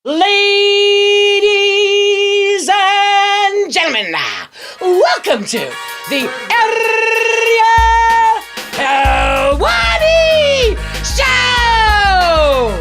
Ladies and gentlemen, welcome to the Ariel Helwani Show!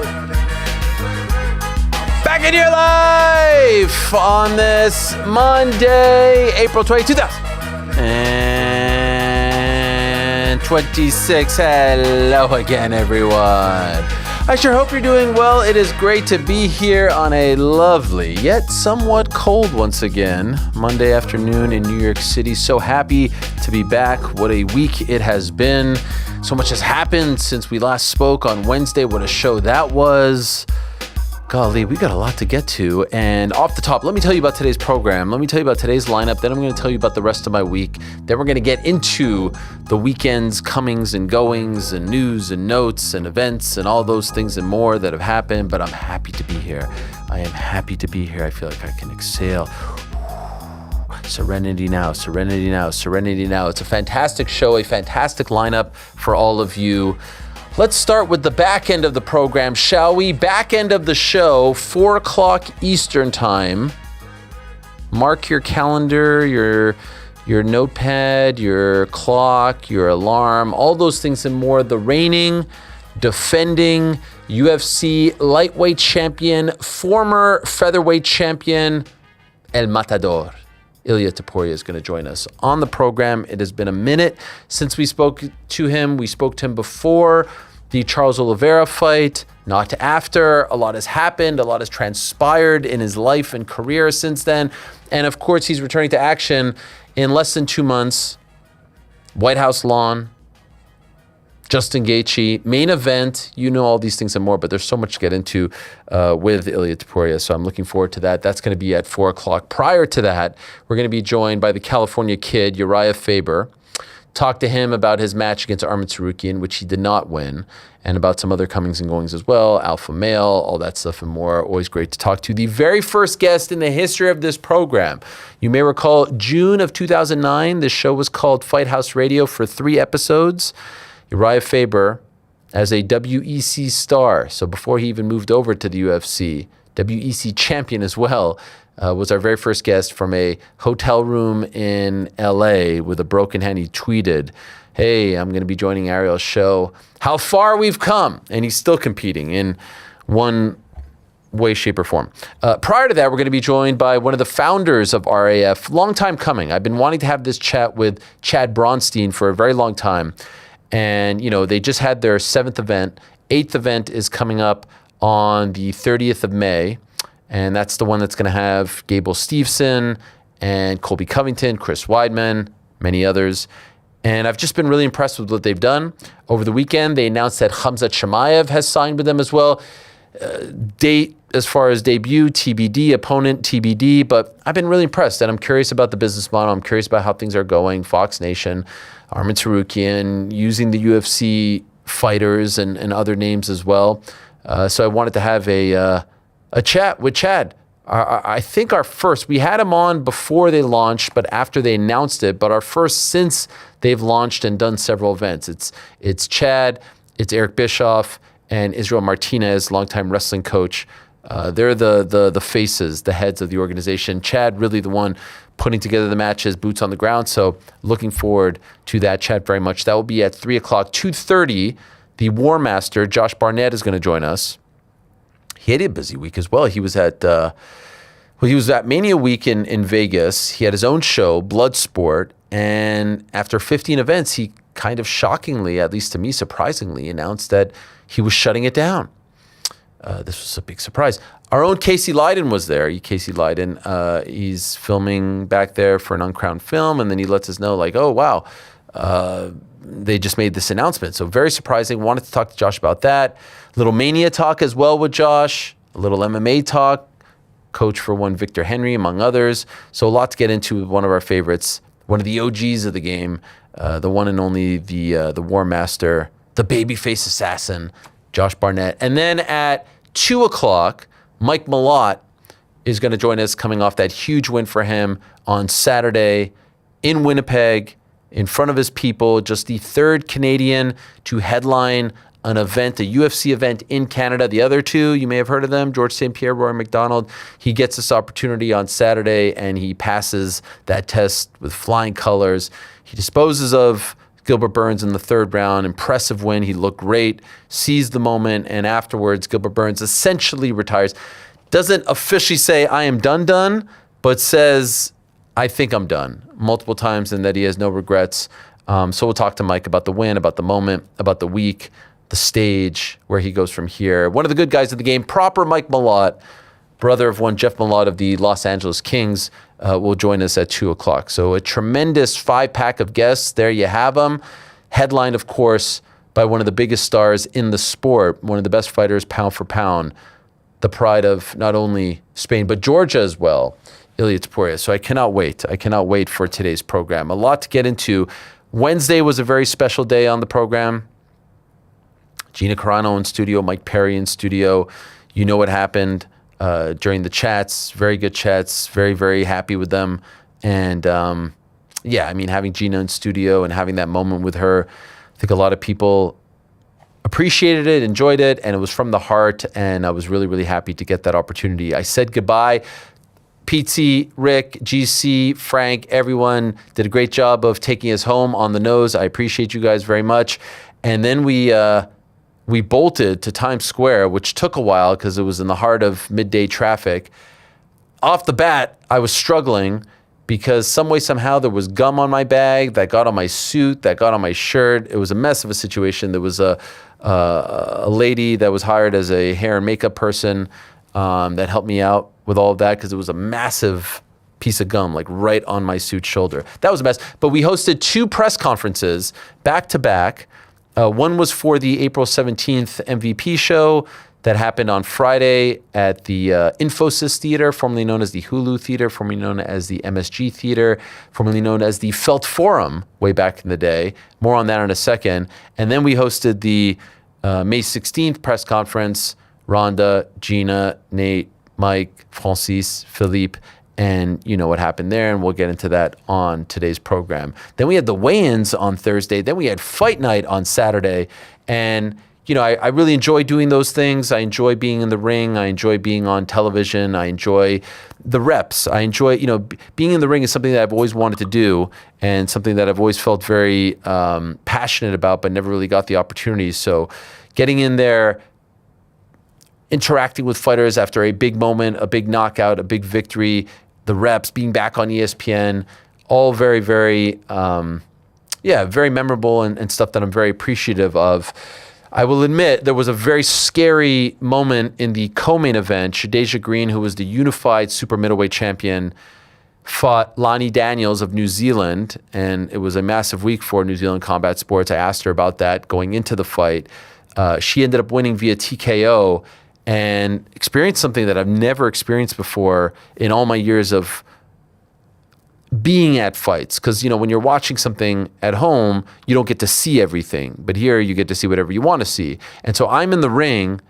Back in your life on this Monday, April 20, 2026. Hello again, everyone. I sure hope you're doing well. It is great to be here on a lovely, yet somewhat cold once again, Monday afternoon in New York City. So happy to be back. What a week it has been. So much has happened since we last spoke on Wednesday. What a show that was. Golly, we got a lot to get to. And off the top, let me tell you about today's program. Let me tell you about today's lineup. Then I'm going to tell you about the rest of my week. Then we're going to get into the weekend's comings and goings and news and notes and events and all those things and more that have happened. But I'm happy to be here. I am happy to be here. I feel like I can exhale. Serenity now, serenity now, serenity now. It's a fantastic show, a fantastic lineup for all of you. Let's start with the back end of the program, shall we? Back end of the show, 4 o'clock Eastern time. Mark your calendar, your notepad, your clock, your alarm, all those things and more. The reigning, defending UFC lightweight champion, former featherweight champion, El Matador. Ilia Topuria is going to join us on the program. It has been a minute since we spoke to him. We spoke to him before the Charles Oliveira fight, not after. A lot has happened. A lot has transpired in his life and career since then. And of course, he's returning to action in less than 2 months. White House lawn, Justin Gaethje, main event, you know all these things and more, but there's so much to get into with Ilia Topuria, so I'm looking forward to that. That's going to be at 4 o'clock. Prior to that, we're going to be joined by the California kid, Urijah Faber. Talk to him about his match against Arman Tsarukyan, which he did not win, and about some other comings and goings as well, alpha male, all that stuff and more. Always great to talk to. The very first guest in the history of this program. You may recall June of 2009, this show was called Fight House Radio for 3 episodes. Urijah Faber as a WEC star. So before he even moved over to the UFC, WEC champion as well, was our very first guest from a hotel room in LA with a broken hand. He tweeted, "Hey, I'm going to be joining Ariel's show. How far we've come." And he's still competing in one way, shape, or form. Prior to that, we're going to be joined by one of the founders of RAF. Long time coming. I've been wanting to have this chat with Chad Bronstein for a very long time. And, you know, they just had their 7th event. 8th event is coming up on the 30th of May. And that's the one that's going to have Gable Steveson and Colby Covington, Chris Weidman, many others. And I've just been really impressed with what they've done. Over the weekend, they announced that Khamzat Chimaev has signed with them as well. Date as far as debut, TBD, opponent, TBD. But I've been really impressed. And I'm curious about the business model. I'm curious about how things are going. Fox Nation, Arman Tsarukyan, using the UFC fighters and other names as well. So I wanted to have a chat with Chad. I think our first, we had him on before they launched, but after they announced it, but our first since they've launched and done several events. It's Chad, it's Eric Bischoff, and Israel Martinez, longtime wrestling coach. They're the faces, the heads of the organization. Chad, really the one putting together the matches, boots on the ground. So looking forward to that chat very much. That will be at 3 o'clock, 2:30. The War Master, Josh Barnett, is going to join us. He had a busy week as well. He was at Mania week in Vegas. He had his own show, Bloodsport. And after 15 events, he kind of shockingly, at least to me, surprisingly, announced that he was shutting it down. This was a big surprise. Our own Casey Leiden was there. Casey Leiden, he's filming back there for an Uncrowned film, and then he lets us know, like, oh, wow, they just made this announcement. So very surprising. Wanted to talk to Josh about that. A little Mania talk as well with Josh. A little MMA talk. Coach for one Victor Henry, among others. So a lot to get into with one of our favorites, one of the OGs of the game, the one and only the War Master, the babyface assassin, Josh Barnett. And then at 2 o'clock, Mike Malott is going to join us, coming off that huge win for him on Saturday in Winnipeg, in front of his people, just the 3rd Canadian to headline an event, a UFC event in Canada. The other two, you may have heard of them, George St. Pierre, Rory McDonald. He gets this opportunity on Saturday, and he passes that test with flying colors. He disposes of Gilbert Burns in the third round. Impressive win. He looked great, seized the moment, and afterwards, Gilbert Burns essentially retires. Doesn't officially say, I am done, but says, I think I'm done, multiple times, and that he has no regrets. So we'll talk to Mike about the win, about the moment, about the week, the stage, where he goes from here. One of the good guys of the game, proper Mike Malott, brother of one Jeff Malott of the Los Angeles Kings, will join us at 2 o'clock. So a tremendous 5-pack of guests. There you have them. Headlined, of course, by one of the biggest stars in the sport, one of the best fighters pound for pound, the pride of not only Spain, but Georgia as well, Ilia Topuria. So I cannot wait. I cannot wait for today's program. A lot to get into. Wednesday was a very special day on the program. Gina Carano in studio, Mike Perry in studio. You know what happened during the chats. Very good chats. Very, very happy with them. And having Gina in studio and having that moment with her, I think a lot of people appreciated it, enjoyed it, and it was from the heart. And I was really, really happy to get that opportunity. I said goodbye. Pete, Rick, GC, Frank, everyone did a great job of taking us home on the nose. I appreciate you guys very much. And then we bolted to Times Square, which took a while because it was in the heart of midday traffic. Off the bat, I was struggling because some way, somehow, there was gum on my bag that got on my suit, that got on my shirt. It was a mess of a situation. There was a lady that was hired as a hair and makeup person that helped me out with all of that because it was a massive piece of gum, like right on my suit shoulder. That was a mess. But we hosted 2 press conferences back to back. One was for the April 17th MVP show that happened on Friday at the Infosys Theater, formerly known as the Hulu Theater, formerly known as the MSG Theater, formerly known as the Felt Forum way back in the day. More on that in a second. And then we hosted the May 16th press conference. Rhonda, Gina, Nate, Mike, Francis, Philippe, and you know what happened there, and we'll get into that on today's program. Then we had the weigh-ins on Thursday. Then we had fight night on Saturday. And, you know, I really enjoy doing those things. I enjoy being in the ring. I enjoy being on television. I enjoy the reps. I enjoy, being in the ring is something that I've always wanted to do and something that I've always felt very passionate about, but never really got the opportunity. So getting in there, interacting with fighters after a big moment, a big knockout, a big victory, the reps, being back on ESPN, all very, very, very memorable and stuff that I'm very appreciative of. I will admit there was a very scary moment in the co-main event. Shadasia Green, who was the unified super middleweight champion, fought Lonnie Daniels of New Zealand, and it was a massive week for New Zealand combat sports. I asked her about that going into the fight. She ended up winning via TKO, and experienced something that I've never experienced before in all my years of being at fights. Because, when you're watching something at home, you don't get to see everything. But here, you get to see whatever you want to see. And so I'm in the ring.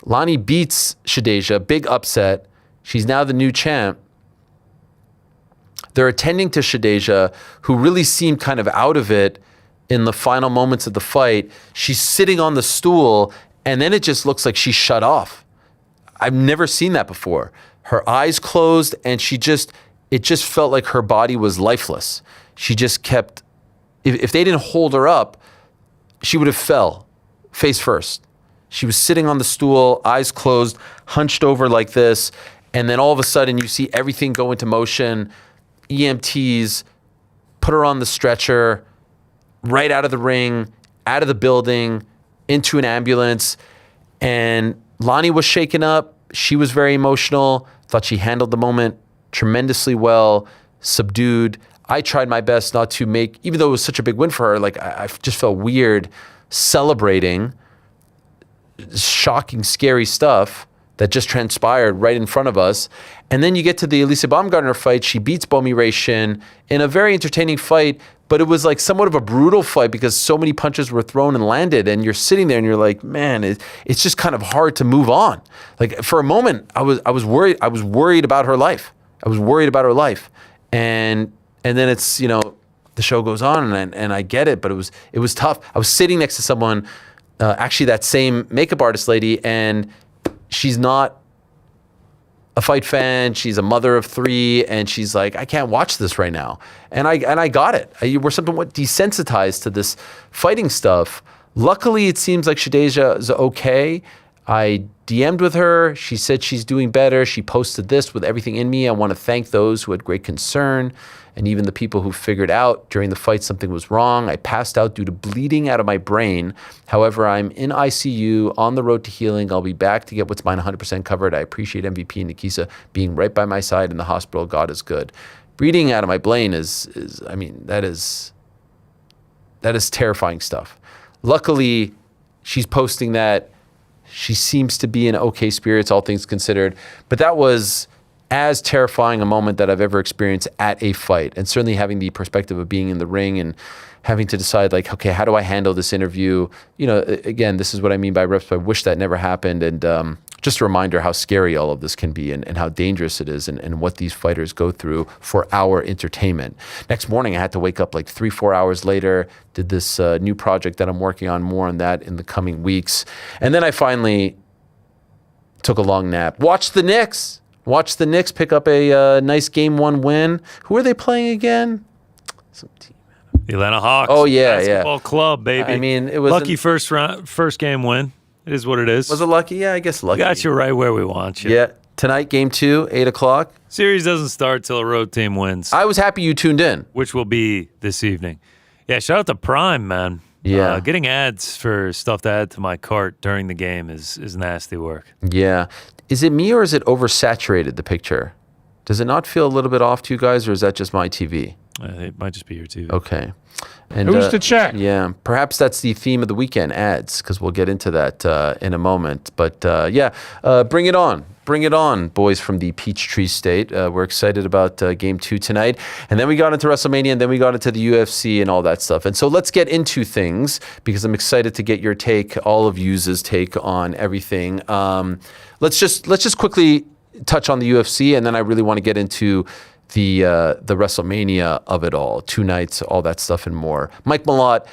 Lonnie beats Shadasia, big upset. She's now the new champ. They're attending to Shadasia, who really seemed kind of out of it in the final moments of the fight. She's sitting on the stool, and then it just looks like she's shut off. I've never seen that before. Her eyes closed, and it just felt like her body was lifeless. She just kept, if they didn't hold her up, she would have fell face first. She was sitting on the stool, eyes closed, hunched over like this, and then all of a sudden you see everything go into motion. EMTs put her on the stretcher, right out of the ring, out of the building, into an ambulance, and Lonnie was shaken up. She was very emotional. Thought she handled the moment tremendously well, subdued. I tried my best not to make, even though it was such a big win for her, like I just felt weird celebrating shocking, scary stuff that just transpired right in front of us. And then you get to the Elisa Baumgartner fight. She beats Bomi Ray Shin in a very entertaining fight, but it was like somewhat of a brutal fight because so many punches were thrown and landed, and you're sitting there and you're like, man, it's just kind of hard to move on. Like for a moment, I was worried. I was worried about her life. And then it's, the show goes on and I get it, but it was tough. I was sitting next to someone actually that same makeup artist lady, and she's not a fight fan. She's a mother of 3, and she's like, I can't watch this right now. And I got it. We're somewhat desensitized to this fighting stuff. Luckily, it seems like Shadeja is okay. I DM'd with her. She said she's doing better. She posted this with everything in me. I want to thank those who had great concern, and even the people who figured out during the fight something was wrong. I passed out due to bleeding out of my brain. However, I'm in ICU on the road to healing. I'll be back to get what's mine 100% covered. I appreciate MVP and Nikisa being right by my side in the hospital. God is good. Bleeding out of my brain is that is terrifying stuff. Luckily, she's posting that. She seems to be in okay spirits, all things considered. But that was as terrifying a moment that I've ever experienced at a fight. And certainly having the perspective of being in the ring and having to decide, like, okay, how do I handle this interview? You know, again, this is what I mean by reps. I wish that never happened. And just a reminder how scary all of this can be and how dangerous it is and what these fighters go through for our entertainment. Next morning, I had to wake up like 3-4 hours later, did this new project that I'm working on, more on that in the coming weeks. And then I finally took a long nap. Watched the Knicks pick up a nice Game 1 win. Who are they playing again? Some team. The Atlanta Hawks. Oh, yeah, Basketball club, baby. I mean, it was lucky first game win. It is what it is. Was it lucky? Yeah, I guess lucky. We got you right where we want you. Yeah. Tonight, Game 2, 8 o'clock. Series doesn't start till a road team wins. I was happy you tuned in. Which will be this evening. Yeah, shout out to Prime, man. Yeah. Getting ads for stuff to add to my cart during the game is nasty work. Yeah. Is it me or is it oversaturated, the picture? Does it not feel a little bit off to you guys, or is that just my TV? It might just be your TV. Okay. And, who's to check? Yeah, perhaps that's the theme of the weekend, ads, because we'll get into that in a moment. But bring it on. Bring it on, boys from the Peachtree State. We're excited about Game 2 tonight. And then we got into WrestleMania, and then we got into the UFC and all that stuff. And so let's get into things, because I'm excited to get your take, all of you's take on everything. Let's just quickly touch on the UFC, and then I really want to get into the WrestleMania of it all, 2 nights, all that stuff and more. Mike Malott,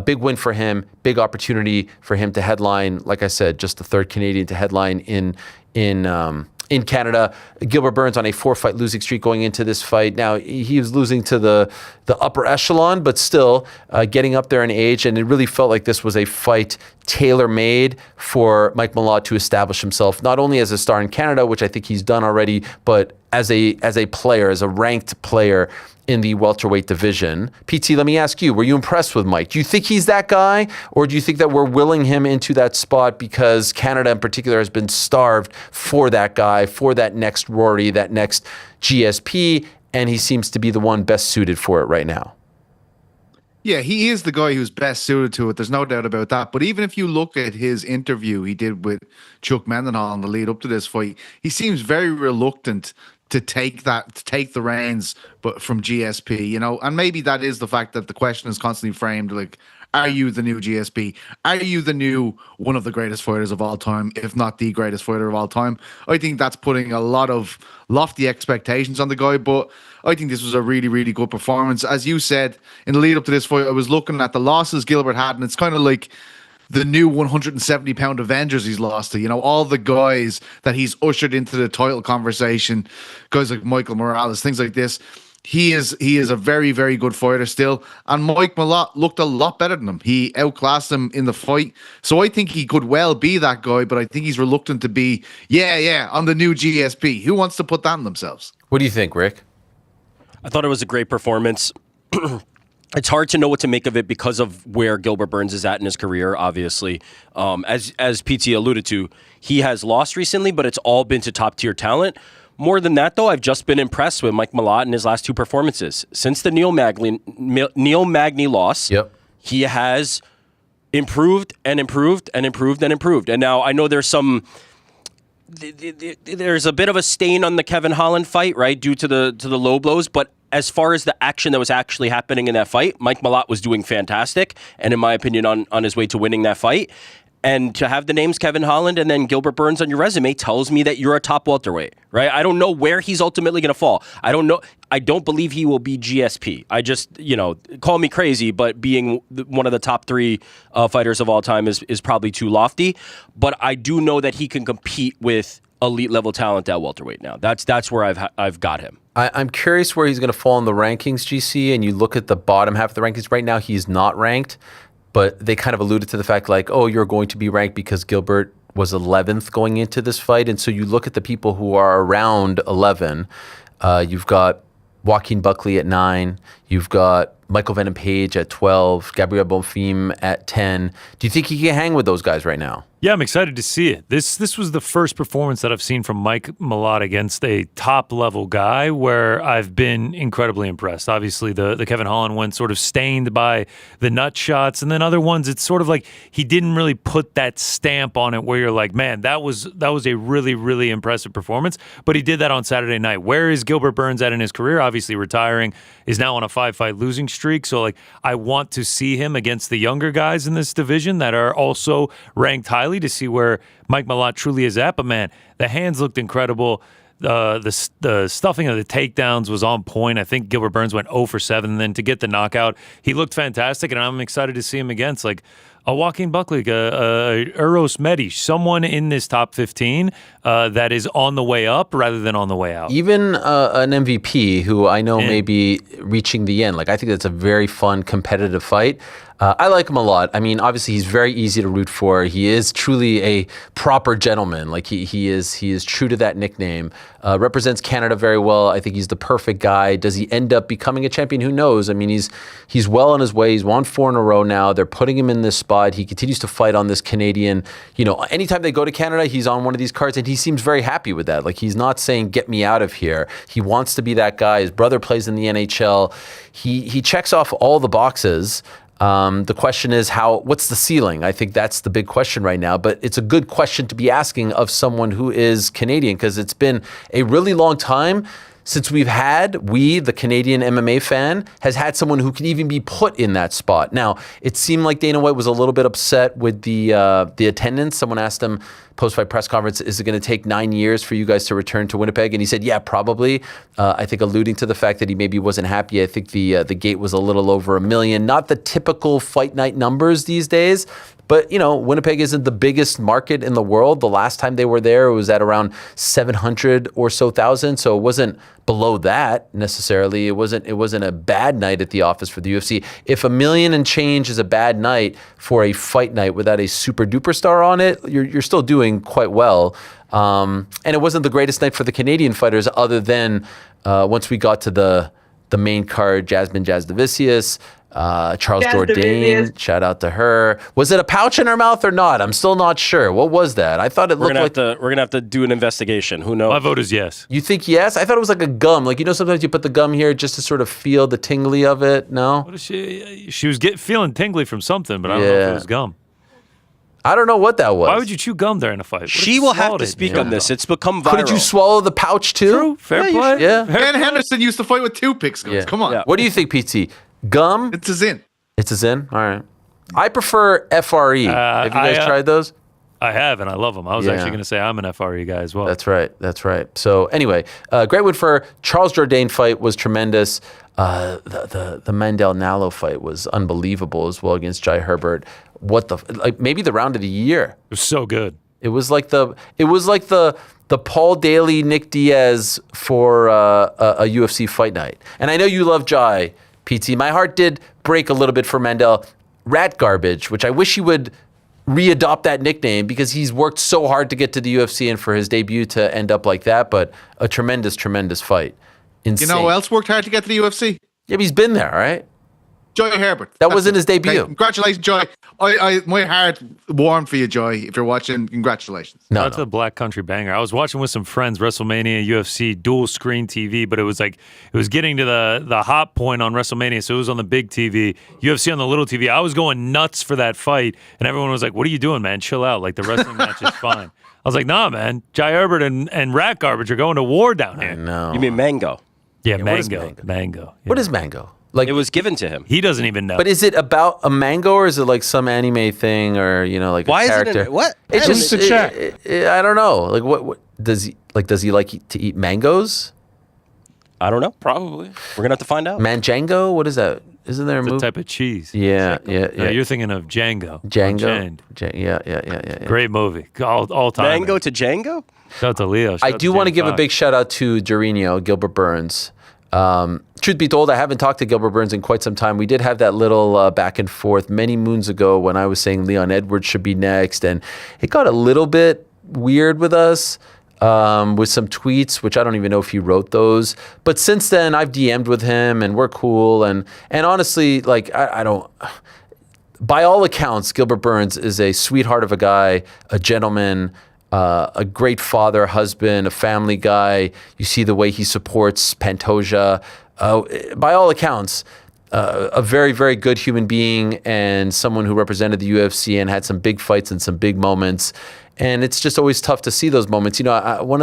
big win for him, big opportunity for him to headline. Like I said, just the 3rd Canadian to headline in Canada. Gilbert Burns on a 4-fight losing streak going into this fight. Now, he was losing to the upper echelon, but still getting up there in age, and it really felt like this was a fight tailor-made for Mike Malott to establish himself, not only as a star in Canada, which I think he's done already, but as a player, as a ranked player in the welterweight division. PT, let me ask you, were you impressed with Mike? Do you think he's that guy, or do you think that we're willing him into that spot because Canada in particular has been starved for that guy, for that next Rory, that next GSP, and he seems to be the one best suited for it right now? Yeah, he is the guy who's best suited to it. There's no doubt about that. But even if you look at his interview he did with Chuck Mendenhall in the lead up to this fight, he seems very reluctant to take the reins, but from GSP, you know, and maybe that is the fact that the question is constantly framed like, are you the new GSP? Are you the new one of the greatest fighters of all time, if not the greatest fighter of all time? I think that's putting a lot of lofty expectations on the guy, but I think this was a really, really good performance. As you said, in the lead up to this fight, I was looking at the losses Gilbert had, and it's kind of like the new 170-pound Avengers he's lost to. You know, all the guys that he's ushered into the title conversation, guys like Michael Morales, things like this. He is a very, very good fighter still. And Mike Malott looked a lot better than him. He outclassed him in the fight. So I think he could well be that guy, but I think he's reluctant to be, I'm the new GSP. Who wants to put that on themselves? What do you think, Rick? I thought it was a great performance. It's hard to know what to make of it because of where Gilbert Burns is at in his career, obviously. As PT alluded to, he has lost recently, but it's all been to top-tier talent. More than that, though, I've just been impressed with Mike Malott in his last 2 performances. Since the Neil Magny loss, he has improved and improved and improved and improved. And now I know there's a bit of a stain on the Kevin Holland fight, right, due to the low blows, but as far as the action that was actually happening in that fight, Mike Malott was doing fantastic, and in my opinion, on his way to winning that fight. And to have the names Kevin Holland and then Gilbert Burns on your resume tells me that you're a top welterweight, right? I don't know where he's ultimately going to fall. I don't know. I don't believe he will be GSP. I just, call me crazy, but being one of the top 3 fighters of all time is probably too lofty. But I do know that he can compete with elite level talent at welterweight now. That's where I've got him. I'm curious where he's going to fall in the rankings, GC, and you look at the bottom half of the rankings. Right now, he's not ranked. But they kind of alluded to the fact like, oh, you're going to be ranked because Gilbert was 11th going into this fight. And so you look at the people who are around 11. You've got Joaquin Buckley at 9. You've got Michael Venom Page at 12. Gabriel Bonfim at 10. Do you think he can hang with those guys right now? Yeah, I'm excited to see it. This was the first performance that I've seen from Mike Malott against a top-level guy where I've been incredibly impressed. Obviously, the Kevin Holland one sort of stained by the nut shots, and then other ones, it's sort of like he didn't really put that stamp on it where you're like, man, that was a really, really impressive performance, but he did that on Saturday night. Where is Gilbert Burns at in his career? Obviously retiring, is now on a 5-fight losing streak, so like I want to see him against the younger guys in this division that are also ranked highly to see where Mike Malott truly is at. But man, the hands looked incredible. The stuffing of the takedowns was on point. I think Gilbert Burns went 0 for 7. And then to get the knockout, he looked fantastic, and I'm excited to see him against like a Joaquin Buckley, a Uros Medic, someone in this top 15 that is on the way up rather than on the way out. Even an MVP who I know may be reaching the end. Like I think that's a very fun, competitive fight. I like him a lot. I mean, obviously, he's very easy to root for. He is truly a proper gentleman. Like he is true to that nickname. Represents Canada very well. I think he's the perfect guy. Does he end up becoming a champion? Who knows? I mean, he's well on his way. He's won 4 in a row now. They're putting him in this spot. He continues to fight on this Canadian. Anytime they go to Canada, he's on one of these cards, and he seems very happy with that. Like he's not saying, "Get me out of here." He wants to be that guy. His brother plays in the NHL. He checks off all the boxes. The question is what's the ceiling? I think that's the big question right now, but it's a good question to be asking of someone who is Canadian, because it's been a really long time since the Canadian MMA fan, has had someone who can even be put in that spot. Now, it seemed like Dana White was a little bit upset with the attendance. Someone asked him post-fight press conference, is it going to take 9 years for you guys to return to Winnipeg? And he said, yeah, probably. I think alluding to the fact that he maybe wasn't happy. I think the gate was a little over 1 million. Not the typical fight night numbers these days, but, Winnipeg isn't the biggest market in the world. The last time they were there, it was at around 700 or so thousand. So it wasn't below that necessarily. It wasn't a bad night at the office for the UFC. If 1 million and change is a bad night for a fight night without a super duper star on it, you're still doing quite well. And it wasn't the greatest night for the Canadian fighters, other than once we got to the main card, Jasmine Jasdavicius, Charles Jourdain, shout out to her. Was it a pouch in her mouth or not? I'm still not sure. What was that? I thought it looked like... We're going to have to do an investigation. Who knows? My vote is yes. You think yes? I thought it was like a gum. Like, sometimes you put the gum here just to sort of feel the tingly of it. No? What is she was feeling tingly from something, but I don't know if it was gum. I don't know what that was. Why would you chew gum during a fight? She will have to speak on this. It's become viral. Couldn't you swallow the pouch too? True. Fair play. Yeah. Ben Henderson used to fight with toothpicks. Yeah. Come on. Yeah. What do you think, PT? Gum? It's a zin. It's a Zin? All right. I prefer FRE. Have you guys tried those? I have, and I love them. I was actually going to say I'm an FRE guy as well. That's right. So anyway, great win for Charles Jourdain fight was tremendous. The Mandel Nallo fight was unbelievable as well against Jai Herbert. Maybe the round of the year. It was so good. It was like the Paul Daly, Nick Diaz for a UFC fight night. And I know you love Jai, PT. My heart did break a little bit for Mandel. Rat garbage, which I wish he would re-adopt that nickname, because he's worked so hard to get to the UFC and for his debut to end up like that. But a tremendous, tremendous fight. Insane. You know who else worked hard to get to the UFC? Yeah, but he's been there, right? Joy Herbert. That wasn't his debut. Okay, congratulations, Joy. My heart warmed for you, Joy. If you're watching, congratulations. That's a Black Country banger. I was watching with some friends WrestleMania, UFC, dual screen TV, but it was getting to the hot point on WrestleMania, so it was on the big TV, UFC on the little TV. I was going nuts for that fight, and everyone was like, "What are you doing, man? Chill out. Like, the wrestling match is fine." I was like, "Nah, man. Jai Herbert and Rat Garbage are going to war down here." No. You mean Mango? Yeah, what is Mango. Mango? Yeah. What is Mango? Like It was given to him. He doesn't even know. But is it about a mango or is it like some anime thing or like Why a is it character? what? It's Who's just to check? I don't know. Like what does he like to eat mangoes? I don't know. Probably. We're gonna have to find out. Manjango? What is that? Isn't there a It's a movie? type of cheese. Yeah. No, you're thinking of Django. Django. Unchained. Yeah. Great movie. All time. Mango to Django? Shout out to Leo. Shout I out do to want to Jamie give a Foxx. big shout out to Dorino, Gilbert Burns. Truth be told, I haven't talked to Gilbert Burns in quite some time. We did have that little back and forth many moons ago when I was saying Leon Edwards should be next, and it got a little bit weird with us with some tweets, which I don't even know if he wrote those. But since then, I've DM'd with him, and we're cool. And honestly, like I don't. By all accounts, Gilbert Burns is a sweetheart of a guy, a gentleman. A great father, husband, a family guy. You see the way he supports Pantoja. By all accounts, a very, very good human being and someone who represented the UFC and had some big fights and some big moments. And it's just always tough to see those moments. One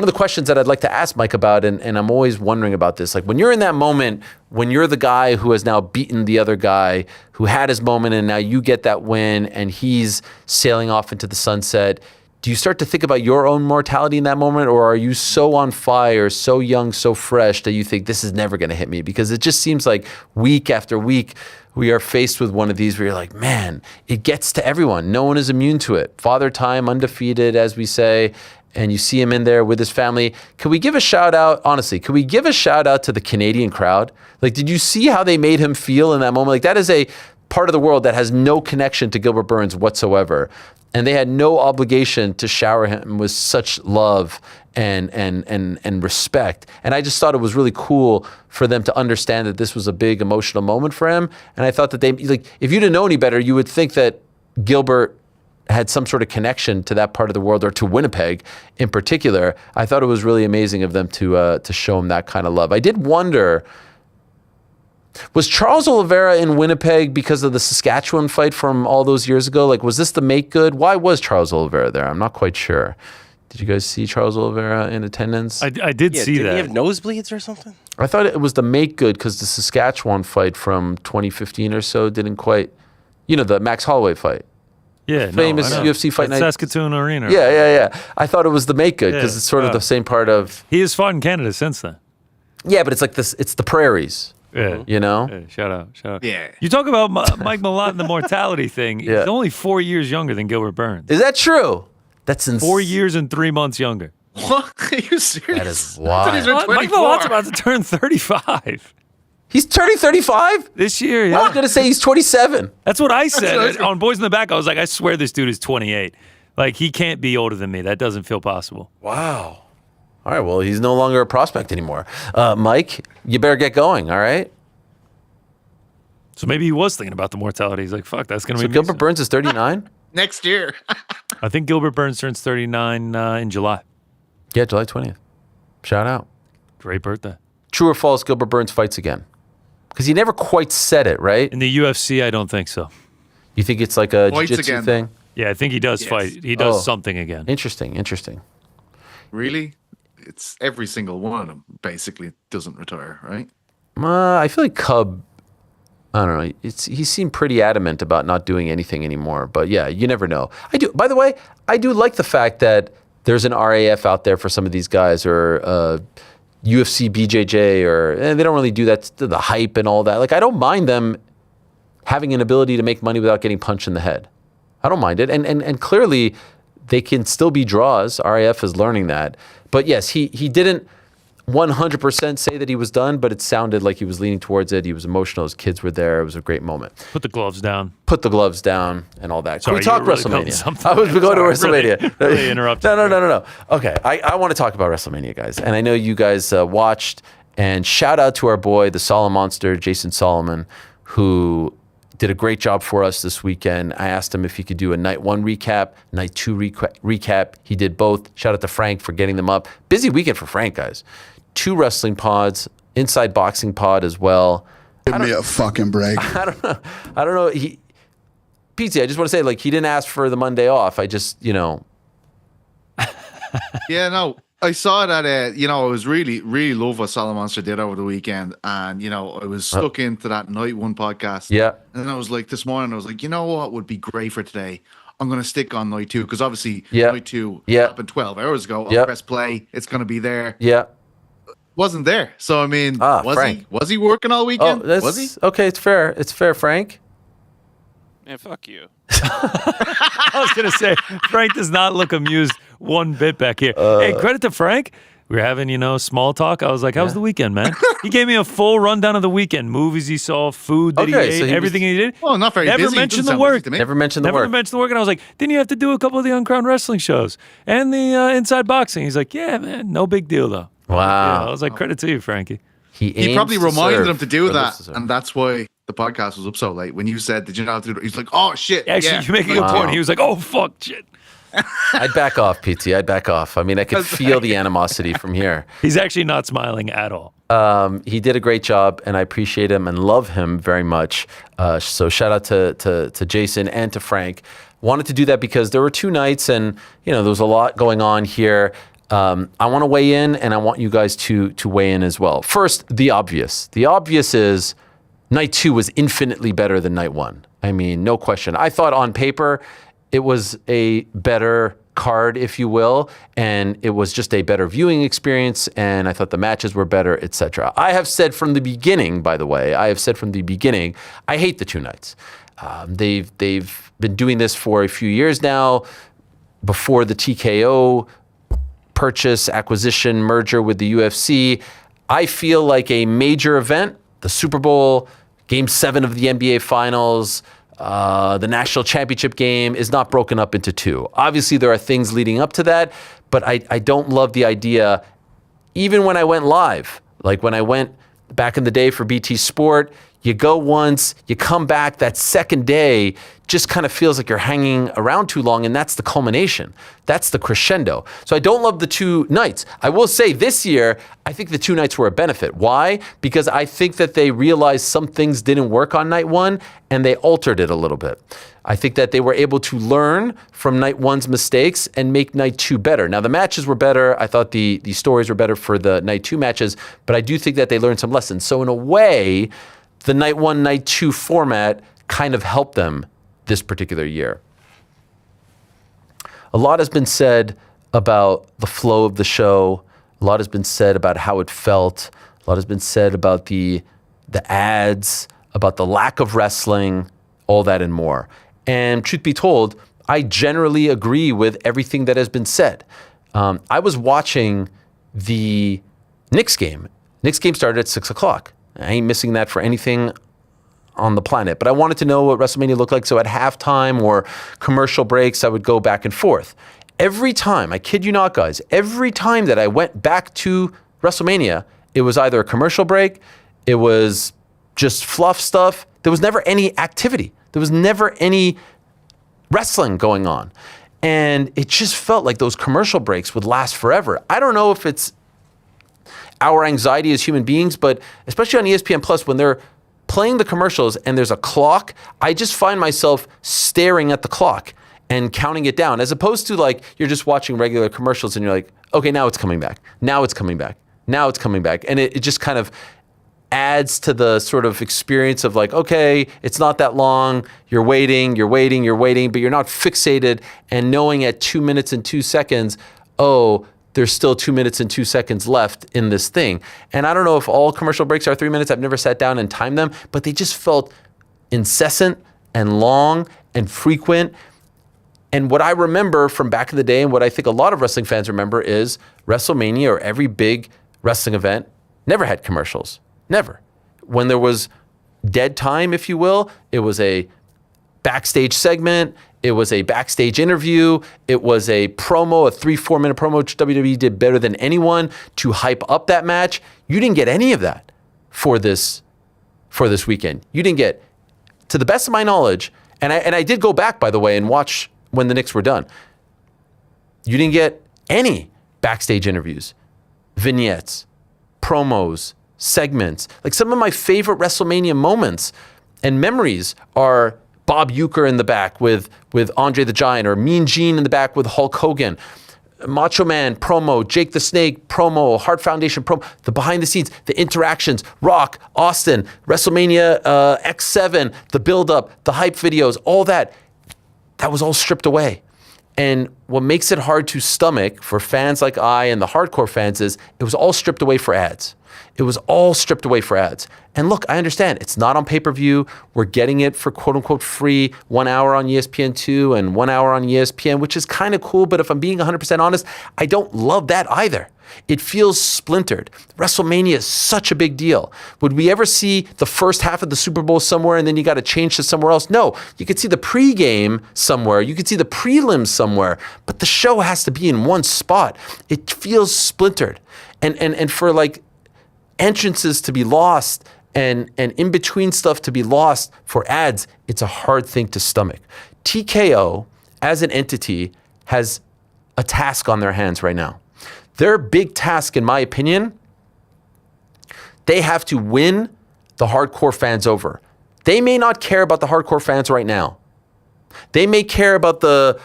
of the questions that I'd like to ask Mike about, and I'm always wondering about this, like when you're in that moment, when you're the guy who has now beaten the other guy who had his moment and now you get that win and he's sailing off into the sunset, do you start to think about your own mortality in that moment, or are you so on fire, so young, so fresh that you think this is never going to hit me? Because it just seems like week after week we are faced with one of these where you're like, man, it gets to everyone. No one is immune to it. Father Time, undefeated, as we say. And you see him in there with his family. Can we give a shout out, honestly, can we give a shout out to the Canadian crowd? Like, did you see how they made him feel in that moment? Like, that is a part of the world that has no connection to Gilbert Burns whatsoever. And they had no obligation to shower him with such love and respect. And I just thought it was really cool for them to understand that this was a big emotional moment for him. And I thought that if you didn't know any better, you would think that Gilbert had some sort of connection to that part of the world or to Winnipeg in particular. I thought it was really amazing of them to show him that kind of love. I did wonder, was Charles Oliveira in Winnipeg because of the Saskatchewan fight from all those years ago? Like, was this the make good? Why was Charles Oliveira there? I'm not quite sure. Did you guys see Charles Oliveira in attendance? I did see Did that. he have nosebleeds or something? I thought it was the make good because the Saskatchewan fight from 2015 or so didn't quite, the Max Holloway fight. Yeah, Famous I know. UFC fight At night. Saskatoon Arena. Yeah. I thought it was the make good because Yeah, it's sort of the same part of. He has fought in Canada since then. Yeah, but it's like this. It's the prairies. Yeah. Yeah, Shout out. Yeah. You talk about Mike Malott and the mortality thing. Yeah. He's only 4 years younger than Gilbert Burns. Is that true? That's insane. 4 years and 3 months younger. What? Are you serious? That is I thought he was wild. around Mike 24. Malott's about to turn 35 He's turning 35? this year. I Yeah. was going to say he's 27. That's what I said what I- on Boys in the Back. I was like, I swear this dude is 28. Like, he can't be older than me. That doesn't feel possible. Wow. All right, well, he's no longer a prospect anymore. Mike, you better get going, all right? So maybe he was thinking about the mortality. He's like, fuck, that's going to So be me Gilbert soon. Burns is 39? Next year. I think Gilbert Burns turns 39 in July. Yeah, July 20th. Shout out. Great birthday. True or false, Gilbert Burns fights again? Because he never quite said it, right? In the UFC, I don't think so. You think it's like a Fights jiu-jitsu again. thing? Yeah, I think he does Yes. fight. He does Oh. something again. Interesting. Really? It's every single one of them basically doesn't retire, right? I feel like Cub, I don't know. He seemed pretty adamant about not doing anything anymore. But yeah, you never know. I do. By the way, I do like the fact that there's an RAF out there for some of these guys, or UFC BJJ, and they don't really do that, the hype and all that. Like, I don't mind them having an ability to make money without getting punched in the head. I don't mind it. And clearly they can still be draws. RAF is learning that. But yes, he didn't 100% say that he was done, but it sounded like he was leaning towards it. He was emotional. His kids were there. It was a great moment. Put the gloves down. Put the gloves down and all that. Can we Sorry, talk you were really going WrestleMania? something. I was going to Sorry, WrestleMania. really interrupted. No. Okay, I want to talk about WrestleMania, guys. And I know you guys watched. And shout out to our boy, the Solomon Monster, Jason Solomon, who did a great job for us this weekend. I asked him if he could do a night 1 recap, night 2 recap. He did both. Shout out to Frank for getting them up. Busy weekend for Frank, guys. 2 wrestling pods, Inside Boxing pod as well. Give me a fucking break. I don't know. Pizzi, I just want to say, like, he didn't ask for the Monday off. I just, Yeah, no. I saw that, it was really, really love what Solomon Monster did over the weekend. And, I was stuck into that Night One podcast. Yeah. And then I was like, this morning, I was like, you know what would be great for today? I'm going to stick on Night 2 because obviously Night 2 happened 12 hours ago. I'll press play. It's going to be there. Yeah. Wasn't there. So, I mean, Frank. Was he working all weekend? Was he? Okay, it's fair. It's fair, Frank. Man, fuck you. I was going to say, Frank does not look amused one bit back here. Hey, credit to Frank. We were having, small talk. I was like, how was the weekend, man? He gave me a full rundown of the weekend. Movies he saw, food that he ate, everything he did. Well, not very Never busy. mentioned the work. Never mentioned the work. Never mentioned the work. And I was like, didn't you have to do a couple of the Uncrowned Wrestling shows and the Inside Boxing? He's like, yeah, man, no big deal, though. Wow. Yeah, I was like, credit to you, Frankie. He probably reminded him to do that. serve. And that's why the podcast was up so late. When you said, did you not have to do it? He's like, oh, shit. Actually, you make a good point. He was like, oh, fuck, shit. I'd back off, PT. I'd back off. I mean, I could feel the animosity from here. He's actually not smiling at all. He did a great job, and I appreciate him and love him very much. So shout out to Jason and to Frank. Wanted to do that because there were 2 nights, and there was a lot going on here. I want to weigh in, and I want you guys to weigh in as well. First, the obvious. The obvious is night 2 was infinitely better than night 1. I mean, no question. I thought on paper it was a better card, if you will, and it was just a better viewing experience, and I thought the matches were better, etc. I have said from the beginning, by the way, I hate the 2 nights. They've been doing this for a few years now, before the TKO purchase, acquisition, merger with the UFC. I feel like a major event, the Super Bowl, Game 7 of the NBA Finals, the national championship game is not broken up into 2. Obviously, there are things leading up to that, but I don't love the idea, even when I went live, like when I went back in the day for BT Sport, you go once, you come back, that second day just kind of feels like you're hanging around too long, and that's the culmination. That's the crescendo. So I don't love the 2 nights. I will say this year, I think the 2 nights were a benefit. Why? Because I think that they realized some things didn't work on night 1, and they altered it a little bit. I think that they were able to learn from night 1's mistakes and make night 2 better. Now, the matches were better. I thought the stories were better for the night 2 matches, but I do think that they learned some lessons. So in a way, the night 1, night 2 format kind of helped them this particular year. A lot has been said about the flow of the show. A lot has been said about how it felt. A lot has been said about the ads, about the lack of wrestling, all that and more. And truth be told, I generally agree with everything that has been said. I was watching the Knicks game. Knicks game started at 6 o'clock. I ain't missing that for anything on the planet. But I wanted to know what WrestleMania looked like. So at halftime or commercial breaks, I would go back and forth. Every time, I kid you not, guys, every time that I went back to WrestleMania, it was either a commercial break, it was just fluff stuff. There was never any activity. There was never any wrestling going on. And it just felt like those commercial breaks would last forever. I don't know if it's our anxiety as human beings, but especially on ESPN Plus, when they're playing the commercials and there's a clock, I just find myself staring at the clock and counting it down, as opposed to like you're just watching regular commercials and you're like, okay, now it's coming back. Now it's coming back. Now it's coming back. And it just kind of adds to the sort of experience of like, okay, it's not that long. You're waiting, but you're not fixated and knowing at 2 minutes and 2 seconds, oh, there's still 2 minutes and 2 seconds left in this thing. And I don't know if all commercial breaks are 3 minutes. I've never sat down and timed them, but they just felt incessant and long and frequent. And what I remember from back in the day, and what I think a lot of wrestling fans remember, is WrestleMania or every big wrestling event never had commercials. Never. When there was dead time, if you will, it was a backstage segment, it was a backstage interview, it was a promo, a 3-4 minute promo, which WWE did better than anyone to hype up that match. You didn't get any of that for this weekend. You didn't get, to the best of my knowledge, and I did go back, by the way, and watch when the Knicks were done. You didn't get any backstage interviews, vignettes, promos, segments. Like some of my favorite WrestleMania moments and memories are Bob Uecker in the back with Andre the Giant, or Mean Gene in the back with Hulk Hogan. Macho Man promo, Jake the Snake promo, Heart Foundation promo, the behind the scenes, the interactions, Rock, Austin, WrestleMania X7, the build-up, the hype videos, all that was all stripped away. And what makes it hard to stomach for fans like I and the hardcore fans is it was all stripped away for ads. It was all stripped away for ads. And look, I understand it's not on pay-per-view. We're getting it for quote unquote free 1 hour on ESPN2 and 1 hour on ESPN, which is kind of cool. But if I'm being 100% honest, I don't love that either. It feels splintered. WrestleMania is such a big deal. Would we ever see the first half of the Super Bowl somewhere and then you got to change to somewhere else? No, you could see the pregame somewhere. You could see the prelims somewhere, but the show has to be in one spot. It feels splintered. And for like entrances to be lost and in between stuff to be lost for ads, it's a hard thing to stomach. TKO as an entity has a task on their hands right now. Their big task, in my opinion, they have to win the hardcore fans over. They may not care about the hardcore fans right now. They may care about the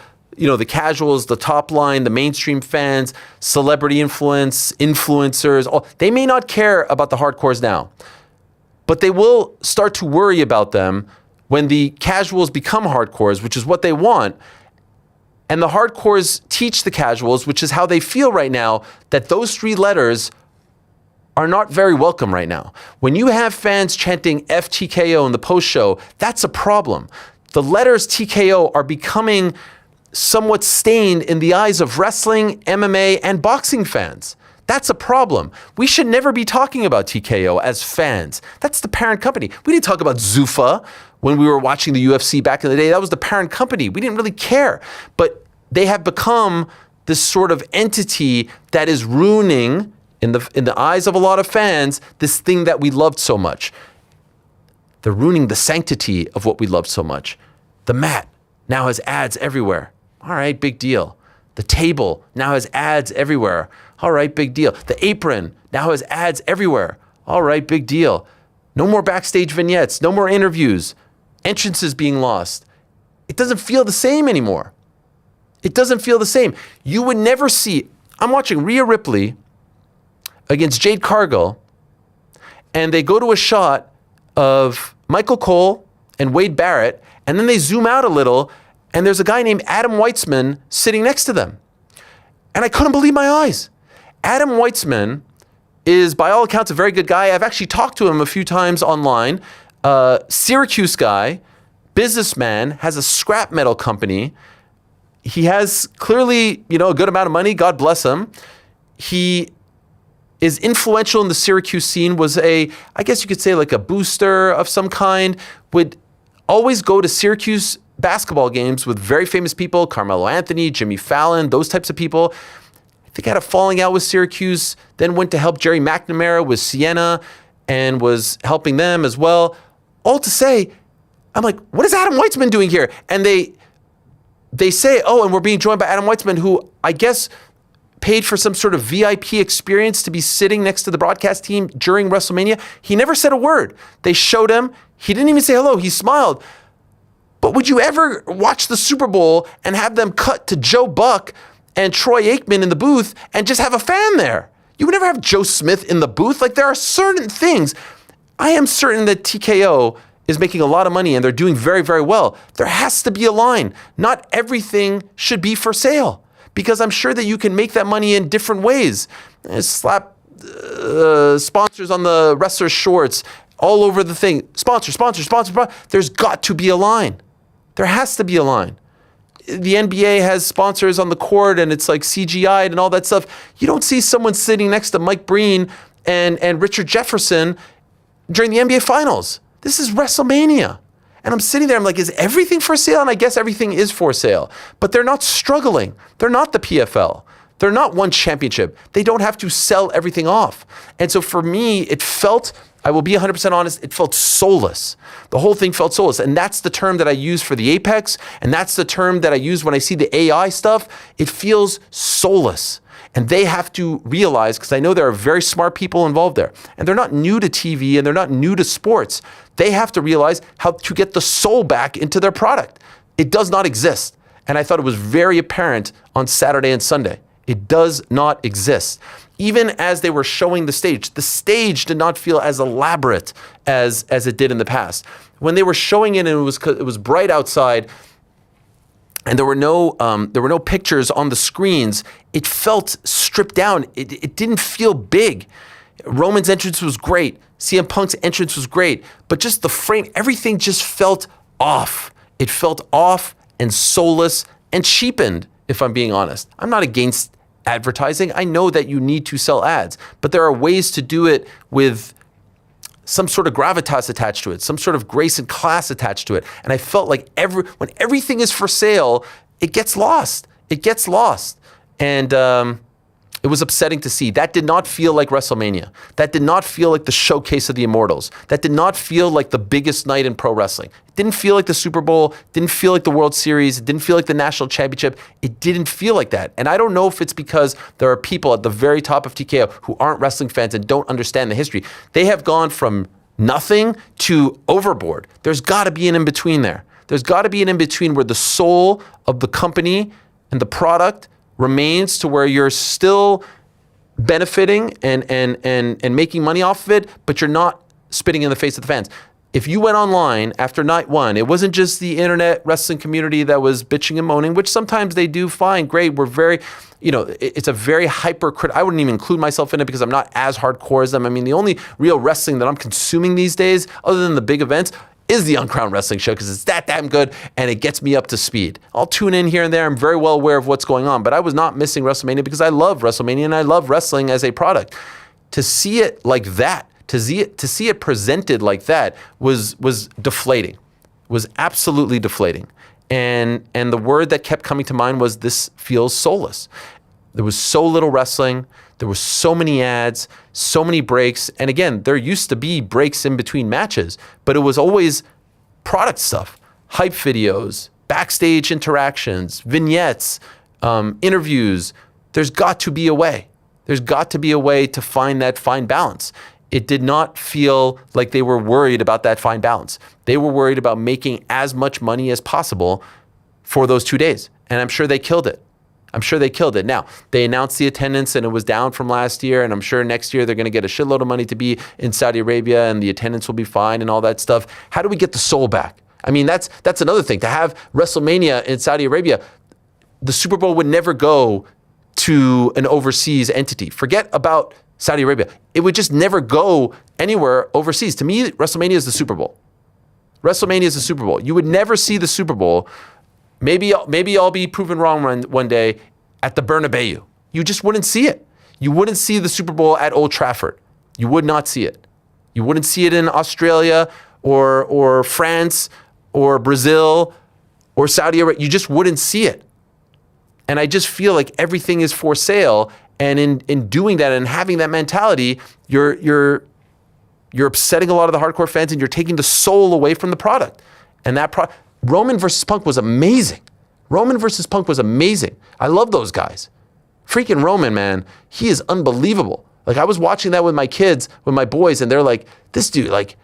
casuals, the top line, the mainstream fans, celebrity influence, influencers. They may not care about the hardcores now, but they will start to worry about them when the casuals become hardcores, which is what they want. And the hardcores teach the casuals, which is how they feel right now, that those 3 letters are not very welcome right now. When you have fans chanting FTKO in the post-show, that's a problem. The letters TKO are becoming somewhat stained in the eyes of wrestling, MMA, and boxing fans. That's a problem. We should never be talking about TKO as fans. That's the parent company. We didn't talk about Zuffa when we were watching the UFC back in the day. That was the parent company. We didn't really care. But they have become this sort of entity that is ruining, in the eyes of a lot of fans, this thing that we loved so much. They're ruining the sanctity of what we loved so much. The mat now has ads everywhere. All right, big deal. The table now has ads everywhere. All right, big deal. The apron now has ads everywhere. All right, big deal. No more backstage vignettes, no more interviews, entrances being lost. It doesn't feel the same anymore. It doesn't feel the same. You would never see, I'm watching Rhea Ripley against Jade Cargill, and they go to a shot of Michael Cole and Wade Barrett, and then they zoom out a little, and there's a guy named Adam Weitzman sitting next to them. And I couldn't believe my eyes. Adam Weitzman is, by all accounts, a very good guy. I've actually talked to him a few times online. Syracuse guy, businessman, has a scrap metal company. He has clearly, a good amount of money. God bless him. He is influential in the Syracuse scene, was I guess you could say like a booster of some kind, would always go to Syracuse basketball games with very famous people, Carmelo Anthony, Jimmy Fallon, those types of people. I think had a falling out with Syracuse, then went to help Jerry McNamara with Siena and was helping them as well. All to say, I'm like, what is Adam Weitzman doing here? And they say, and we're being joined by Adam Weitzman, who I guess paid for some sort of VIP experience to be sitting next to the broadcast team during WrestleMania. He never said a word. They showed him. He didn't even say hello. He smiled. But would you ever watch the Super Bowl and have them cut to Joe Buck and Troy Aikman in the booth and just have a fan there? You would never have Joe Smith in the booth. Like, there are certain things. I am certain that TKO is making a lot of money and they're doing very, very well. There has to be a line. Not everything should be for sale, because I'm sure that you can make that money in different ways. Slap sponsors on the wrestler's shorts, all over the thing. Sponsor. There's got to be a line. There has to be a line. The NBA has sponsors on the court and it's like CGI'd and all that stuff. You don't see someone sitting next to Mike Breen and Richard Jefferson during the NBA Finals. This is WrestleMania. And I'm sitting there, I'm like, is everything for sale? And I guess everything is for sale. But they're not struggling. They're not the PFL. They're not one championship. They don't have to sell everything off. And so for me, it felt, I will be 100% honest, it felt soulless. The whole thing felt soulless. And that's the term that I use for the Apex. And that's the term that I use when I see the AI stuff. It feels soulless. And they have to realize, because I know there are very smart people involved there, and they're not new to TV and they're not new to sports. They have to realize how to get the soul back into their product. It does not exist. And I thought it was very apparent on Saturday and Sunday. It does not exist. Even as they were showing the stage did not feel as elaborate as it did in the past. When they were showing it and it was bright outside, and there were no pictures on the screens, it felt stripped down. It didn't feel big. Roman's entrance was great. CM Punk's entrance was great. But just the frame, everything just felt off. It felt off and soulless and cheapened, if I'm being honest. I'm not against advertising. I know that you need to sell ads, but there are ways to do it with some sort of gravitas attached to it, some sort of grace and class attached to it. And I felt like when everything is for sale, it gets lost. It gets lost. And it was upsetting to see. That did not feel like WrestleMania. That did not feel like the showcase of the Immortals. That did not feel like the biggest night in pro wrestling. It didn't feel like the Super Bowl. It didn't feel like the World Series. It didn't feel like the National Championship. It didn't feel like that. And I don't know if it's because there are people at the very top of TKO who aren't wrestling fans and don't understand the history. They have gone from nothing to overboard. There's got to be an in-between there. There's got to be an in-between where the soul of the company and the product remains to where you're still benefiting and making money off of it, but you're not spitting in the face of the fans. If you went online after night one, it wasn't just the internet wrestling community that was bitching and moaning, which sometimes they do fine, great. We're very, it's a very I wouldn't even include myself in it because I'm not as hardcore as them. I mean, the only real wrestling that I'm consuming these days, other than the big events, is the Uncrowned Wrestling Show because it's that damn good and it gets me up to speed. I'll tune in here and there. I'm very well aware of what's going on, but I was not missing WrestleMania because I love WrestleMania and I love wrestling as a product. To see it like that, to see it presented like that was deflating, was absolutely deflating. And the word that kept coming to mind was this feels soulless. There was so little wrestling. There were so many ads, so many breaks. And again, there used to be breaks in between matches, but it was always product stuff, hype videos, backstage interactions, vignettes, interviews. There's got to be a way. There's got to be a way to find that fine balance. It did not feel like they were worried about that fine balance. They were worried about making as much money as possible for those 2 days. And I'm sure they killed it. Now, they announced the attendance and it was down from last year. And I'm sure next year they're going to get a shitload of money to be in Saudi Arabia and the attendance will be fine and all that stuff. How do we get the soul back? I mean, that's another thing. To have WrestleMania in Saudi Arabia, the Super Bowl would never go to an overseas entity. Forget about Saudi Arabia. It would just never go anywhere overseas. To me, WrestleMania is the Super Bowl. WrestleMania is the Super Bowl. You would never see the Super Bowl. Maybe I'll be proven wrong one day at the Bernabeu. You just wouldn't see it. You wouldn't see the Super Bowl at Old Trafford. You would not see it. You wouldn't see it in Australia or France or Brazil or Saudi Arabia. You just wouldn't see it. And I just feel like everything is for sale. And in doing that and having that mentality, you're upsetting a lot of the hardcore fans and you're taking the soul away from the product. And Roman versus Punk was amazing. I love those guys. Freaking Roman, man, he is unbelievable. Like I was watching that with my kids, with my boys, and they're like, this dude, like,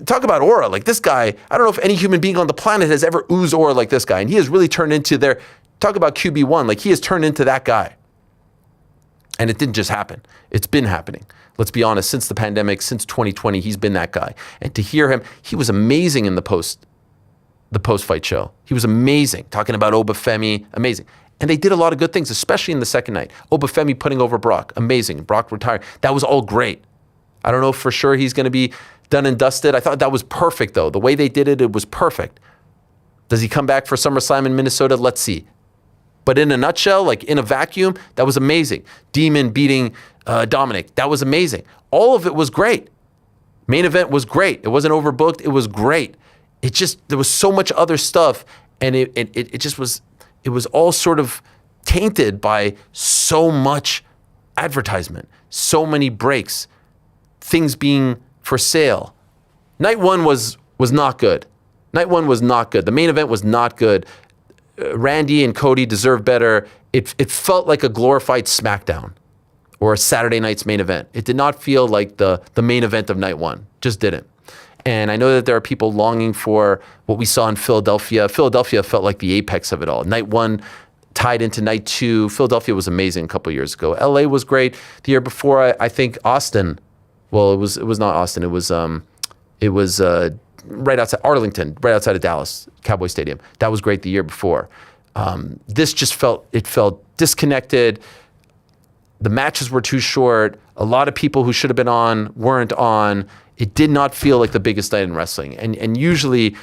talk about aura. Like this guy, I don't know if any human being on the planet has ever oozed aura like this guy. And he has really turned into talk about QB1, like he has turned into that guy. And it didn't just happen. It's been happening. Let's be honest, since the pandemic, since 2020, he's been that guy. And to hear him, he was amazing in the post-fight show. He was amazing, talking about Obafemi, amazing. And they did a lot of good things, especially in the second night. Obafemi putting over Brock, amazing. Brock retired. That was all great. I don't know if for sure he's going to be done and dusted. I thought that was perfect, though. The way they did it, it was perfect. Does he come back for SummerSlam in Minnesota? Let's see. But in a nutshell, like in a vacuum, that was amazing. Demon beating Dominic, that was amazing. All of it was great. Main event was great. It wasn't overbooked. It was great. There was so much other stuff, and it just was, it was all sort of tainted by so much advertisement, so many breaks, things being for sale. Night one was not good. The main event was not good. Randy and Cody deserve better. It felt like a glorified SmackDown or a Saturday night's main event. It did not feel like the main event of night one. Just didn't. And I know that there are people longing for what we saw in Philadelphia. Philadelphia felt like the apex of it all. Night one tied into night 2. Philadelphia was amazing a couple of years ago. LA was great. The year before, I think Austin. Well, it was not Austin. It was right outside Arlington, right outside of Dallas, Cowboy Stadium. That was great the year before. This just felt disconnected. The matches were too short. A lot of people who should have been on weren't on. It did not feel like the biggest night in wrestling. And usually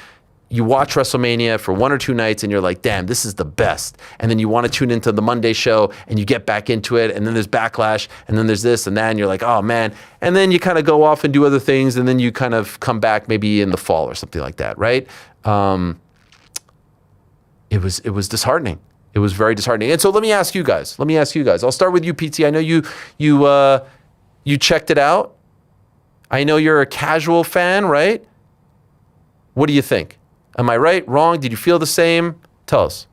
you watch WrestleMania for 1 or 2 nights and you're like, damn, this is the best. And then you want to tune into the Monday show and you get back into it, and then there's backlash, and then there's this and that, and you're like, oh man. And then you kind of go off and do other things, and then you kind of come back maybe in the fall or something like that, right? It was disheartening. It was very disheartening. And so let me ask you guys. I'll start with you, PT. I know you checked it out. I know you're a casual fan, right? What do you think? Am I right? Wrong? Did you feel the same? Tell us.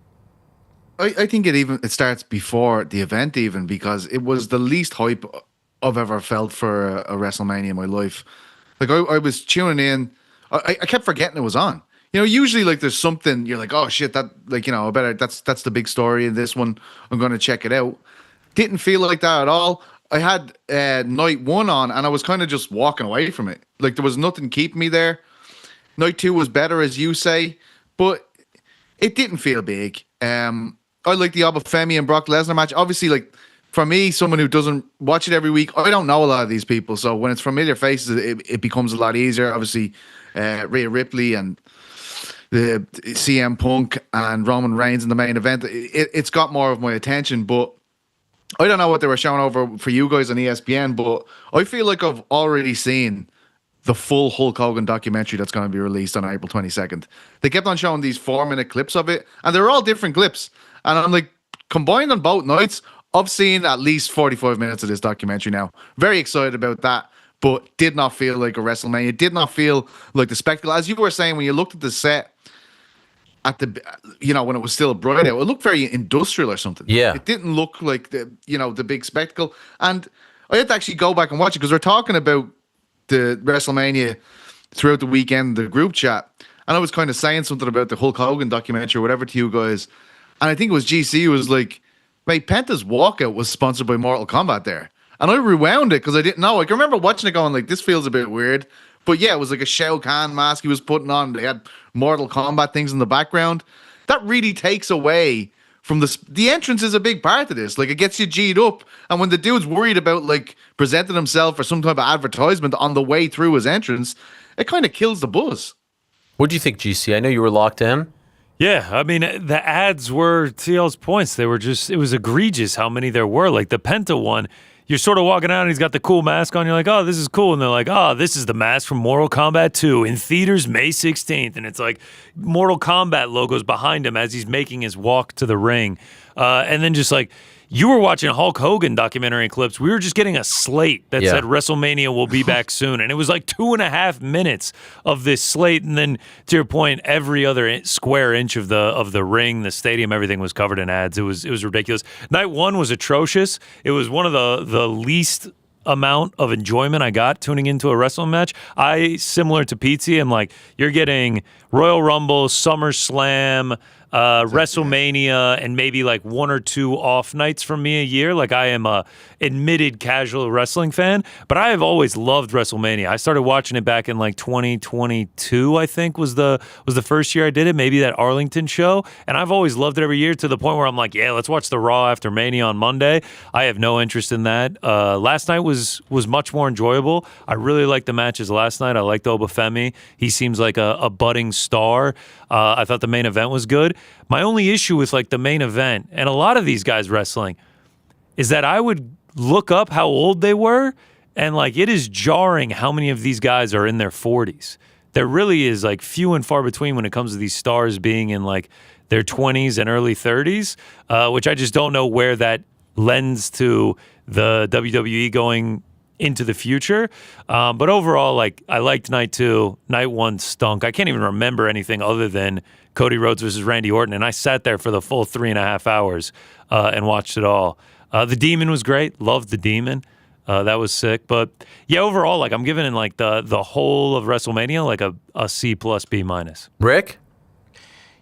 I think it starts before the event even, because it was the least hype I've ever felt for a WrestleMania in my life. Like I was tuning in. I kept forgetting it was on. You know, usually like there's something you're like, oh shit, that like, you know, that's the big story in this one. I'm going to check it out. Didn't feel like that at all. I had night 1 on and I was kind of just walking away from it. Like there was nothing keeping me there. Night 2 was better, as you say, but it didn't feel big. I like the Obafemi and Brock Lesnar match. Obviously, like for me, someone who doesn't watch it every week, I don't know a lot of these people. So when it's familiar faces, it becomes a lot easier. Obviously, Rhea Ripley and the CM Punk and Roman Reigns in the main event, it's got more of my attention. But I don't know what they were showing over for you guys on ESPN, but I feel like I've already seen the full Hulk Hogan documentary that's going to be released on April 22nd. They kept on showing these 4-minute clips of it, and they're all different clips. And I'm like, combined on both nights, I've seen at least 45 minutes of this documentary now. Very excited about that, but did not feel like a WrestleMania. Did not feel like the spectacle. As you were saying, when you looked at the set at the, you know, when it was still bright out, it looked very industrial or something. Yeah. It didn't look like the big spectacle. And I had to actually go back and watch it because we're talking about the WrestleMania throughout the weekend, the group chat, and I was kind of saying something about the Hulk Hogan documentary or whatever to you guys, and I think it was GC who was like, mate, Penta's walkout was sponsored by Mortal Kombat there, and I rewound it because I didn't know. I can remember watching it going like, this feels a bit weird, but yeah, it was like a Shao Kahn mask he was putting on. They had Mortal Kombat things in the background. That really takes away from the entrance is a big part of this. Like, it gets you G'd up. And when the dude's worried about, like, presenting himself for some type of advertisement on the way through his entrance, it kind of kills the buzz. What do you think, GC? I know you were locked in. Yeah, I mean, the ads were, to y'all's points, it was egregious how many there were. Like, the Penta one, you're sort of walking out and he's got the cool mask on. You're like, oh, this is cool. And they're like, oh, this is the mask from Mortal Kombat 2 in theaters May 16th. And it's like Mortal Kombat logos behind him as he's making his walk to the ring. And then just like, you were watching Hulk Hogan documentary clips. We were just getting a slate that said WrestleMania will be back soon. And it was like 2.5 minutes of this slate. And then, to your point, every other square inch of the ring, the stadium, everything was covered in ads. It was ridiculous. Night 1 was atrocious. It was one of the least amount of enjoyment I got tuning into a wrestling match. Similar to PT, I'm like, you're getting Royal Rumble, SummerSlam, WrestleMania, and maybe like 1 or 2 off nights from me a year. Like, I am a admitted casual wrestling fan, but I have always loved WrestleMania. I started watching it back in like 2022, I think was the first year I did it, maybe that Arlington show, and I've always loved it every year to the point where I'm like, yeah, let's watch the Raw after Mania on Monday. I have no interest in that. Last night was much more enjoyable. I really liked the matches last night. I liked Obafemi. He seems like a budding star. I thought the main event was good. My only issue with like the main event and a lot of these guys wrestling is that I would look up how old they were, and like, it is jarring how many of these guys are in their 40s. There really is like few and far between when it comes to these stars being in like their 20s and early 30s, which I just don't know where that lends to the WWE going into the future. But overall, like, I liked night 2. Night 1 stunk. I can't even remember anything other than Cody Rhodes versus Randy Orton, and I sat there for the full 3.5 hours and watched it all. The Demon was great. Loved the Demon. That was sick. But yeah, overall, like, I'm giving it like the whole of WrestleMania like a C plus B minus. Rick?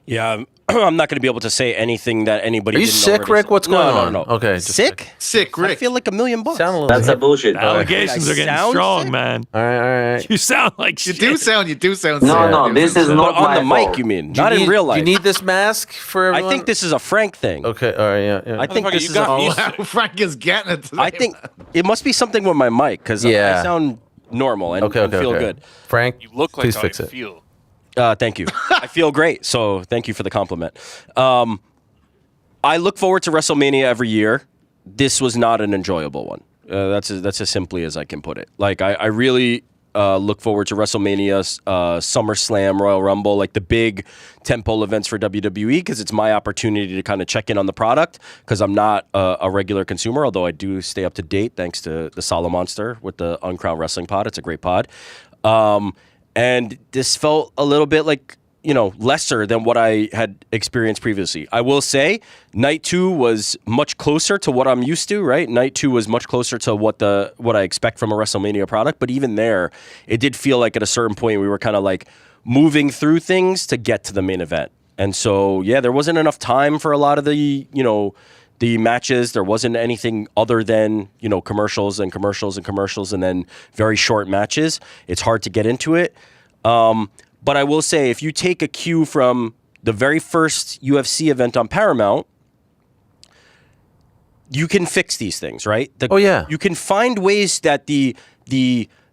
Yeah, I'm not going to be able to say anything that anybody. Are you didn't sick, already Rick? say. What's going on? No. Okay, just Sick? Sick, Rick. I feel like $1 million. sound a little That's a sick. bullshit. Allegations are getting strong, sick? man. All right. You sound like You shit. do sound sick. No, this is not But on my the mic, fault. you mean? Do you Not in need- real life. Do you need this mask for I everyone? think this is a Frank thing. Okay, all right, yeah. I think Motherfucker, this you is got a, me. Wow, Frank is getting it today. I think it must be something with my mic because Yeah. I sound normal and, Okay, and feel good. Frank, You look like please how fix you it. feel. Thank you. I feel great. So thank you for the compliment. I look forward to WrestleMania every year. This was not an enjoyable one. That's as simply as I can put it. Like I really look forward to WrestleMania, SummerSlam, Royal Rumble, like the big tentpole events for WWE because it's my opportunity to kind of check in on the product because I'm not a regular consumer, although I do stay up to date thanks to the Sala Monster with the Uncrowned Wrestling Pod. It's a great pod. And this felt a little bit like, lesser than what I had experienced previously. I will say night 2 was much closer to what I'm used to, right? Night 2 was much closer to what I expect from a WrestleMania product. But even there, it did feel like at a certain point we were kind of like moving through things to get to the main event. And so, yeah, there wasn't enough time for a lot of the, the matches. There wasn't anything other than, commercials and then very short matches. It's hard to get into it. But I will say, if you take a cue from the very first UFC event on Paramount, you can fix these things, right? You can find ways that the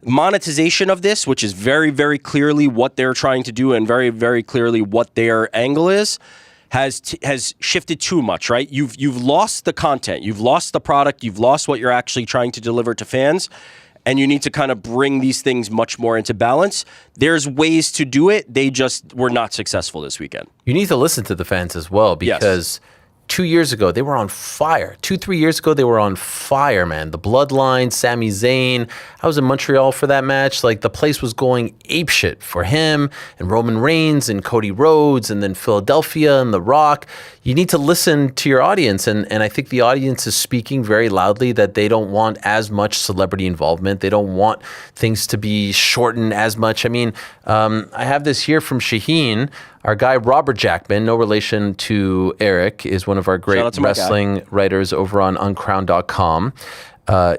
monetization of this, which is very, very clearly what they're trying to do and very, very clearly what their angle is, has shifted too much, right? You've lost the content, you've lost the product, you've lost what you're actually trying to deliver to fans. And you need to kind of bring these things much more into balance. There's ways to do it. They just were not successful this weekend. You need to listen to the fans as well because 2 years ago, they were on fire. 2-3 years ago, they were on fire, man. The Bloodline, Sami Zayn. I was in Montreal for that match. Like, the place was going apeshit for him and Roman Reigns and Cody Rhodes and then Philadelphia and The Rock. You need to listen to your audience. And I think the audience is speaking very loudly that they don't want as much celebrity involvement. They don't want things to be shortened as much. I mean, I have this here from Shaheen. Our guy, Robert Jackman, no relation to Eric, is one of our great wrestling writers over on uncrowned.com.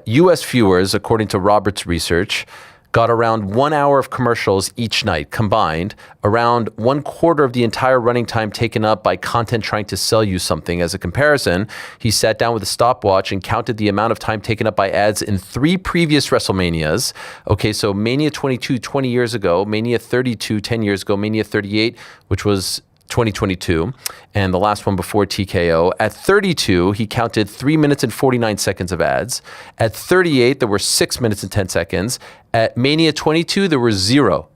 U.S. viewers, according to Robert's research, got around 1 hour of commercials each night combined, around 1/4 of the entire running time taken up by content trying to sell you something. As a comparison, he sat down with a stopwatch and counted the amount of time taken up by ads in 3 previous WrestleManias. Okay, so Mania 22, 20 years ago, Mania 32, 10 years ago, Mania 38, which was 2022, and the last one before TKO. At 32, he counted 3 minutes and 49 seconds of ads. At 38, there were 6 minutes and 10 seconds. At Mania 22, there were 0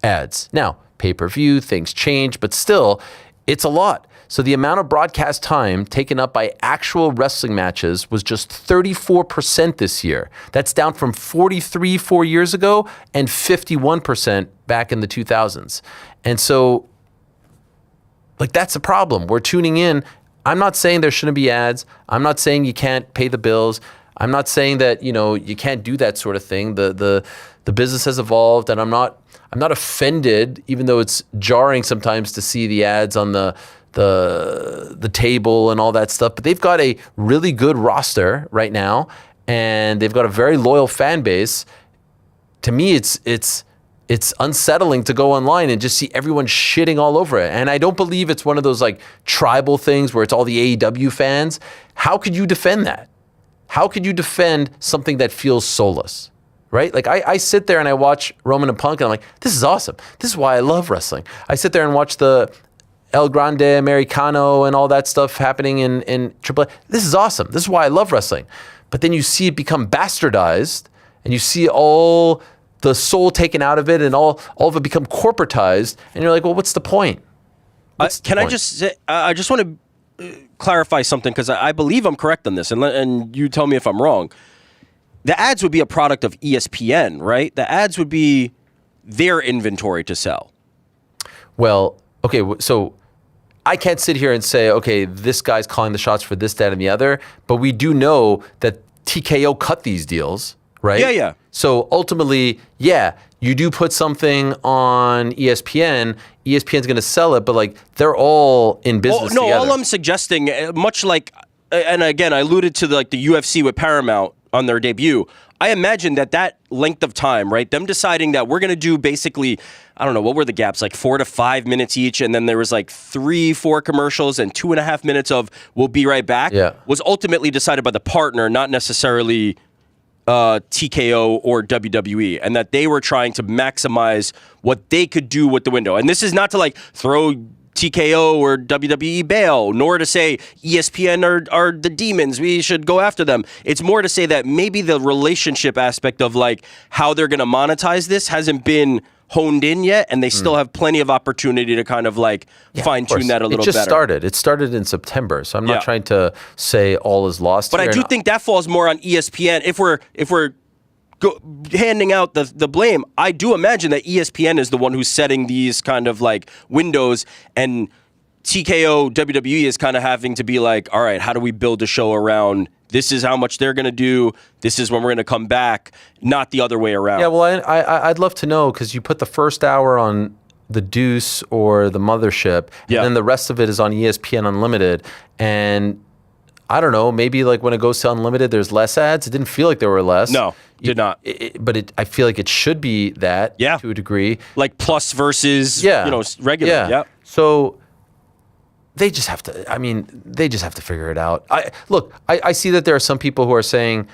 ads. Now, pay-per-view, things change, but still, it's a lot. So the amount of broadcast time taken up by actual wrestling matches was just 34% this year. That's down from 43 4 years ago and 51% back in the 2000s. And so, like, that's a problem. We're tuning in. I'm not saying there shouldn't be ads. I'm not saying you can't pay the bills. I'm not saying that, you can't do that sort of thing. The business has evolved, and I'm not offended, even though it's jarring sometimes to see the ads on the table and all that stuff. But they've got a really good roster right now, and they've got a very loyal fan base. To me, it's unsettling to go online and just see everyone shitting all over it. And I don't believe it's one of those like tribal things where it's all the AEW fans. How could you defend that? How could you defend something that feels soulless, right? Like I sit there and I watch Roman and Punk and I'm like, this is awesome. This is why I love wrestling. I sit there and watch the El Grande Americano and all that stuff happening in AAA. This is awesome. This is why I love wrestling. But then you see it become bastardized and you see all the soul taken out of it and all of it become corporatized, and you're like, well, what's the point? I just say, I just want to clarify something because I believe I'm correct on this, and you tell me if I'm wrong. The ads would be a product of ESPN, right? The ads would be their inventory to sell. Well, okay, so I can't sit here and say, okay, this guy's calling the shots for this, that, and the other, but we do know that TKO cut these deals, right? Yeah. So ultimately, yeah, you do put something on ESPN. ESPN's going to sell it, but like they're all in business together. All I'm suggesting, much like, and again, I alluded to the UFC with Paramount on their debut. I imagine that length of time, right? Them deciding that we're going to do basically, I don't know, what were the gaps? Like 4 to 5 minutes each. And then there was like 3-4 commercials and 2.5 minutes of we'll be right back. Yeah. Was ultimately decided by the partner, not necessarily TKO or WWE, and that they were trying to maximize what they could do with the window. And this is not to like throw TKO or WWE bail, nor to say ESPN are the demons, we should go after them. It's more to say that maybe the relationship aspect of like how they're going to monetize this hasn't been honed in yet, and they still have plenty of opportunity to kind of like fine-tune that a little better. It started in September, so I'm not trying to say all is lost but here. I do think that falls more on ESPN. If we're handing out the blame, I do imagine that ESPN is the one who's setting these kind of like windows, and TKO WWE is kind of having to be like, all right, how do we build a show around this is how much they're going to do, this is when we're going to come back, not the other way around. Yeah, well, I'd love to know, because you put the first hour on the Deuce or the Mothership, and then the rest of it is on ESPN Unlimited, and I don't know, maybe like when it goes to Unlimited, there's less ads. It didn't feel like there were less. No, did not. I feel like it should be that to a degree. Like plus versus, regular. Yeah. So they just have to figure it out. I see that there are some people who are saying,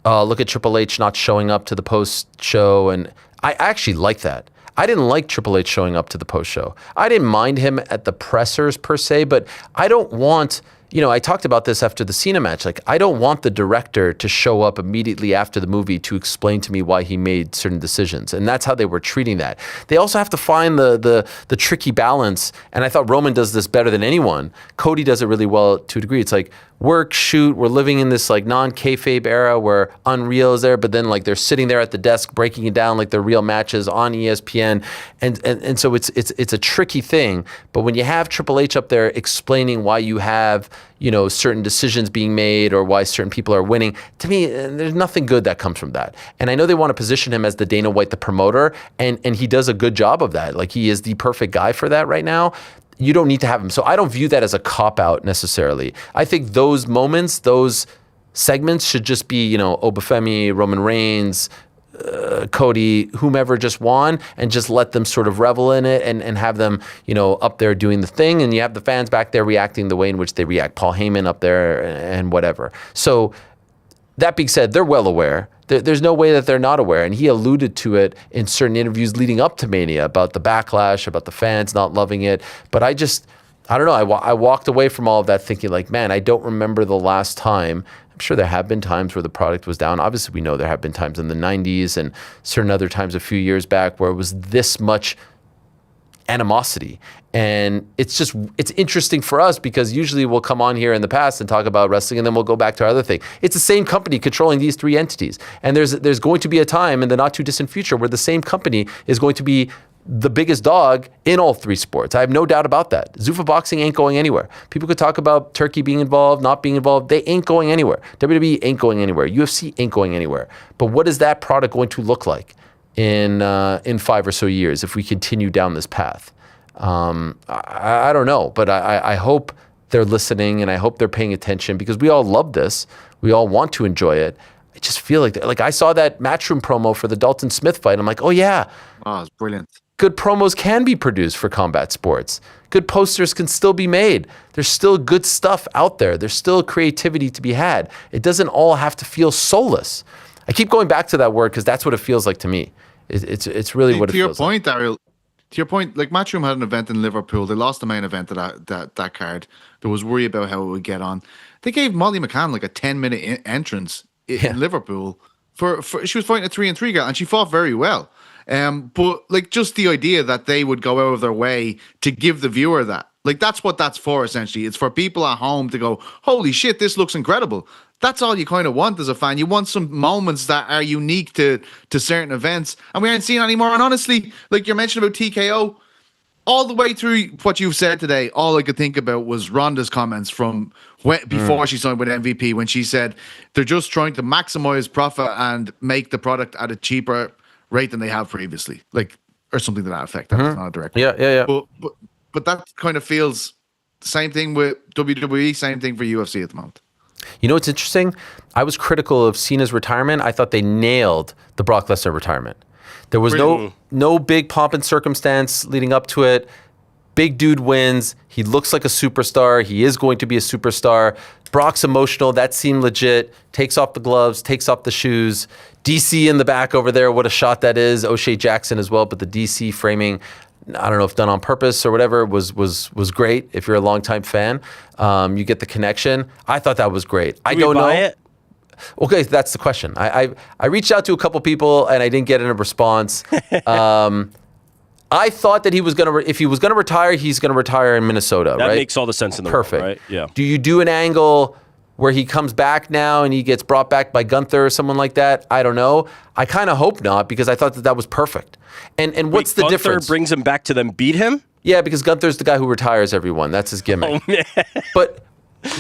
look at Triple H not showing up to the post show. And I actually like that. I didn't like Triple H showing up to the post show. I didn't mind him at the pressers per se, but I don't want, I talked about this after the Cena match. Like, I don't want the director to show up immediately after the movie to explain to me why he made certain decisions. And that's how they were treating that. They also have to find the tricky balance. And I thought Roman does this better than anyone. Cody does it really well to a degree. It's like work, shoot. We're living in this like non-kayfabe era where Unreal is there, but then like they're sitting there at the desk breaking it down like they're real matches on ESPN. And so it's a tricky thing. But when you have Triple H up there explaining why you have certain decisions being made or why certain people are winning, to me, there's nothing good that comes from that. And I know they want to position him as the Dana White, the promoter, and he does a good job of that. Like, he is the perfect guy for that right now. You don't need to have him. So I don't view that as a cop-out necessarily. I think those moments, those segments should just be, Obafemi, Roman Reigns, Cody, whomever just won, and just let them sort of revel in it and have them, up there doing the thing. And you have the fans back there reacting the way in which they react. Paul Heyman up there and whatever. So that being said, they're well aware. There's no way that they're not aware. And he alluded to it in certain interviews leading up to Mania about the backlash, about the fans not loving it. But I don't know. I walked away from all of that thinking like, man, I don't remember the last time. I'm sure there have been times where the product was down. Obviously, we know there have been times in the 90s and certain other times a few years back where it was this much animosity. And it's interesting for us because usually we'll come on here in the past and talk about wrestling and then we'll go back to our other thing. It's the same company controlling these three entities. And there's going to be a time in the not too distant future where the same company is going to be the biggest dog in all three sports. I have no doubt about that. Zuffa Boxing ain't going anywhere. People could talk about Turkey being involved, not being involved. They ain't going anywhere. WWE ain't going anywhere. UFC ain't going anywhere. But what is that product going to look like in 5 or so years if we continue down this path? I don't know, but I hope they're listening and I hope they're paying attention because we all love this. We all want to enjoy it. I just feel like I saw that Matchroom promo for the Dalton Smith fight. I'm like, oh yeah. Oh, it's brilliant. Good promos can be produced for combat sports. Good posters can still be made. There's still good stuff out there. There's still creativity to be had. It doesn't all have to feel soulless. I keep going back to that word because that's what it feels like to me. It's really what it feels like. To your point, Ariel, to your point, like Matchroom had an event in Liverpool. They lost the main event of that card. There was worry about how it would get on. They gave Molly McCann like a 10-minute entrance in Liverpool for she was fighting a 3-3 guy and she fought very well. But like just the idea that they would go out of their way to give the viewer that, like that's what that's for essentially. It's for people at home to go, holy shit, this looks incredible. That's all you kind of want as a fan. You want some moments that are unique to certain events, and we aren't seeing anymore. And honestly, like you're mentioning about TKO, all the way through what you've said today, all I could think about was Ronda's comments from before she signed with MVP, when she said they're just trying to maximize profit and make the product at a cheaper rate than they have previously, like, or something to that effect. That's not a direct. Yeah. But that kind of feels the same thing with WWE, same thing for UFC at the moment. You know what's interesting? I was critical of Cena's retirement. I thought they nailed the Brock Lesnar retirement. There was no big pomp and circumstance leading up to it. Big dude wins. He looks like a superstar. He is going to be a superstar. Brock's emotional. That seemed legit. Takes off the gloves, takes off the shoes. DC in the back over there. What a shot that is. O'Shea Jackson as well. But the DC framing, I don't know if done on purpose or whatever, was great. If you're a longtime fan, you get the connection. I thought that was great. I don't know. It? Okay, that's the question. I reached out to a couple people and I didn't get a response. I thought that if he was gonna retire, he's gonna retire in Minnesota. That right? makes all the sense in the Perfect. world, right? Yeah. Do you do an angle where he comes back now and he gets brought back by Gunther or someone like that? I don't know. I kind of hope not, because I thought that was perfect. And what's the difference? Gunther brings him back to them beat him? Yeah, because Gunther's the guy who retires everyone. That's his gimmick. Oh, man. But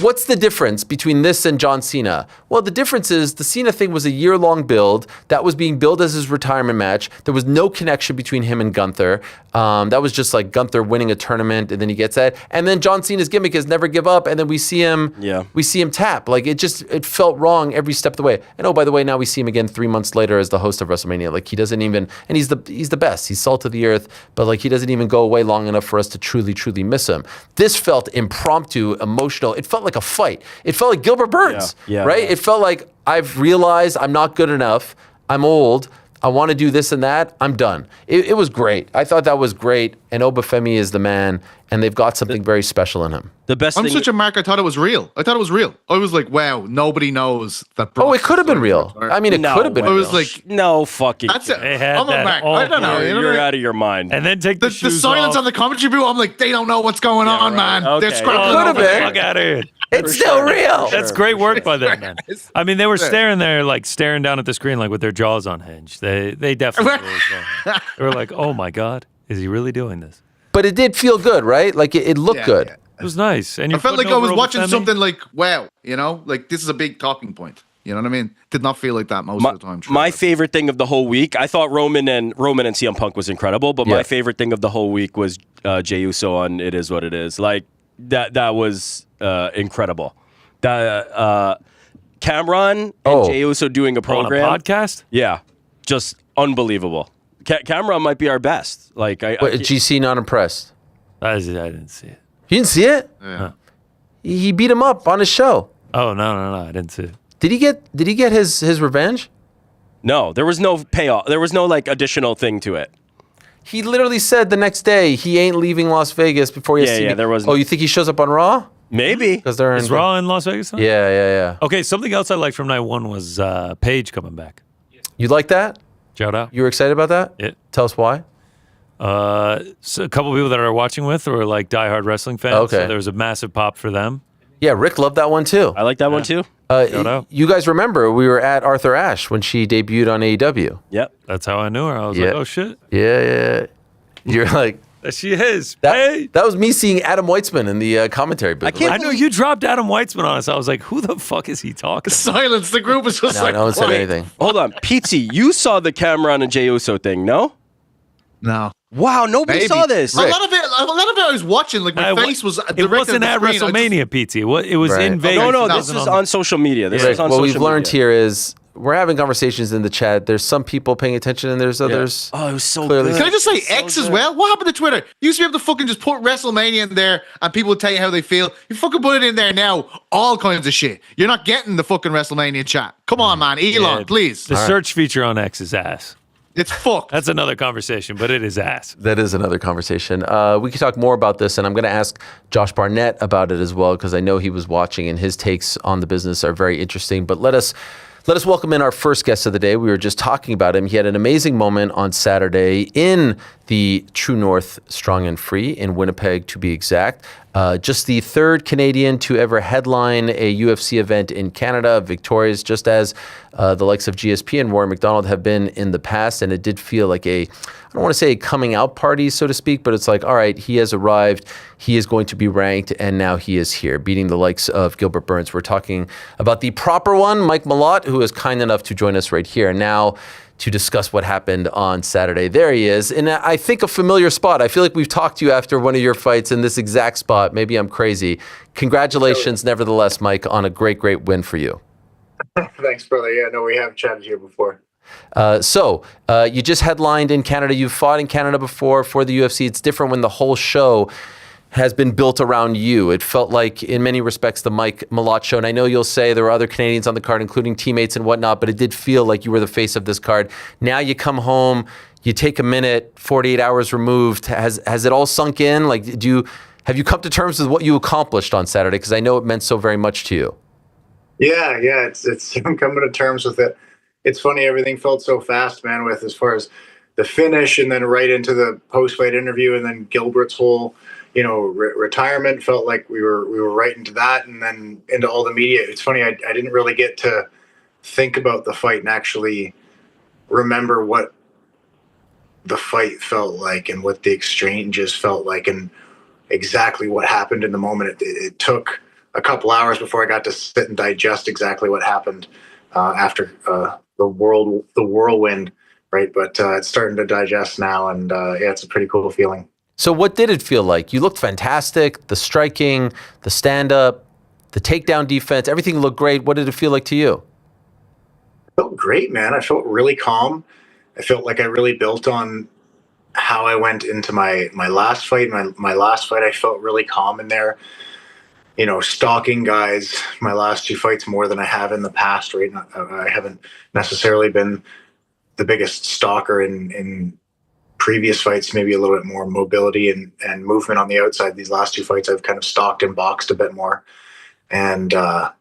what's the difference between this and John Cena? Well, the difference is the Cena thing was a year-long build. That was being billed as his retirement match. There was no connection between him and Gunther. That was just like Gunther winning a tournament, and then he gets that. And then John Cena's gimmick is never give up, and then we see him tap. Like, it felt wrong every step of the way. And oh, by the way, now we see him again 3 months later as the host of WrestleMania. Like, he doesn't even, and he's the best. He's salt of the earth, but like, he doesn't even go away long enough for us to truly, truly miss him. This felt impromptu, emotional. It felt like a fight. It felt like Gilbert Burns, right? It felt like, I've realized I'm not good enough. I'm old. I want to do this and that. I'm done. It was great. I thought that was great. And Obafemi is the man, and they've got something very special in him. The best I'm thing. such a mark. I thought it was real. I was like, wow, nobody knows that. Oh, it could have been real. I mean, it could have been. I was like, no fucking. that's it. They had I'm a that mark. all I don't know. clear. You're out of your mind. And then take the The shoes silence off. on the commentary booth. I'm like, they don't know what's going on, man. right. They're Okay. scrapping Could have over been. Fuck out of here. It's still real. That's great work by them, man. I mean, they were staring there, like staring down at the screen, like with their jaws on hinge. They definitely knew what was going on. They were like, "Oh my god, is he really doing this?" But it did feel good, right? Like, it looked good. Yeah. It was nice, and I felt like I was watching Obafemi. something like, wow, like this is a big talking point. You know what I mean? Did not feel like that most of the time. My favorite thing of the whole week, I thought Roman and CM Punk was incredible, but my favorite thing of the whole week was Jey Uso on It Is What It Is. Like, that was incredible. Cameron and Jey Uso doing a program. On a podcast? Yeah, just unbelievable. Cameron might be our best. Like, GC not impressed. I didn't see it. You didn't see it? Yeah. He beat him up on his show. Oh no, I didn't see it. Did he get his revenge? No, there was no payoff. There was no like additional thing to it. He literally said the next day he ain't leaving Las Vegas before he has to see me. there was. Oh, you think he shows up on Raw? Maybe Because they're Is Raw in Las Vegas now? Yeah. Okay, something else I liked from night one was Paige coming back. You like that? Shout out. You were excited about that? Yeah. Tell us why. So a couple of people that I were watching with were like diehard wrestling fans. Okay. So there was a massive pop for them. Yeah, Rick loved that one too. I like that one too. Shout out. You guys remember we were at Arthur Ashe when she debuted on AEW. Yep. That's how I knew her. I was like, oh shit. Yeah. You're like, There she is. Hey. that was me seeing Adam Weitzman in the commentary booth. I know you dropped Adam Weitzman on us. I was like, who the fuck is he talking? Silence. The group was just like, no one said quiet. anything. Hold on, Pizzi, you saw the Cameron and Jey Uso thing, no? No. Wow, nobody Maybe. saw this. A lot of it I was watching. Like my face was. It wasn't at WrestleMania, PT. It was Right. in Vegas. No, No, this was on social media. This was on What social we've learned media. here is we're having conversations in the chat. There's some people paying attention and there's others. Oh, it was so Clearly. good. Can I just say X as well? What happened to Twitter? You used to be able to fucking just put WrestleMania in there and people would tell you how they feel. You fucking put it in there now, all kinds of shit. You're not getting the fucking WrestleMania chat. Come on, man. Elon, Yeah, please. The search feature on X is ass. It's fucked. That's another conversation, but it is ass. That is another conversation. We could talk more about this, and I'm going to ask Josh Barnett about it as well, because I know he was watching, and his takes on the business are very interesting. But let us welcome in our first guest of the day. We were just talking about him. He had an amazing moment on Saturday in the True North Strong and Free in Winnipeg, to be exact. Just the third Canadian to ever headline a UFC event in Canada, victorious just as the likes of GSP and Rory McDonald have been in the past. And it did feel like I don't want to say a coming out party, so to speak, but it's like, all right, he has arrived, he is going to be ranked, and now he is here, beating the likes of Gilbert Burns. We're talking about the proper one, Mike Malott, who is kind enough to join us right here now to discuss what happened on Saturday. There he is. And I think a familiar spot. I feel like we've talked to you after one of your fights in this exact spot. Maybe I'm crazy. Congratulations, nevertheless, Mike, on a great, great win for you. Thanks, brother. Yeah, no, we have chatted here before. So you just headlined in Canada. You've fought in Canada before for the UFC. It's different when the whole show has been built around you. It felt like, in many respects, the Mike Malott show. And I know you'll say there were other Canadians on the card, including teammates and whatnot, but it did feel like you were the face of this card. Now you come home, you take a minute, 48 hours removed. Has it all sunk in? Like, have you come to terms with what you accomplished on Saturday? Because I know it meant so very much to you. Yeah, it's I'm coming to terms with it. It's funny, everything felt so fast, man, with as far as the finish and then right into the post-fight interview and then Gilbert's whole retirement. Felt like we were right into that, and then into all the media. It's funny, I didn't really get to think about the fight and actually remember what the fight felt like and what the exchanges felt like and exactly what happened in the moment. It took a couple hours before I got to sit and digest exactly what happened after the whirlwind, right? But it's starting to digest now, and it's a pretty cool feeling. So what did it feel like? You looked fantastic. The striking, the stand-up, the takedown defense, everything looked great. What did it feel like to you? It felt great, man. I felt really calm. I felt like I really built on how I went into my last fight. My last fight, I felt really calm in there. Stalking guys, my last two fights more than I have in the past, right? I haven't necessarily been the biggest stalker in previous fights, maybe a little bit more mobility and movement on the outside. These last two fights, I've kind of stalked and boxed a bit more. And a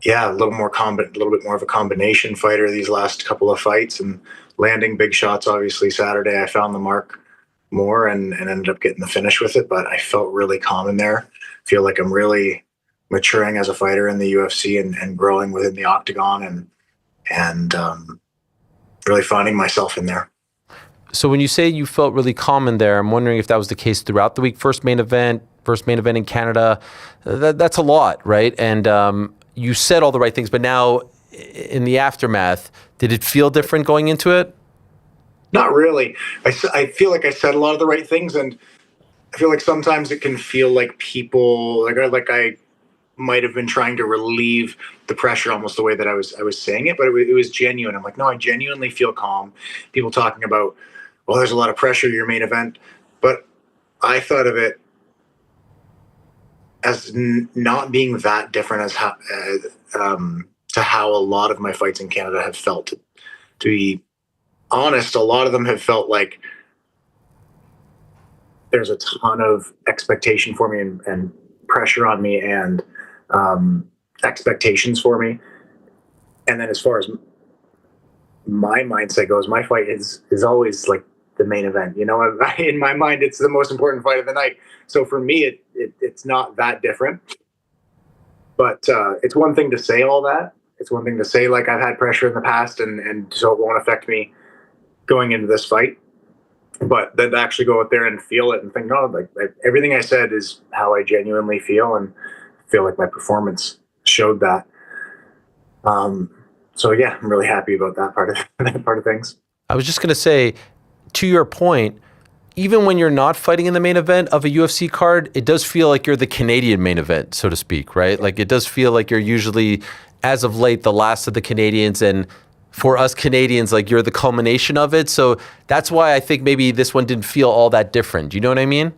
little bit more of a combination fighter these last couple of fights, and landing big shots. Obviously, Saturday I found the mark more and ended up getting the finish with it, but I felt really calm in there. Feel like I'm really maturing as a fighter in the UFC and growing within the octagon and really finding myself in there. So when you say you felt really calm in there, I'm wondering if that was the case throughout the week. First main event in Canada. That's a lot, right? And you said all the right things, but now in the aftermath, did it feel different going into it? Not really. I feel like I said a lot of the right things, and I feel like sometimes it can feel like people like I might have been trying to relieve the pressure, almost the way that I was saying it, but it was genuine. I'm like, no, I genuinely feel calm. People talking about, well, there's a lot of pressure, your main event, but I thought of it as not being that different as to how a lot of my fights in Canada have felt. To be honest, a lot of them have felt like there's a ton of expectation for me and pressure on me and expectations for me. And then as far as my mindset goes, my fight is always like the main event. In my mind, it's the most important fight of the night. So for me, it's not that different. But it's one thing to say all that. It's one thing to say, like, I've had pressure in the past and so it won't affect me going into this fight. But then to actually go out there and feel it and think, no, like everything I said is how I genuinely feel, and feel like my performance showed that. So yeah, I'm really happy about that part of things. I was just going to say, to your point, even when you're not fighting in the main event of a UFC card, it does feel like you're the Canadian main event, so to speak, right? Like it does feel like you're usually, as of late, the last of the Canadians, and for us Canadians, like you're the culmination of it. So that's why I think maybe this one didn't feel all that different. Do you know what I mean?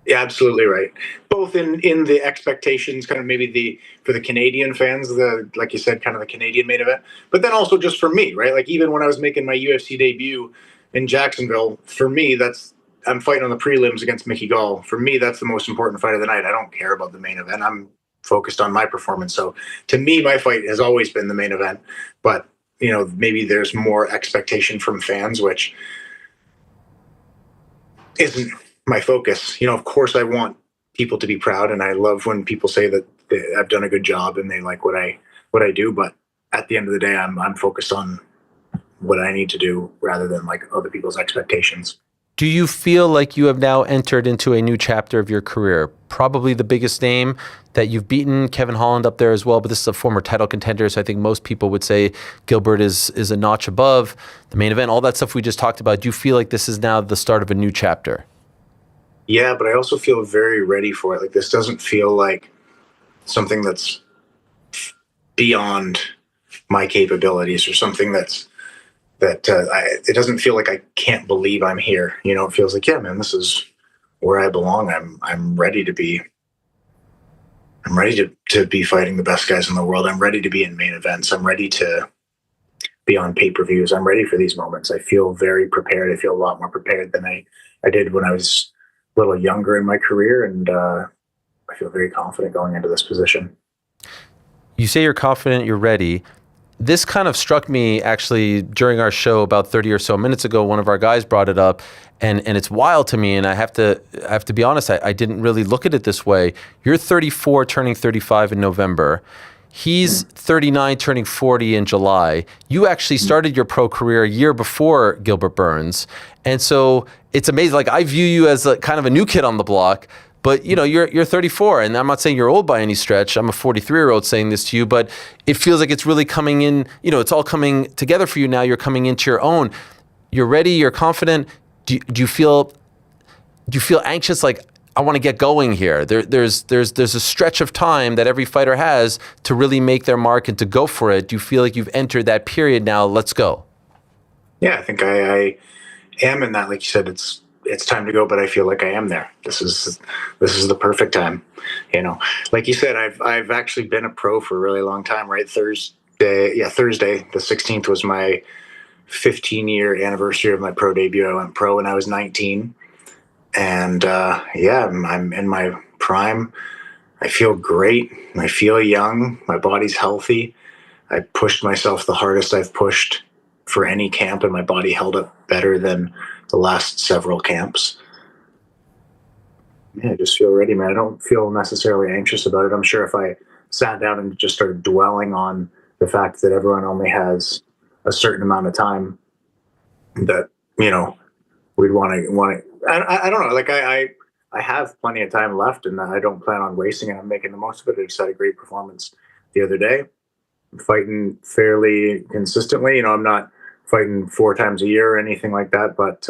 Yeah, absolutely right. Both in the expectations, kind of maybe for the Canadian fans, like you said, kind of the Canadian main event, but then also just for me, right? Like even when I was making my UFC debut in Jacksonville, for me, I'm fighting on the prelims against Mickey Gall. For me, that's the most important fight of the night. I don't care about the main event. I'm focused on my performance. So to me, my fight has always been the main event, but maybe there's more expectation from fans, which isn't my focus. Of course I want people to be proud, and I love when people say that I've done a good job and they like what I do. But at the end of the day, I'm focused on what I need to do rather than like other people's expectations. Do you feel like you have now entered into a new chapter of your career? Probably the biggest name that you've beaten, Kevin Holland up there as well, but this is a former title contender, so I think most people would say Gilbert is a notch above the main event, all that stuff we just talked about. Do you feel like this is now the start of a new chapter? Yeah, but I also feel very ready for it. Like, this doesn't feel like something that's beyond my capabilities or something it doesn't feel like I can't believe I'm here. It feels like, yeah, man, this is where I belong. I'm ready to be fighting the best guys in the world. I'm ready to be in main events. I'm ready to be on pay-per-views. I'm ready for these moments. I feel very prepared. I feel a lot more prepared than I did when I was a little younger in my career. And I feel very confident going into this position. You say you're confident, you're ready. This kind of struck me actually during our show about 30 or so minutes ago. One of our guys brought it up, and it's wild to me. And I have to be honest, I didn't really look at it this way. You're 34, turning 35 in November. He's 39, turning 40 in July. You actually started your pro career a year before Gilbert Burns. And so it's amazing. Like, I view you as kind of a new kid on the block. But, you're 34, and I'm not saying you're old by any stretch. I'm a 43-year-old saying this to you, but it feels like it's really coming in, it's all coming together for you now. You're coming into your own. You're ready, you're confident. Do you feel anxious, like, I want to get going here? There's a stretch of time that every fighter has to really make their mark and to go for it. Do you feel like you've entered that period now? Let's go. Yeah, I think I am in that. Like you said, it's time to go, but I feel like I am there. This is the perfect time. Like you said, I've actually been a pro for a really long time, right? Thursday, the 16th was my 15-year anniversary of my pro debut. I went pro when I was 19. And I'm in my prime. I feel great. I feel young. My body's healthy. I pushed myself the hardest I've pushed for any camp, and my body held up better than the last several camps. Yeah, I just feel ready, man. I don't feel necessarily anxious about it. I'm sure if I sat down and just started dwelling on the fact that everyone only has a certain amount of time, that, we'd want to, I don't know. Like, I have plenty of time left, and I don't plan on wasting it. I'm making the most of it. I just had a great performance the other day. I'm fighting fairly consistently. I'm not fighting 4 times a year or anything like that, but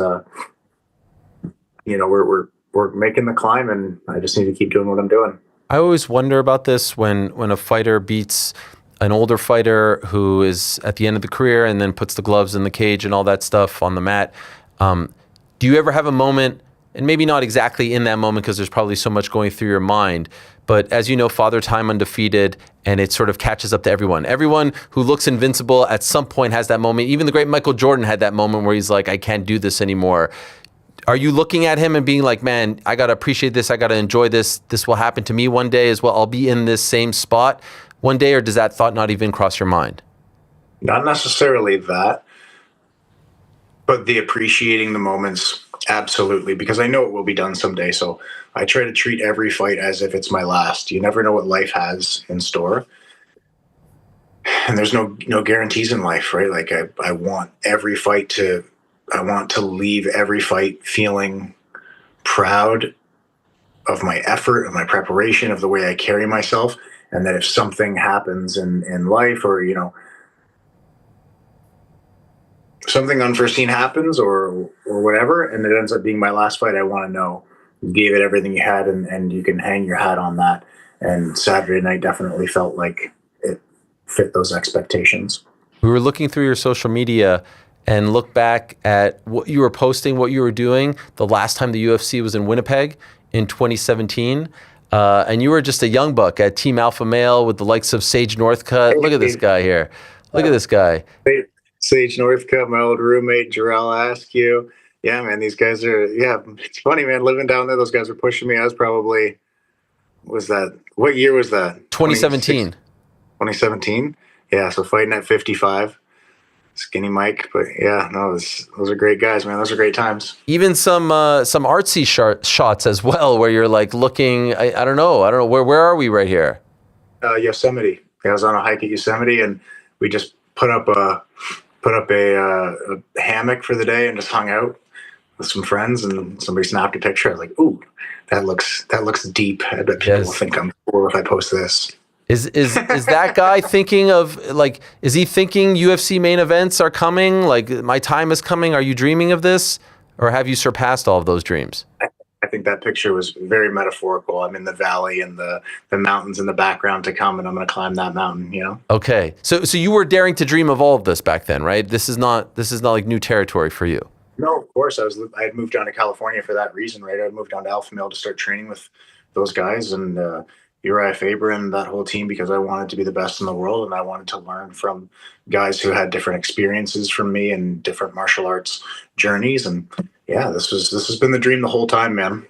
we're making the climb, and I just need to keep doing what I'm doing. I always wonder about this when a fighter beats an older fighter who is at the end of the career and then puts the gloves in the cage and all that stuff on the mat. Do you ever have a moment, and maybe not exactly in that moment because there's probably so much going through your mind, but as you know, Father Time undefeated, and it sort of catches up to everyone. Everyone who looks invincible at some point has that moment. Even the great Michael Jordan had that moment where he's like, I can't do this anymore. Are you looking at him and being like, man, I got to appreciate this. I got to enjoy this. This will happen to me one day as well. I'll be in this same spot one day, or does that thought not even cross your mind? Not necessarily that, but the appreciating the moments, absolutely, because I know it will be done someday. So I try to treat every fight as if it's my last. You never know what life has in store. And there's no guarantees in life, right? Like, I want every fight I want to leave every fight feeling proud of my effort, of my preparation, of the way I carry myself. And that if something happens in life, or, something unforeseen happens or whatever, and it ends up being my last fight, I want to know you gave it everything you had, and you can hang your hat on that. And Saturday night definitely felt like it fit those expectations. We were looking through your social media and look back at what you were posting, what you were doing the last time the UFC was in Winnipeg in 2017. And you were just a young buck at Team Alpha Male with the likes of Sage Northcutt. Look at this guy here. Look at this guy. Sage Northcutt, my old roommate, Jarrell Askew. Yeah, man, these guys are, it's funny, man, living down there, those guys were pushing me. I was probably, what year was that? 2017. 2017? Yeah, so fighting at 55. Skinny Mike. But yeah, no, those are great guys, man. Those are great times. Even some artsy shots as well, where you're like looking. I don't know. Where are we right here? Yosemite. I was on a hike at Yosemite, and we just put up a hammock for the day and just hung out with some friends, and somebody snapped a picture. I was like, ooh, that looks deep. I bet people will think I'm cool if I post this. Is that guy thinking of, like, is he thinking UFC main events are coming? Like, my time is coming. Are you dreaming of this? Or have you surpassed all of those dreams? I think that picture was very metaphorical. I'm in the valley and the mountains in the background to come, and I'm going to climb that mountain, you know? Okay. So you were daring to dream of all of this back then, right? This is not like new territory for you. No, of course. I had moved down to California for that reason, right? I had moved down to Alpha Male to start training with those guys and Urijah Faber and that whole team, because I wanted to be the best in the world, and I wanted to learn from guys who had different experiences from me and different martial arts journeys. And yeah, this has been the dream the whole time, man.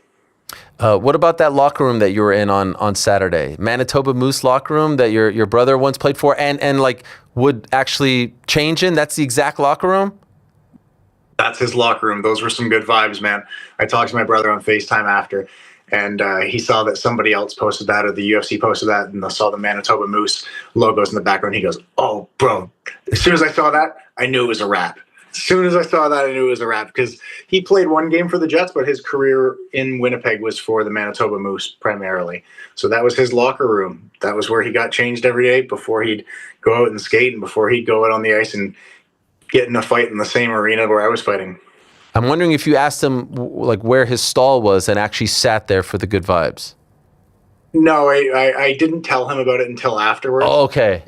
What about that locker room that you were in on Saturday? Manitoba Moose locker room that your brother once played for and like would actually change in? That's the exact locker room? That's his locker room. Those were some good vibes, man. I talked to my brother on FaceTime after, and he saw that somebody else posted that, or the UFC posted that, and I saw the Manitoba Moose logos in the background. He goes, oh, bro, as soon as I saw that, I knew it was a wrap. As soon as I saw that, I knew it was a wrap, because he played one game for the Jets, but his career in Winnipeg was for the Manitoba Moose primarily. So that was his locker room. That was where he got changed every day before he'd go out and skate and before he'd go out on the ice and get in a fight in the same arena where I was fighting. I'm wondering if you asked him like where his stall was and actually sat there for the good vibes. No, I didn't tell him about it until afterwards. Oh, okay.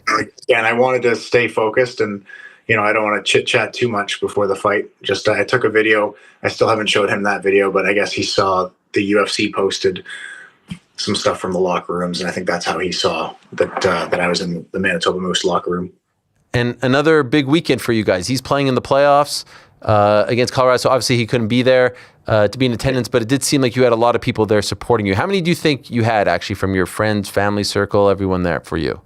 And I wanted to stay focused, and I don't want to chit chat too much before the fight. Just I took a video. I still haven't showed him that video, but I guess he saw the UFC posted some stuff from the locker rooms, and I think that's how he saw that I was in the Manitoba Moose locker room. And another big weekend for you guys. He's playing in the playoffs against Colorado, so obviously he couldn't be there to be in attendance, but it did seem like you had a lot of people there supporting you. How many do you think you had actually from your friends, family circle, everyone there for you?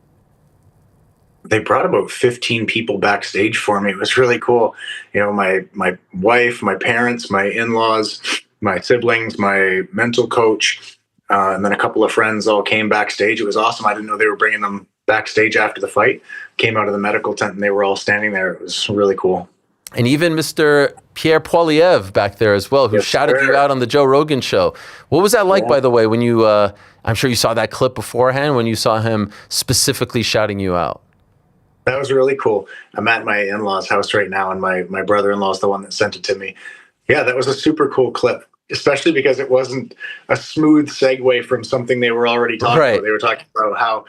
They brought about 15 people backstage for me. It was really cool. My wife, my parents, my in-laws, my siblings, my mental coach, and then a couple of friends all came backstage. It was awesome. I didn't know they were bringing them backstage after the fight. Came out of the medical tent and they were all standing there. It was really cool. And even Mr. Pierre Poilievre back there as well, who shouted you out on the Joe Rogan show. What was that like, by the way, when you, I'm sure you saw that clip beforehand, when you saw him specifically shouting you out? That was really cool. I'm at my in-laws' house right now, and my brother-in-law is the one that sent it to me. Yeah, that was a super cool clip, especially because it wasn't a smooth segue from something they were already talking about. They were talking about how,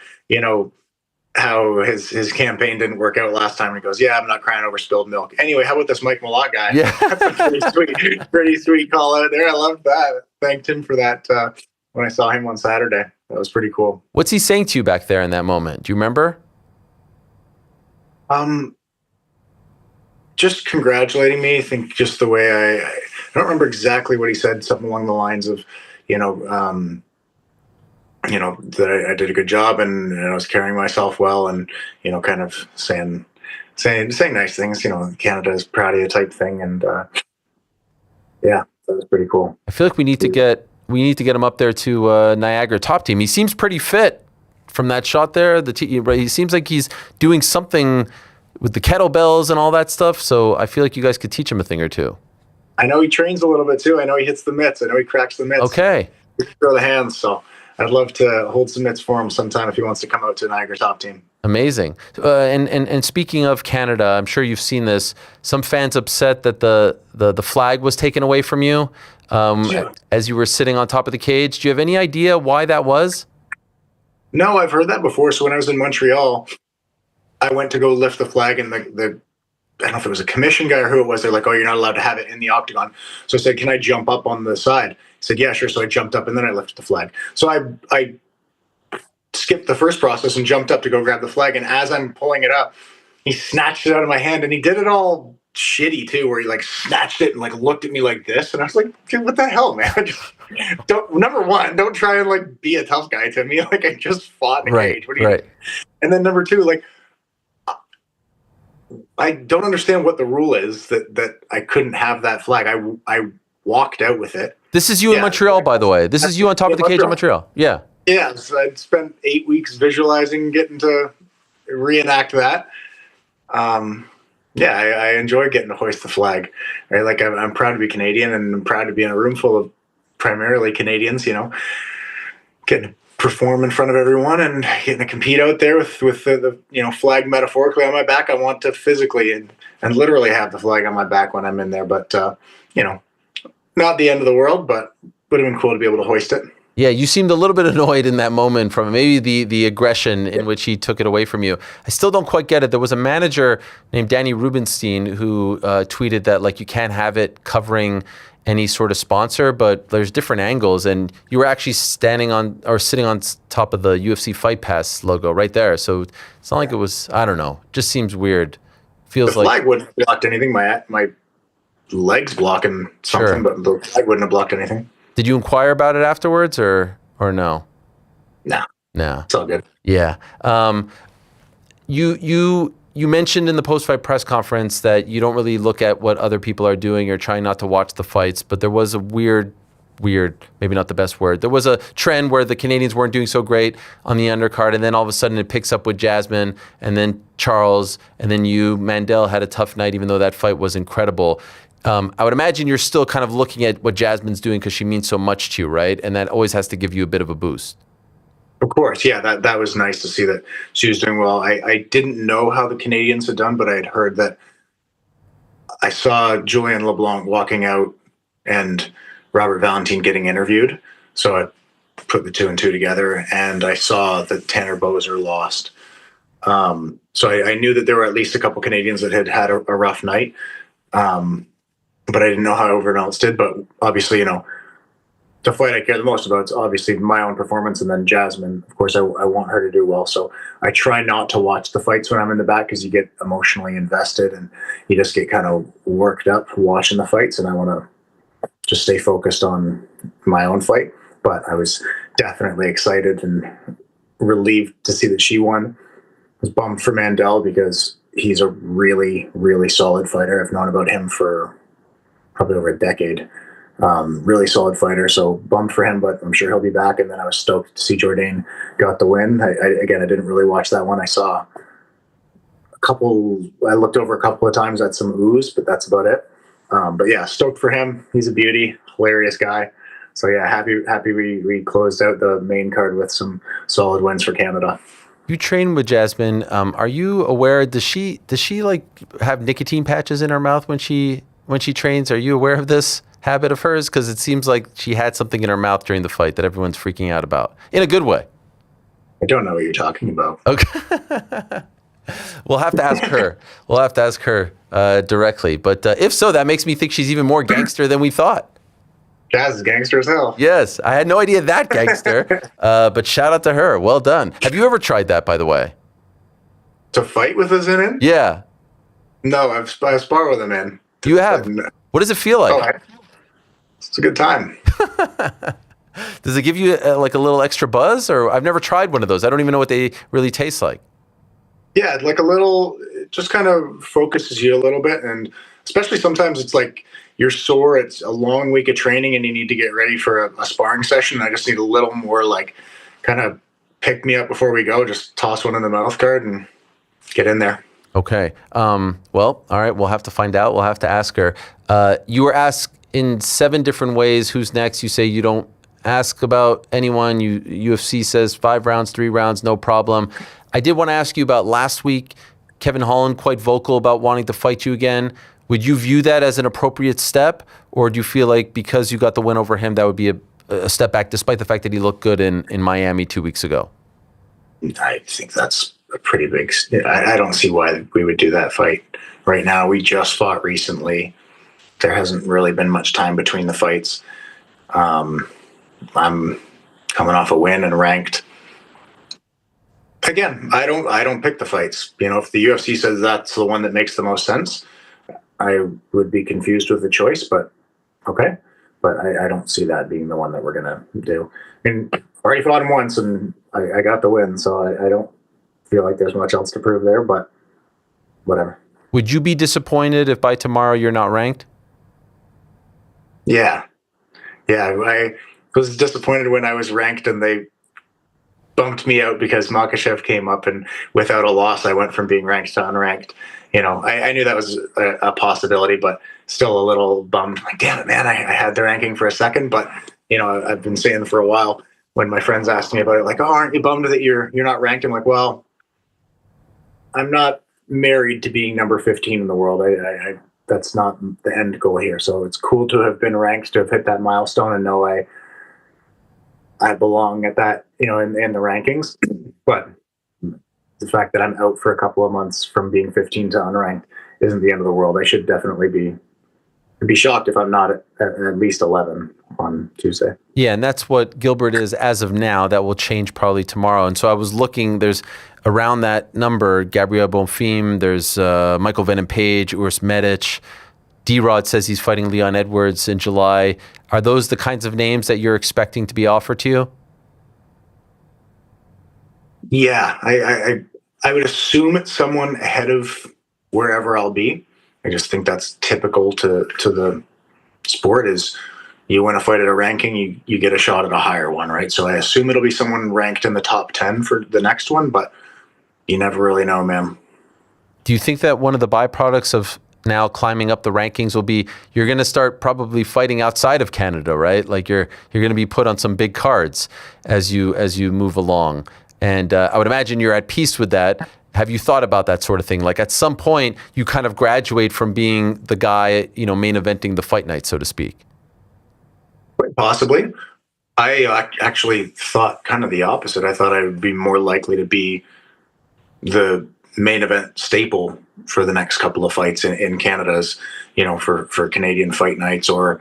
how his campaign didn't work out last time. He goes, yeah, I'm not crying over spilled milk. Anyway, how about this Mike Malott guy? Yeah. That's a pretty sweet call out there. I loved that. Thanked him for that when I saw him on Saturday. That was pretty cool. What's he saying to you back there in that moment? Do you remember? Just congratulating me. I think just the way I don't remember exactly what he said, something along the lines of, that I did a good job and I was carrying myself well, and kind of saying nice things. Canada is proud of you type thing, and yeah, that was pretty cool. I feel like we need to get him up there to Niagara Top Team. He seems pretty fit from that shot there. He seems like he's doing something with the kettlebells and all that stuff. So I feel like you guys could teach him a thing or two. I know he trains a little bit too. I know he hits the mitts. I know he cracks the mitts. Okay. Throw the hands. So I'd love to hold some mitts for him sometime if he wants to come out to Niagara Top Team. Amazing. And speaking of Canada, I'm sure you've seen this. Some fans upset that the flag was taken away from you as you were sitting on top of the cage. Do you have any idea why that was? No, I've heard that before. So when I was in Montreal, I went to go lift the flag, and I don't know if it was a commission guy or who it was. They're like, oh, you're not allowed to have it in the octagon. So I said, can I jump up on the side? He said, yeah, sure. So I jumped up and then I lifted the flag. So I skipped the first process and jumped up to go grab the flag. And as I'm pulling it up, he snatched it out of my hand, and he did it all shitty too, where he snatched it and looked at me like this. And I was like, dude, what the hell, man? Number one, don't try and be a tough guy to me. I just fought in a cage. What do you mean? And then number two, I don't understand what the rule is that I couldn't have that flag. I walked out with it. This is you in Montreal, by the way. This is you on top of the cage in Montreal. Yeah. Yeah, so I'd spent 8 weeks visualizing getting to reenact that. I enjoy getting to hoist the flag. Right, like I'm proud to be Canadian, and I'm proud to be in a room full of primarily Canadians. Getting to perform in front of everyone and getting to compete out there with the flag metaphorically on my back. I want to physically and literally have the flag on my back when I'm in there. But not the end of the world, but would have been cool to be able to hoist it. Yeah, you seemed a little bit annoyed in that moment from maybe the aggression in which he took it away from you. I still don't quite get it. There was a manager named Danny Rubenstein who tweeted that like you can't have it covering any sort of sponsor, but there's different angles, and you were actually standing on or sitting on top of the UFC Fight Pass logo right there. So it's not like it was, I don't know, just seems weird. Feels the flag wouldn't have blocked anything. My legs blocking something, Sure. But the flag wouldn't have blocked anything. Did you inquire about it afterwards or no? No. It's all good. Yeah. You mentioned in the post-fight press conference that you don't really look at what other people are doing. You're trying not to watch the fights, but there was a weird, maybe not the best word. There was a trend where the Canadians weren't doing so great on the undercard, and then all of a sudden it picks up with Jasmine, and then Charles, and then you. Mandel had a tough night, even though that fight was incredible. I would imagine you're still kind of looking at what Jasmine's doing because she means so much to you, right? And that always has to give you a bit of a boost. Of course, yeah, that was nice to see that she was doing well. I didn't know how the Canadians had done, but I had heard that I saw Julian LeBlanc walking out and Robert Valentine getting interviewed. So I put the two and two together, and I saw that Tanner Boser lost. So I knew that there were at least a couple Canadians that had a rough night. But I didn't know how everyone else did. But obviously, the fight I care the most about is obviously my own performance, and then Jasmine. Of course, I want her to do well. So I try not to watch the fights when I'm in the back because you get emotionally invested and you just get kind of worked up watching the fights. And I want to just stay focused on my own fight. But I was definitely excited and relieved to see that she won. I was bummed for Mandel because he's a really, really solid fighter. I've known about him for probably over a decade. Really solid fighter, so bummed for him, but I'm sure he'll be back. And then I was stoked to see Jourdain got the win. I didn't really watch that one. I saw I looked over a couple of times at some ooze, but that's about it. But yeah, stoked for him. He's a beauty, hilarious guy. So yeah, happy we closed out the main card with some solid wins for Canada. You train with Jasmine. Are you aware? Does she like have nicotine patches in her mouth when she trains? Are you aware of this habit of hers? Because it seems like she had something in her mouth during the fight that everyone's freaking out about in a good way. I don't know what you're talking about. Okay. We'll have to ask her. Directly. But if so, that makes me think she's even more gangster than we thought. Jazz is gangster as hell. Yes, I had no idea that gangster. But shout out to her. Well done. Have you ever tried that, by the way? To fight with us in it? Yeah. No, I spar with him in. You have. What does it feel like? It's a good time. Does it give you like a little extra buzz? Or I've never tried one of those. I don't even know what they really taste like. Yeah, like a little, it just kind of focuses you a little bit. And especially sometimes it's like you're sore. It's a long week of training and you need to get ready for a sparring session. I just need a little more like kind of pick me up before we go. Just toss one in the mouth guard and get in there. Okay. Well, all right. We'll have to find out. We'll have to ask her. You were asked in 7 different ways who's next. You say you don't ask about anyone. UFC says 5 rounds, 3 rounds, no problem. I did want to ask you about last week. Kevin Holland quite vocal about wanting to fight you again. Would you view that as an appropriate step, or do you feel like because you got the win over him, that would be a step back, despite the fact that he looked good in Miami 2 weeks ago? I think that's a pretty big. I don't see why we would do that fight right now. We just fought recently. There hasn't really been much time between the fights. I'm coming off a win and ranked. Again, I don't pick the fights. If the UFC says that's the one that makes the most sense, I would be confused with the choice, but okay. But I don't see that being the one that we're going to do. I mean, I already fought him once and I got the win, so I don't feel like there's much else to prove there, but whatever. Would you be disappointed if by tomorrow you're not ranked? Yeah. I was disappointed when I was ranked and they bumped me out because Makhachev came up, and without a loss, I went from being ranked to unranked. I knew that was a possibility, but still a little bummed. Like, damn it, man, I had the ranking for a second, but I've been saying for a while when my friends asked me about it, like, oh, aren't you bummed that you're not ranked? I'm like, well, I'm not married to being number 15 in the world. I that's not the end goal here. So it's cool to have been ranked, to have hit that milestone, and know I belong at that, in the rankings. But the fact that I'm out for a couple of months from being 15 to unranked isn't the end of the world. I should definitely be shocked if I'm not at least 11 on Tuesday. Yeah, and that's what Gilbert is as of now. That will change probably tomorrow. And so I was looking, there's around that number, Gabriel Bonfim, there's Michael Venom Page, Urs Medic. D-Rod says he's fighting Leon Edwards in July. Are those the kinds of names that you're expecting to be offered to you? Yeah, I would assume it's someone ahead of wherever I'll be. I just think that's typical to the sport. Is you win a fight at a ranking, you get a shot at a higher one, right? So I assume it'll be someone ranked in the top 10 for the next one, but you never really know, man. Do you think that one of the byproducts of now climbing up the rankings will be you're going to start probably fighting outside of Canada, right? Like you're going to be put on some big cards as you move along. And I would imagine you're at peace with that. Have you thought about that sort of thing? Like at some point, you kind of graduate from being the guy, main eventing the fight night, so to speak. Possibly. I actually thought kind of the opposite. I thought I would be more likely to be the main event staple for the next couple of fights in Canada's, for Canadian fight nights, or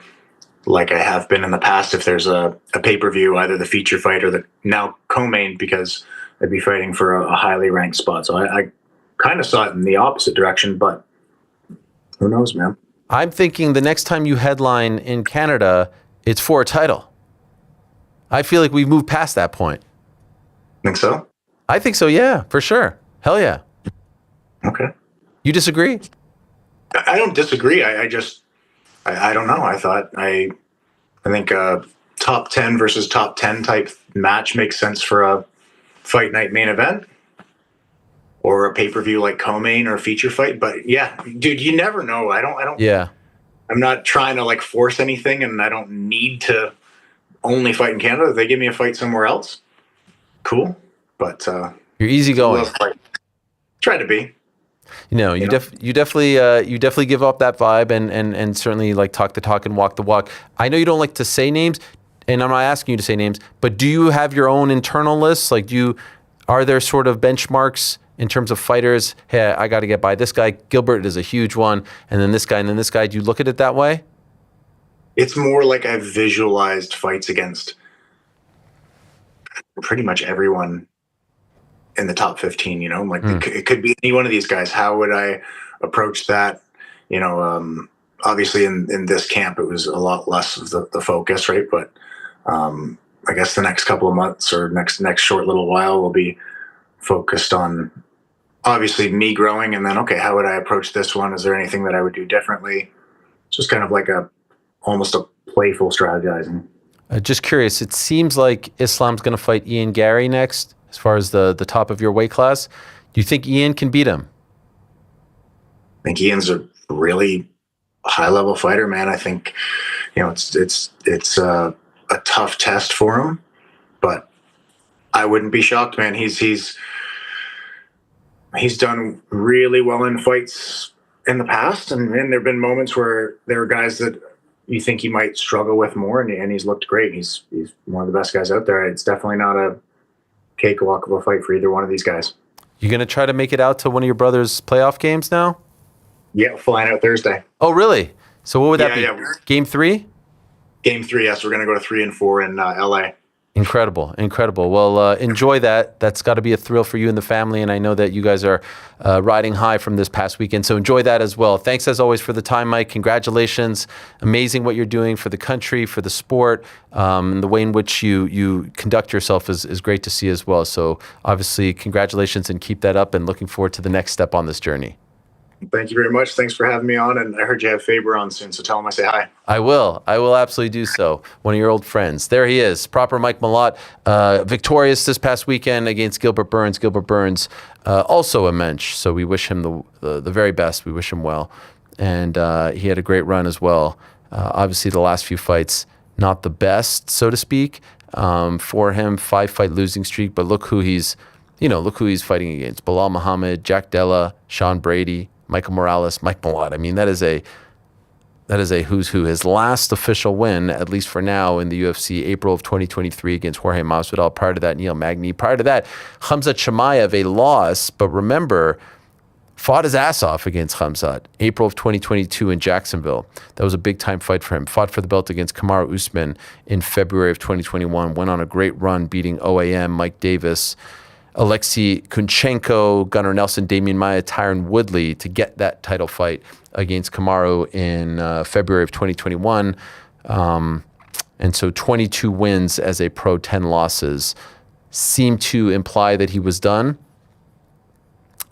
like I have been in the past, if there's a pay-per-view, either the feature fight or the now co-main, because I'd be fighting for a highly ranked spot. So I kind of saw it in the opposite direction, but who knows, man? I'm thinking the next time you headline in Canada, it's for a title. I feel like we've moved past that point. Think so? I think so, yeah, for sure. Hell yeah. Okay. You disagree? I don't disagree. I don't know. I think a top 10 versus top 10 type match makes sense for a fight night main event or a pay-per-view like co-main or feature fight. But yeah, dude, you never know. I don't. Yeah. I'm not trying to like force anything, and I don't need to only fight in Canada. If they give me a fight somewhere else, cool. But you're easygoing. Try to be. You definitely give up that vibe and certainly like talk the talk and walk the walk. I know you don't like to say names, and I'm not asking you to say names, but do you have your own internal lists? Like, are there sort of benchmarks in terms of fighters? Hey, I got to get by this guy. Gilbert is a huge one, and then this guy, and then this guy. Do you look at it that way? It's more like I've visualized fights against pretty much everyone in the top 15, like it could be any one of these guys. How would I approach that? Obviously in this camp, it was a lot less of the focus, right? But I guess the next couple of months or next short little while will be focused on obviously me growing. And then, okay, how would I approach this one? Is there anything that I would do differently? It's just kind of like almost a playful strategizing. Just curious, it seems like Islam's going to fight Ian Gary next. As far as the top of your weight class, do you think Ian can beat him? I think Ian's a really high level fighter, man. I think, it's a tough test for him, but I wouldn't be shocked, man. He's done really well in fights in the past, and there've been moments where there are guys that you think he might struggle with more, and he's looked great. He's one of the best guys out there. It's definitely not a cakewalk of a fight for either one of these guys. You going to try to make it out to one of your brother's playoff games now? Yeah, flying out Thursday. Oh, really? So what would that be? Yeah. Game 3? Game 3, yes. We're going to go to 3 and 4 in LA. Incredible. Well, enjoy that. That's got to be a thrill for you and the family, and I know that you guys are riding high from this past weekend, so enjoy that as well. Thanks as always for the time, Mike. Congratulations. Amazing what you're doing for the country, for the sport. The way in which you conduct yourself is great to see as well. So obviously, congratulations and keep that up, and looking forward to the next step on this journey. Thank you very much. Thanks for having me on. And I heard you have Faber on soon, so tell him I say hi. I will absolutely do so. One of your old friends. There he is, proper Mike Malott, victorious this past weekend against Gilbert Burns. Gilbert Burns, also a mensch, so we wish him the very best. We wish him well. And he had a great run as well. Obviously, the last few fights, not the best, so to speak, for him. 5-fight losing streak, but look who he's fighting against. Bilal Muhammad, Jack Della, Sean Brady, Michael Morales, Mike Malott. I mean, that is a who's who. His last official win, at least for now, in the UFC, April of 2023 against Jorge Masvidal. Prior to that, Neil Magny. Prior to that, Khamzat Chimaev, a loss, but remember, fought his ass off against Khamzat. April of 2022 in Jacksonville. That was a big-time fight for him. Fought for the belt against Kamaru Usman in February of 2021. Went on a great run, beating OAM, Mike Davis, Alexei Kunchenko, Gunnar Nelson, Damian Maia, Tyron Woodley to get that title fight against Kamaru in February of 2021. And so 22 wins as a pro, 10 losses. Seem to imply that he was done.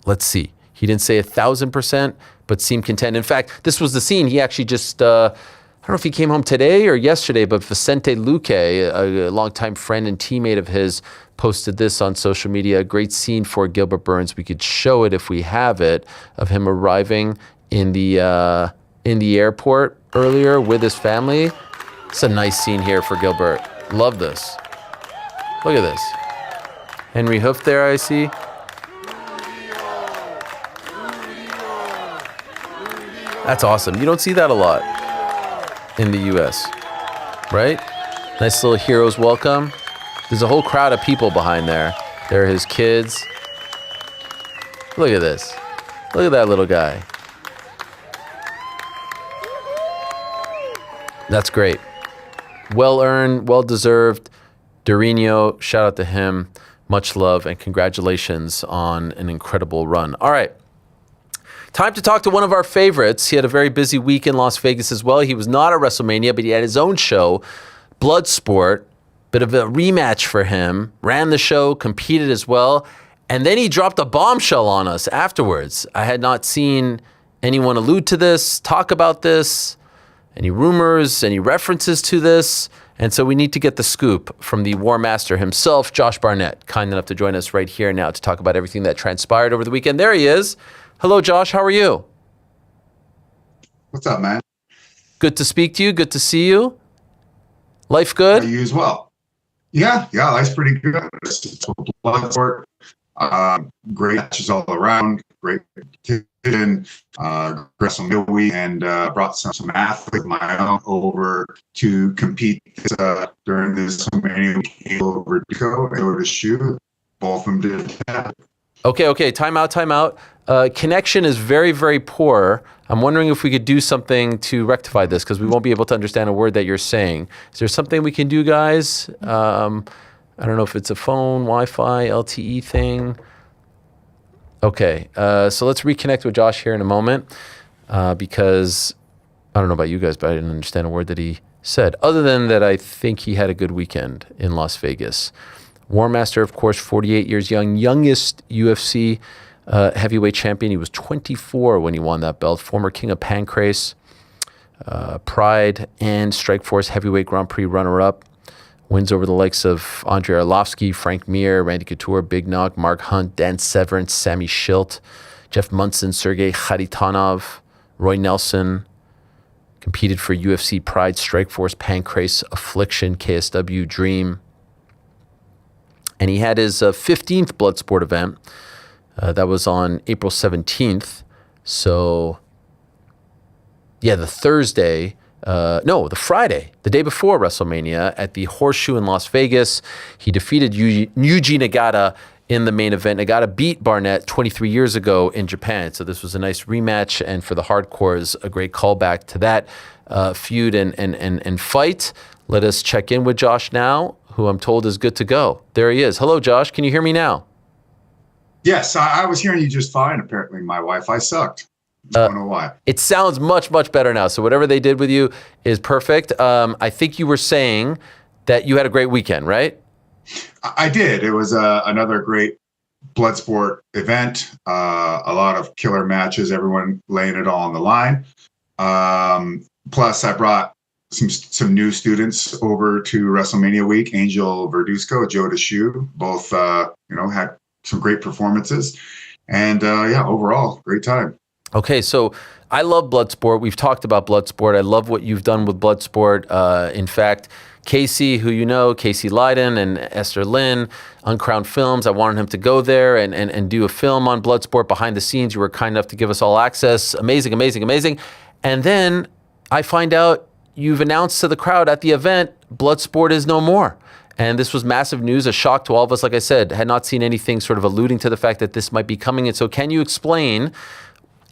Let's see. He didn't say 1,000%, but seemed content. In fact, this was the scene. He actually just, I don't know if he came home today or yesterday, but Vicente Luque, a longtime friend and teammate of his, posted this on social media. A great scene for Gilbert Burns. We could show it if we have it, of him arriving in the airport earlier with his family. It's a nice scene here for Gilbert. Love this. Look at this. Henry Hoof there, I see. That's awesome. You don't see that a lot in the U.S., right? Nice little hero's welcome. There's a whole crowd of people behind there. There are his kids. Look at this. Look at that little guy. That's great. Well earned, well deserved. Dorino, shout out to him. Much love and congratulations on an incredible run. All right. Time to talk to one of our favorites. He had a very busy week in Las Vegas as well. He was not at WrestleMania, but he had his own show, Bloodsport. Bit of a rematch for him. Ran the show, competed as well. And then he dropped a bombshell on us afterwards. I had not seen anyone allude to this, talk about this, any rumors, any references to this. And so we need to get the scoop from the War Master himself, Josh Barnett, kind enough to join us right here now to talk about everything that transpired over the weekend. There he is. Hello, Josh. How are you? What's up, man? Good to speak to you. Good to see you. Life good? You as well. Yeah, life's pretty good. Bloodsport, great matches all around. Great competition. WrestleMania week, and brought some athletes of my own over to compete during this WrestleMania week over to shoot. Both of them did that. Okay. Time out. Connection is very, very poor. I'm wondering if we could do something to rectify this, because we won't be able to understand a word that you're saying. Is there something we can do, guys? I don't know if it's a phone, Wi-Fi, LTE thing. Okay, so let's reconnect with Josh here in a moment, because I don't know about you guys, but I didn't understand a word that he said, other than that I think he had a good weekend in Las Vegas. War Master, of course, 48 years young, youngest UFC heavyweight champion. He was 24 when he won that belt. Former King of Pancrase, Pride and Strikeforce heavyweight Grand Prix runner-up. Wins over the likes of Andrei Arlovsky, Frank Mir, Randy Couture, Big Nog, Mark Hunt, Dan Severn, Sammy Schilt, Jeff Munson, Sergey Kharitonov, Roy Nelson. Competed for UFC Pride, Strikeforce, Pancrase, Affliction, KSW, Dream. And he had his 15th Bloodsport event. That was on April 17th. So, yeah, the Friday, the day before WrestleMania at the Horseshoe in Las Vegas. He defeated Yuji Nagata in the main event. Nagata beat Barnett 23 years ago in Japan. So this was a nice rematch, and for the hardcores, a great callback to that feud and fight. Let us check in with Josh now, who I'm told is good to go. There he is. Hello, Josh. Can you hear me now? Yes, I was hearing you just fine. Apparently, my Wi-Fi sucked. I don't know why. It sounds much, much better now. So whatever they did with you is perfect. I think you were saying that you had a great weekend, right? I did. It was another great Bloodsport event, a lot of killer matches, everyone laying it all on the line. Plus, I brought some new students over to WrestleMania week. Angel Verduzco, Joe DeShoe, both had some great performances, and overall great time. Okay, so I love Bloodsport. We've talked about Bloodsport. I love what you've done with Bloodsport. In fact, Casey, who you know, Casey Leiden and Esther Lynn, Uncrowned Films, I wanted him to go there and do a film on Bloodsport behind the scenes. You were kind enough to give us all access. Amazing, amazing, amazing. And then I find out you've announced to the crowd at the event, Bloodsport is no more. And this was massive news, a shock to all of us. Like I said, had not seen anything sort of alluding to the fact that this might be coming. And so can you explain,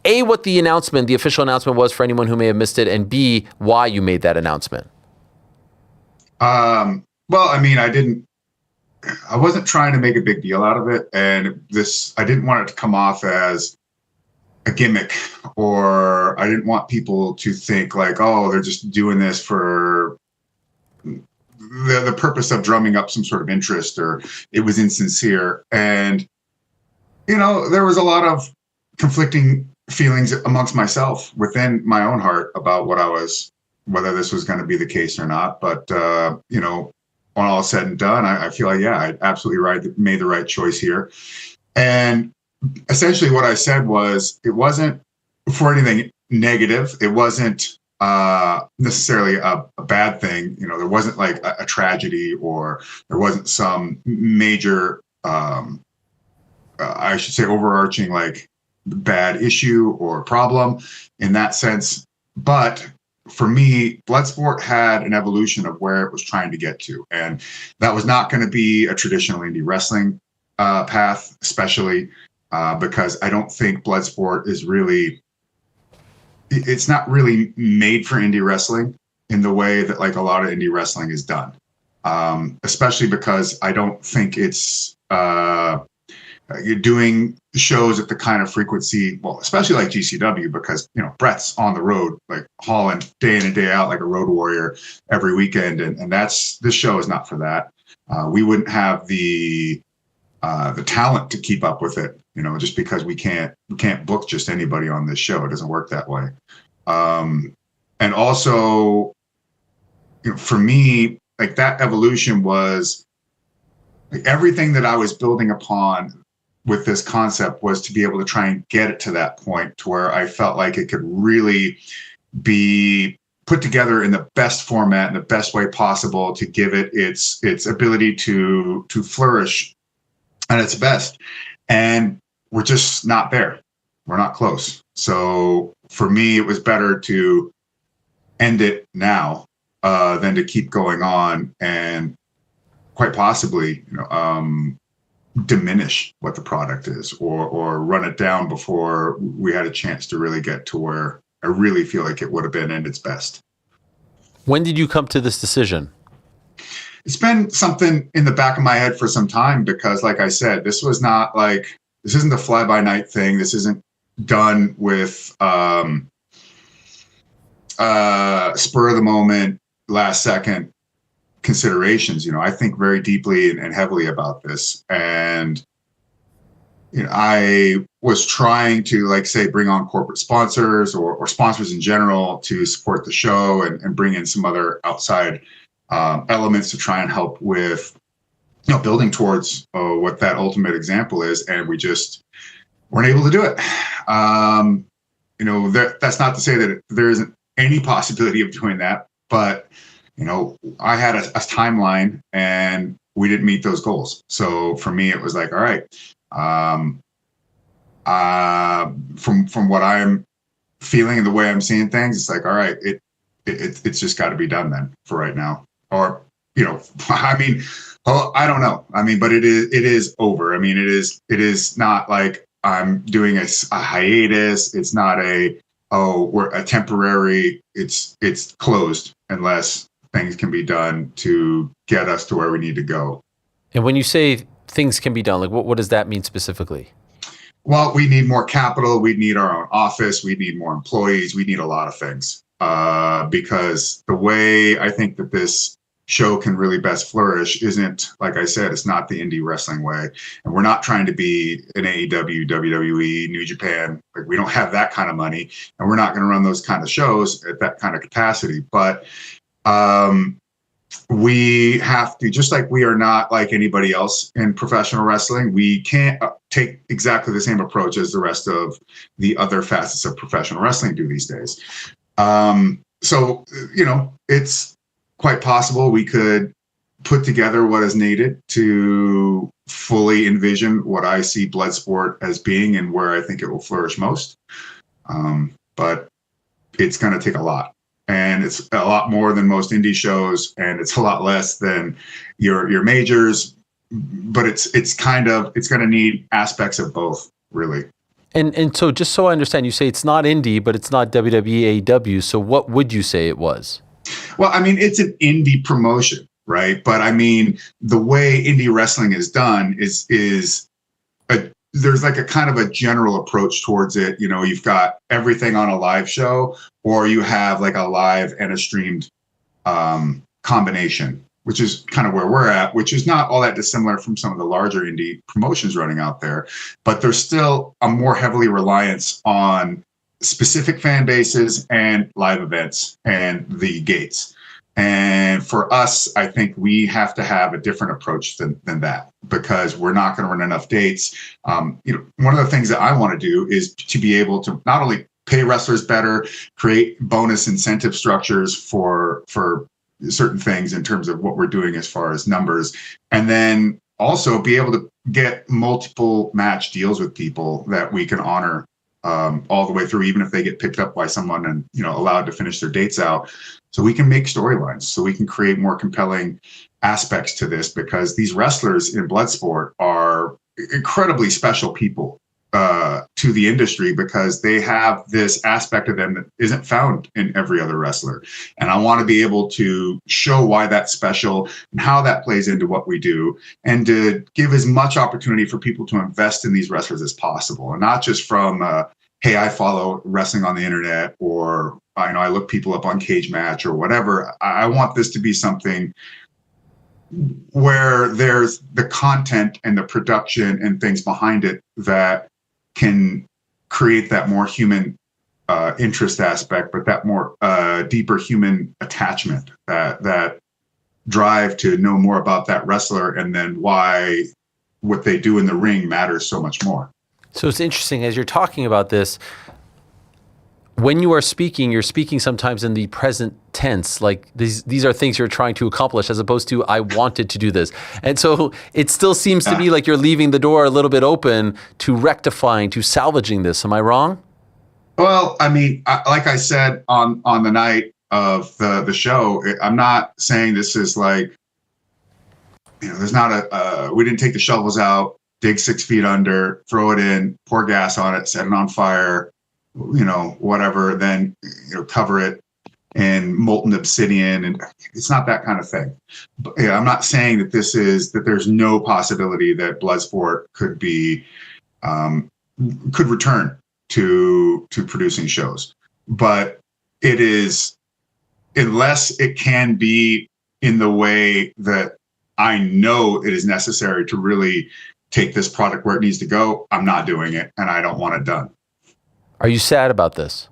A, what the announcement, the official announcement was for anyone who may have missed it, and B, why you made that announcement? Well, I mean, I wasn't trying to make a big deal out of it. And I didn't want it to come off as a gimmick, or I didn't want people to think like, oh, they're just doing this for the purpose of drumming up some sort of interest, or it was insincere. And, there was a lot of conflicting feelings amongst myself within my own heart about whether this was going to be the case or not. But, when all said and done, I feel like, I absolutely made the right choice here. And essentially what I said was, it wasn't for anything negative. It wasn't necessarily a bad thing. There wasn't like a tragedy, or there wasn't some major, I should say, overarching like bad issue or problem in that sense. But for me, Bloodsport had an evolution of where it was trying to get to. And that was not going to be a traditional indie wrestling path, especially because I don't think Bloodsport is it's not really made for indie wrestling in the way that like a lot of indie wrestling is done. Especially because I don't think it's you're doing shows at the kind of frequency, well, especially like GCW, because Brett's on the road, like hauling day in and day out like a road warrior every weekend, and this show is not for that. We wouldn't have the talent to keep up with it, just because we can't book just anybody on this show. It doesn't work that way. And also, for me, like that evolution was like everything that I was building upon with this concept was to be able to try and get it to that point to where I felt like it could really be put together in the best format and the best way possible to give it its ability to flourish at its best. And we're just not there. We're not close. So for me, it was better to end it now than to keep going on and quite possibly, diminish what the product is, or run it down before we had a chance to really get to where I really feel like it would have been at its best. When did you come to this decision? It's been something in the back of my head for some time, because like I said, this isn't a fly-by-night thing. This isn't done with spur of the moment, last second considerations. I think very deeply and heavily about this. And, I was trying to, like, say, bring on corporate sponsors or sponsors in general to support the show and bring in some other outside elements to try and help with, building towards what that ultimate example is. And we just weren't able to do it. That's not to say that there isn't any possibility of doing that, but I had a timeline and we didn't meet those goals. So for me, it was like, all right, from what I'm feeling and the way I'm seeing things, it's like, all right, it's just got to be done then for right now. Or, I don't know. But it is over. It is not like I'm doing a hiatus. It's not we're a temporary, it's closed unless things can be done to get us to where we need to go. And when you say things can be done, like what does that mean specifically? Well, we need more capital. We need our own office. We need more employees. We need a lot of things because the way I think that this show can really best flourish isn't, like I said, it's not the indie wrestling way. And we're not trying to be an AEW, WWE, New Japan. Like, we don't have that kind of money, and we're not going to run those kind of shows at that kind of capacity. But we have to, just like we are not like anybody else in professional wrestling, we can't take exactly the same approach as the rest of the other facets of professional wrestling do these days. So, it's quite possible we could put together what is needed to fully envision what I see Bloodsport as being and where I think it will flourish most. But it's going to take a lot. And it's a lot more than most indie shows, and it's a lot less than your majors. But it's going to need aspects of both, really. And so, just so I understand, you say it's not indie, but it's not WWE, AEW. So what would you say it was? Well, I mean, it's an indie promotion, right? But I mean, the way indie wrestling is done is there's like a kind of a general approach towards it. You've got everything on a live show, or you have like a live and a streamed combination, which is kind of where we're at, which is not all that dissimilar from some of the larger indie promotions running out there. But there's still a more heavily reliance on specific fan bases and live events and the gates. And for us, I think we have to have a different approach than that, because we're not going to run enough dates. One of the things that I want to do is to be able to not only pay wrestlers better, create bonus incentive structures for certain things in terms of what we're doing as far as numbers, and then also be able to get multiple match deals with people that we can honor all the way through, even if they get picked up by someone and allowed to finish their dates out. So we can make storylines, so we can create more compelling aspects to this, because these wrestlers in Bloodsport are incredibly special people to the industry, because they have this aspect of them that isn't found in every other wrestler. And I want to be able to show why that's special and how that plays into what we do, and to give as much opportunity for people to invest in these wrestlers as possible, and not just from hey, I follow wrestling on the internet, or I look people up on Cage Match or whatever. I want this to be something where there's the content and the production and things behind it that can create that more human interest aspect, but that more deeper human attachment, that drive to know more about that wrestler, and then why what they do in the ring matters so much more. So it's interesting, as you're talking about this, when you are speaking, you're speaking sometimes in the present tense, like these are things you're trying to accomplish, as opposed to I wanted to do this. And so it still seems to me like you're leaving the door a little bit open to rectifying, to salvaging this. Am I wrong? Well, I mean, like I said on the night of the show, I'm not saying this is like, there's not we didn't take the shovels out, dig 6 feet under, throw it in, pour gas on it, set it on fire, whatever, then, cover it in molten obsidian. And it's not that kind of thing. But, I'm not saying that that there's no possibility that Bloodsport could be, could return to producing shows. But it is, unless it can be in the way that I know it is necessary to really take this product where it needs to go, I'm not doing it, and I don't want it done. Are you sad about this?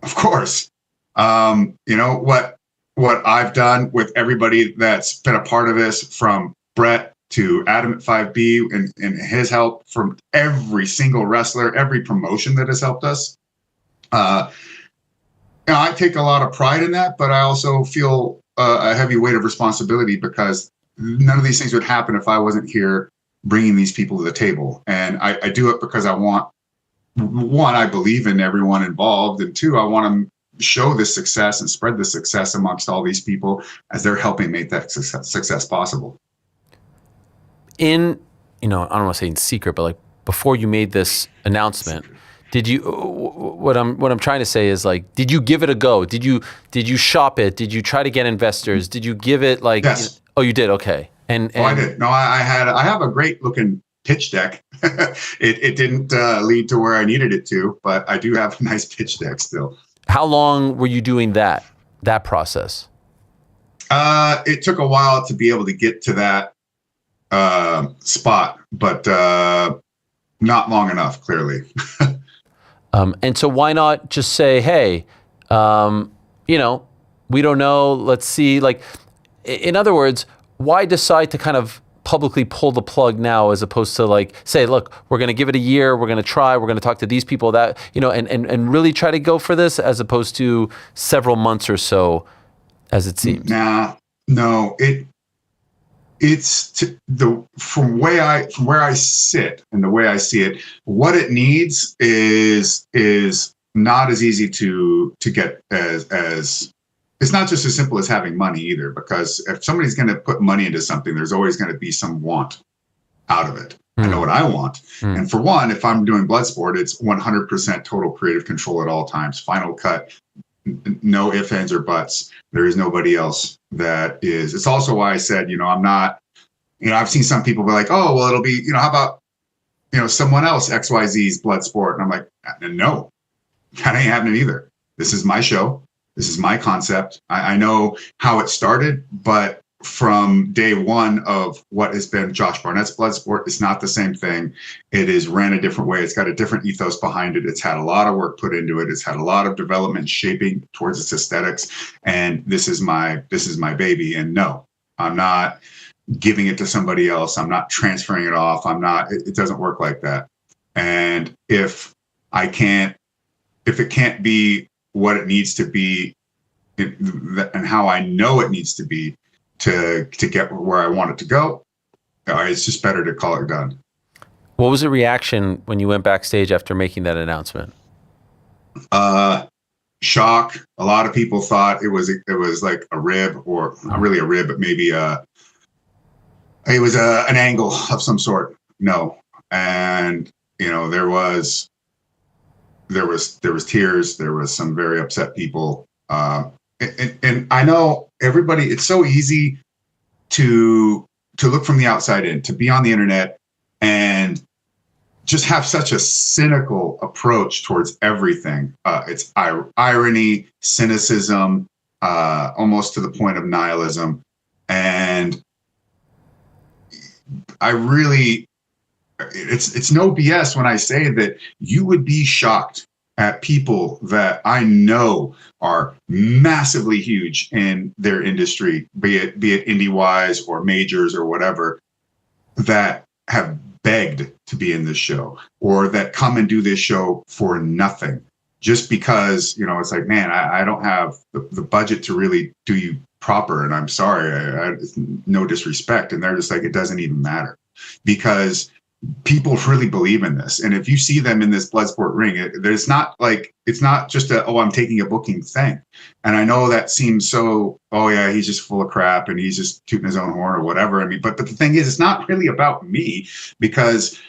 Of course. What I've done with everybody that's been a part of this, from Brett to Adam at 5B and his help, from every single wrestler, every promotion that has helped us. I take a lot of pride in that, but I also feel a heavy weight of responsibility, because none of these things would happen if I wasn't here bringing these people to the table. And I do it because I want, one, I believe in everyone involved, and two, I want to show this success and spread the success amongst all these people as they're helping make that success possible. In, I don't want to say in secret, but like before you made this announcement, did you, what I'm trying to say is, like, did you give it a go? Did you shop it? Did you try to get investors? Did you give it like, yes. Oh, you did? Okay. And I did. No, I have a great looking pitch deck. It didn't lead to where I needed it to, but I do have a nice pitch deck still. How long were you doing that process? It took a while to be able to get to that spot, but not long enough, clearly. And so why not just say, hey, we don't know, let's see. Like, in other words, why decide to kind of publicly pull the plug now as opposed to like say, look, we're going to give it a year, we're going to try, we're going to talk to these people that, and really try to go for this as opposed to several months or so as it seems? No, from where I sit and the way I see it, what it needs is not as easy to get as it's not just as simple as having money either, because if somebody's going to put money into something, there's always going to be some want out of it. I know what I want. And for one, if I'm doing Bloodsport, it's 100% total creative control at all times. Final cut, no ifs, ands, or buts. There is nobody else that is. It's also why I said, I'm not, I've seen some people be like, oh, well, it'll be, how about, someone else, XYZ's Bloodsport. And I'm like, no, that ain't happening either. This is my show. This is my concept. I know how it started, but from day one of what has been Josh Barnett's Bloodsport, it's not the same thing. It is ran a different way. It's got a different ethos behind it. It's had a lot of work put into it. It's had a lot of development shaping towards its aesthetics. And this is my baby. And no, I'm not giving it to somebody else. I'm not transferring it off. It doesn't work like that. And if it can't be what it needs to be and how I know it needs to be to get where I want it to go, it's just better to call it done. What was the reaction when you went backstage after making that announcement? Shock. A lot of people thought it was like a rib, or not really a rib, but maybe it was an angle of some sort. No. And there was tears. There was some very upset people. And I know everybody, it's so easy to look from the outside in, to be on the internet and just have such a cynical approach towards everything. It's irony, cynicism, almost to the point of nihilism. And I really, it's no BS when I say that you would be shocked at people that I know are massively huge in their industry, be it indie-wise or majors or whatever, that have begged to be in this show, or that come and do this show for nothing, just because, it's like, man, I don't have the budget to really do you proper, and I'm sorry, no disrespect. And they're just like, it doesn't even matter, because people really believe in this. And if you see them in this Bloodsport ring, it's not just I'm taking a booking thing. And I know that seems so, oh yeah, he's just full of crap and he's just tooting his own horn or whatever. I mean, but the thing is, it's not really about me, because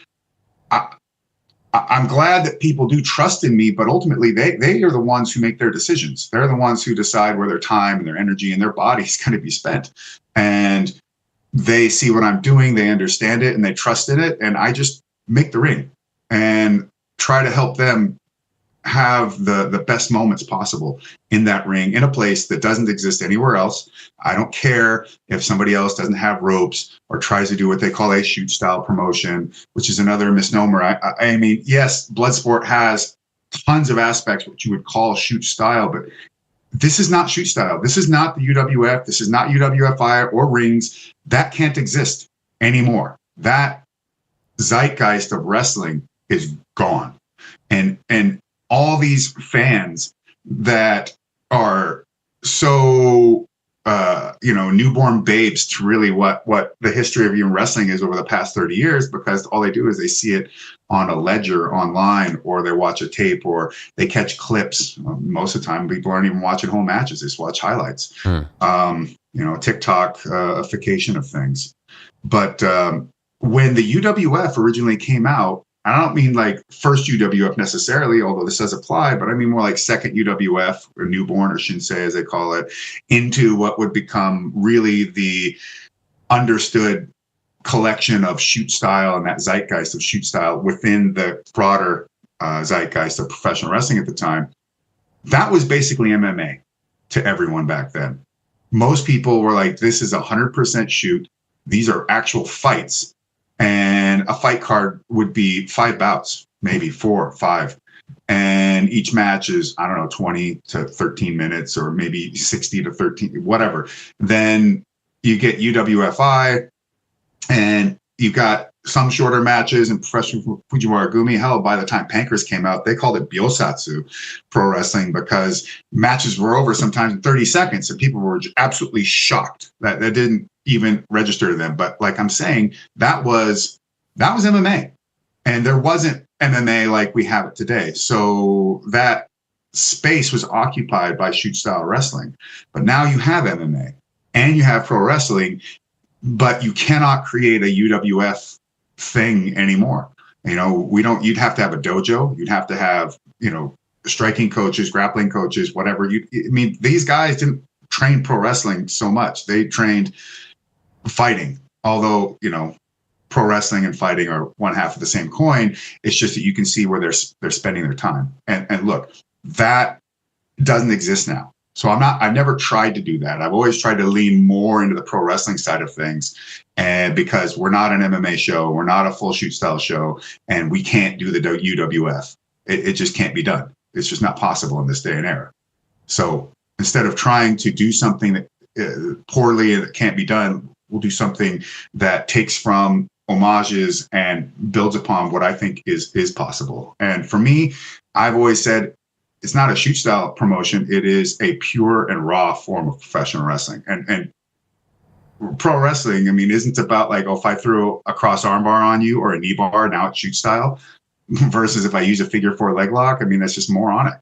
I'm glad that people do trust in me, but ultimately they are the ones who make their decisions. They're the ones who decide where their time and their energy and their body is going to be spent. And they see what I'm doing, they understand it, and they trust in it. And I just make the ring and try to help them have the best moments possible in that ring, in a place that doesn't exist anywhere else. I don't care if somebody else doesn't have ropes or tries to do what they call a shoot style promotion, which is another misnomer. I mean, yes, Bloodsport has tons of aspects which you would call shoot style, but this is not shoot style. This is not the UWF. This is not UWFI or rings. That can't exist anymore. That zeitgeist of wrestling is gone. And all these fans that are so newborn babes to really what the history of even wrestling is over the past 30 years, because all they do is they see it on a ledger online, or they watch a tape, or they catch clips. Most of the time, people aren't even watching whole matches; they just watch highlights. TikTok-ification of things. But when the UWF originally came out, I don't mean like first UWF necessarily, although this does apply, but I mean more like second UWF, or newborn, or Shinsei as they call it, into what would become really the understood collection of shoot style and that zeitgeist of shoot style within the broader zeitgeist of professional wrestling at the time. That was basically MMA to everyone back then. most people were like, this is 100% shoot. These are actual fights. And a fight card would be 5 bouts, maybe 4 or 5. And each match is, I don't know, 20 to 13 minutes or maybe 60 to 13, whatever. Then you get UWFI, and you've got some shorter matches in professional Fujiwara Gumi. Hell, by the time Pancras came out, they called it Byosatsu pro wrestling because matches were over sometimes in 30 seconds, and people were absolutely shocked that didn't even register to them. But like I'm saying, that was MMA, and there wasn't MMA like we have it today. So that space was occupied by shoot style wrestling. But now you have MMA and you have pro wrestling, but you cannot create a UWF thing anymore. You'd have to have a dojo. You'd have to have, striking coaches, grappling coaches, whatever. These guys didn't train pro wrestling so much. They trained fighting, although, pro wrestling and fighting are one half of the same coin. It's just that you can see where they're spending their time. And look, that doesn't exist now. So I've never tried to do that. I've always tried to lean more into the pro wrestling side of things. And because we're not an MMA show, we're not a full shoot style show, and we can't do the UWF. It just can't be done. It's just not possible in this day and era. So instead of trying to do something that poorly and that can't be done, we'll do something that takes from homages and builds upon what I think is possible. And for me, I've always said it's not a shoot style promotion. It is a pure and raw form of professional wrestling. And pro wrestling, isn't about like, if I throw a cross arm bar on you or a knee bar, now it's shoot style, versus if I use a figure 4 leg lock. That's just more on it.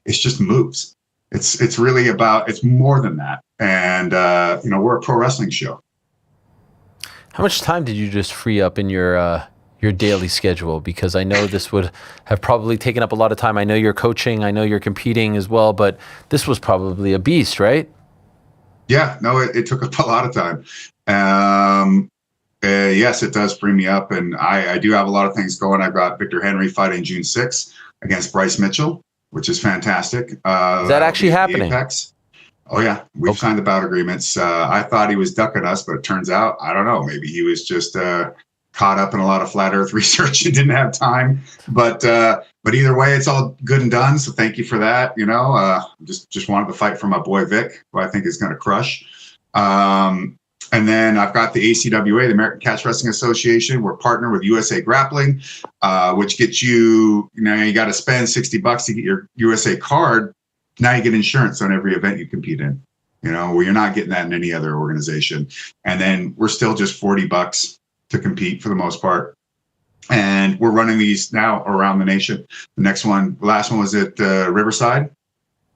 It's just moves. It's really about, it's more than that. And, we're a pro wrestling show. How much time did you just free up in your daily schedule? Because I know this would have probably taken up a lot of time. I know you're coaching, I know you're competing as well, but this was probably a beast, right? Yeah, no, it took up a lot of time. Yes, it does free me up, and I do have a lot of things going. I've got Victor Henry fighting June 6th against Bryce Mitchell, which is fantastic. Is that actually happening? Apex. Oh, yeah. We've signed the bout agreements. I thought he was ducking us, but it turns out, I don't know, maybe he was just caught up in a lot of flat earth research and didn't have time. But either way, it's all good and done. So thank you for that. Just wanted to fight for my boy Vic, who I think is going to crush. And then I've got the ACWA, the American Catch Wrestling Association. We're partnered with USA Grappling, which gets you got to spend $60 to get your USA card. Now you get insurance on every event you compete in, where you're not getting that in any other organization. And then we're still just $40 to compete for the most part. And we're running these now around the nation. The last one was at Riverside.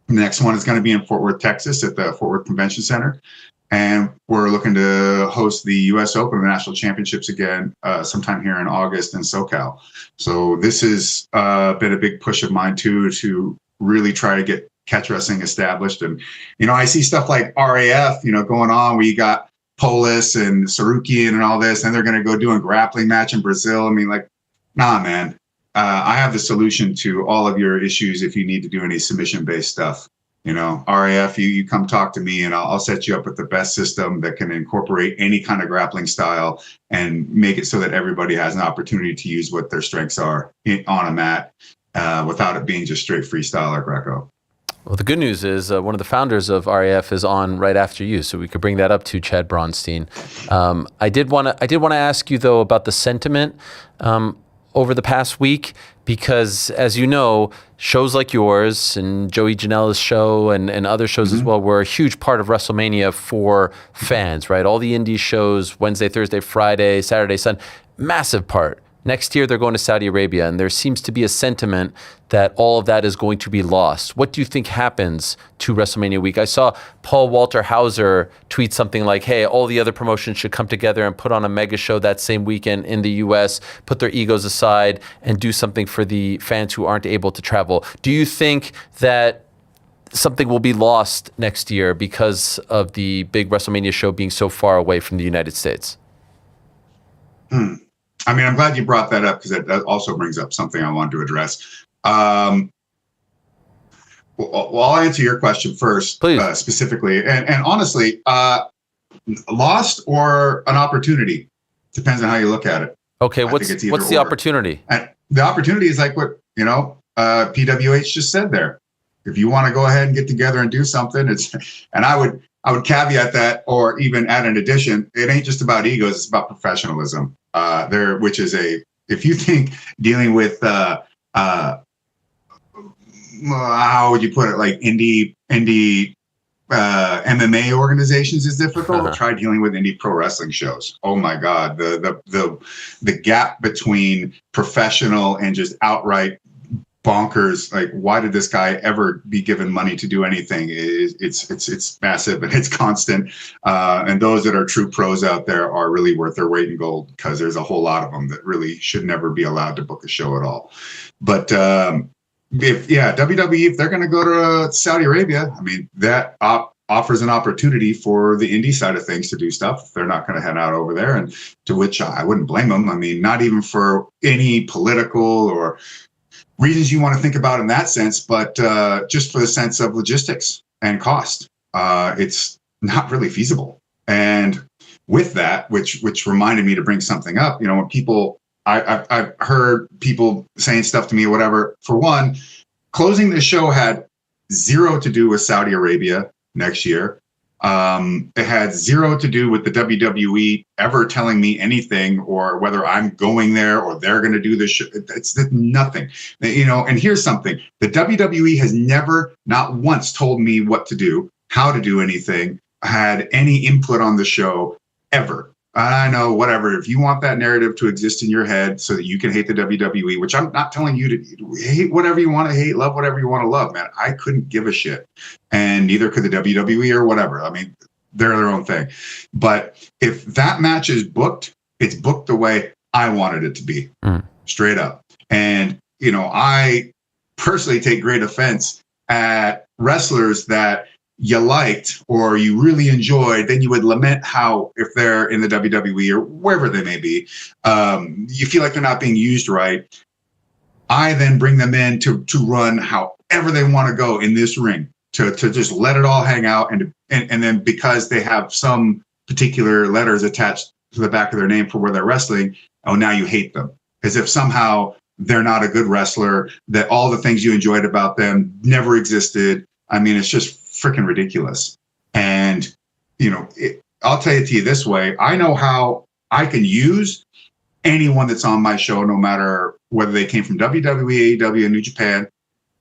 The next one is going to be in Fort Worth, Texas at the Fort Worth Convention Center. And we're looking to host the U.S. Open, the national championships again, sometime here in August in SoCal. So this has been a big push of mine too, to really try to get catch wrestling established. And, I see stuff like RAF, going on where you got Polis and Tsarukyan and all this, and they're going to go do a grappling match in Brazil. Nah, man. I have the solution to all of your issues if you need to do any submission-based stuff. RAF, you come talk to me and I'll set you up with the best system that can incorporate any kind of grappling style and make it so that everybody has an opportunity to use what their strengths are on a mat without it being just straight freestyle or Greco. Well, the good news is one of the founders of RAF is on right after you, so we could bring that up to Chad Bronstein. I did want to ask you though about the sentiment over the past week, because as you know, shows like yours and Joey Janela's show and other shows as well were a huge part of WrestleMania for fans, right? All the indie shows, Wednesday, Thursday, Friday, Saturday, Sunday, massive part. Next year, they're going to Saudi Arabia, and there seems to be a sentiment that all of that is going to be lost. What do you think happens to WrestleMania week? I saw Paul Walter Hauser tweet something like, hey, all the other promotions should come together and put on a mega show that same weekend in the U.S., put their egos aside, and do something for the fans who aren't able to travel. Do you think that something will be lost next year because of the big WrestleMania show being so far away from the United States? I'm glad you brought that up because that also brings up something I wanted to address. Well, I'll answer your question first, Please. Specifically. And honestly, lost or an opportunity. Depends on how you look at it. Okay, what's the opportunity? And the opportunity is like what, PWH just said there. If you want to go ahead and get together and do something, and I would caveat that, or even add an addition, it ain't just about egos, it's about professionalism. Which is if you think dealing with how would you put it, like indie MMA organizations is difficult. Try dealing with indie pro wrestling shows. Oh my God, the gap between professional and just outright bonkers. Like, why did this guy ever be given money to do anything? It's massive and it's constant. And those that are true pros out there are really worth their weight in gold, because there's a whole lot of them that really should never be allowed to book a show at all. But WWE, if they're going to go to Saudi Arabia, I mean, that offers an opportunity for the indie side of things to do stuff. They're not going to head out over there, and to which I wouldn't blame them. I mean, not even for any political or reasons you want to think about in that sense, but just for the sense of logistics and cost. It's not really feasible. And with that, which reminded me to bring something up, when people, I've heard people saying stuff to me or whatever. For one, closing the show had zero to do with Saudi Arabia next year. It had zero to do with the WWE ever telling me anything, or whether I'm going there or they're going to do this show. It's nothing, and here's something. The WWE has never, not once, told me what to do, how to do anything, had any input on the show ever. I know, whatever. If you want that narrative to exist in your head so that you can hate the WWE, which I'm not telling you to hate whatever you want to hate, love whatever you want to love, man. I couldn't give a shit. And neither could the WWE or whatever. I mean, they're their own thing. But if that match is booked, it's booked the way I wanted it to be, straight up. And, I personally take great offense at wrestlers that you liked or you really enjoyed, then you would lament how, if they're in the WWE or wherever they may be, you feel like they're not being used right. I then bring them in to run however they want to go in this ring, to just let it all hang out. And then because they have some particular letters attached to the back of their name for where they're wrestling, now you hate them. As if somehow they're not a good wrestler, that all the things you enjoyed about them never existed. I mean, it's just freaking ridiculous. And, I'll tell it to you this way. I know how I can use anyone that's on my show, no matter whether they came from WWE, AEW, New Japan.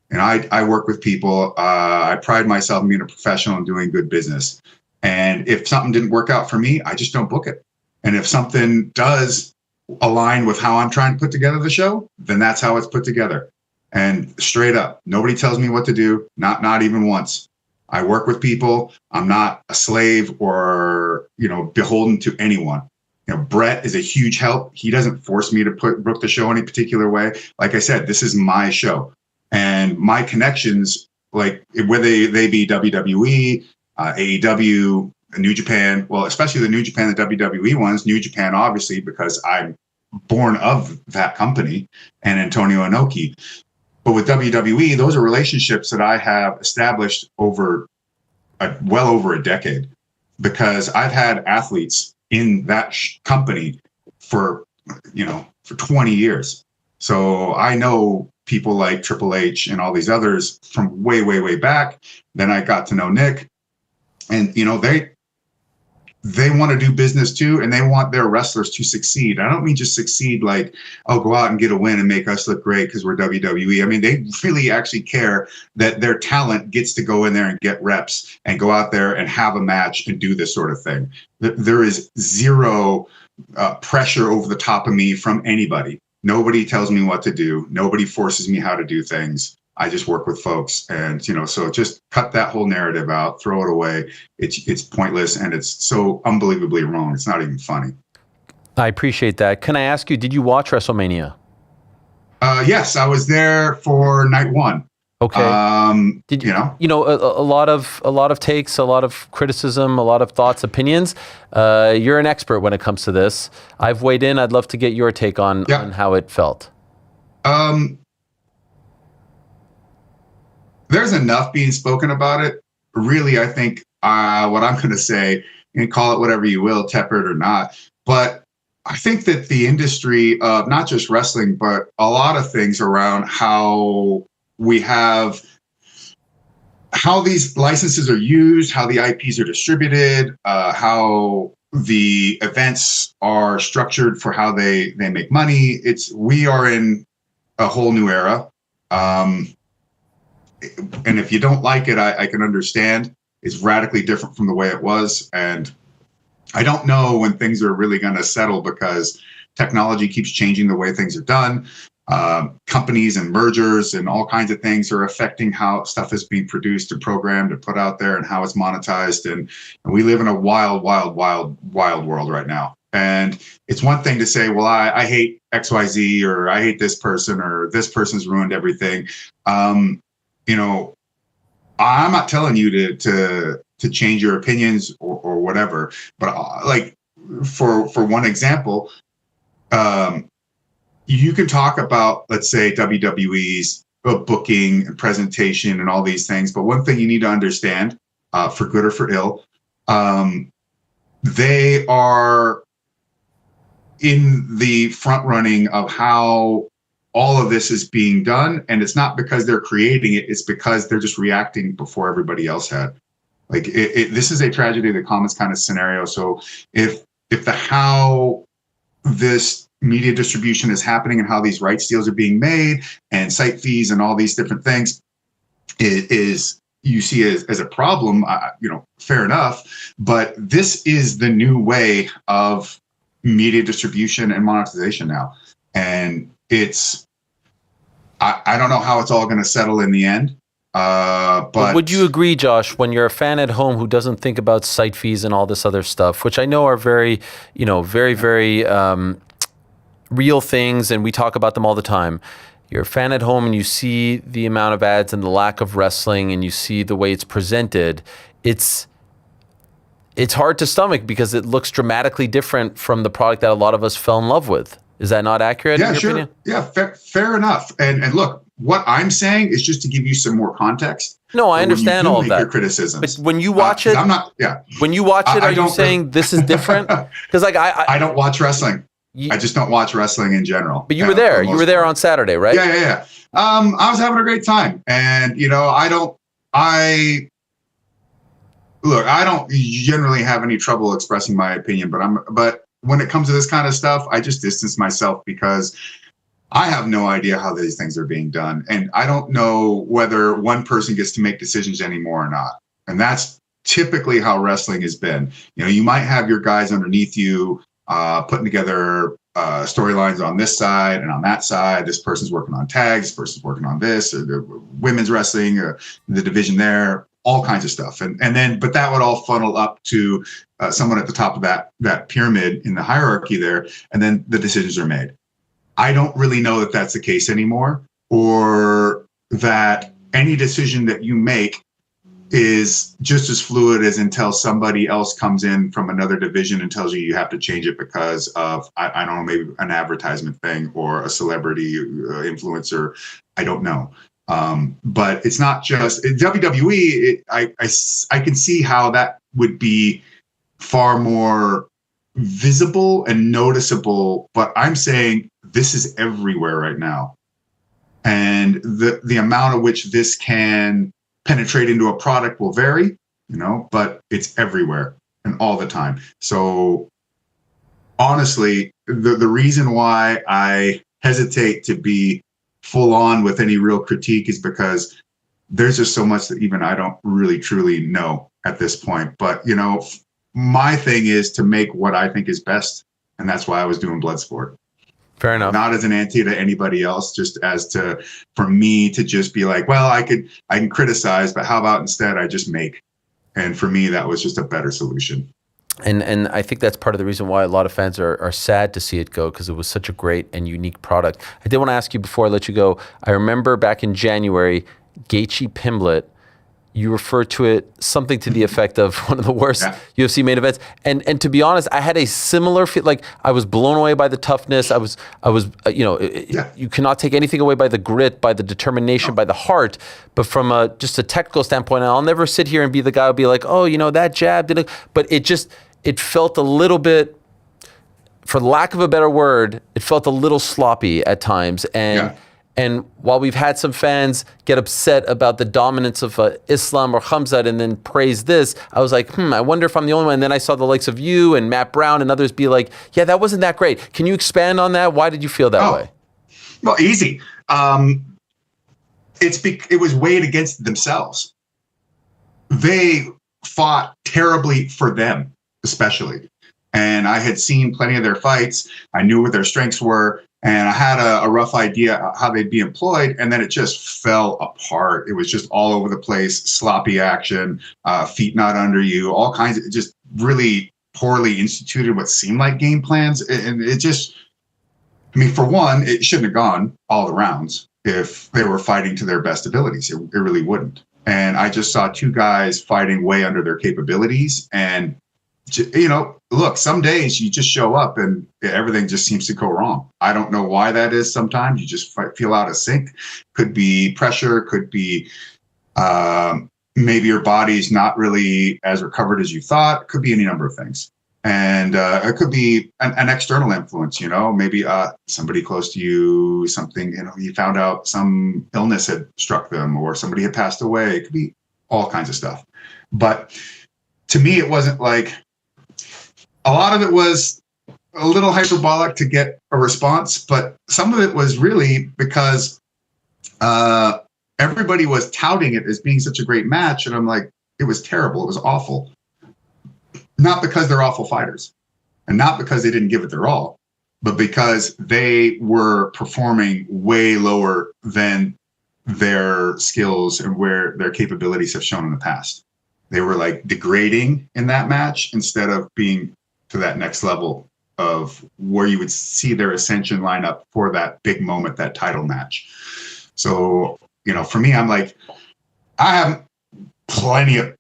And I work with people. I pride myself in being a professional and doing good business. And if something didn't work out for me, I just don't book it. And if something does align with how I'm trying to put together the show, then that's how it's put together. And straight up, nobody tells me what to do, not even once. I work with people. I'm not a slave or, beholden to anyone. Brett is a huge help. He doesn't force me to book the show any particular way. Like I said, this is my show. And my connections, like whether they be WWE, AEW, New Japan, well, especially the New Japan, the WWE ones, New Japan, obviously, because I'm born of that company, and Antonio Inoki. But with WWE, those are relationships that I have established over well over a decade, because I've had athletes in that company for 20 years. So I know people like Triple H and all these others from way, way, way back. Then I got to know Nick, and they want to do business too, and they want their wrestlers to succeed. I don't mean just succeed like, go out and get a win and make us look great because we're WWE. I mean, they really actually care that their talent gets to go in there and get reps and go out there and have a match and do this sort of thing. There is zero pressure over the top of me from anybody. Nobody tells me what to do. Nobody forces me how to do things. I just work with folks, and so just cut that whole narrative out, throw it away. It's pointless, and it's so unbelievably wrong. It's not even funny. I appreciate that. Can I ask you, did you watch WrestleMania? Yes, I was there for night one. Okay. Did you? A lot of takes, a lot of criticism, a lot of thoughts, opinions. You're an expert when it comes to this. I've weighed in. I'd love to get your take on there's enough being spoken about it. Really, I think what I'm going to say, and call it whatever you will, tepid or not, but I think that the industry of not just wrestling, but a lot of things around how these licenses are used, how the IPs are distributed, how the events are structured for how they make money. We are in a whole new era. And if you don't like it, I can understand. It's radically different from the way it was. And I don't know when things are really going to settle because technology keeps changing the way things are done. Companies and mergers and all kinds of things are affecting how stuff is being produced and programmed and put out there and how it's monetized. And we live in a wild world right now. And it's one thing to say, well, I hate XYZ, or I hate this person, or this person's ruined everything. I'm not telling you to change your opinions or whatever, but like for one example, you can talk about, let's say, WWE's booking and presentation and all these things, but one thing you need to understand, for good or for ill, they are in the front running of how all of this is being done, and it's not because they're creating it, it's because they're just reacting before everybody else had. Like this is a tragedy of the commons kind of scenario. So if how this media distribution is happening and how these rights deals are being made and site fees and all these different things is you see as a problem, fair enough. But this is the new way of media distribution and monetization now. And I don't know how it's all going to settle in the end. But would you agree, Josh, when you're a fan at home who doesn't think about site fees and all this other stuff, which I know are very, very real things, and we talk about them all the time. You're a fan at home and you see the amount of ads and the lack of wrestling, and you see the way it's presented. It's hard to stomach because it looks dramatically different from the product that a lot of us fell in love with. Is that not accurate? Yeah, in your sure. opinion? Yeah, fair enough. And look, what I'm saying is just to give you some more context. No, I understand all of that. Your criticisms. But when you watch it, I'm not. Yeah. When you watch it, are you saying this is different? Because I don't watch wrestling. I just don't watch wrestling in general. But you were there. You were there on Saturday, right? Yeah. I was having a great time, and I don't generally have any trouble expressing my opinion, but when it comes to this kind of stuff, I just distance myself because I have no idea how these things are being done. And I don't know whether one person gets to make decisions anymore or not. And that's typically how wrestling has been. You might have your guys underneath you putting together storylines on this side and on that side. This person's working on tags, this person's working on this, or the women's wrestling, or the division there, all kinds of stuff. But that would all funnel up to someone at the top of that pyramid in the hierarchy there, and then the decisions are made. I don't really know that that's the case anymore, or that any decision that you make is just as fluid as until somebody else comes in from another division and tells you have to change it because of, I don't know, maybe an advertisement thing or a celebrity influencer. I don't know. But it's not just WWE. I can see how that would be far more visible and noticeable, but I'm saying this is everywhere right now. And the amount of which this can penetrate into a product will vary, but it's everywhere and all the time. So honestly, the reason why I hesitate to be full on with any real critique is because there's just so much that even I don't really truly know at this point. But, my thing is to make what I think is best. And that's why I was doing Bloodsport. Fair enough. Not as an anti to anybody else, just for me to just be like, well, I can criticize, but how about instead I just make? And for me, that was just a better solution. And I think that's part of the reason why a lot of fans are sad to see it go, because it was such a great and unique product. I did want to ask you before I let you go, I remember back in January, Gaethje Pimblett you refer to it something to the effect of one of the worst UFC main events. And to be honest, I had a similar feel. Like, I was blown away by the toughness. I was you cannot take anything away by the grit, by the determination, by the heart. But from just a technical standpoint, I'll never sit here and be the guy who'll be like, oh, that jab didn't. But it felt a little bit, for lack of a better word, it felt a little sloppy at times. And while we've had some fans get upset about the dominance of Islam or Khamzat and then praise this, I was like, I wonder if I'm the only one. And then I saw the likes of you and Matt Brown and others be like, yeah, that wasn't that great. Can you expand on that? Why did you feel that way? Well, easy. It was weighed against themselves. They fought terribly for them, especially. And I had seen plenty of their fights. I knew what their strengths were. And I had a rough idea how they'd be employed, and then it just fell apart. It was just all over the place, sloppy action, feet not under you, all kinds of just really poorly instituted what seemed like game plans. And it just, for one, it shouldn't have gone all the rounds if they were fighting to their best abilities. It really wouldn't. And I just saw two guys fighting way under their capabilities. And look, some days you just show up and everything just seems to go wrong. I don't know why that is. Sometimes you just feel out of sync. Could be pressure, could be maybe your body's not really as recovered as you thought. Could be any number of things. And it could be an external influence, maybe somebody close to you, something, you found out some illness had struck them or somebody had passed away. It could be all kinds of stuff. But to me, it wasn't like, a lot of it was a little hyperbolic to get a response, but some of it was really because everybody was touting it as being such a great match. And I'm like, it was terrible. It was awful. Not because they're awful fighters and not because they didn't give it their all, but because they were performing way lower than their skills and where their capabilities have shown in the past. They were like degrading in that match instead of being to that next level of where you would see their ascension line up for that big moment, that title match. So, for me, I'm like, I have plenty of,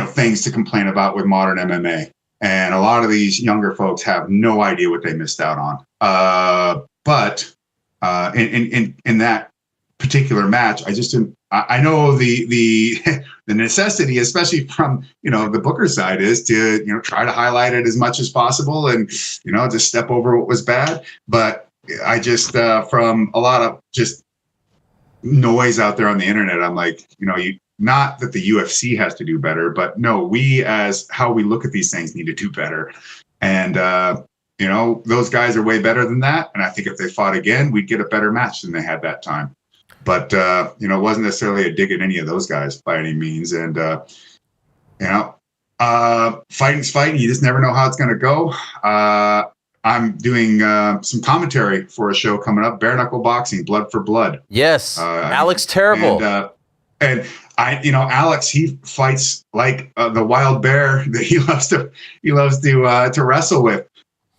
things to complain about with modern MMA. And a lot of these younger folks have no idea what they missed out on. But in that particular match, I just didn't, I know the necessity, especially from, the Booker side, is to, try to highlight it as much as possible and, just step over what was bad. But I just, from a lot of just noise out there on the internet, I'm like, not that the UFC has to do better, but no, we as how we look at these things need to do better. And, those guys are way better than that. And I think if they fought again, we'd get a better match than they had that time. But, it wasn't necessarily a dig at any of those guys by any means. And, fighting's fighting. You just never know how it's going to go. I'm doing some commentary for a show coming up, Bare Knuckle Boxing, Blood for Blood. Yes, Alex Terrible. And Alex, he fights like the wild bear that he loves to wrestle with.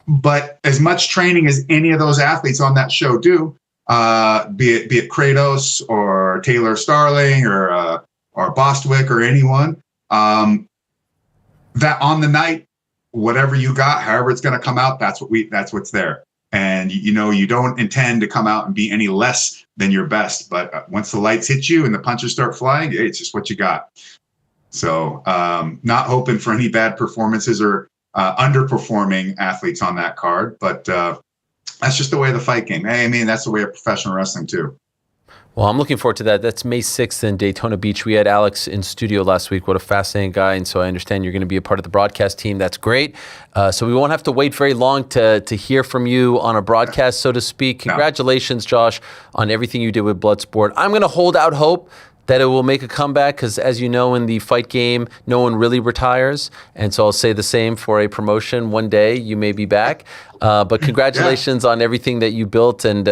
But as much training as any of those athletes on that show do, be it Kratos or Taylor Starling or Bostwick or anyone, that on the night, whatever you got, however it's going to come out, that's what's there. And you don't intend to come out and be any less than your best. But once the lights hit you and the punches start flying, it's just what you got. So not hoping for any bad performances or underperforming athletes on that card, but that's just the way of the fight game. That's the way of professional wrestling too. Well, I'm looking forward to that. That's May 6th in Daytona Beach. We had Alex in studio last week. What a fascinating guy. And so I understand you're going to be a part of the broadcast team. That's great. So we won't have to wait very long to hear from you on a broadcast, so to speak. Congratulations, Josh, on everything you did with Bloodsport. I'm going to hold out hope that it will make a comeback because, as you know, in the fight game, no one really retires. And so I'll say the same for a promotion. One day you may be back. But congratulations on everything that you built and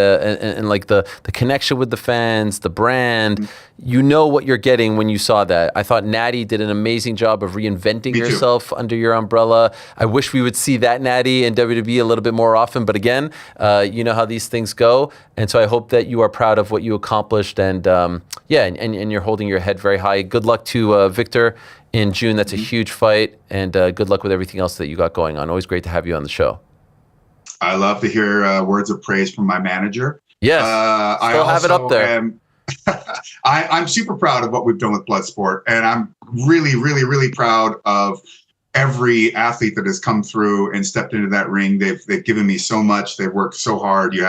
like the connection with the fans, the brand. You know what you're getting when you saw that. I thought Natty did an amazing job of reinventing yourself under your umbrella. I wish we would see that Natty in WWE a little bit more often. But again, you know how these things go. And so I hope that you are proud of what you accomplished. And yeah, and you're holding your head very high. Good luck to Victor in June. That's a huge fight, and good luck with everything else that you got going on. Always great to have you on the show. I love to hear words of praise from my manager. Yes, still have it up there. I'm super proud of what we've done with Bloodsport, and I'm really, really, really proud of every athlete that has come through and stepped into that ring. They've given me so much. They've worked so hard. You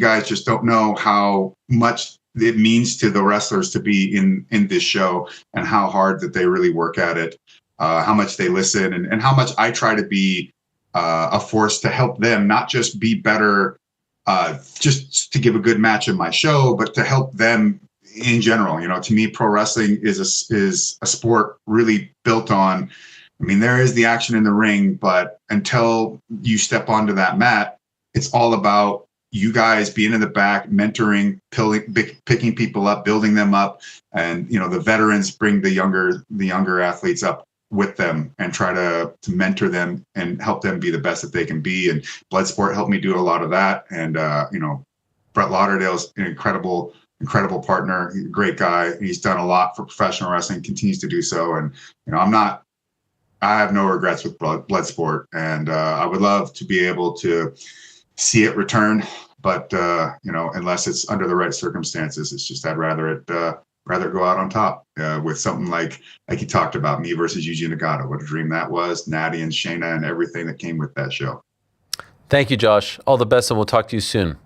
guys just don't know how much it means to the wrestlers to be in this show, and how hard that they really work at it, how much they listen, and how much I try to be a force to help them, not just be better, just to give a good match in my show, but to help them in general. To me, pro wrestling is a sport really built on, there is the action in the ring, but until you step onto that mat, it's all about you guys being in the back, mentoring, picking people up, building them up, and the veterans bring the younger athletes up with them and try to mentor them and help them be the best that they can be. And Bloodsport helped me do a lot of that. And Brett Lauderdale's an incredible partner. He's a great guy. He's done a lot for professional wrestling, continues to do so. And I have no regrets with Bloodsport, and I would love to be able to see it return, but unless it's under the right circumstances, it's just I'd rather go out on top with something like you talked about, me versus Yuji Nagata. What a dream that was. Natty and Shayna and everything that came with that show. Thank you, Josh. All the best, and we'll talk to you soon.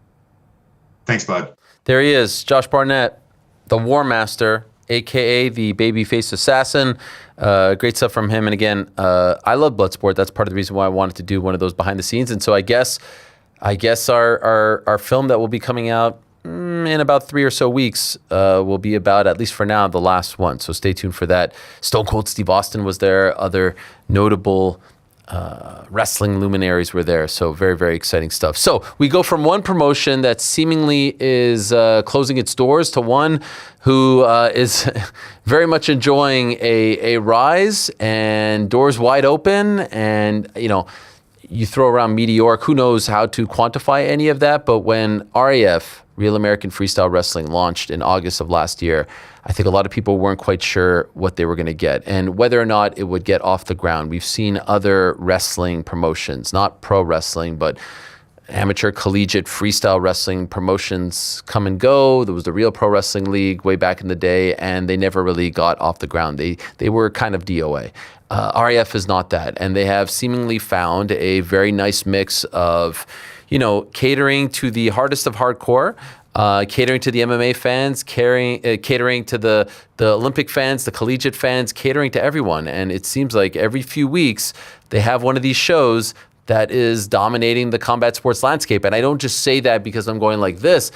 Thanks, bud. There he is, Josh Barnett, the War Master, a.k.a. the babyface assassin. Great stuff from him. And again, I love Bloodsport. That's part of the reason why I wanted to do one of those behind the scenes. And so I guess our film that will be coming out in about 3 or so weeks will be about, at least for now, the last one. So stay tuned for that. Stone Cold Steve Austin was there. Other notable wrestling luminaries were there. So very, very exciting stuff. So we go from one promotion that seemingly is closing its doors to one who is very much enjoying a rise and doors wide open. And, you throw around meteoric, who knows how to quantify any of that. But when RAF, Real American Freestyle Wrestling, launched in August of last year, I think a lot of people weren't quite sure what they were going to get and whether or not it would get off the ground. We've seen other wrestling promotions, not pro wrestling, but amateur collegiate freestyle wrestling promotions come and go. There was the Real Pro Wrestling League way back in the day, and they never really got off the ground. They were kind of DOA. RAF is not that, and they have seemingly found a very nice mix of, catering to the hardest of hardcore, catering to the MMA fans, catering to the Olympic fans, the collegiate fans, catering to everyone. And it seems like every few weeks they have one of these shows that is dominating the combat sports landscape. And I don't just say that because I'm going like this.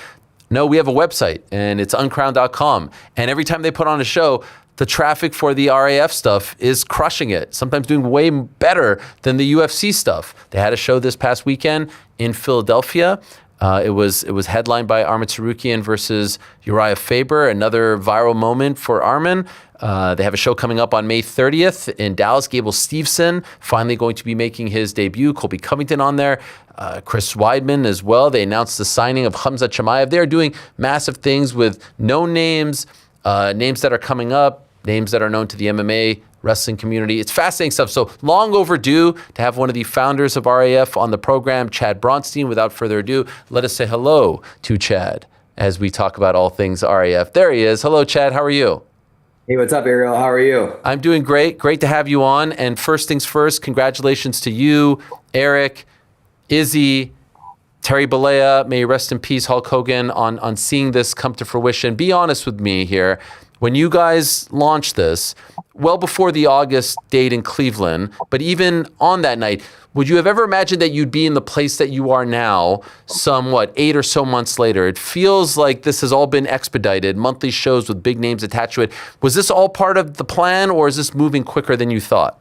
No, we have a website, and it's uncrown.com. And every time they put on a show, the traffic for the RAF stuff is crushing it, sometimes doing way better than the UFC stuff. They had a show this past weekend in Philadelphia. It was headlined by Arman Tsarukyan versus Urijah Faber, another viral moment for Arman. They have a show coming up on May 30th in Dallas. Gable Steveson finally going to be making his debut. Colby Covington on there. Chris Weidman as well. They announced the signing of Khamzat Chimaev. They're doing massive things with known names, names that are coming up, names that are known to the MMA wrestling community. It's fascinating stuff. So long overdue to have one of the founders of RAF on the program, Chad Bronstein. Without further ado, let us say hello to Chad as we talk about all things RAF. There he is. Hello, Chad. How are you? Hey, what's up, Ariel? How are you? I'm doing great. Great to have you on. And first things first, congratulations to you, Eric, Izzy, Terry Bollea, may you rest in peace, Hulk Hogan, on seeing this come to fruition. Be honest with me here. When you guys launched this, well before the August date in Cleveland, but even on that night, would you have ever imagined that you'd be in the place that you are now, 8 or so months later? It feels like this has all been expedited, monthly shows with big names attached to it. Was this all part of the plan, or is this moving quicker than you thought?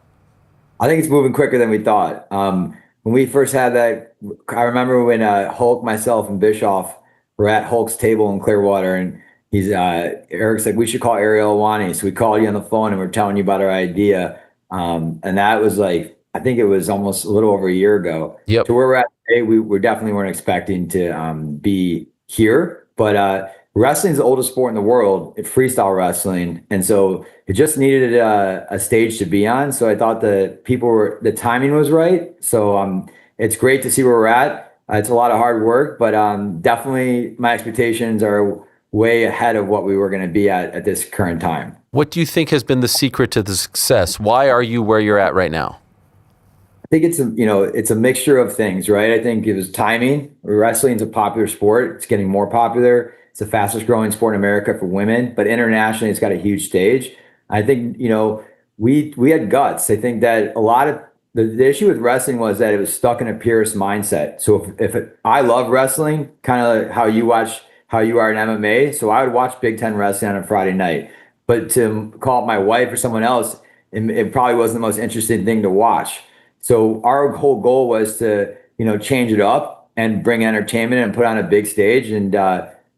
I think it's moving quicker than we thought. When we first had that, I remember when Hulk, myself, and Bischoff were at Hulk's table in Clearwater, and Eric's like, we should call Ariel Helwani. So we called you on the phone and we're telling you about our idea. And that was I think it was almost a little over a year ago. Yep. To where we're at today, we definitely weren't expecting to be here. But wrestling's the oldest sport in the world. It's freestyle wrestling. And so it just needed a stage to be on. So I thought the timing was right. So it's great to see where we're at. It's a lot of hard work, but definitely my expectations are way ahead of what we were going to be at this current time. What do you think has been the secret to the success? Why are you where you're at right now? I think it's a mixture of things, right? I think it was timing. Wrestling's a popular sport. It's getting more popular. It's the fastest growing sport in America for women, but internationally it's got a huge stage. I think, we had guts. I think that a lot of the issue with wrestling was that it was stuck in a purist mindset. So I love wrestling, kind of how you are in MMA. So I would watch Big Ten wrestling on a Friday night, but to call up my wife or someone else, it probably wasn't the most interesting thing to watch. So our whole goal was to, change it up and bring entertainment and put on a big stage. And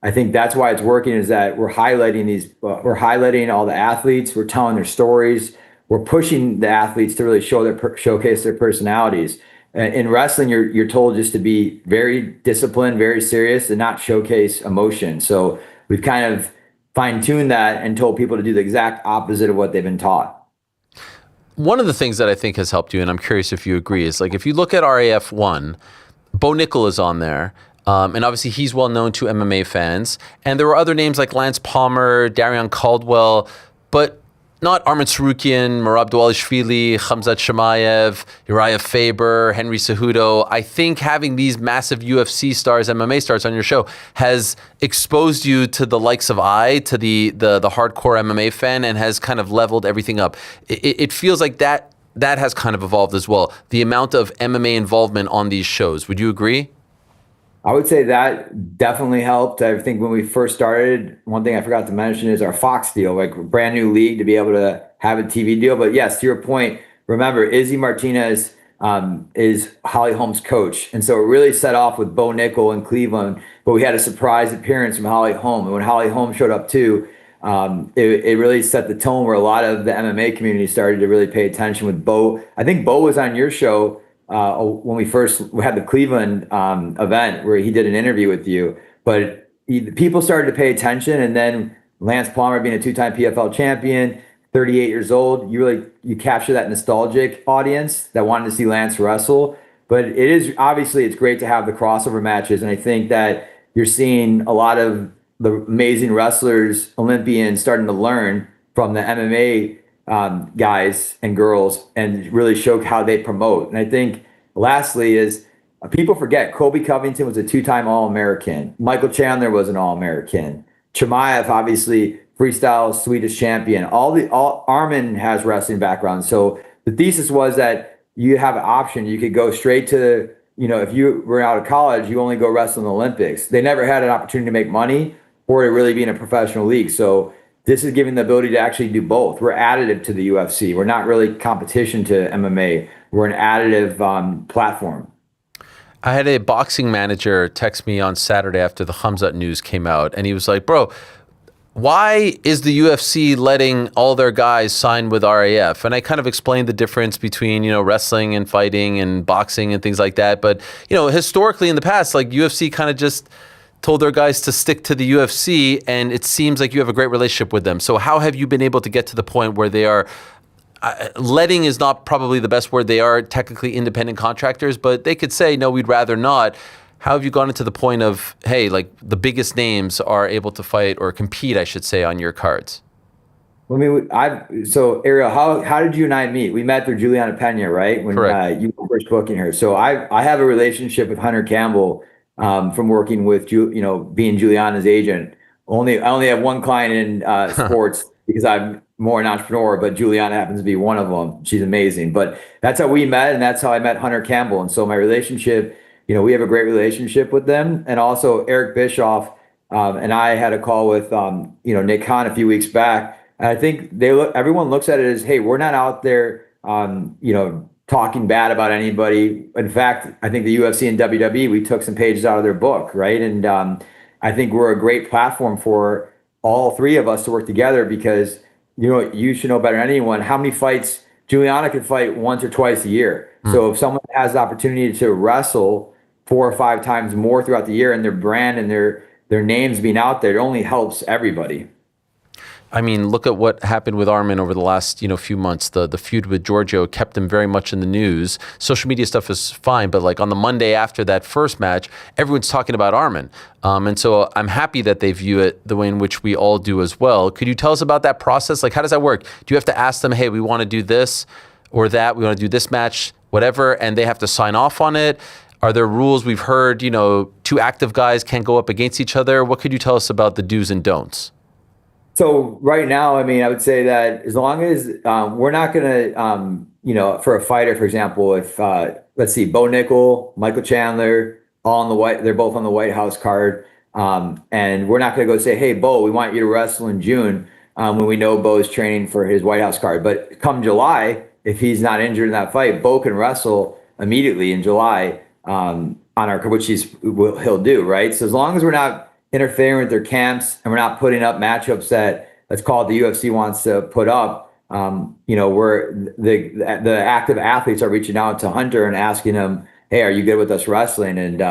I think that's why it's working, is that we're highlighting all the athletes. We're telling their stories. We're pushing the athletes to really showcase their personalities. In wrestling, you're told just to be very disciplined, very serious, and not showcase emotion. So we've kind of fine-tuned that and told people to do the exact opposite of what they've been taught. One of the things that I think has helped you, and I'm curious if you agree, is like if you look at RAF 1, Bo Nickel is on there. And obviously he's well known to MMA fans. And there were other names like Lance Palmer, Darion Caldwell, but not Arman Tsarukyan, Merab Dvalishvili, Khamzat Chimaev, Urijah Faber, Henry Cejudo. I think having these massive UFC stars, MMA stars on your show has exposed you to the likes of to the hardcore MMA fan, and has kind of leveled everything up. It feels like that has kind of evolved as well. The amount of MMA involvement on these shows. Would you agree? I would say that definitely helped. I think when we first started, one thing I forgot to mention is our Fox deal, like a brand new league to be able to have a TV deal. But yes, to your point, remember, Izzy Martinez is Holly Holm's coach. And so it really set off with Bo Nickel in Cleveland, but we had a surprise appearance from Holly Holm. And when Holly Holm showed up too, it really set the tone where a lot of the MMA community started to really pay attention with Bo. I think Bo was on your show when we had the Cleveland event where he did an interview with you, but people started to pay attention. And then Lance Palmer being a 2-time PFL champion, 38 years old, you capture that nostalgic audience that wanted to see Lance wrestle. But it's great to have the crossover matches. And I think that you're seeing a lot of the amazing wrestlers, Olympians, starting to learn from the MMA guys and girls and really show how they promote. And I think lastly is people forget Colby Covington was a 2-time All-American. Michael Chandler was an All-American. Chimaev, obviously freestyle Swedish champion. Arman has wrestling background. So the thesis was that you have an option. You could go straight to, if you were out of college, you only go wrestle in the Olympics. They never had an opportunity to make money or to really be in a professional league. So this is giving the ability to actually do both. We're additive to the UFC. We're not really competition to MMA. We're an additive platform. I had a boxing manager text me on Saturday after the Khamzat news came out, and he was like, bro, why is the UFC letting all their guys sign with RAF? And I kind of explained the difference between, wrestling and fighting and boxing and things like that. But, historically in the past, like UFC kind of just told their guys to stick to the UFC, and it seems like you have a great relationship with them. So how have you been able to get to the point where they are, letting is not probably the best word, they are technically independent contractors, but they could say, no, we'd rather not. How have you gone into the point of, hey, like the biggest names are able to fight or compete, I should say, on your cards? So Ariel, how did you and I meet? We met through Juliana Pena, right? When you were first booking her. So I have a relationship with Hunter Campbell, from working with, being Juliana's agent. I only have one client in sports because I'm more an entrepreneur, but Juliana happens to be one of them. She's amazing. But that's how we met, and that's how I met Hunter Campbell. And so my relationship, we have a great relationship with them. And also Eric Bischoff and I had a call with, Nick Khan a few weeks back. And I think everyone looks at it as, hey, we're not out there, talking bad about anybody. In fact, I think the UFC and WWE, we took some pages out of their book, right? And I think we're a great platform for all three of us to work together because, you should know better than anyone how many fights Juliana could fight once or twice a year. So if someone has the opportunity to wrestle 4 or 5 times more throughout the year, and their brand and their their names being out there, it only helps everybody. I mean, look at what happened with Arman over the last, few months. The feud with Giorgio kept him very much in the news. Social media stuff is fine, but like on the Monday after that first match, everyone's talking about Arman. And so I'm happy that they view it the way in which we all do as well. Could you tell us about that process? Like, how does that work? Do you have to ask them, hey, we want to do this or that, we want to do this match, whatever, and they have to sign off on it? Are there rules? We've heard, two active guys can't go up against each other. What could you tell us about the do's and don'ts? So right now, I mean, I would say that as long as we're not going to, for a fighter, for example, if let's see, Bo Nickel, Michael Chandler, all on the white, they're both on the White House card, and we're not going to go say, hey, Bo, we want you to wrestle in June when we know Bo is training for his White House card. But come July, if he's not injured in that fight, Bo can wrestle immediately in July on our, which he'll do, right? So as long as we're not interfering with their camps and we're not putting up matchups that, let's call it, the UFC wants to put up, we're the active athletes are reaching out to Hunter and asking him, hey, are you good with us wrestling? And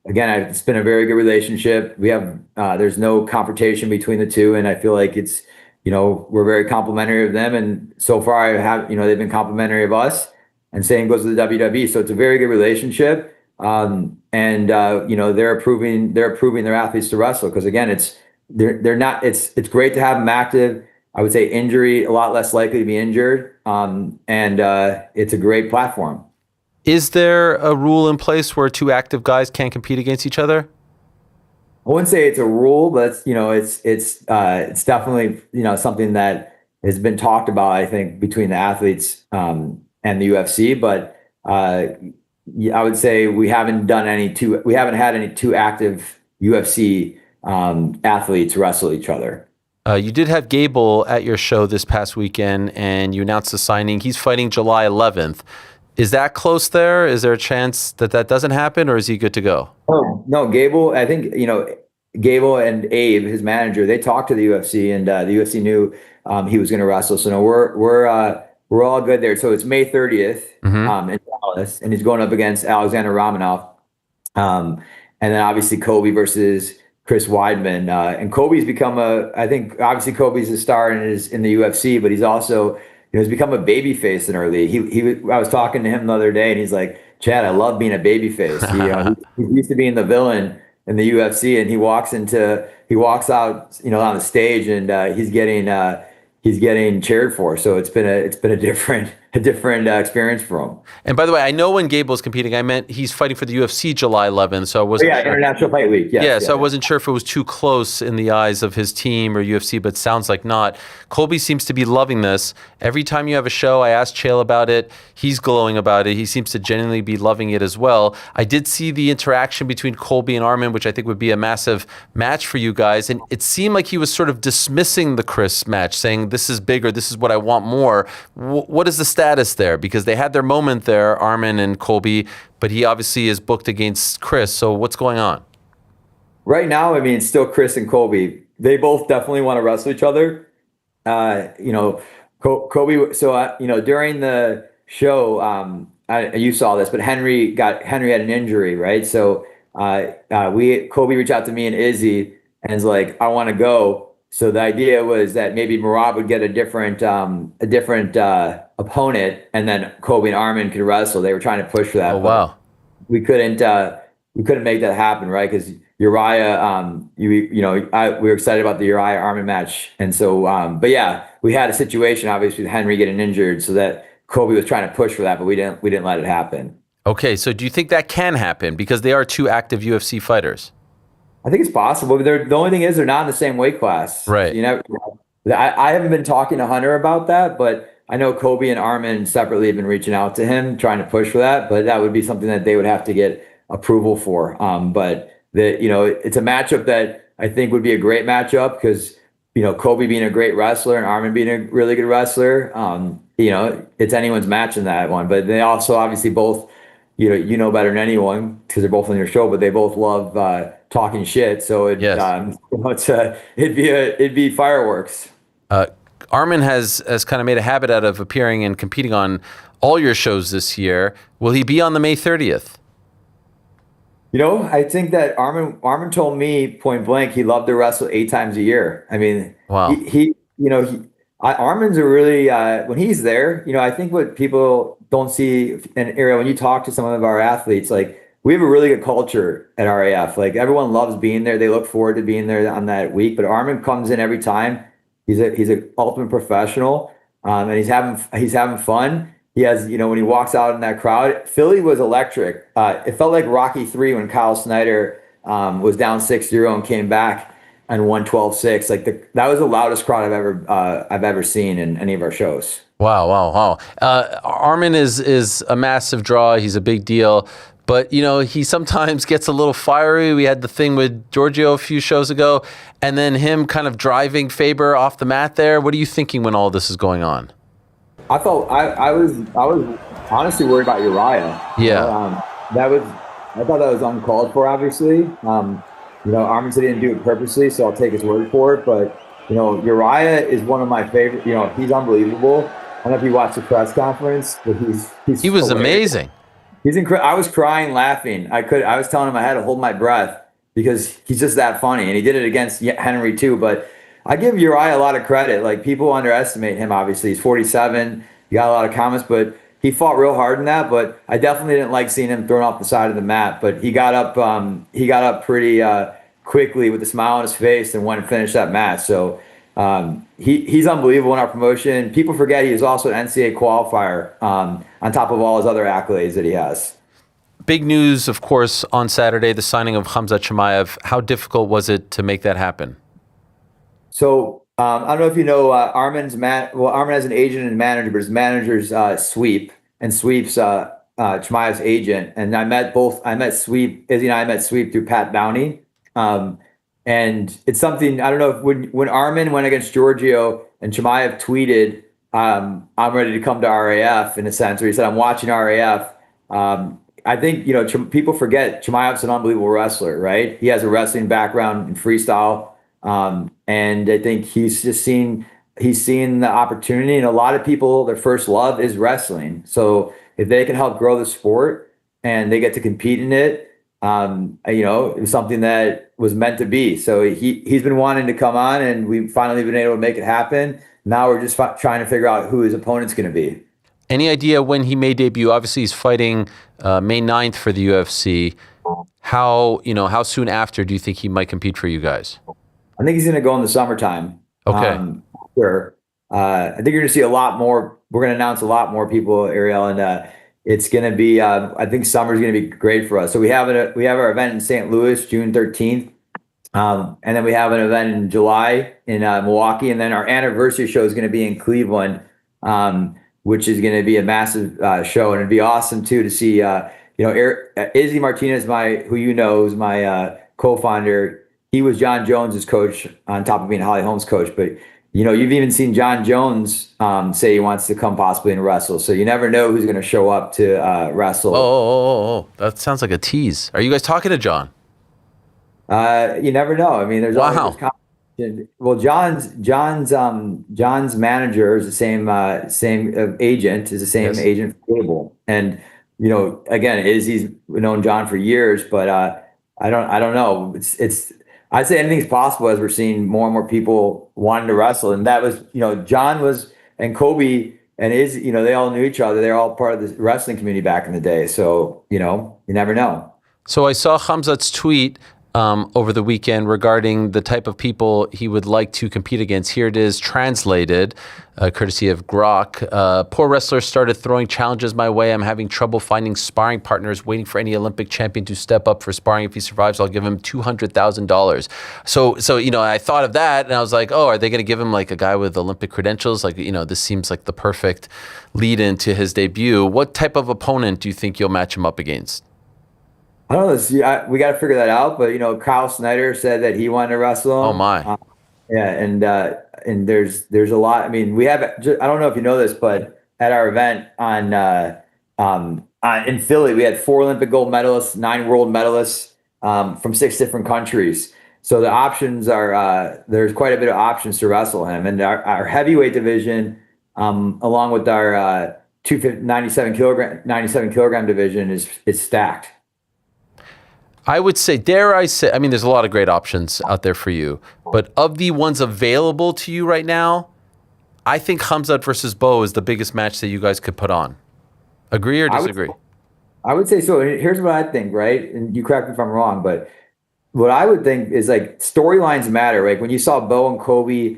again, it's been a very good relationship. We have there's no confrontation between the two, and I feel like it's we're very complimentary of them, and so far I have they've been complimentary of us, and same goes to the WWE. So it's a very good relationship. They're approving their athletes to wrestle, because again, it's great to have them active. I would say injury, a lot less likely to be injured. It's a great platform. Is there a rule in place where two active guys can't compete against each other? I wouldn't say it's a rule, but it's definitely something that has been talked about, I think, between the athletes and the UFC. But I would say we haven't had any two active UFC athletes wrestle each other. You did have Gable at your show this past weekend, and you announced the signing. He's fighting July 11th. Is that close there? Is there a chance that doesn't happen, or is he good to go? Oh, no, Gable, I think, Gable and Abe, his manager, they talked to the UFC, and the UFC knew he was going to wrestle. So no, we're all good there. So it's May 30th in Dallas, and he's going up against Alexander Romanov. And then obviously Kobe versus Chris Weidman. And Kobe's become obviously Kobe's a star in the UFC, but he's also, he's become a baby face in our league. I was talking to him the other day, and he's like, Chad, I love being a baby face. He used to being the villain in the UFC, and he walks out, on the stage, and he's getting cheered for. So it's been a different experience for him. And by the way, I know when Gable's competing, I meant he's fighting for the UFC July 11th. So I wasn't sure. International Fight Week. Yes, so I wasn't sure if it was too close in the eyes of his team or UFC, but sounds like not. Colby seems to be loving this. Every time you have a show, I asked Chael about it. He's glowing about it. He seems to genuinely be loving it as well. I did see the interaction between Colby and Arman, which I think would be a massive match for you guys. And it seemed like he was sort of dismissing the Chris match, saying, this is bigger, this is what I want more. What is the status there? Because they had their moment there, Arman and Colby, but he obviously is booked against Chris. So what's going on? Right now, I mean, it's still Chris and Colby. They both definitely want to wrestle each other. Colby. So during the show, you saw this, but Henry had an injury, right? So Colby reached out to me and Izzy, and is like, I want to go. So the idea was that maybe Marab would get a different opponent, and then Colby and Arman could wrestle. They were trying to push for that. Oh, wow. We couldn't make that happen, right? Because Urijah, we were excited about the Urijah Arman match, and so, but yeah, we had a situation obviously with Henry getting injured, so that Colby was trying to push for that, but we didn't let it happen. Okay, so do you think that can happen because they are two active UFC fighters? I think it's possible. But the only thing is they're not in the same weight class. Right. I haven't been talking to Hunter about that, but I know Colby and Arman separately have been reaching out to him, trying to push for that. But that would be something that they would have to get approval for. But it's a matchup that I think would be a great matchup because Colby being a great wrestler and Arman being a really good wrestler. It's anyone's match in that one. But they also obviously both, better than anyone because they're both on your show. But they both love talking shit, so it'd be fireworks. Arman has kind of made a habit out of appearing and competing on all your shows this year. Will he be on the May 30th? I think that Arman told me point blank he loved to wrestle 8 times a year. I mean, Wow. Arman's a really when he's there. I think what people don't see, and Ariel, when you talk to some of our athletes, like we have a really good culture at RAF. Like everyone loves being there. They look forward to being there on that week. But Arman comes in every time. He's a ultimate professional, and he's having fun. He has, when he walks out in that crowd, Philly was electric. It felt like Rocky 3 when Kyle Snyder was down 6-0 and came back and won 12-6. Like that was the loudest crowd I've ever seen in any of our shows. Wow. Arman is a massive draw. He's a big deal. But, he sometimes gets a little fiery. We had the thing with Giorgio a few shows ago, and then him kind of driving Faber off the mat there. What are you thinking when all this is going on? I thought I was honestly worried about Urijah. Yeah. I thought that was uncalled for, obviously. Arman said he didn't do it purposely, so I'll take his word for it. But, Urijah is one of my favorite. He's unbelievable. I don't know if you watched the press conference, but he was hilarious. Amazing. He's incredible. I was crying, laughing. I was telling him I had to hold my breath because he's just that funny, and he did it against Henry too. But I give Urijah a lot of credit. Like people underestimate him. Obviously, he's 47. He got a lot of comments, but he fought real hard in that. But I definitely didn't like seeing him thrown off the side of the mat. But he got up. He got up pretty quickly with a smile on his face and went and finished that match. So. He's unbelievable in our promotion. People forget he was also an NCAA qualifier on top of all his other accolades that he has. Big news, of course, on Saturday, the signing of Khamzat Chimaev. How difficult was it to make that happen? So I don't know if you know Arman has an agent and manager, but his manager's Sweep, and Sweep's Chimaev's agent. And I met Sweep, Izzy and I met Sweep through Pat Downey. And it's something, I don't know, when Arman went against Giorgio and Chimaev tweeted, I'm ready to come to RAF, in a sense, where he said, I'm watching RAF. I think, people forget Chimaev's an unbelievable wrestler, right? He has a wrestling background in freestyle. And I think he's seen the opportunity, and a lot of people, their first love is wrestling. So if they can help grow the sport and they get to compete in it, it was something that was meant to be. So he's been wanting to come on, and we've finally been able to make it happen. Now we're just trying to figure out who his opponent's going to be. Any idea when he may debut? Obviously, he's fighting May 9th for the UFC. How soon after do you think he might compete for you guys? I think he's going to go in the summertime. Okay. Sure. I think you're going to see a lot more. We're going to announce a lot more people, Ariel, and it's going to be, I think summer's going to be great for us. So we have our event in St. Louis, June 13th. And then we have an event in July in Milwaukee. And then our anniversary show is going to be in Cleveland, which is going to be a massive show. And it'd be awesome too to see, Izzy Martinez, who's my co-founder. He was John Jones's coach on top of being Holly Holmes' coach. But you've even seen John Jones say he wants to come possibly and wrestle. So you never know who's going to show up to wrestle. Oh, that sounds like a tease. Are you guys talking to John? You never know. I mean, there's always this competition. Well, John's manager is the same agent, is the same agent for Cable. And again, he's known John for years, but I don't know. I'd say anything's possible as we're seeing more and more people wanting to wrestle. And that was, John and Kobe and they all knew each other. They're all part of the wrestling community back in the day. So, you never know. So I saw Khamzat's tweet over the weekend regarding the type of people he would like to compete against. Here it is translated, courtesy of Grok. Poor wrestlers started throwing challenges my way. I'm having trouble finding sparring partners, waiting for any Olympic champion to step up for sparring. If he survives, I'll give him $200,000. So I thought of that, and I was like, oh, are they going to give him like a guy with Olympic credentials? Like, this seems like the perfect lead into his debut. What type of opponent do you think you'll match him up against? I don't know. We got to figure that out. But Kyle Snyder said that he wanted to wrestle him. Oh my! Yeah, and there's a lot. I mean, we have. I don't know if you know this, but at our event in Philly, we had 4 Olympic gold medalists, 9 world medalists from 6 different countries. So the options are there's quite a bit of options to wrestle him, and our heavyweight division, along with our 97 kilogram division, is stacked. I would say, dare I say, I mean, there's a lot of great options out there for you, but of the ones available to you right now, I think Khamzat versus Bo is the biggest match that you guys could put on. Agree or disagree? I would say so. Here's what I think, right? And you correct me if I'm wrong, but what I would think is like storylines matter. Like when you saw Bo and Kobe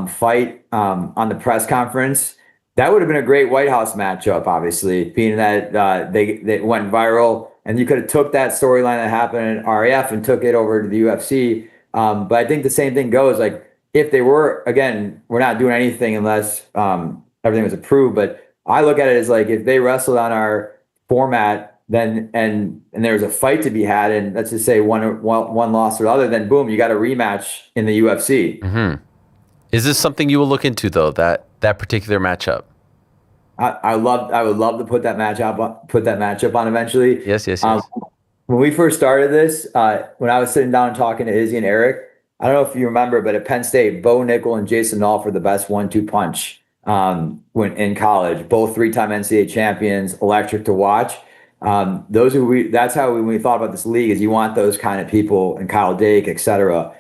fight on the press conference, that would have been a great White House matchup, obviously, being that they went viral. And you could have took that storyline that happened in RAF and took it over to the UFC. But I think the same thing goes. Like if they were, again, we're not doing anything unless everything was approved. But I look at it as like if they wrestled on our format, then and there's a fight to be had, and let's just say one loss or the other, then boom, you got a rematch in the UFC. Mm-hmm. Is this something you will look into though? That particular matchup? I would love to put that matchup on eventually. Yes. When we first started this, when I was sitting down and talking to Izzy and Eric, I don't know if you remember, but at Penn State, Bo Nickel and Jason Nolf were the best 1-2 punch when in college. Both 3-time NCAA champions, electric to watch. That's how when we thought about this league is you want those kind of people, and Kyle Dake, et cetera.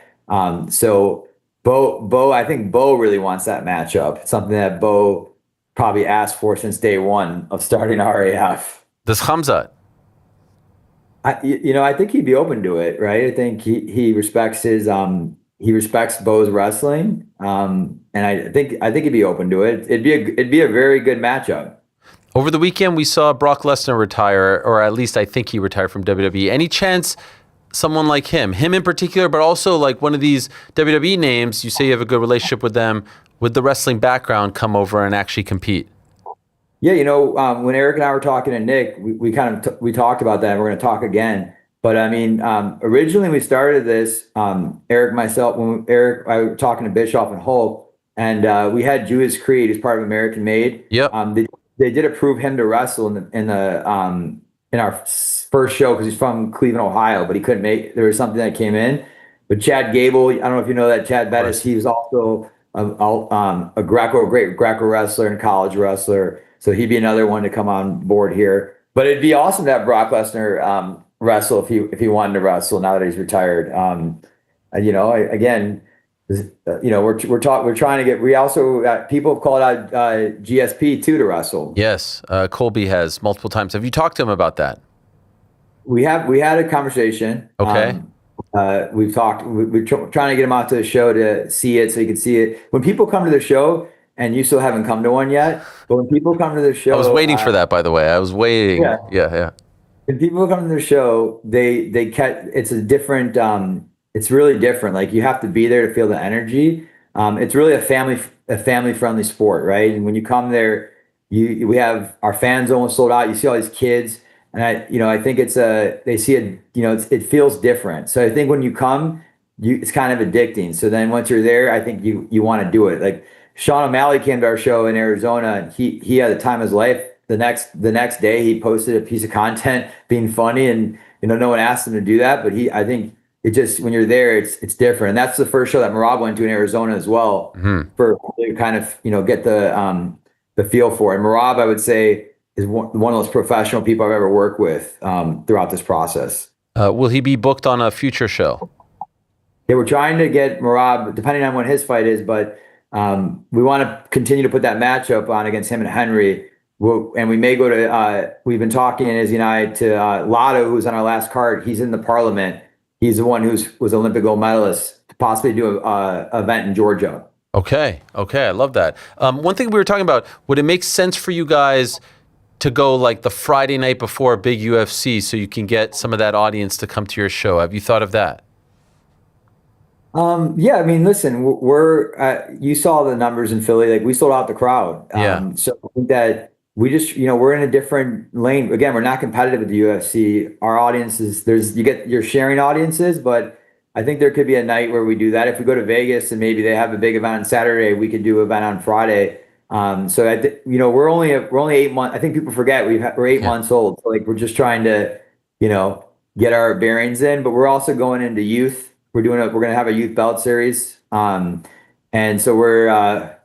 So Bo, I think Bo really wants that matchup. It's something that Bo probably asked for since day one of starting RAF. Does Khamzat? I think he'd be open to it, right? I think he respects he respects Bo's wrestling, and I think he'd be open to it. It'd be a very good matchup. Over the weekend, we saw Brock Lesnar retire, or at least I think he retired from WWE. Any chance someone like him in particular, but also like one of these WWE names, you say you have a good relationship with them, with the wrestling background, come over and actually compete? Yeah, when Eric and I were talking to Nick, we talked about that, and we're going to talk again. But I mean, originally we started this, Eric, myself, I were talking to Bischoff and Hulk, and we had Judas Creed, who's part of American Made. Yep. They did approve him to wrestle in our first show because he's from Cleveland, Ohio, but he couldn't make. There was something that came in. But Chad Gable, I don't know if you know that Chad Bettis, he was also a great Greco wrestler and college wrestler. So he'd be another one to come on board here. But it'd be awesome to have Brock Lesnar wrestle if he wanted to wrestle now that he's retired. We're trying to get. We also people have called out GSP too to wrestle. Yes, Colby has multiple times. Have you talked to him about that? We had a conversation. Okay. We've talked. We're trying to get him out to the show to see it, so you can see it. When people come to the show, and you still haven't come to one yet, but when people come to the show, I was waiting for that. By the way, I was waiting. Yeah. When people come to the show, they catch. It's a different. It's really different. Like you have to be there to feel the energy. It's really a family friendly sport, right? And when you come there, we have our fans almost sold out. You see all these kids, and I think they see it. It feels different. So I think when you come, it's kind of addicting. So then once you're there, I think you want to do it. Like Sean O'Malley came to our show in Arizona, and he had the time of his life. The next day, he posted a piece of content being funny, and no one asked him to do that, but I think. It just when you're there, it's different, and that's the first show that Marab went to in Arizona as well, for to kind of get the feel for it. And Marab, I would say, is one of those professional people I've ever worked with throughout this process. Will he be booked on a future show? Yeah, we're trying to get Marab, depending on when his fight is, but we want to continue to put that matchup on against him and Henry. And we may go to. We've been talking, Izzy and I, to Lotto, who's on our last card. He's in the Parliament. He's the one was Olympic gold medalist to possibly do a event in Georgia. Okay, I love that. One thing we were talking about, would it make sense for you guys to go like the Friday night before a big UFC so you can get some of that audience to come to your show? Have you thought of that? Yeah, I mean, listen, you saw the numbers in Philly. Like we sold out the crowd. So I think that we just, we're in a different lane. Again, we're not competitive with the UFC. Our audiences, you get your sharing audiences, but I think there could be a night where we do that. If we go to Vegas and maybe they have a big event on Saturday, we could do an event on Friday. So we're only 8 months. I think people forget we're 8 months old. So like we're just trying to, get our bearings in. But we're also going into youth. We're going to have a youth belt series, and so we're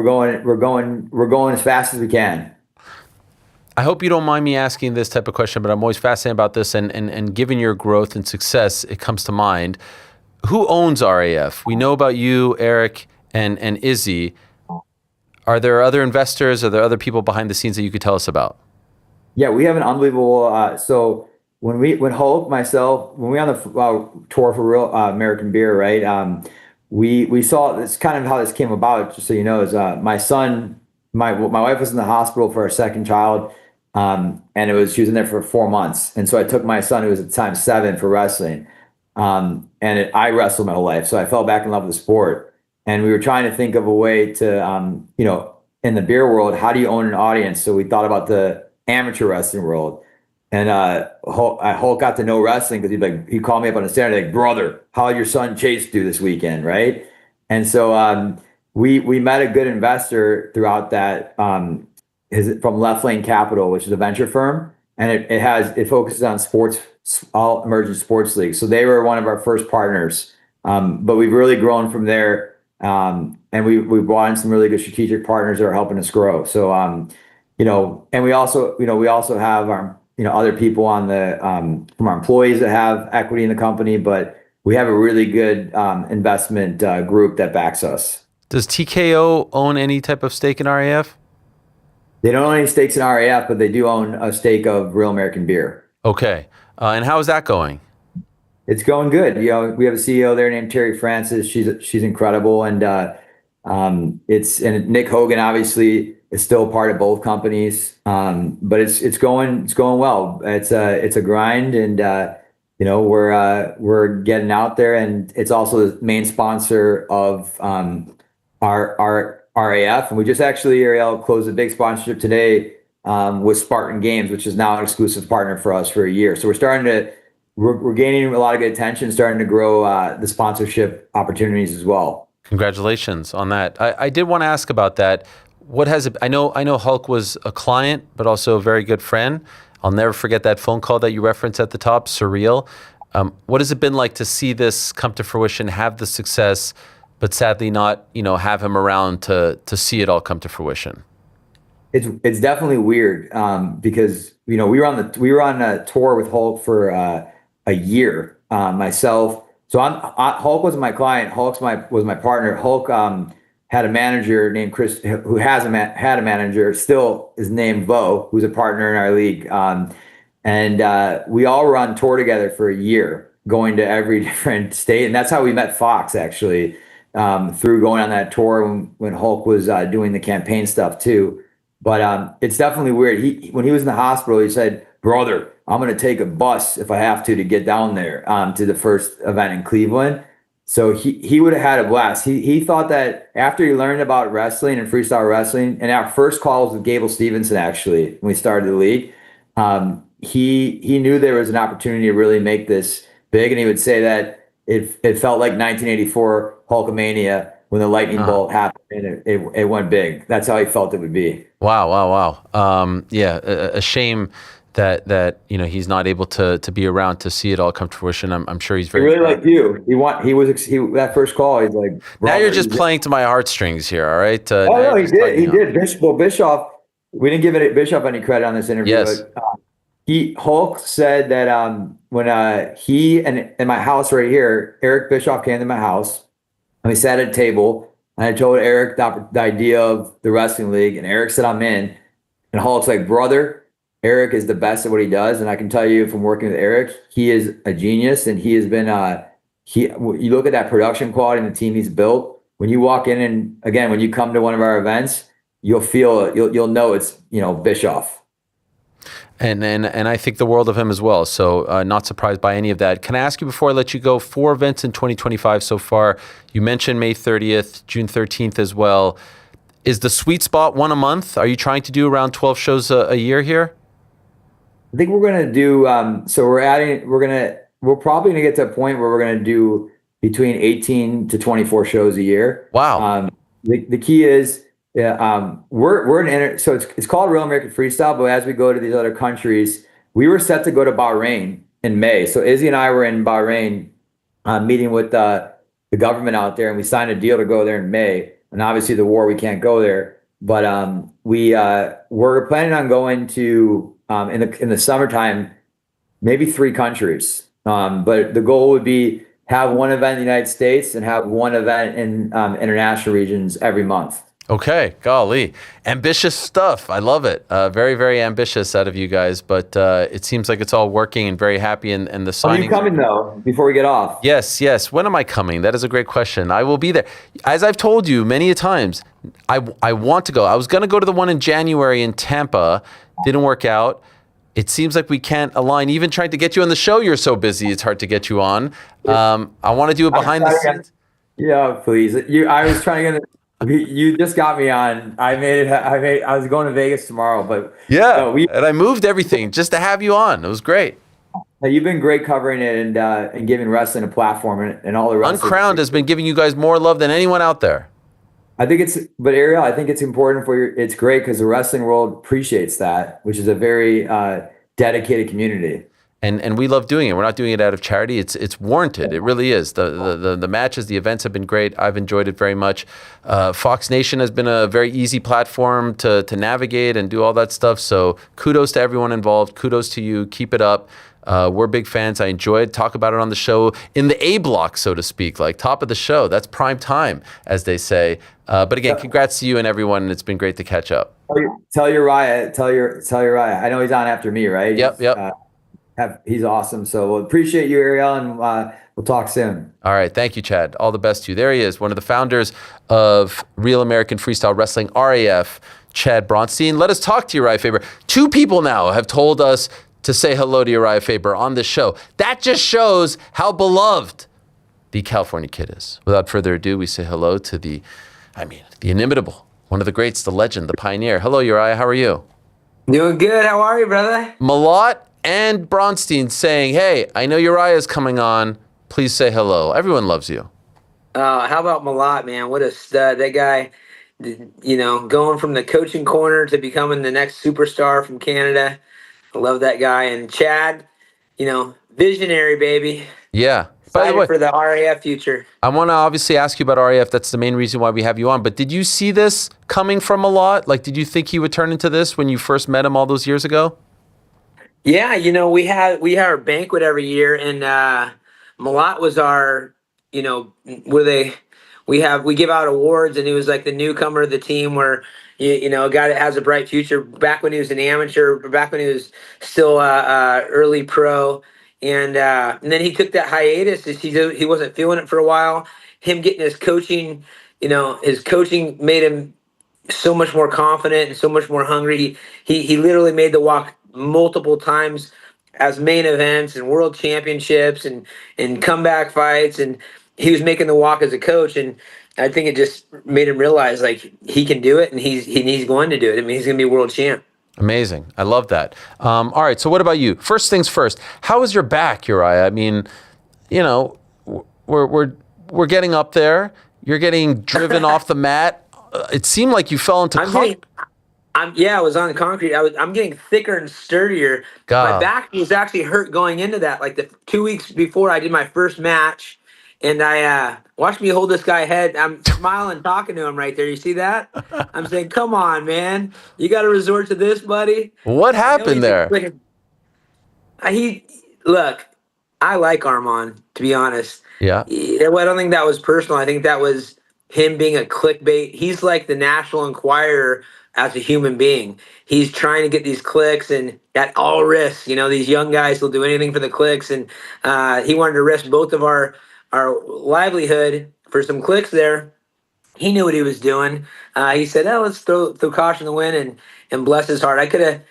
going as fast as we can. I hope you don't mind me asking this type of question, but I'm always fascinated about this. And given your growth and success, it comes to mind. Who owns RAF? We know about you, Eric, and Izzy. Are there other investors? Are there other people behind the scenes that you could tell us about? Yeah, we have an unbelievable. So when Hulk, myself, when we were on the tour for Real American Beer, right? We saw this kind of how this came about. Just so you know, is my son, my wife was in the hospital for our second child, and she was in there for 4 months, and so I took my son, who was at the time 7, for wrestling, I wrestled my whole life, so I fell back in love with the sport, and we were trying to think of a way to, in the beer world, how do you own an audience? So we thought about the amateur wrestling world. And Hulk got to know wrestling because he'd call me up on the stand like, brother, how'd your son Chase do this weekend, right? And so we met a good investor throughout that, from Left Lane Capital, which is a venture firm, and it focuses on sports, all emerging sports leagues. So they were one of our first partners, but we've really grown from there, and we brought in some really good strategic partners that are helping us grow. So and we also have our other people on the from our employees that have equity in the company, but we have a really good investment group that backs us. Does TKO own any type of stake in RAF? They don't own any stakes in RAF, but they do own a stake of Real American Beer. Okay, and how is that going? It's going good. We have a CEO there named Terry Francis. She's incredible, and Nick Hogan obviously is still part of both companies, but it's going well. It's a grind, and we're getting out there, and it's also the main sponsor of our RAF, and we just actually, Ariel, closed a big sponsorship today with Spartan Games, which is now an exclusive partner for us for a year. So we're gaining a lot of good attention, starting to grow the sponsorship opportunities as well. Congratulations on that. I did want to ask about that. What has it? I know Hulk was a client, but also a very good friend. I'll never forget that phone call that you referenced at the top, surreal. What has it been like to see this come to fruition, have the success, but sadly not, have him around to see it all come to fruition? It's definitely weird because we were on a tour with Hulk for a year. Myself, so Hulk wasn't my client. Hulk was my partner. Hulk had a manager named Chris, who had a manager, still is named Bo, who's a partner in our league. And we all were on tour together for a year, going to every different state, and that's how we met Fox actually, through going on that tour when Hulk was doing the campaign stuff too. But it's definitely weird. When he was in the hospital, he said, brother, I'm going to take a bus if I have to get down there to the first event in Cleveland. So he would have had a blast. He thought that after he learned about wrestling and freestyle wrestling, and our first call was with Gable Stevenson, actually, when we started the league, he knew there was an opportunity to really make this big. And he would say that it felt like 1984 Hulkamania when the lightning bolt happened and it went big. That's how he felt it would be. Wow. Yeah, a shame that he's not able to be around to see it all come to fruition. I'm sure he's very. He really liked you. He that first call. He's like. Now you're just playing to my heartstrings here. All right. No, he did. He did. Bischoff. We didn't give Bischoff any credit on this interview. Yes. But, Hulk said that when he and in my house right here, Eric Bischoff came to my house, and we sat at a table, and I told Eric the idea of the wrestling league, and Eric said I'm in, and Hulk's like, brother, Eric is the best at what he does, and I can tell you from working with Eric, he is a genius, and he has been. You look at that production quality and the team he's built. When you walk in, and again, when you come to one of our events, you'll know it's Bischoff. And I think the world of him as well. So not surprised by any of that. Can I ask you before I let you go, 4 events in 2025 so far. You mentioned May 30th, June 13th as well. Is the sweet spot one a month? Are you trying to do around 12 shows a year here? I think we're going to do, we're probably going to get to a point where we're going to do between 18 to 24 shows a year. Wow. The key is, so it's called Real American Freestyle, but as we go to these other countries, we were set to go to Bahrain in May. So Izzy and I were in Bahrain meeting with the government out there, and we signed a deal to go there in May. And obviously the war, we can't go there. but we're planning on going to in the summertime, maybe 3 countries. But the goal would be have one event in the United States and have one event in international regions every month. Okay, golly. Ambitious stuff. I love it. Very, very ambitious out of you guys, but it seems like it's all working and very happy and the signings. Are you coming though, before we get off? Yes, yes. When am I coming? That is a great question. I will be there. As I've told you many a times, I want to go. I was going to go to the one in January in Tampa. Didn't work out. It seems like we can't align. Even trying to get you on the show, you're so busy, it's hard to get you on. I want to do it behind the scenes. Yeah, please. I was trying to get you just got me on. I was going to Vegas tomorrow, but yeah, and I moved everything just to have you on. It was great. You've been great covering it and giving wrestling a platform and all the rest. Uncrowned has been giving you guys more love than anyone out there. But Ariel, I think it's important it's great because the wrestling world appreciates that, which is a very dedicated community. And we love doing it. We're not doing it out of charity. It's warranted. It really is. The matches, the events have been great. I've enjoyed it very much. Fox Nation has been a very easy platform to navigate and do all that stuff. So kudos to everyone involved. Kudos to you. Keep it up. We're big fans. I enjoyed talk about it on the show in the A block, so to speak, like top of the show. That's prime time, as they say. But again, congrats to you and everyone. And it's been great to catch up. Tell Uriah. I know he's on after me, right? Yep. He's awesome. So we'll appreciate you, Ariel, and we'll talk soon. All right. Thank you, Chad. All the best to you. There he is, one of the founders of Real American Freestyle Wrestling, RAF, Chad Bronstein. Let us talk to Urijah Faber. 2 people now have told us to say hello to Urijah Faber on this show. That just shows how beloved the California kid is. Without further ado, we say hello to the inimitable, one of the greats, the legend, the pioneer. Hello, Urijah. How are you? Doing good. How are you, brother? Malott and Bronstein saying, hey, I know Uriah's coming on. Please say hello. Everyone loves you. How about Malott, man? What a stud. That guy, going from the coaching corner to becoming the next superstar from Canada. I love that guy. And Chad, visionary, baby. Yeah. By the way, for the RAF future. I want to obviously ask you about RAF. That's the main reason why we have you on. But did you see this coming from Malott? Like, did you think he would turn into this when you first met him all those years ago? Yeah, we had our banquet every year, and Malott was our, we give out awards, and he was like the newcomer of the team, where a guy that has a bright future. Back when he was an amateur, back when he was still early pro, and then he took that hiatus. He wasn't feeling it for a while. Him getting his coaching, his coaching made him so much more confident and so much more hungry. He literally made the walk multiple times as main events and world championships and comeback fights, and he was making the walk as a coach, and I think it just made him realize like he can do it, and he's going to do it. I mean, he's going to be world champ. Amazing. I love that. All right, so what about you? First things first, how is your back, Urijah? I mean, we're getting up there. You're getting driven off the mat. It seemed like you fell into I was on concrete. I'm getting thicker and sturdier. God. My back was actually hurt going into that. Like the 2 weeks before I did my first match, and I watched me hold this guy's head. I'm smiling, talking to him right there. You see that? I'm saying, "Come on, man, you got to resort to this, buddy." What happened there? Look. I like Arman, to be honest. Yeah. I don't think that was personal. I think that was him being a clickbait. He's like the National Enquirer as a human being. He's trying to get these clicks, and at all risks, these young guys will do anything for the clicks. And he wanted to risk both of our livelihood for some clicks there. He knew what he was doing. He said, let's throw caution to the wind and bless his heart. I could have,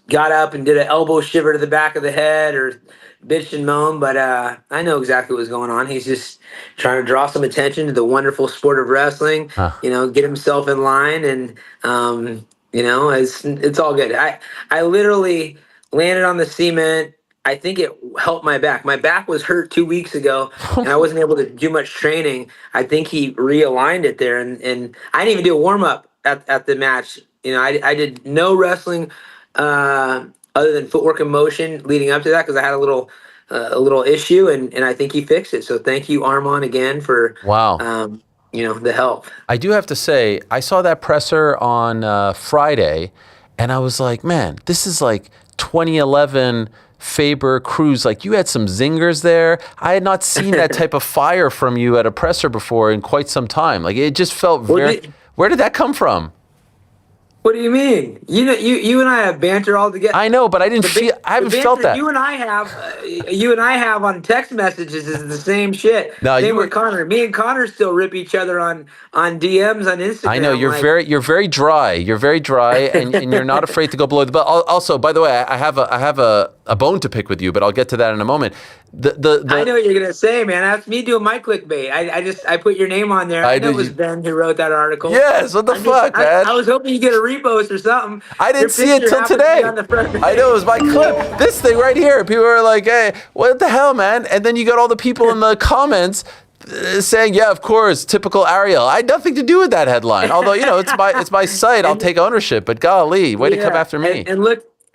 got up and did an elbow shiver to the back of the head or bitched and moaned, but I know exactly what was going on. He's just trying to draw some attention to the wonderful sport of wrestling, get himself in line, and it's all good. I literally landed on the cement. I think it helped my back. My back was hurt 2 weeks ago, and I wasn't able to do much training. I think he realigned it there, and I didn't even do a warm-up at the match. I did no wrestling other than footwork and motion leading up to that because I had a little issue, and I think he fixed it. So thank you, Arman, again for the help. I do have to say, I saw that presser on Friday, and I was like, man, this is like 2011 Faber Cruz. Like, you had some zingers there. I had not seen that type of fire from you at a presser before in quite some time. Like, it just felt very... Where did that come from? What do you mean? You and I have banter all together. I know, but I haven't felt that. You and I have on text messages is the same shit. No, same with Connor. Me and Connor still rip each other on DMs on Instagram. I know you're very dry. You're very dry, and you're not afraid to go below the belt. Also, by the way, I have a bone to pick with you, but I'll get to that in a moment. I know what you're gonna say, man. That's me doing my clickbait. I put your name on there. I know it was Ben who wrote that article. Yes, what the fuck, man? I was hoping you get a repost or something. I didn't see it till today. I know, it was my clip. This thing right here. People were like, "Hey, what the hell, man?" And then you got all the people in the comments saying, "Yeah, of course, typical Ariel." I had nothing to do with that headline. Although, it's my site. I'll take ownership. But golly, way to come after me.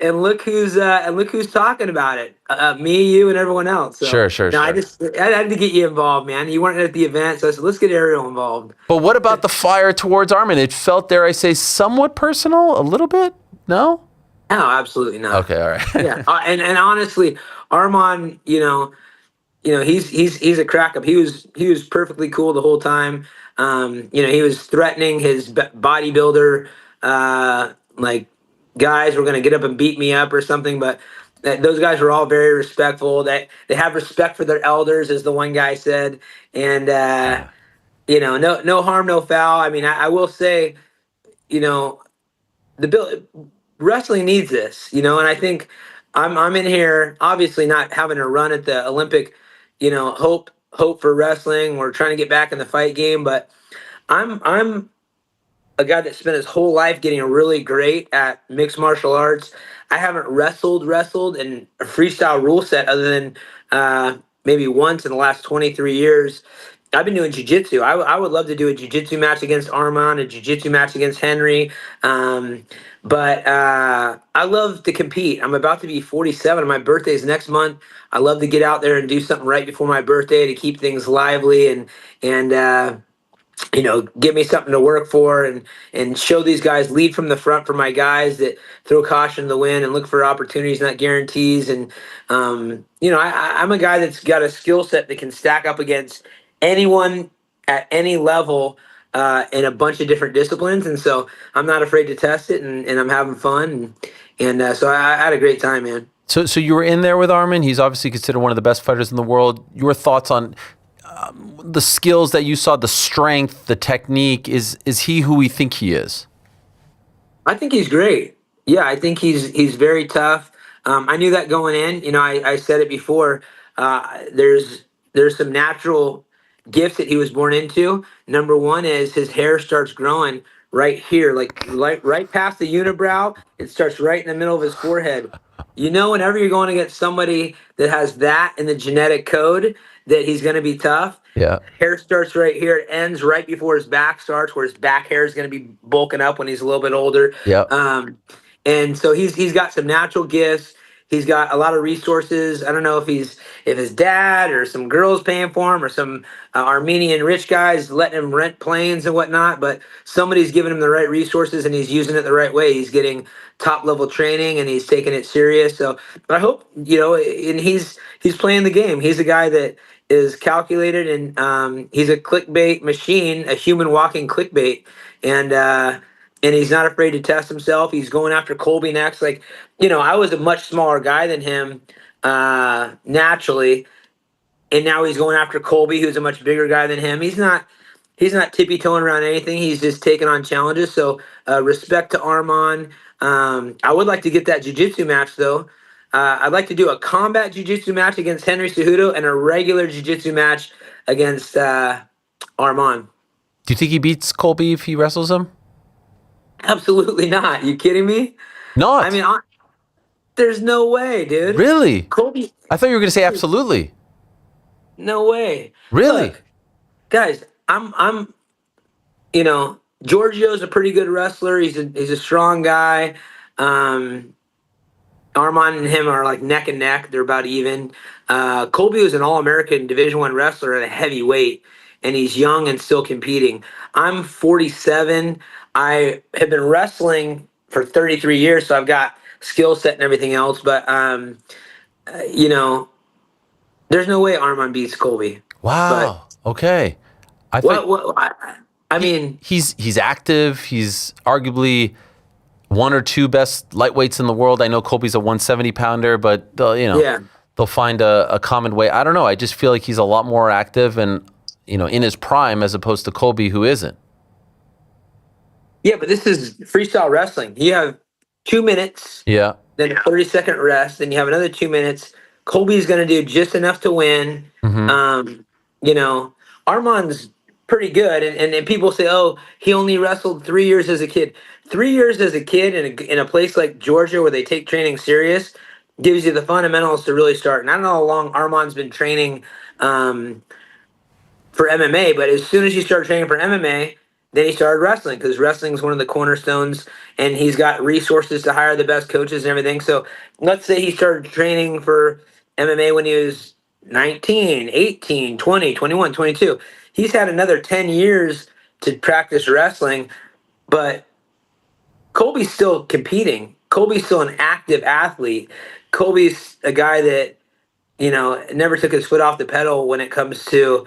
And look who's talking about it. Me, you, and everyone else. So, Sure. I had to get you involved, man. You weren't at the event, so I said, let's get Ariel involved. But what about the fire towards Arman? It felt, dare I say, somewhat personal, a little bit? No? No, absolutely not. Okay, all right. Yeah, and honestly, Arman, he's a crack up. He was perfectly cool the whole time. He was threatening his bodybuilder, guys were going to get up and beat me up or something, but those guys were all very respectful. They have respect for their elders, as the one guy said, and no harm, no foul. I mean, I will say, wrestling needs this, and I think I'm in here obviously not having a run at the Olympic, hope for wrestling. We're trying to get back in the fight game, but I'm a guy that spent his whole life getting really great at mixed martial arts. I haven't wrestled in a freestyle rule set other than maybe once in the last 23 years. I've been doing jiu-jitsu. I would love to do a jiu-jitsu match against Arman, a jiu-jitsu match against Henry. But I love to compete. I'm about to be 47. My birthday is next month. I love to get out there and do something right before my birthday to keep things lively and give me something to work for and show these guys, lead from the front for my guys that throw caution to the wind and look for opportunities, not guarantees. And, I'm a guy that's got a skill set that can stack up against anyone at any level in a bunch of different disciplines. And so I'm not afraid to test it and I'm having fun. And so I had a great time, man. So you were in there with Arman. He's obviously considered one of the best fighters in the world. Your thoughts on the skills that you saw, the strength, the technique, is he who we think he is? I think he's great. Yeah, I think he's very tough. I knew that going in. I said it before. There's some natural gifts that he was born into. Number one is his hair starts growing right here, like right past the unibrow. It starts right in the middle of his forehead. Whenever you're going against somebody that has that in the genetic code, that he's going to be tough. Yeah. Hair starts right here. It ends right before his back starts, where his back hair is going to be bulking up when he's a little bit older. Yeah. And so he's got some natural gifts. He's got a lot of resources. I don't know if his dad or some girls paying for him or some Armenian rich guys letting him rent planes and whatnot, but somebody's giving him the right resources and he's using it the right way. He's getting top level training and he's taking it serious. So I hope, and he's playing the game. He's a guy that is calculated and he's a clickbait machine, a human walking clickbait. And he's not afraid to test himself. He's going after Colby next. I was a much smaller guy than him naturally. And now he's going after Colby, who's a much bigger guy than him. He's not tippy-toeing around anything. He's just taking on challenges. So respect to Arman. I would like to get that jiu-jitsu match, though. I'd like to do a combat jiu-jitsu match against Henry Cejudo and a regular jiu-jitsu match against Arman. Do you think he beats Colby if he wrestles him? Absolutely not. You kidding me? Not. I mean, there's no way, dude. Really? Colby. I thought you were going to say absolutely. No way. Really? Look, guys, I'm Giorgio's a pretty good wrestler. He's a strong guy. Arman and him are like neck and neck. They're about even. Colby was an All-American Division I wrestler at a heavyweight. and he's young and still competing. I'm 47. I have been wrestling for 33 years, so I've got skill set and everything else. But you know, there's no way Arman beats Colby. Wow. Okay. I think I mean, he's active. He's arguably one or two best lightweights in the world. I know Colby's a 170 pounder, but they'll find a common way. I don't know. I just feel like he's a lot more active and in his prime as opposed to Colby, who isn't. Yeah, but this is freestyle wrestling. You have 2 minutes. Yeah. Then a 30-second rest. Then you have another 2 minutes. Colby's going to do just enough to win. Mm-hmm. Arman's pretty good, and people say, oh, he only wrestled 3 years as a kid. 3 years as a kid in a place like Georgia where they take training serious gives you the fundamentals to really start. And I don't know how long Arman's been training for MMA, but as soon as he started training for MMA, then he started wrestling because wrestling is one of the cornerstones, and he's got resources to hire the best coaches and everything. So let's say he started training for MMA when he was 19, 18, 20, 21, 22. He's had another 10 years to practice wrestling, but Colby's still competing. Colby's still an active athlete. Colby's a guy that, never took his foot off the pedal when it comes to,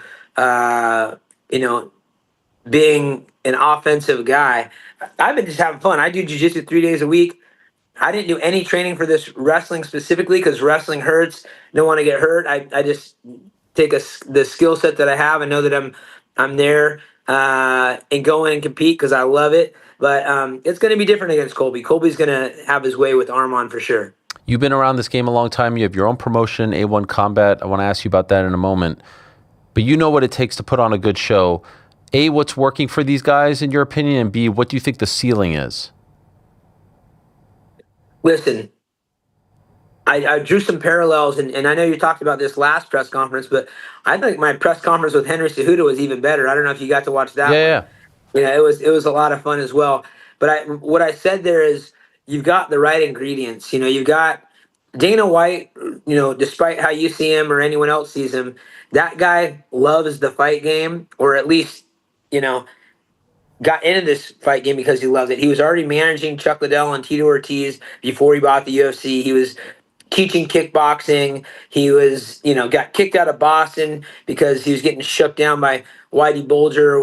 being an offensive guy. I've been just having fun. I do jiu-jitsu 3 days a week. I didn't do any training for this wrestling specifically because wrestling hurts. Don't want to get hurt. I just take the skill set that I have and know that I'm there and go in and compete because I love it. But it's going to be different against Colby. Colby's going to have his way with Arman for sure. You've been around this game a long time. You have your own promotion, A1 Combat. I want to ask you about that in a moment. But you know what it takes to put on a good show. A, what's working for these guys in your opinion? And B, what do you think the ceiling is? Listen, I drew some parallels, and I know you talked about this last press conference, but I think my press conference with Henry Cejudo was even better. I don't know if you got to watch that one. Yeah. It was a lot of fun as well. But what I said there is you've got the right ingredients. You've got Dana White, despite how you see him or anyone else sees him, that guy loves the fight game, or at least, got into this fight game because he loves it. He was already managing Chuck Liddell and Tito Ortiz before he bought the UFC. He was teaching kickboxing. He was, got kicked out of Boston because he was getting shook down by Whitey Bulger,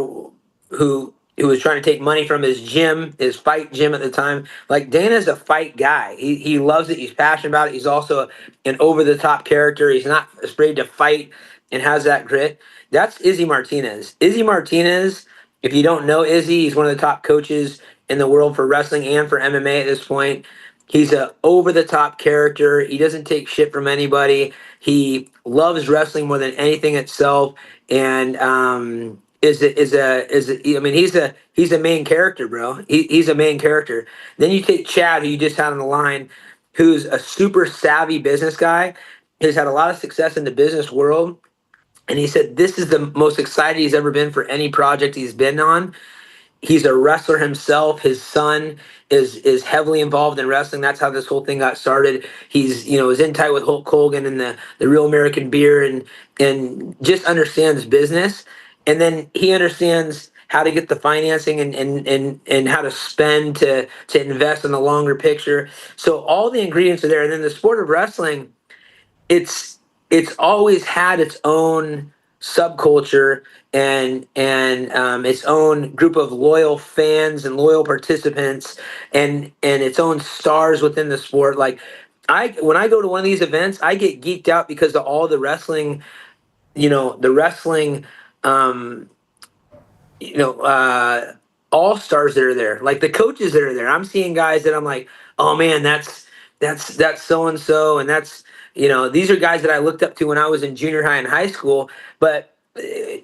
who was trying to take money from his gym, his fight gym at the time. Like, Dana's a fight guy. He loves it. He's passionate about it. He's also an over-the-top character. He's not afraid to fight and has that grit. That's Izzy Martinez. Izzy Martinez, if you don't know Izzy, he's one of the top coaches in the world for wrestling and for MMA at this point. He's a over-the-top character. He doesn't take shit from anybody. He loves wrestling more than anything itself, and he's a main character, bro. He's a main character. Then you take Chad, who you just had on the line, who's a super savvy business guy. He's had a lot of success in the business world. And he said this is the most excited he's ever been for any project he's been on. He's a wrestler himself. His son is heavily involved in wrestling. That's how this whole thing got started. He's was in tight with Hulk Hogan and the Real American Beer and just understands business. And then he understands how to get the financing and how to spend to invest in the longer picture. So all the ingredients are there. And then the sport of wrestling, it's always had its own subculture and its own group of loyal fans and loyal participants and its own stars within the sport. Like, when I go to one of these events, I get geeked out because of all the wrestling, all stars that are there, like the coaches that are there. I'm seeing guys that I'm like, oh man, that's so and so, and that's these are guys that I looked up to when I was in junior high and high school, but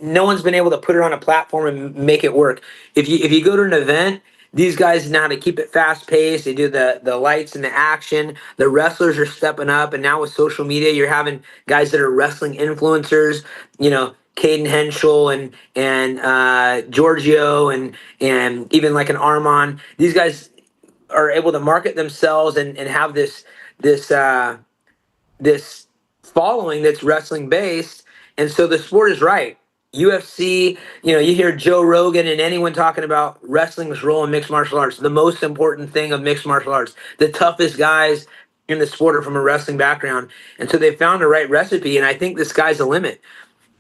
no one's been able to put it on a platform and make it work. If you go to an event, these guys know how to keep it fast paced. They do the lights and the action. The wrestlers are stepping up, and now with social media, you're having guys that are wrestling influencers. Caden Henschel and Giorgio and even like an Arman. These guys are able to market themselves and have this following that's wrestling based, and so the sport is right. UFC, you hear Joe Rogan and anyone talking about wrestling's role in mixed martial arts, the most important thing of mixed martial arts. The toughest guys in the sport are from a wrestling background. And so they found the right recipe, and I think the sky's the limit.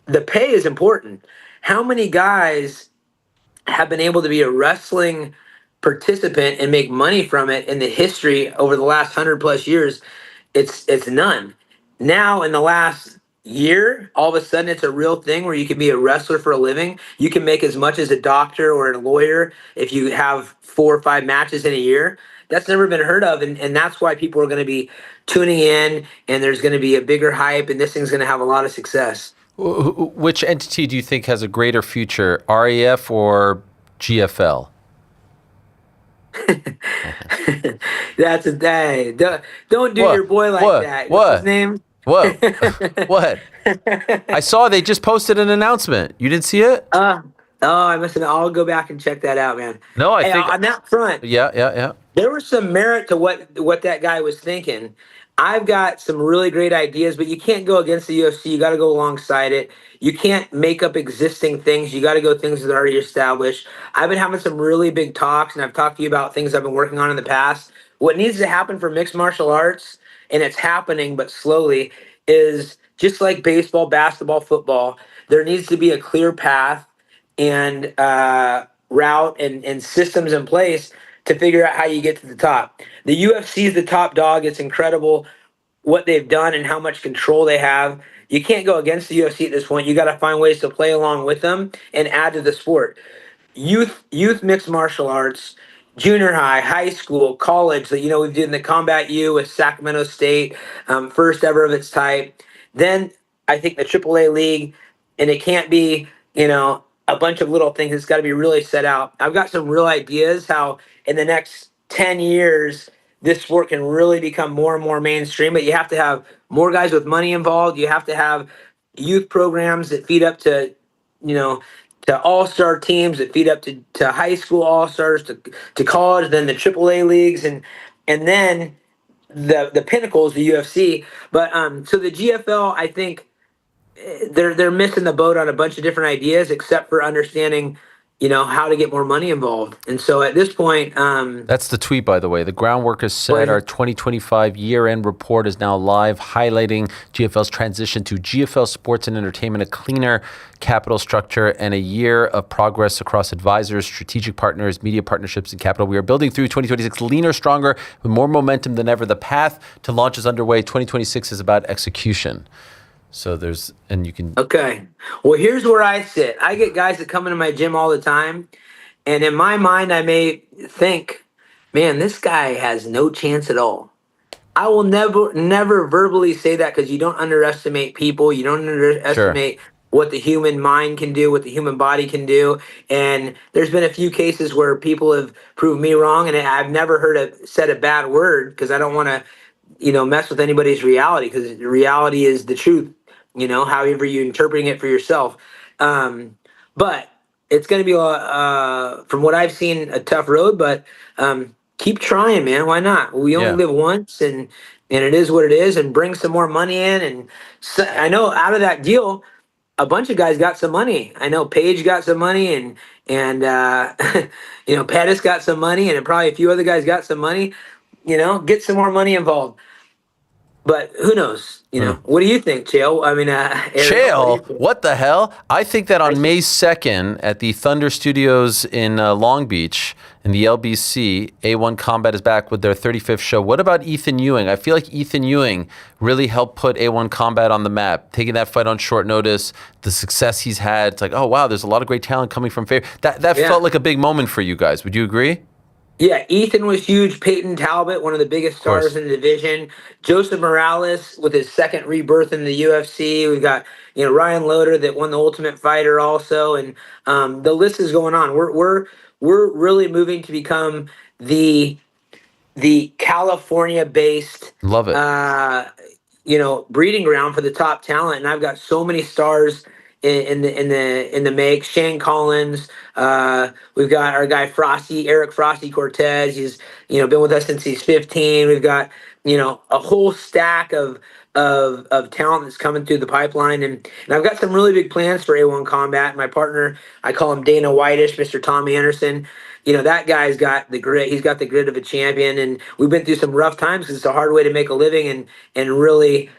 The pay is important. How many guys have been able to be a wrestling participant and make money from it in the history over the last 100+ years? It's none. Now in the last year, all of a sudden it's a real thing where you can be a wrestler for a living. You can make as much as a doctor or a lawyer if you have 4 or 5 matches in a year. That's never been heard of, and that's why people are going to be tuning in, and there's going to be a bigger hype, and this thing's going to have a lot of success. Which entity do you think has a greater future, RAF or GFL? That's a day. Don't do your boy like that. What's his name? What? What? I saw they just posted an announcement. You didn't see it? I must have. I'll go back and check that out, man. No, I think on that front. Yeah. There was some merit to what that guy was thinking. I've got some really great ideas, but you can't go against the UFC. You got to go alongside it. You can't make up existing things. You got to go things that are already established. I've been having some really big talks, and I've talked to you about things I've been working on in the past. What needs to happen for mixed martial arts, and it's happening, but slowly, is just like baseball, basketball, football, there needs to be a clear path and route and systems in place to figure out how you get to the top. The UFC is the top dog. It's incredible what they've done and how much control they have. You can't go against the UFC at this point. You got to find ways to play along with them and add to the sport. Youth mixed martial arts, junior high, high school, college, that we've done the Combat U with Sacramento State, first ever of its type. Then I think the AAA league, and it can't be, a bunch of little things. It's got to be really set out. I've got some real ideas how in the next 10 years, this sport can really become more and more mainstream, but you have to have more guys with money involved. You have to have youth programs that feed up to, to all-star teams, that feed up to high school all-stars, to college, then the AAA leagues, and then the pinnacles, the UFC. But so the GFL, I think they're missing the boat on a bunch of different ideas, except for understanding how to get more money involved. And so at this point... That's the tweet, by the way. The groundwork is set. Our 2025 year-end report is now live, highlighting GFL's transition to GFL Sports and Entertainment, a cleaner capital structure, and a year of progress across advisors, strategic partners, media partnerships, and capital. We are building through 2026 leaner, stronger, with more momentum than ever. The path to launch is underway. 2026 is about execution. So you can... Okay. Well, here's where I sit. I get guys that come into my gym all the time, and in my mind, I may think, man, this guy has no chance at all. I will never verbally say that, because you don't underestimate people. You don't underestimate what the human mind can do, what the human body can do. And there's been a few cases where people have proved me wrong, and I've never said a bad word, because I don't want to mess with anybody's reality, because reality is the truth, however you're interpreting it for yourself. But it's going to be, from what I've seen, a tough road, but keep trying, man. Why not? We only live once, and it is what it is, and bring some more money in. And so, I know out of that deal, a bunch of guys got some money. I know Paige got some money, and Pettis got some money, and probably a few other guys got some money. Get some more money involved. But who knows? What do you think, Chael? I mean, Chael, what the hell? I think that on May 2nd at the Thunder Studios in Long Beach, in the LBC, A1 Combat is back with their 35th show. What about Ethan Ewing? I feel like Ethan Ewing really helped put A1 Combat on the map, taking that fight on short notice, the success he's had. It's like, oh, wow, there's a lot of great talent coming from Faber. That felt like a big moment for you guys. Would you agree? Yeah, Ethan was huge. Peyton Talbot, one of the biggest stars in the division. Joseph Morales with his second rebirth in the UFC. We've got Ryan Loder that won the Ultimate Fighter also, and the list is going on. We're really moving to become the California-based love it. breeding ground for the top talent. And I've got so many stars in the make. Shane Collins. We've got our guy Eric Frosty Cortez. He's been with us since he's 15. We've got a whole stack of talent that's coming through the pipeline, and I've got some really big plans for A1 Combat. My partner, I call him Dana Whitish, Mr. Tommy Anderson. That guy's got the grit. He's got the grit of a champion, and we've been through some rough times because it's a hard way to make a living, and really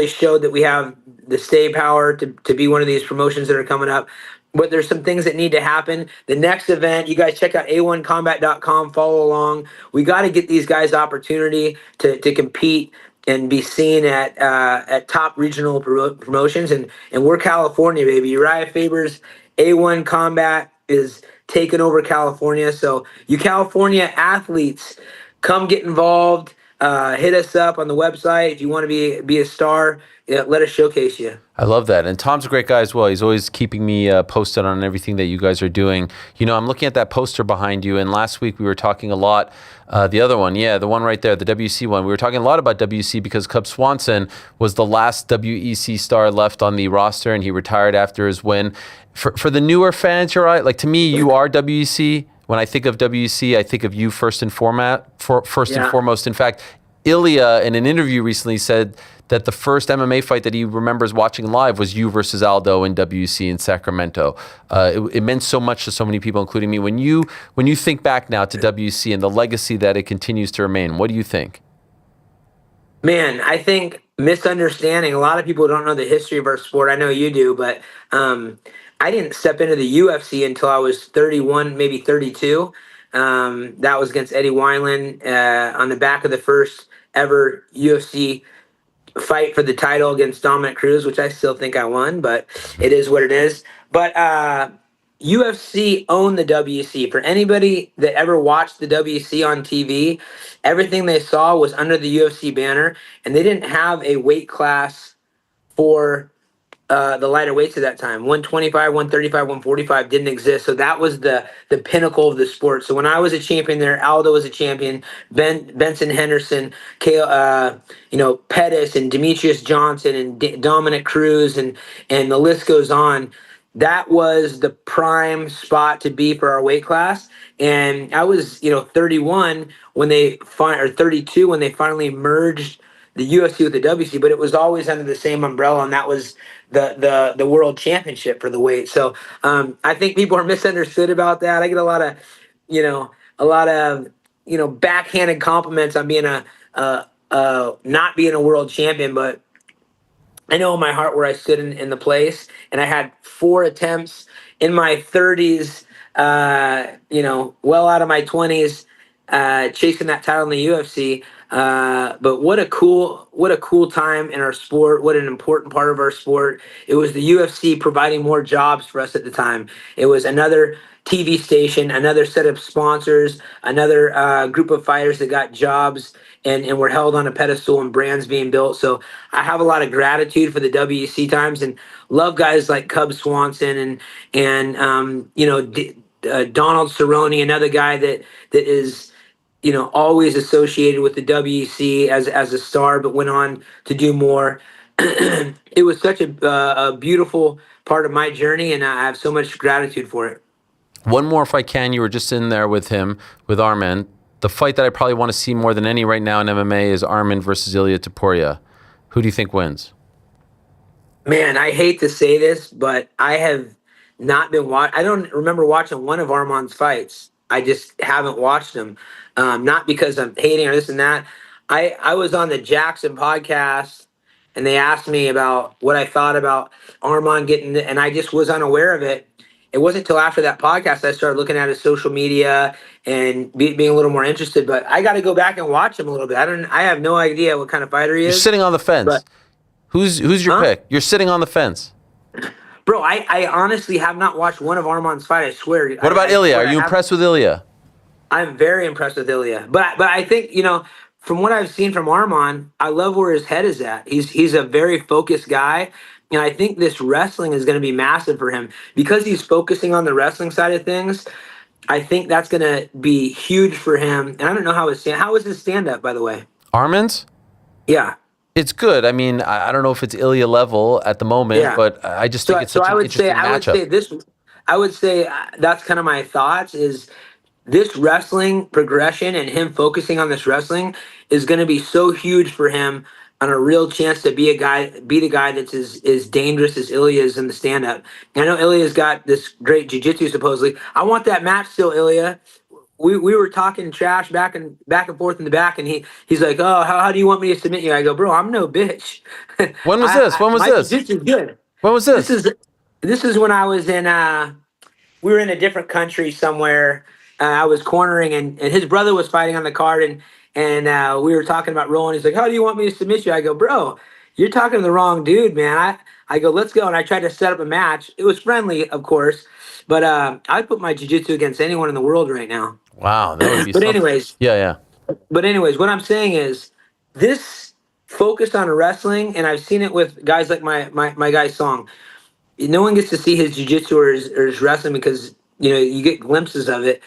showed that we have the stay power to be one of these promotions that are coming up. But there's some things that need to happen. The next event, you guys check out a1combat.com, follow along. We got to get these guys opportunity to compete and be seen at top regional promotions. And we're California, baby. Uriah Faber's A1 Combat is taking over California. So you California athletes, come get involved. Hit us up on the website if you want to be a star. Let us showcase you. I love that. And Tom's a great guy as well. He's always keeping me posted on everything that you guys are doing. I'm looking at that poster behind you, and last week we were talking a lot, the other one, the one right there, the WC one. We were talking a lot about WC because Cub Swanson was the last WEC star left on the roster, and he retired after his win. For the newer fans, you're right. Like, to me, you are WEC. When I think of WEC, I think of you first and foremost. In fact, Ilia, in an interview recently, said that the first MMA fight that he remembers watching live was you versus Aldo in WC in Sacramento. It meant so much to so many people, including me. When you think back now to WC and the legacy that it continues to remain, what do you think? Man, I think misunderstanding. A lot of people don't know the history of our sport. I know you do, but I didn't step into the UFC until I was 31, maybe 32. That was against Eddie Wineland on the back of the first ever UFC fight for the title against Dominic Cruz, which I still think I won, but it is what it is. But UFC owned the WEC. For anybody that ever watched the WEC on TV, everything they saw was under the UFC banner, and they didn't have a weight class for the lighter weights at that time. 125, 135, 145 didn't exist. So that was the pinnacle of the sport. So when I was a champion there, Aldo was a champion, Benson Henderson, Pettis and Demetrius Johnson and Dominic Cruz and the list goes on. That was the prime spot to be for our weight class. And I was, 31 when they or 32 when they finally merged the UFC with the WC, but it was always under the same umbrella, and that was the world championship for the weight. So I think people are misunderstood about that. I get a lot of backhanded compliments on being not being a world champion, but I know in my heart where I stood in the place, and I had 4 attempts in my 30s, well out of my 20s, chasing that title in the UFC. But what a cool time in our sport. What an important part of our sport. It was the UFC providing more jobs for us at the time. It was another TV station, another set of sponsors, another group of fighters that got jobs and were held on a pedestal and brands being built. So I have a lot of gratitude for the WEC times and love guys like Cub Swanson and Donald Cerrone, another guy that is always associated with the WEC as a star, but went on to do more. It was such a beautiful part of my journey, and I have so much gratitude for it. One more, if I can. You were just in there with him, with Arman. The fight that I probably want to see more than any right now in MMA is Arman versus Ilia Topuria. Who do you think wins? Man, I hate to say this, but I have not been I don't remember watching one of Arman's fights. I just haven't watched them. Not because I'm hating or this and that. I was on the Jackson podcast, and they asked me about what I thought about Arman getting, and I just was unaware of it. It wasn't until after that podcast I started looking at his social media and being a little more interested. But I got to go back and watch him a little bit. I have no idea what kind of fighter he is. You're sitting on the fence. But, who's your pick? You're sitting on the fence. Bro, I honestly have not watched one of Arman's fights. I swear. What about Ilia? Are you impressed with Ilia? I'm very impressed with Ilia. But I think, from what I've seen from Arman, I love where his head is at. He's a very focused guy. And I think this wrestling is going to be massive for him. Because he's focusing on the wrestling side of things, I think that's going to be huge for him. And I don't know how is his stand-up, by the way? Arman's? Yeah. It's good. I mean, I don't know if it's Ilia level at the moment, but I just think it's such an interesting matchup. I would say that's kind of my thoughts is this wrestling progression and him focusing on this wrestling is going to be so huge for him on a real chance to be the guy that's as dangerous as Ilia is in the stand-up. I know Ilia's got this great jiu-jitsu supposedly. I want that match still, Ilia. We were talking trash back and forth in the back, and he's like, "Oh, how do you want me to submit you?" I go, "Bro, I'm no bitch." When was this? When was this? Jiu-jitsu's good. When was this? This is when I was in. We were in a different country somewhere. I was cornering, and his brother was fighting on the card, and we were talking about rolling. He's like, "How do you want me to submit you?" I go, "Bro, you're talking to the wrong dude, man." I go, "Let's go," and I tried to set up a match. It was friendly, of course, but I'd put my jiu-jitsu against anyone in the world right now. Wow, that would be But something. anyways, Yeah. But anyways, what I'm saying is this focused on wrestling, and I've seen it with guys like my guy Song. No one gets to see his jiu-jitsu or his wrestling because you get glimpses of it.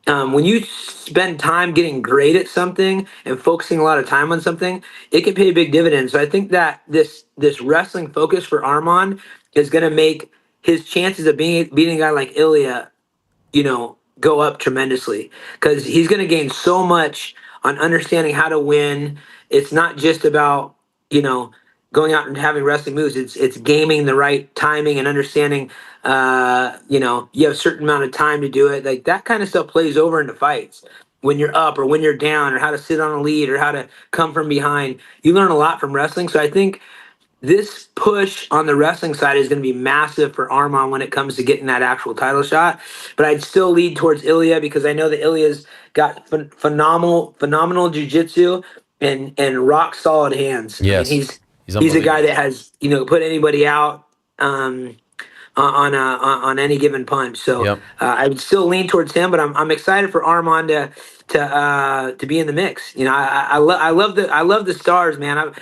When you spend time getting great at something and focusing a lot of time on something, it can pay big dividends. So I think that this wrestling focus for Arman is going to make his chances of beating a guy like Ilia, go up tremendously because he's going to gain so much on understanding how to win. It's not just about, going out and having wrestling moves. It's gaming the right timing and understanding, you have a certain amount of time to do it. Like that kind of stuff plays over into fights when you're up or when you're down or how to sit on a lead or how to come from behind. You learn a lot from wrestling. So I think this push on the wrestling side is going to be massive for Arman when it comes to getting that actual title shot. But I'd still lead towards Ilia because I know that Ilia's got phenomenal jiu-jitsu and rock solid hands. Yes. I mean, he's a guy that has put anybody out on any given punch. So I would still lean towards him, but I'm excited for Arman to be in the mix. I love the stars, man.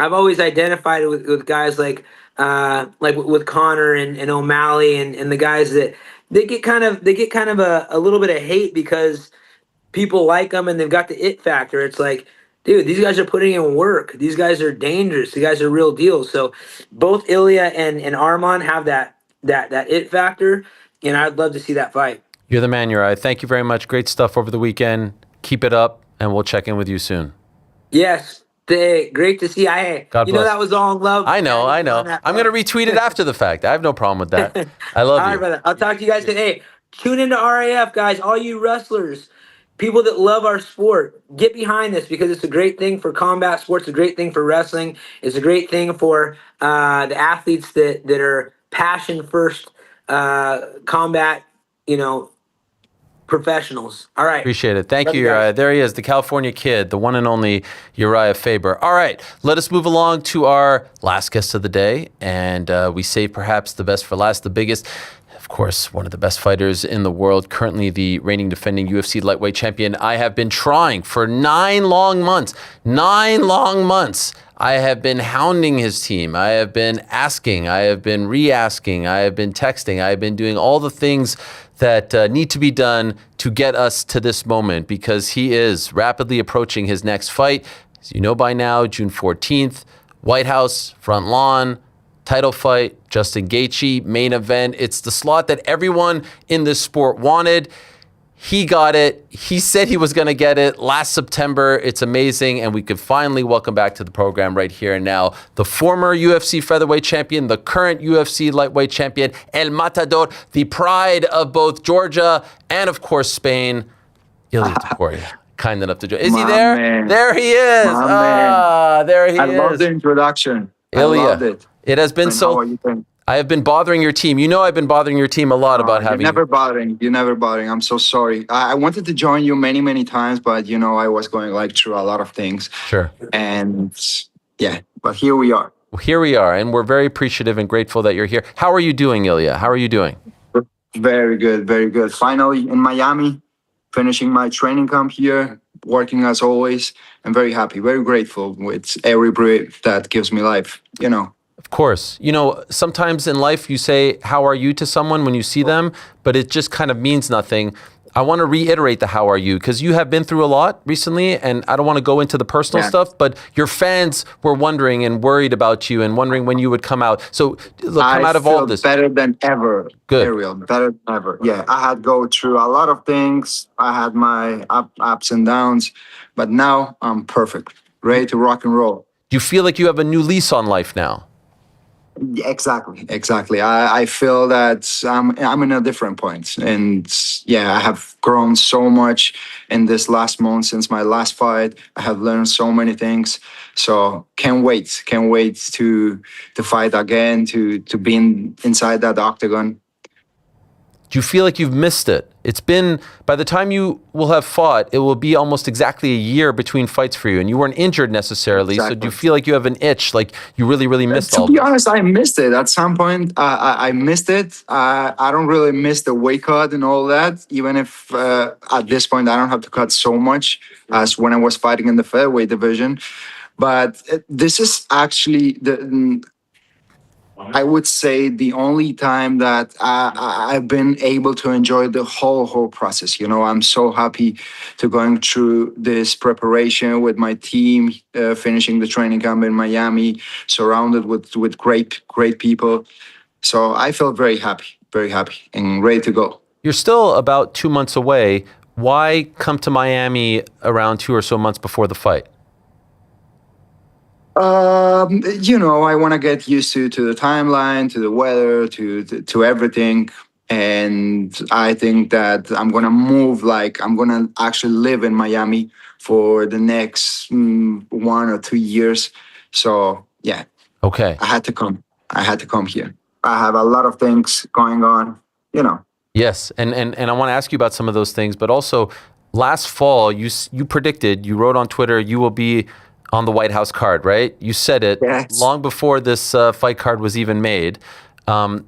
I've always identified with guys like with Connor and O'Malley and the guys that they get kind of a little bit of hate because people like them and they've got the it factor. It's like, dude, these guys are putting in work. These guys are dangerous. These guys are real deal. So both Ilia and Arman have that it factor, and I'd love to see that fight. You're the man, Uriah. Thank you very much. Great stuff over the weekend. Keep it up, and we'll check in with you soon. Yes. Great to see. God bless. That was all in love. I know. I'm going to retweet it after the fact. I have no problem with that. I love you. All right, brother. I'll talk to you guys today. Tune into RAF, guys. All you wrestlers, people that love our sport, get behind this because it's a great thing for combat sports, a great thing for wrestling. It's a great thing for the athletes that are passion first combat, professionals. All right. Appreciate it. Thank you, Uriah. There he is, the California kid, the one and only Urijah Faber. All right, let us move along to our last guest of the day. And we save perhaps the best for last, the biggest. Of course, one of the best fighters in the world, currently the reigning defending UFC lightweight champion. I have been trying for 9 long months. I have been hounding his team. I have been asking. I have been re-asking. I have been texting. I have been doing all the things that need to be done to get us to this moment because he is rapidly approaching his next fight. As you know by now, June 14th, White House, front lawn, title fight, Justin Gaethje, main event. It's the slot that everyone in this sport wanted. He got it. He said he was going to get it last September. It's amazing. And we could finally welcome back to the program right here and now the former UFC featherweight champion, the current UFC lightweight champion, El Matador, the pride of both Georgia and, of course, Spain, Ilia Topuria. Kind enough to join. Is he there? Man. There he is. There he is. I love the introduction. Ilia, I loved it. It has been I have been bothering your team. I've been bothering your team a lot about having You're never bothering. I'm so sorry. I wanted to join you many, many times, but I was going through a lot of things. Sure. And but here we are. Here we are, and we're very appreciative and grateful that you're here. How are you doing, Ilia? How are you doing? Very good, very good. Finally in Miami, finishing my training camp here, working as always. I'm very happy, very grateful with every breath that gives me life, Of course. Sometimes in life you say, how are you to someone when you see them, but it just kind of means nothing. I want to reiterate the how are you, because you have been through a lot recently, and I don't want to go into the personal stuff, but your fans were wondering and worried about you and wondering when you would come out. So look, come out of all this. Better than ever. Good. Ariel, better than ever. Yeah, I had go through a lot of things. I had my ups and downs, but now I'm perfect, ready to rock and roll. Do you feel like you have a new lease on life now? Yeah, exactly. I feel that I'm in a different point, and yeah, I have grown so much in this last month since my last fight. I have learned so many things, so can't wait to fight again, to be inside that octagon. Do you feel like you've missed it? It's been, by the time you will have fought, it will be almost exactly a year between fights for you, and you weren't injured necessarily. So do you feel like you have an itch, like you really missed all of it? To be honest, I missed it. At some point, I missed it. I don't really miss the weight cut and all that, even if at this point I don't have to cut so much as when I was fighting in the featherweight division. But this is actually I would say the only time that I've been able to enjoy the whole process. You know, I'm so happy to going through this preparation with my team, finishing the training camp in Miami, surrounded with great people. So I feel very happy and ready to go. You're still about 2 months away. Why come to Miami around 2 or so months before the fight? You know, I want to get used to the timeline, to the weather, to everything. And I think that I'm going to move, like I'm going to actually live in Miami for the next 1 or 2 years. So, yeah. Okay. I had to come here. I have a lot of things going on, you know. Yes. And I want to ask you about some of those things, but also last fall, you predicted, you wrote on Twitter, you will be on the White House card, right? You said it long before this fight card was even made. Can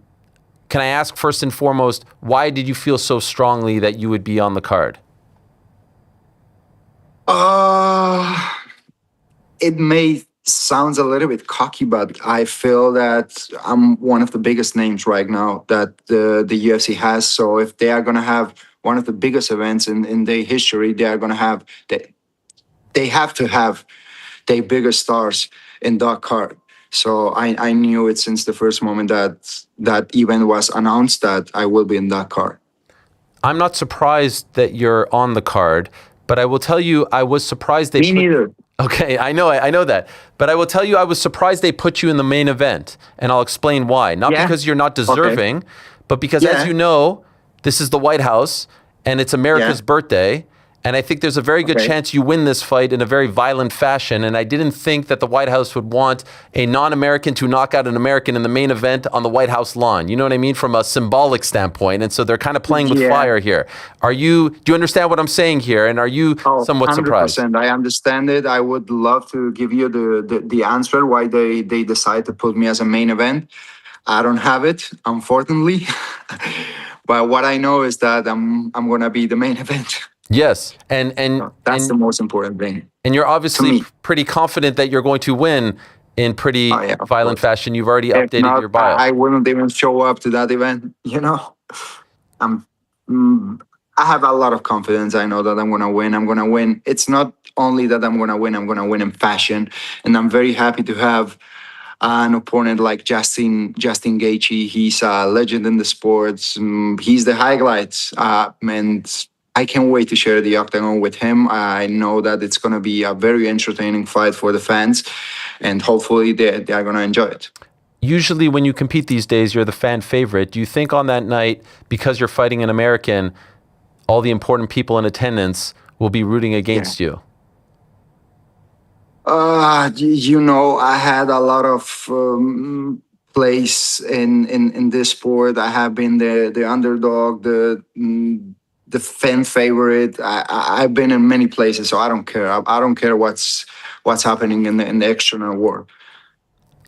I ask first and foremost, why did you feel so strongly that you would be on the card? It may sound a little bit cocky, but I feel that I'm one of the biggest names right now that the UFC has. So if they are going to have one of the biggest events in their history, they are going to have, they have to have their biggest stars in that card. So I knew it since the first moment that event was announced that I will be in that card. I'm not surprised that you're on the card, but I will tell you, I was surprised they. Me neither. Okay, I know that, but I will tell you, I was surprised they put you in the main event, and I'll explain why. Not because you're not deserving, but because, as you know, this is the White House, and it's America's birthday. And I think there's a very good chance you win this fight in a very violent fashion. And I didn't think that the White House would want a non-American to knock out an American in the main event on the White House lawn. You know what I mean? From a symbolic standpoint. And so they're kind of playing with fire here. Do you understand what I'm saying here? And are you somewhat surprised? 100%. I understand it. I would love to give you the answer why they decide to put me as a main event. I don't have it, unfortunately. But what I know is that I'm going to be the main event. Yes, and that's the most important thing. And you're obviously pretty confident that you're going to win in pretty violent fashion. You've already updated your bio. I wouldn't even show up to that event. You know, I have a lot of confidence. I know that I'm going to win. I'm going to win. It's not only that I'm going to win. I'm going to win in fashion, and I'm very happy to have an opponent like Justin Gaethje. He's a legend in the sports. He's the highlights, and I can't wait to share the octagon with him. I know that it's going to be a very entertaining fight for the fans, and hopefully they are going to enjoy it. Usually when you compete these days, you're the fan favorite. Do you think on that night, because you're fighting an American, all the important people in attendance will be rooting against you? You know, I had a lot of place in this sport. I have been the underdog, the fan favorite. I've been in many places, so I don't care. I don't care what's happening in the external world.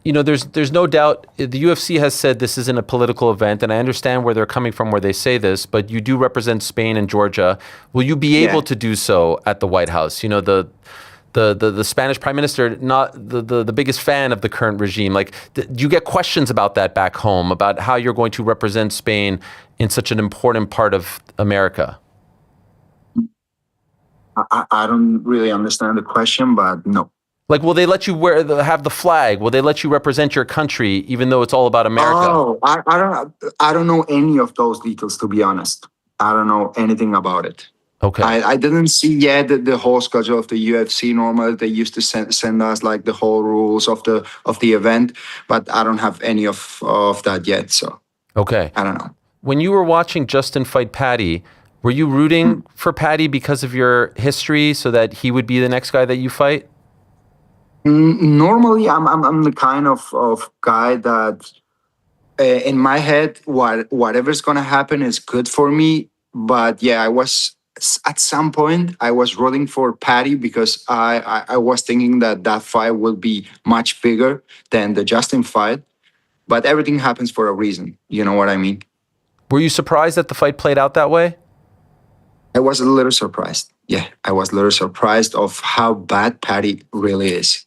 You know, there's no doubt the UFC has said this isn't a political event, and I understand where they're coming from where they say this, but you do represent Spain and Georgia. Will you be able to do so at the White House? You know, the Spanish Prime Minister, not the biggest fan of the current regime. Like, do you get questions about that back home, about how you're going to represent Spain in such an important part of America? I don't really understand the question, but no. Like, will they let you have the flag? Will they let you represent your country, even though it's all about America? Oh, I don't know any of those details, to be honest. I don't know anything about it. Okay. I didn't see yet the whole schedule of the UFC. Normally, they used to send us like the whole rules of the event, but I don't have any of that yet. So okay, I don't know. When you were watching Justin fight Paddy, were you rooting for Paddy because of your history, so that he would be the next guy that you fight? Normally, I'm the kind of guy that in my head, whatever's gonna happen is good for me. But yeah, I was at some point I was rooting for Paddy because I was thinking that fight will be much bigger than the Justin fight. But everything happens for a reason. You know what I mean? Were you surprised that the fight played out that way? I was a little surprised. Yeah, I was a little surprised of how bad Paddy really is.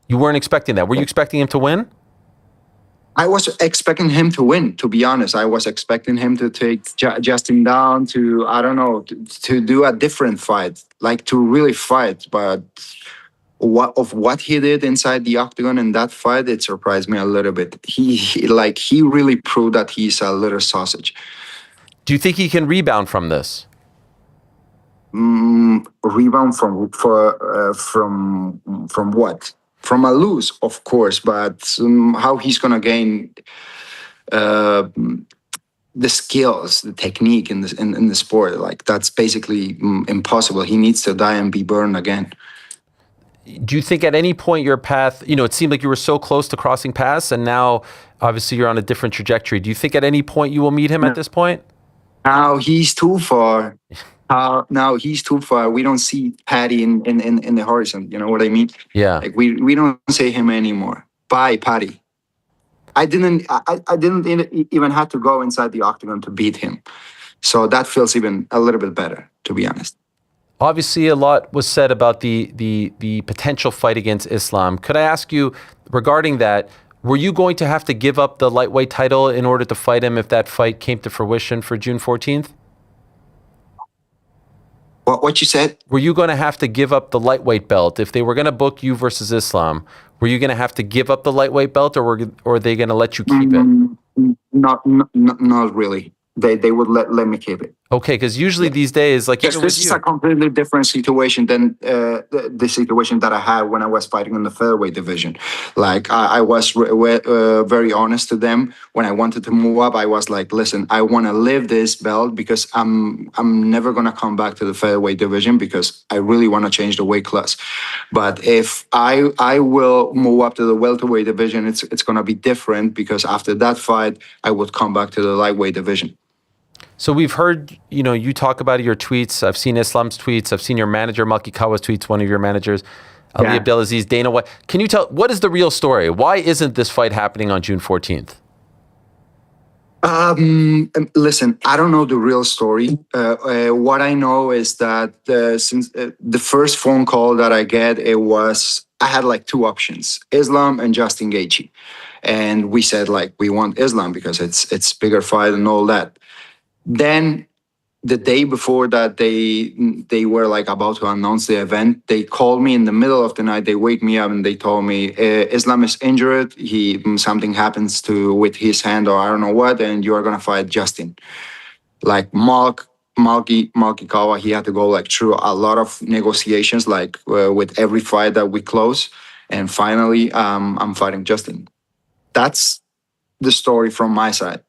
You weren't expecting that. Were you expecting him to win? I was expecting him to win, to be honest. I was expecting him to take Justin down, to, I don't know, to do a different fight, like to really fight. But what he did inside the octagon in that fight, it surprised me a little bit. He really proved that he's a little sausage. Do you think he can rebound from this? Rebound from what? From a lose, of course, but how he's gonna gain the skills, the technique in the sport, like that's basically impossible. He needs to die and be burned again. Do you think at any point your path, it seemed like you were so close to crossing paths, and now obviously you're on a different trajectory. Do you think at any point you will meet him at this point? Now he's too far. Now he's too far. We don't see Paddy in the horizon. You know what I mean? Yeah. Like we don't say him anymore. Bye, Paddy. I didn't even have to go inside the octagon to beat him. So that feels even a little bit better, to be honest. Obviously, a lot was said about the potential fight against Islam. Could I ask you regarding that? Were you going to have to give up the lightweight title in order to fight him if that fight came to fruition for June 14th? What you said? Were you going to have to give up the lightweight belt if they were going to book you versus Islam? Were you going to have to give up the lightweight belt, or are they going to let you keep it? Not really. They would let me keep it. Okay, because usually these days, like this is a completely different situation than the situation that I had when I was fighting in the featherweight division. Like I was very honest to them when I wanted to move up. I was like, listen, I want to live this belt because I'm never gonna come back to the featherweight division because I really want to change the weight class. But if I will move up to the welterweight division, it's gonna be different because after that fight, I would come back to the lightweight division. So we've heard, you talk about your tweets. I've seen Islam's tweets. I've seen your manager, Makikawa's tweets, one of your managers, Ali Abdelaziz, Dana White. Can you tell, what is the real story? Why isn't this fight happening on June 14th? Listen, I don't know the real story. What I know is that since the first phone call that I get, I had like two options, Islam and Justin Gaethje. And we said like, we want Islam because it's bigger fight and all that. Then the day before that they were like about to announce the event, they called me in the middle of the night. They wake me up and they told me Islam is injured. Something happens with his hand or I don't know what, and you are gonna fight Justin. Like Makikawa, he had to go like through a lot of negotiations, like with every fight that we close, and finally I'm fighting Justin. That's the story from my side.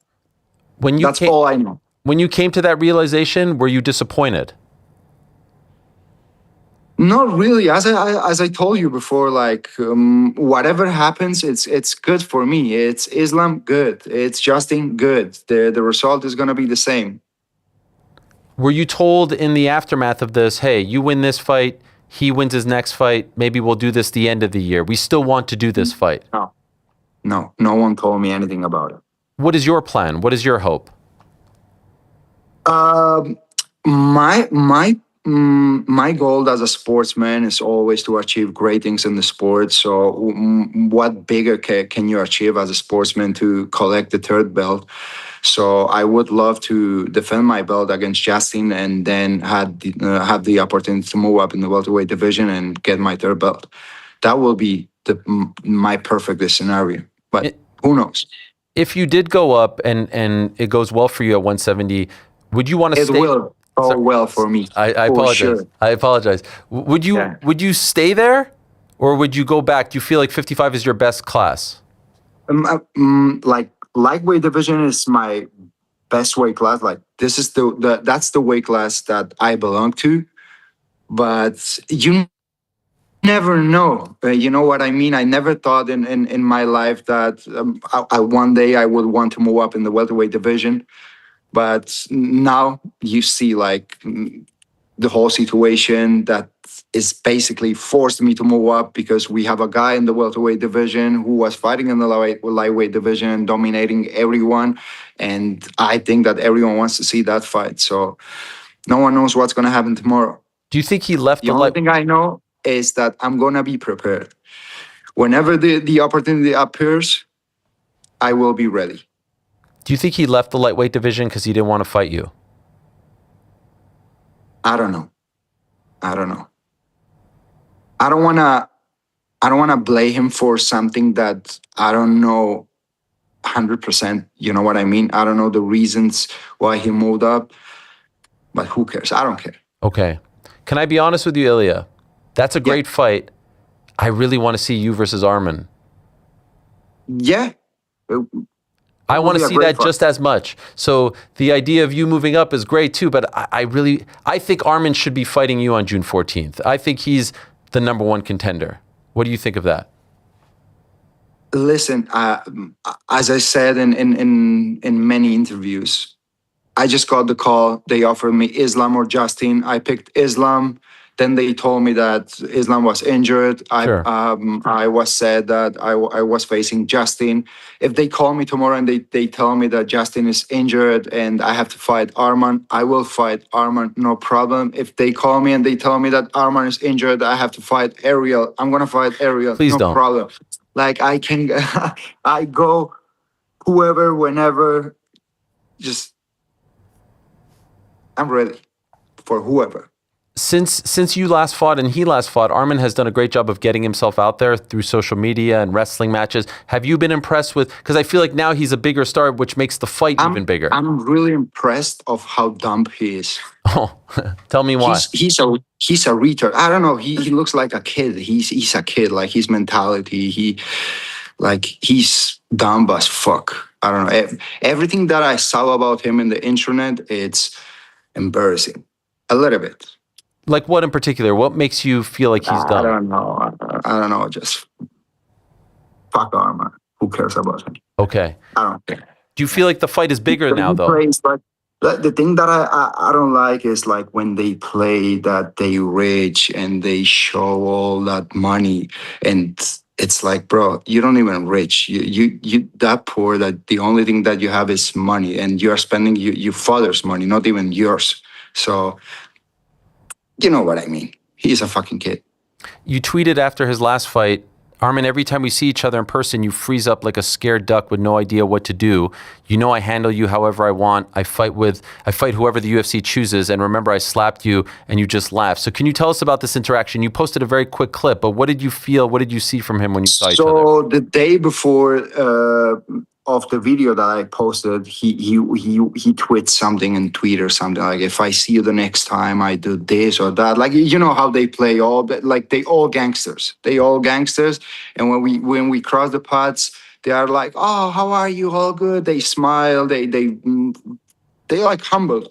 That's all I know. When you came to that realization, were you disappointed? Not really. As I told you before, like whatever happens, it's good for me. It's Islam, good. It's Justin, good. The result is gonna be the same. Were you told in the aftermath of this, hey, you win this fight, he wins his next fight, maybe we'll do this the end of the year. We still want to do this fight. No one told me anything about it. What is your plan? What is your hope? My goal as a sportsman is always to achieve great things in the sport. So what bigger can you achieve as a sportsman to collect the third belt? So I would love to defend my belt against Justin and then have the opportunity to move up in the welterweight division and get my third belt. That will be my perfect scenario. But who knows? If you did go up and it goes well for you at 170, would you want to stay? It will go well for me. I apologize. Sure. I apologize. Would you stay there, or would you go back? Do you feel like 55 is your best class? Like lightweight division is my best weight class. Like this is that's the weight class that I belong to. But you never know. You know what I mean? I never thought in my life that one day I would want to move up in the welterweight division. But now you see like the whole situation that is basically forced me to move up because we have a guy in the welterweight division who was fighting in the lightweight division, dominating everyone. And I think that everyone wants to see that fight. So no one knows what's going to happen tomorrow. Do you think he left the only thing I know is that I'm going to be prepared. Whenever the opportunity appears, I will be ready. Do you think he left the lightweight division because he didn't want to fight you? I don't know. I don't want to blame him for something that I don't know 100%. You know what I mean? I don't know the reasons why he moved up, but who cares? I don't care. Okay. Can I be honest with you, Ilia? That's a great fight. I really want to see you versus Arman. Yeah. I want to see that just as much. So the idea of you moving up is great too, but I think Arman should be fighting you on June 14th. I think he's the number one contender. What do you think of that? Listen, as I said in many interviews, I just got the call. They offered me Islam or Justin. I picked Islam. Then they told me that Islam was injured. I was said that I was facing Justin. If they call me tomorrow and they tell me that Justin is injured and I have to fight Arman, I will fight Arman, no problem. If they call me and they tell me that Arman is injured, I have to fight Ariel, I'm going to fight Ariel, Please no don't. problem. Like I can, I go whoever, whenever, just, I'm ready for whoever. Since you last fought and he last fought, Arman has done a great job of getting himself out there through social media and wrestling matches. Have you been impressed with, because I feel like now he's a bigger star, which makes the fight even bigger. I'm really impressed of how dumb he is. Oh, tell me why. He's a retard. I don't know. He looks like a kid. He's a kid. Like his mentality, he's dumb as fuck. I don't know. Everything that I saw about him in the internet, it's embarrassing. A little bit. Like what in particular? What makes you feel like he's dumb? I don't know. Just fuck Arman. Who cares about him? Okay. I don't care. Do you feel like the fight is bigger now, though? The thing that I don't like is like when they play that they rich and they show all that money, and it's like, bro, you don't even rich. You that poor that the only thing that you have is money, and you are spending your father's money, not even yours. So. You know what I mean. He's a fucking kid. You tweeted after his last fight, Arman, every time we see each other in person, you freeze up like a scared duck with no idea what to do. You know I handle you however I want. I fight whoever the UFC chooses. And remember, I slapped you and you just laughed. So can you tell us about this interaction? You posted a very quick clip, but what did you feel? What did you see from him when you saw each other? So the day before of the video that I posted, he tweets something in Twitter, something like, if I see you the next time, I do this or that. Like, you know how they play like they all gangsters. And when we cross the paths, they are like, oh, how are you? All good. They smile. They like humble.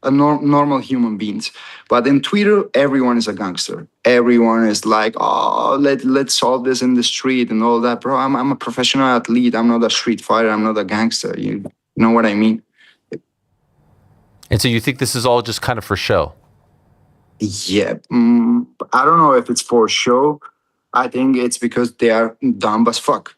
Normal human beings. But in Twitter, everyone is a gangster. Everyone is like, oh, let's solve this in the street and all that. Bro, I'm a professional athlete. I'm not a street fighter. I'm not a gangster. You know what I mean? And so you think this is all just kind of for show? Yeah. I don't know if it's for show. I think it's because they are dumb as fuck.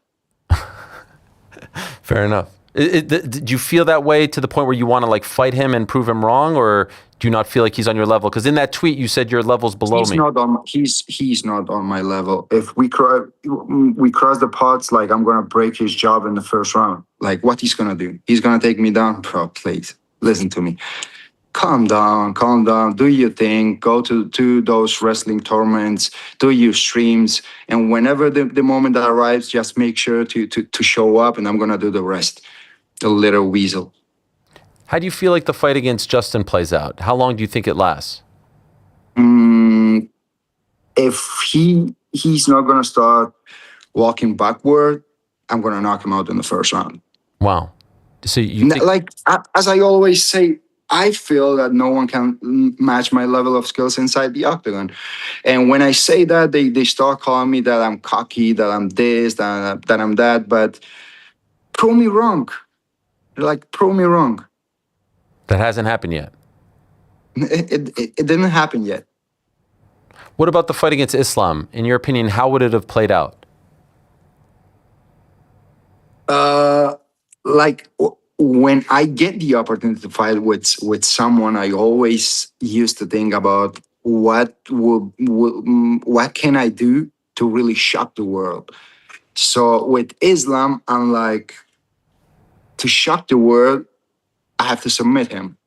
Fair enough. Did you feel that way to the point where you want to like fight him and prove him wrong, or do you not feel like he's on your level? Because in that tweet you said your level's below me. He's not on my level. If we cross the pots, like I'm gonna break his job in the first round. Like what he's gonna do? He's gonna take me down, bro. Please listen to me. Calm down. Do your thing. Go to those wrestling tournaments. Do your streams, and whenever the moment that arrives, just make sure to show up, and I'm gonna do the rest. The little weasel. How do you feel like the fight against Justin plays out? How long do you think it lasts? If he's not gonna start walking backward, I'm gonna knock him out in the first round. Wow. So you think- like as I always say, I feel that no one can match my level of skills inside the octagon. And when I say that, they start calling me that I'm cocky, that I'm this, that I'm that. But prove me wrong. Like, prove me wrong. That hasn't happened yet. It didn't happen yet. What about the fight against Islam? In your opinion, how would it have played out? Like when I get the opportunity to fight with someone, I always used to think about what can I do to really shock the world. So with Islam, I'm like, to shock the world, I have to submit him.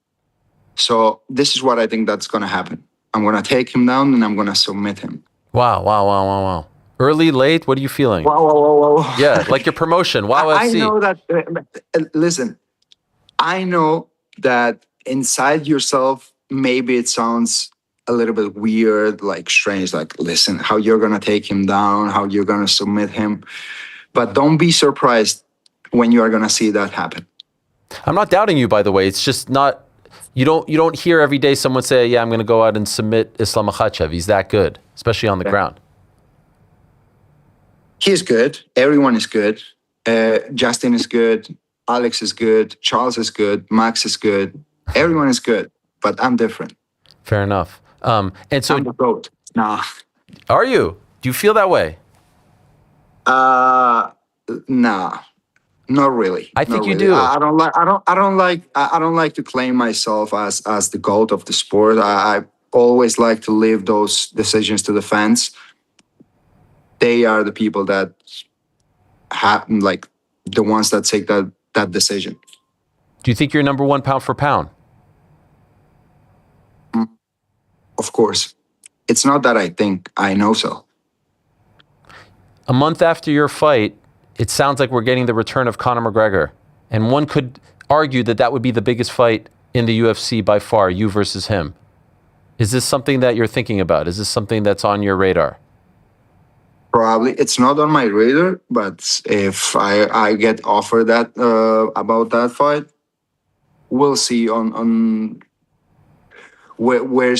So this is what I think that's going to happen. I'm going to take him down and I'm going to submit him. Wow. Early, late, what are you feeling? Wow. Yeah, like your promotion, Wow I FC. know that, listen, I know that inside yourself, maybe it sounds a little bit weird, like strange, like, listen, how you're going to take him down, how you're going to submit him. But don't be surprised when you are going to see that happen. I'm not doubting you, by the way. It's just not, you don't hear every day someone say, yeah, I'm going to go out and submit Islam Makhachev. He's that good, especially on the ground. He's good. Everyone is good. Justin is good. Alex is good. Charles is good. Max is good. Everyone is good. But I'm different. Fair enough. And so, I'm the GOAT. Nah. Are you? Do you feel that way? Nah. Not really. I think Not you really. do. I don't like to claim myself as the GOAT of the sport. I always like to leave those decisions to the fans. They are the people that happen, like the ones that take that decision. Do you think you're number one pound for pound? Of course. It's not that I think, I know so. A month after your fight, it sounds like we're getting the return of Conor McGregor. And one could argue that that would be the biggest fight in the UFC by far, you versus him. Is this something that you're thinking about? Is this something that's on your radar? Probably. It's not on my radar, but if I get offered that about that fight, we'll see on where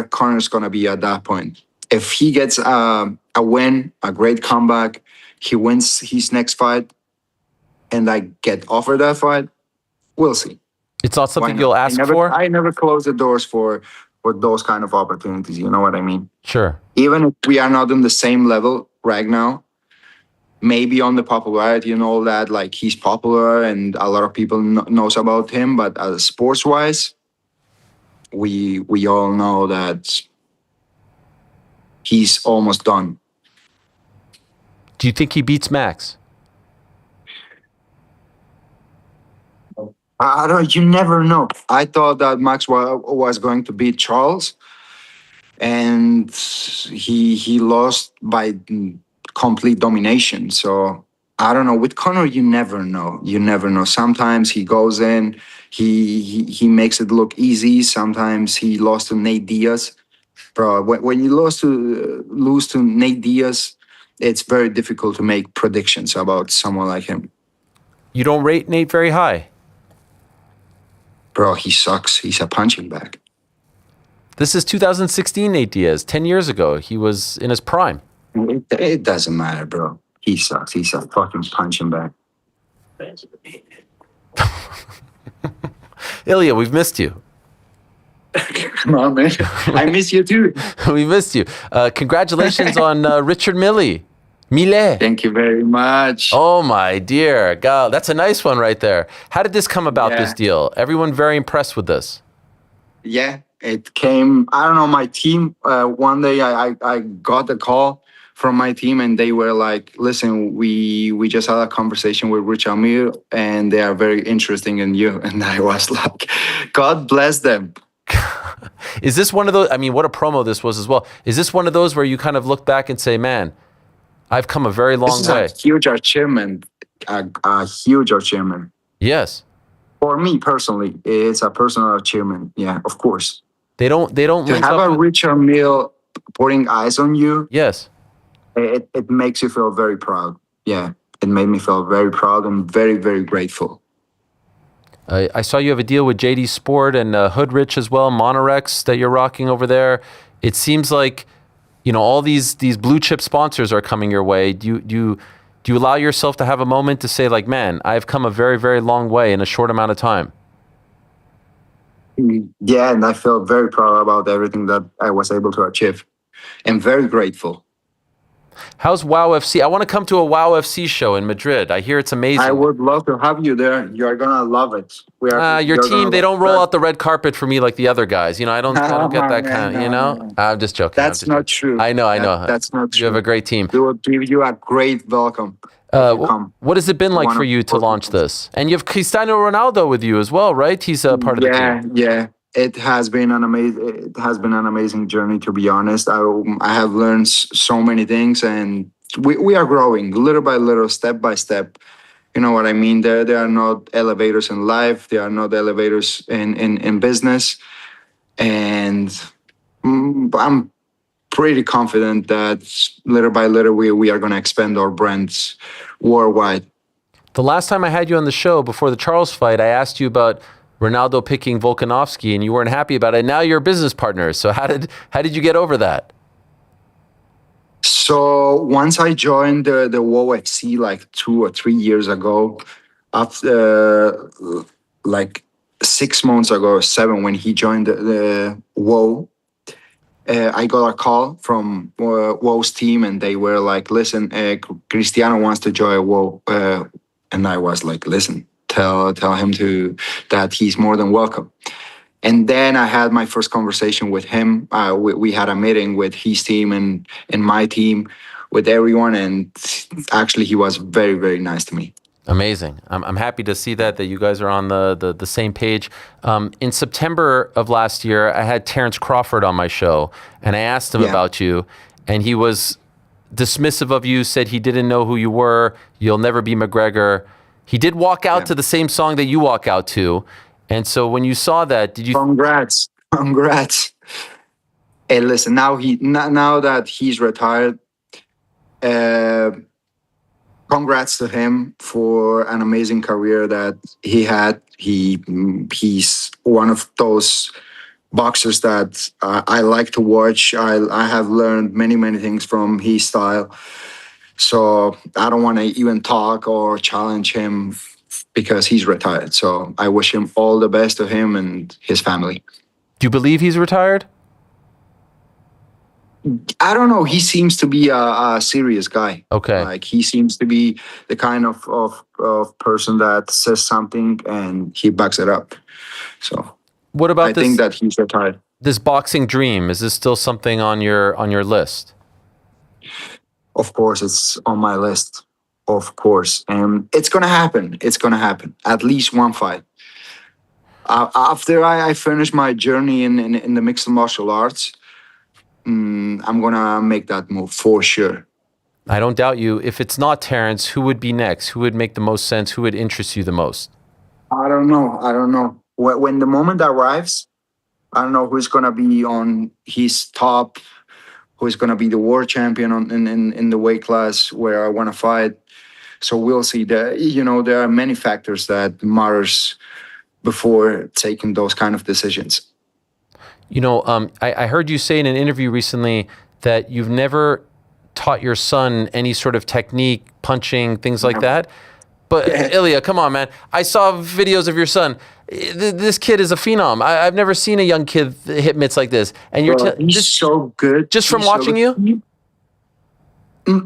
Conor's going to be at that point. If he gets a win, a great comeback, he wins his next fight, and I get offered that fight, we'll see. It's not something you'll ask for? I never close the doors for those kind of opportunities. You know what I mean? Sure. Even if we are not on the same level right now, maybe on the popularity and all that, like he's popular and a lot of people knows about him, but sports-wise, we all know that he's almost done. Do you think he beats Max? I don't. You never know. I thought that Max was going to beat Charles, and he lost by complete domination. So I don't know. With Conor, you never know. You never know. Sometimes he goes in, he makes it look easy. Sometimes he lost to Nate Diaz. Bro, when you lose to Nate Diaz, it's very difficult to make predictions about someone like him. You don't rate Nate very high? Bro, he sucks. He's a punching bag. This is 2016 Nate Diaz. 10 years ago, he was in his prime. It doesn't matter, bro. He sucks. He's a fucking punching bag. Ilia, we've missed you. Come on, man. I miss you too. We missed you. Congratulations on Richard Milley Millet. Thank you very much. Oh my dear God, that's a nice one right there. How did this come about, this deal? Everyone very impressed with this. Yeah, it came, I don't know, my team, one day I got a call from my team and they were like, listen, we just had a conversation with Rich Amir and they are very interesting in you. And I was like, God bless them. Is this one of those, I mean, what a promo this was as well. Is this one of those where you kind of look back and say, man, I've come a very long way? This is a huge achievement, a huge achievement. Yes. For me personally, it's a personal achievement. Yeah, of course. They don't To link have up a with- Richard Mille putting eyes on you. Yes. It makes you feel very proud. Yeah, it made me feel very proud and very, very grateful. I saw you have a deal with JD Sport and Hoodrich as well, Monorex that you're rocking over there. It seems like, you know, all these blue chip sponsors are coming your way. Do you allow yourself to have a moment to say like, man, I've come a very, very long way in a short amount of time? Yeah, and I feel very proud about everything that I was able to achieve and very grateful. How's WOW FC? I want to come to a WOW FC show in Madrid. I hear it's amazing. I would love to have you there. You're gonna love it. Your team, they don't roll out the red carpet for me like the other guys. You know, I don't get that kind of, you know? No. I'm just joking. That's not true. I know. That's not true. You have a great team. We will give you a great welcome. What has it been like for you to launch this? And you have Cristiano Ronaldo with you as well, right? He's a part of the team. Yeah. It has been an amazing journey, to be honest. I have learned so many things, and we are growing little by little, step by step. You know what I mean? There are not elevators in life. There are not elevators in business, and I'm pretty confident that little by little we are going to expand our brands worldwide. The last time I had you on the show before the Charles fight, I asked you about Ronaldo picking Volkanovski, and you weren't happy about it. Now you're business partners. So how did you get over that? So once I joined the WoW FC like 2 or 3 years ago, after like 6 months ago or 7, when he joined the WoW, I got a call from WoW's team, and they were like, "Listen, Cristiano wants to join WoW," and I was like, "Listen, tell him that he's more than welcome." And then I had my first conversation with him. We had a meeting with his team and my team, with everyone, and actually he was very, very nice to me. Amazing. I'm happy to see that you guys are on the same page. In September of last year, I had Terrence Crawford on my show, and I asked him about you, and he was dismissive of you, said he didn't know who you were, you'll never be McGregor. He did walk out to the same song that you walk out to. And so when you saw that, did you... Congrats. Hey, listen, now that he's retired, congrats to him for an amazing career that he had. He's one of those boxers that I like to watch. I have learned many, many things from his style. So I don't want to even talk or challenge him because he's retired. So I wish him all the best to him and his family. Do you believe he's retired? I don't know. He seems to be a serious guy. Okay. Like he seems to be the kind of person that says something and he backs it up. So what about I think that he's retired. This boxing dream, is this still something on your list? Of course, it's on my list. Of course. And it's going to happen. It's going to happen. At least one fight. After I finish my journey in the mixed martial arts, I'm going to make that move for sure. I don't doubt you. If it's not Terrence, who would be next? Who would make the most sense? Who would interest you the most? I don't know. When the moment arrives, I don't know who's going to be on his top, who's going to be the world champion in the weight class where I want to fight. So we'll see. There are many factors that matters before taking those kind of decisions. You know, I heard you say in an interview recently that you've never taught your son any sort of technique, punching, things like that. But Ilia, come on, man. I saw videos of your son. This kid is a phenom. I've never seen a young kid hit mitts like this. And you're he's so good. Just from watching you?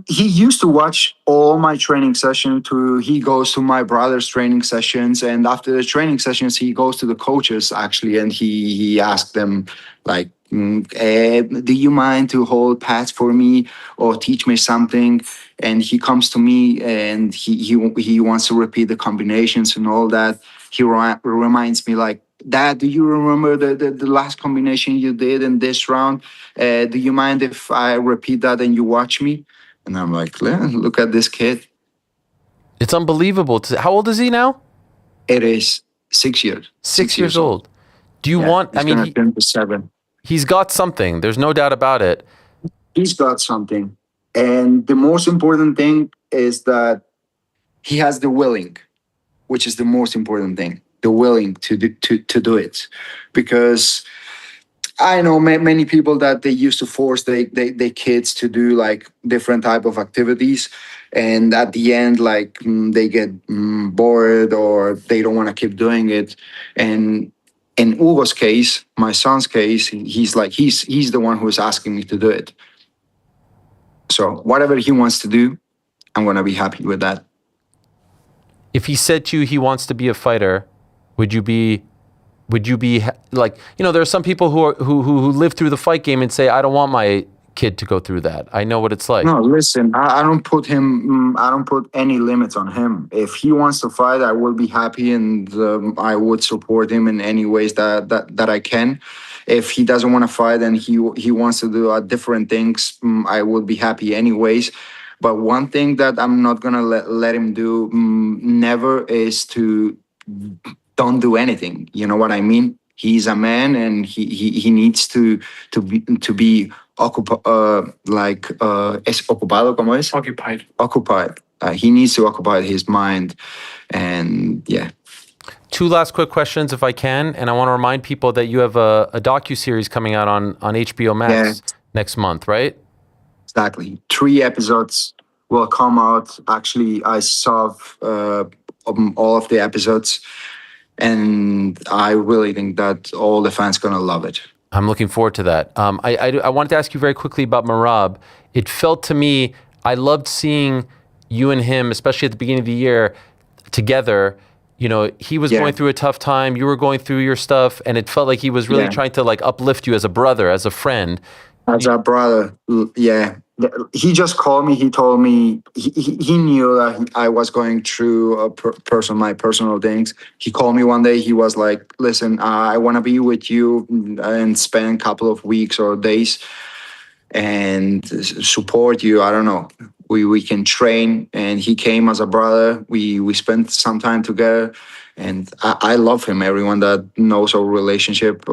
He used to watch all my training sessions. He goes to my brother's training sessions, and after the training sessions, he goes to the coaches actually, and he asked them like, "Do you mind to hold pads for me or teach me something?" And he comes to me, and he wants to repeat the combinations and all that. He reminds me like, "Dad, do you remember the last combination you did in this round? Do you mind if I repeat that and you watch me?" And I'm like, look at this kid. It's unbelievable. How old is he now? It is 6 years. 6 years old. Do you want, I mean, he's going to 7. He's got something. There's no doubt about it. He's got something. And the most important thing is that he has the willing, which is the most important thing, the willing to do it. Because I know many people that they used to force their kids to do like different type of activities, and at the end, like they get bored or they don't want to keep doing it. And in Hugo's case, my son's case, he's the one who is asking me to do it. So whatever he wants to do, I'm gonna be happy with that. If he said to you he wants to be a fighter, would you be like, there are some people who live through the fight game and say, I don't want my kid to go through that. I know what it's like. No, listen, I don't put any limits on him. If he wants to fight, I will be happy, and I would support him in any ways that I can. If he doesn't want to fight and he wants to do different things, I will be happy anyways. But one thing that I'm not gonna let him do never is to don't do anything. You know what I mean? He's a man, and he needs to be occupied. Es ocupado, ¿cómo es? Occupied. Occupied. He needs to occupy his mind, and yeah. 2 last quick questions, if I can, and I want to remind people that you have a docu-series coming out on HBO Max next month, right? Exactly. 3 episodes will come out. Actually, I saw all of the episodes, and I really think that all the fans gonna love it. I'm looking forward to that. I wanted to ask you very quickly about Merab. It felt to me, I loved seeing you and him, especially at the beginning of the year, together. He was going through a tough time. You were going through your stuff, and it felt like he was really trying to like uplift you as a brother, as a friend. As a brother, yeah. He just called me. He told me he knew that I was going through my personal things. He called me one day. He was like, "Listen, I want to be with you and spend a couple of weeks or days and support you. I don't know. We can train." And he came as a brother. We spent some time together, and I love him. Everyone that knows our relationship,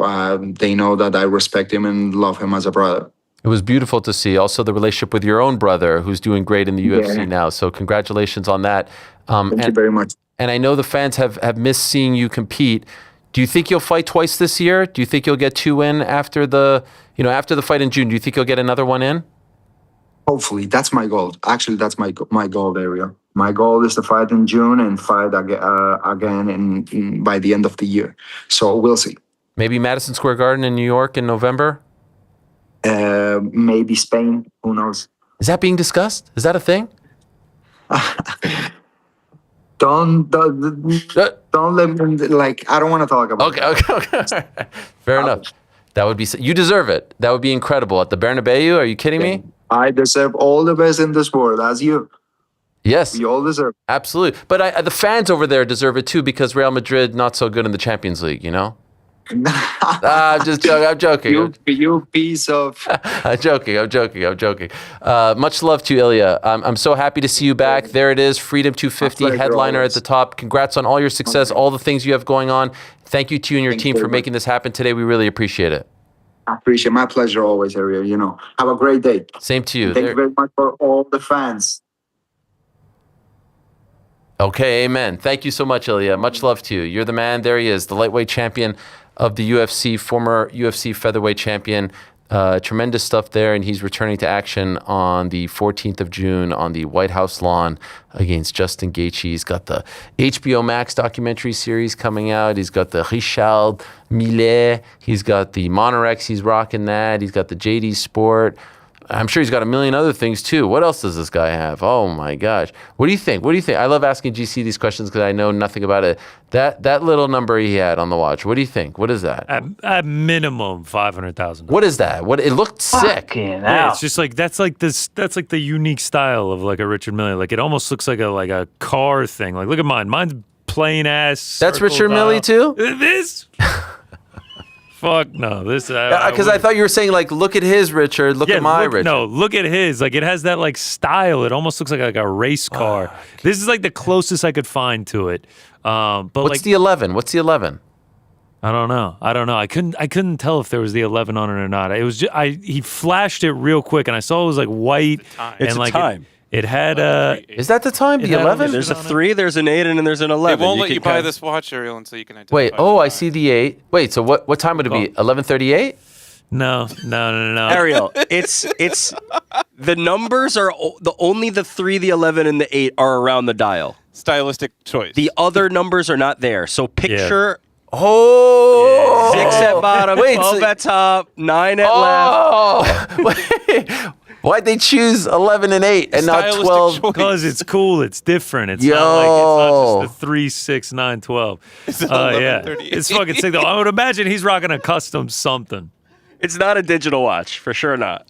they know that I respect him and love him as a brother. It was beautiful to see. Also, the relationship with your own brother, who's doing great in the UFC now. So congratulations on that. Thank you very much. And I know the fans have missed seeing you compete. Do you think you'll fight twice this year? Do you think you'll get 2 in after the fight in June? Do you think you'll get another one in? Hopefully, that's my goal. Actually, that's my goal, Ariel. My goal is to fight in June and fight again by the end of the year. So we'll see. Maybe Madison Square Garden in New York in November? Maybe Spain. Who knows? Is that being discussed? Is that a thing? Don't let me, like, I don't want to talk about it. Okay. Fair enough. That would be, you deserve it. That would be incredible. At the Bernabeu, are you kidding me? I deserve all the best in this world, as you. Yes. We all deserve. Absolutely. But the fans over there deserve it too, because Real Madrid not so good in the Champions League, I'm just joking. I'm joking. You piece of. I'm joking. Much love to you, Ilia. I'm so happy to see you back. There it is, Freedom 250 headliner at the top. Congrats on all your success, all the things you have going on. Thank you to you and your team for making this happen today. We really appreciate it. I appreciate it. My pleasure always, Ariel. Have a great day. Same to you. Thank you very much for all the fans. Okay, amen. Thank you so much, Ilia. Much love to you. You're the man. There he is, the lightweight champion of the UFC, former UFC featherweight champion. Tremendous stuff there, and he's returning to action on the 14th of June on the White House lawn against Justin Gaethje. He's got the HBO Max documentary series coming out. He's got the Richard Millet. He's got the Monorex. He's rocking that. He's got the JD Sport. I'm sure he's got a million other things too. What else does this guy have? Oh my gosh. What do you think? I love asking GC these questions because I know nothing about it. That little number he had on the watch. What do you think? What is that? At minimum $500,000. What is that? It looked sick. Yeah, it's just like that's like the unique style of like a Richard Mille. Like it almost looks like a car thing. Like look at mine. Mine's plain ass. That's Richard Mille too? This. Fuck no, this because I thought you were saying like, look at his Richard, look at my Richard. No, look at his. Like it has that like style. It almost looks like a race car. Okay. This is like the closest I could find to it. But what's the 11? What's the 11? I don't know. I couldn't tell if there was the 11 on it or not. It was he flashed it real quick and I saw it was like white it's like time. It had is that the time? The 11? There's a 3, there's an 8, and then there's an 11. They won't let you buy this watch, Ariel, until you can identify. Wait, I see the 8. Wait, so what time would it be? 11:38? No. Ariel, it's the numbers are only the 3, the 11, and the 8 are around the dial. Stylistic choice. The other numbers are not there. So picture 6 at bottom, 12 at top, 9 at left. Wait. Why'd they choose 11 and 8 and not 12? Because it's cool. It's different. It's not just the 3, 6, 9, 12. Yeah. It's fucking sick, though. I would imagine he's rocking a custom something. It's not a digital watch. For sure not.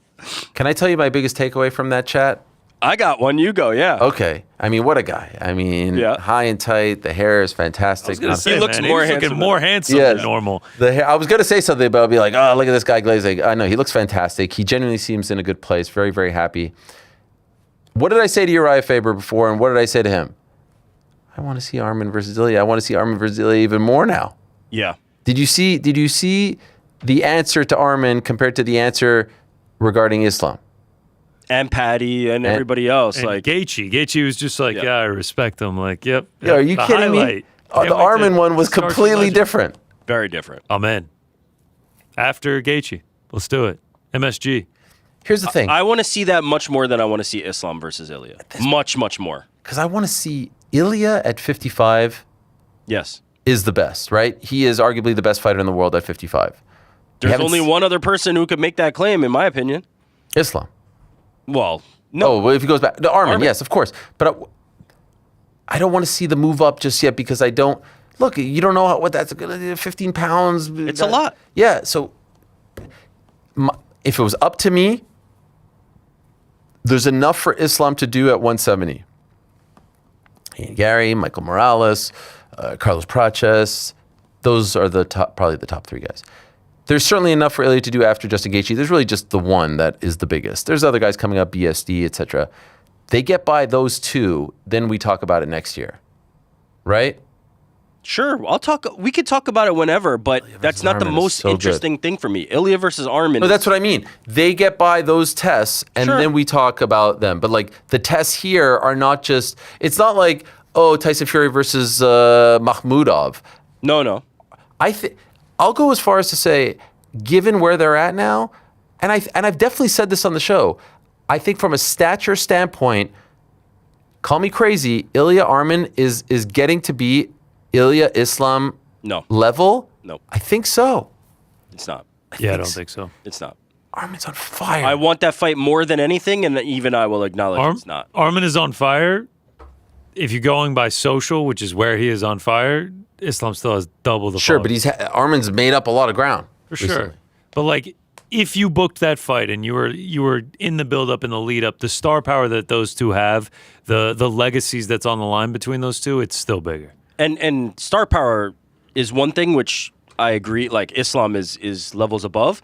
Can I tell you my biggest takeaway from that chat? I got one. You go, yeah. Okay. I mean, what a guy. I mean, high and tight. The hair is fantastic. He looks more handsome than normal. I was going to say something, but I'll be like, oh, look at this guy glazing. I know. He looks fantastic. He genuinely seems in a good place. Very, very happy. What did I say to Uriah Faber before, and what did I say to him? I want to see Arman versus Ilia. I want to see Arman versus Ilia even more now. Yeah. Did you see the answer to Arman compared to the answer regarding Islam? And Patty and everybody else. And like Gaethje was just like, I respect him. Like, yep. Are you kidding me? The Arman one was completely different. Very different. I'm in. After Gaethje. Let's do it. MSG. Here's the thing. I want to see that much more than I want to see Islam versus Ilia. Much, much more. Because I want to see Ilia at 55. Yes. Is the best, right? He is arguably the best fighter in the world at 55. There's only one other person who could make that claim, in my opinion. Islam. Well, no. Oh, well, if he goes back. The Arman, yes, of course. But I don't want to see the move up just yet because I don't. Look, you don't know what that's going to do. 15 pounds. It's a lot. Yeah, so if it was up to me, there's enough for Islam to do at 170. Gary, Michael Morales, Carlos Praches, those are probably the top 3 guys. There's certainly enough for Ilia to do after Justin Gaethje. There's really just the one that is the biggest. There's other guys coming up, BSD, etc. They get by those 2, then we talk about it next year, right? Sure, we could talk about it whenever, but that's not the most interesting thing for me. Ilia versus Arman. No, that's what I mean. They get by those tests, and then we talk about them. But like the tests here are not just. It's not like Tyson Fury versus Makhmudov. No. I'll go as far as to say, given where they're at now, and I've definitely said this on the show, I think from a stature standpoint, call me crazy, Ilia Arman is getting to be Ilia Islam level. No. I think so. It's not. I don't think so. It's not. Arman's on fire. I want that fight more than anything, and even I will acknowledge it's not. Arman is on fire. If you're going by social, which is where he is on fire, Islam still has double the Sure, but Arman's made up a lot of ground. For sure. But like, if you booked that fight and you were in the build-up and the lead-up, the star power that those two have, the legacies that's on the line between those two, it's still bigger. And star power is one thing, which I agree, like Islam is levels above.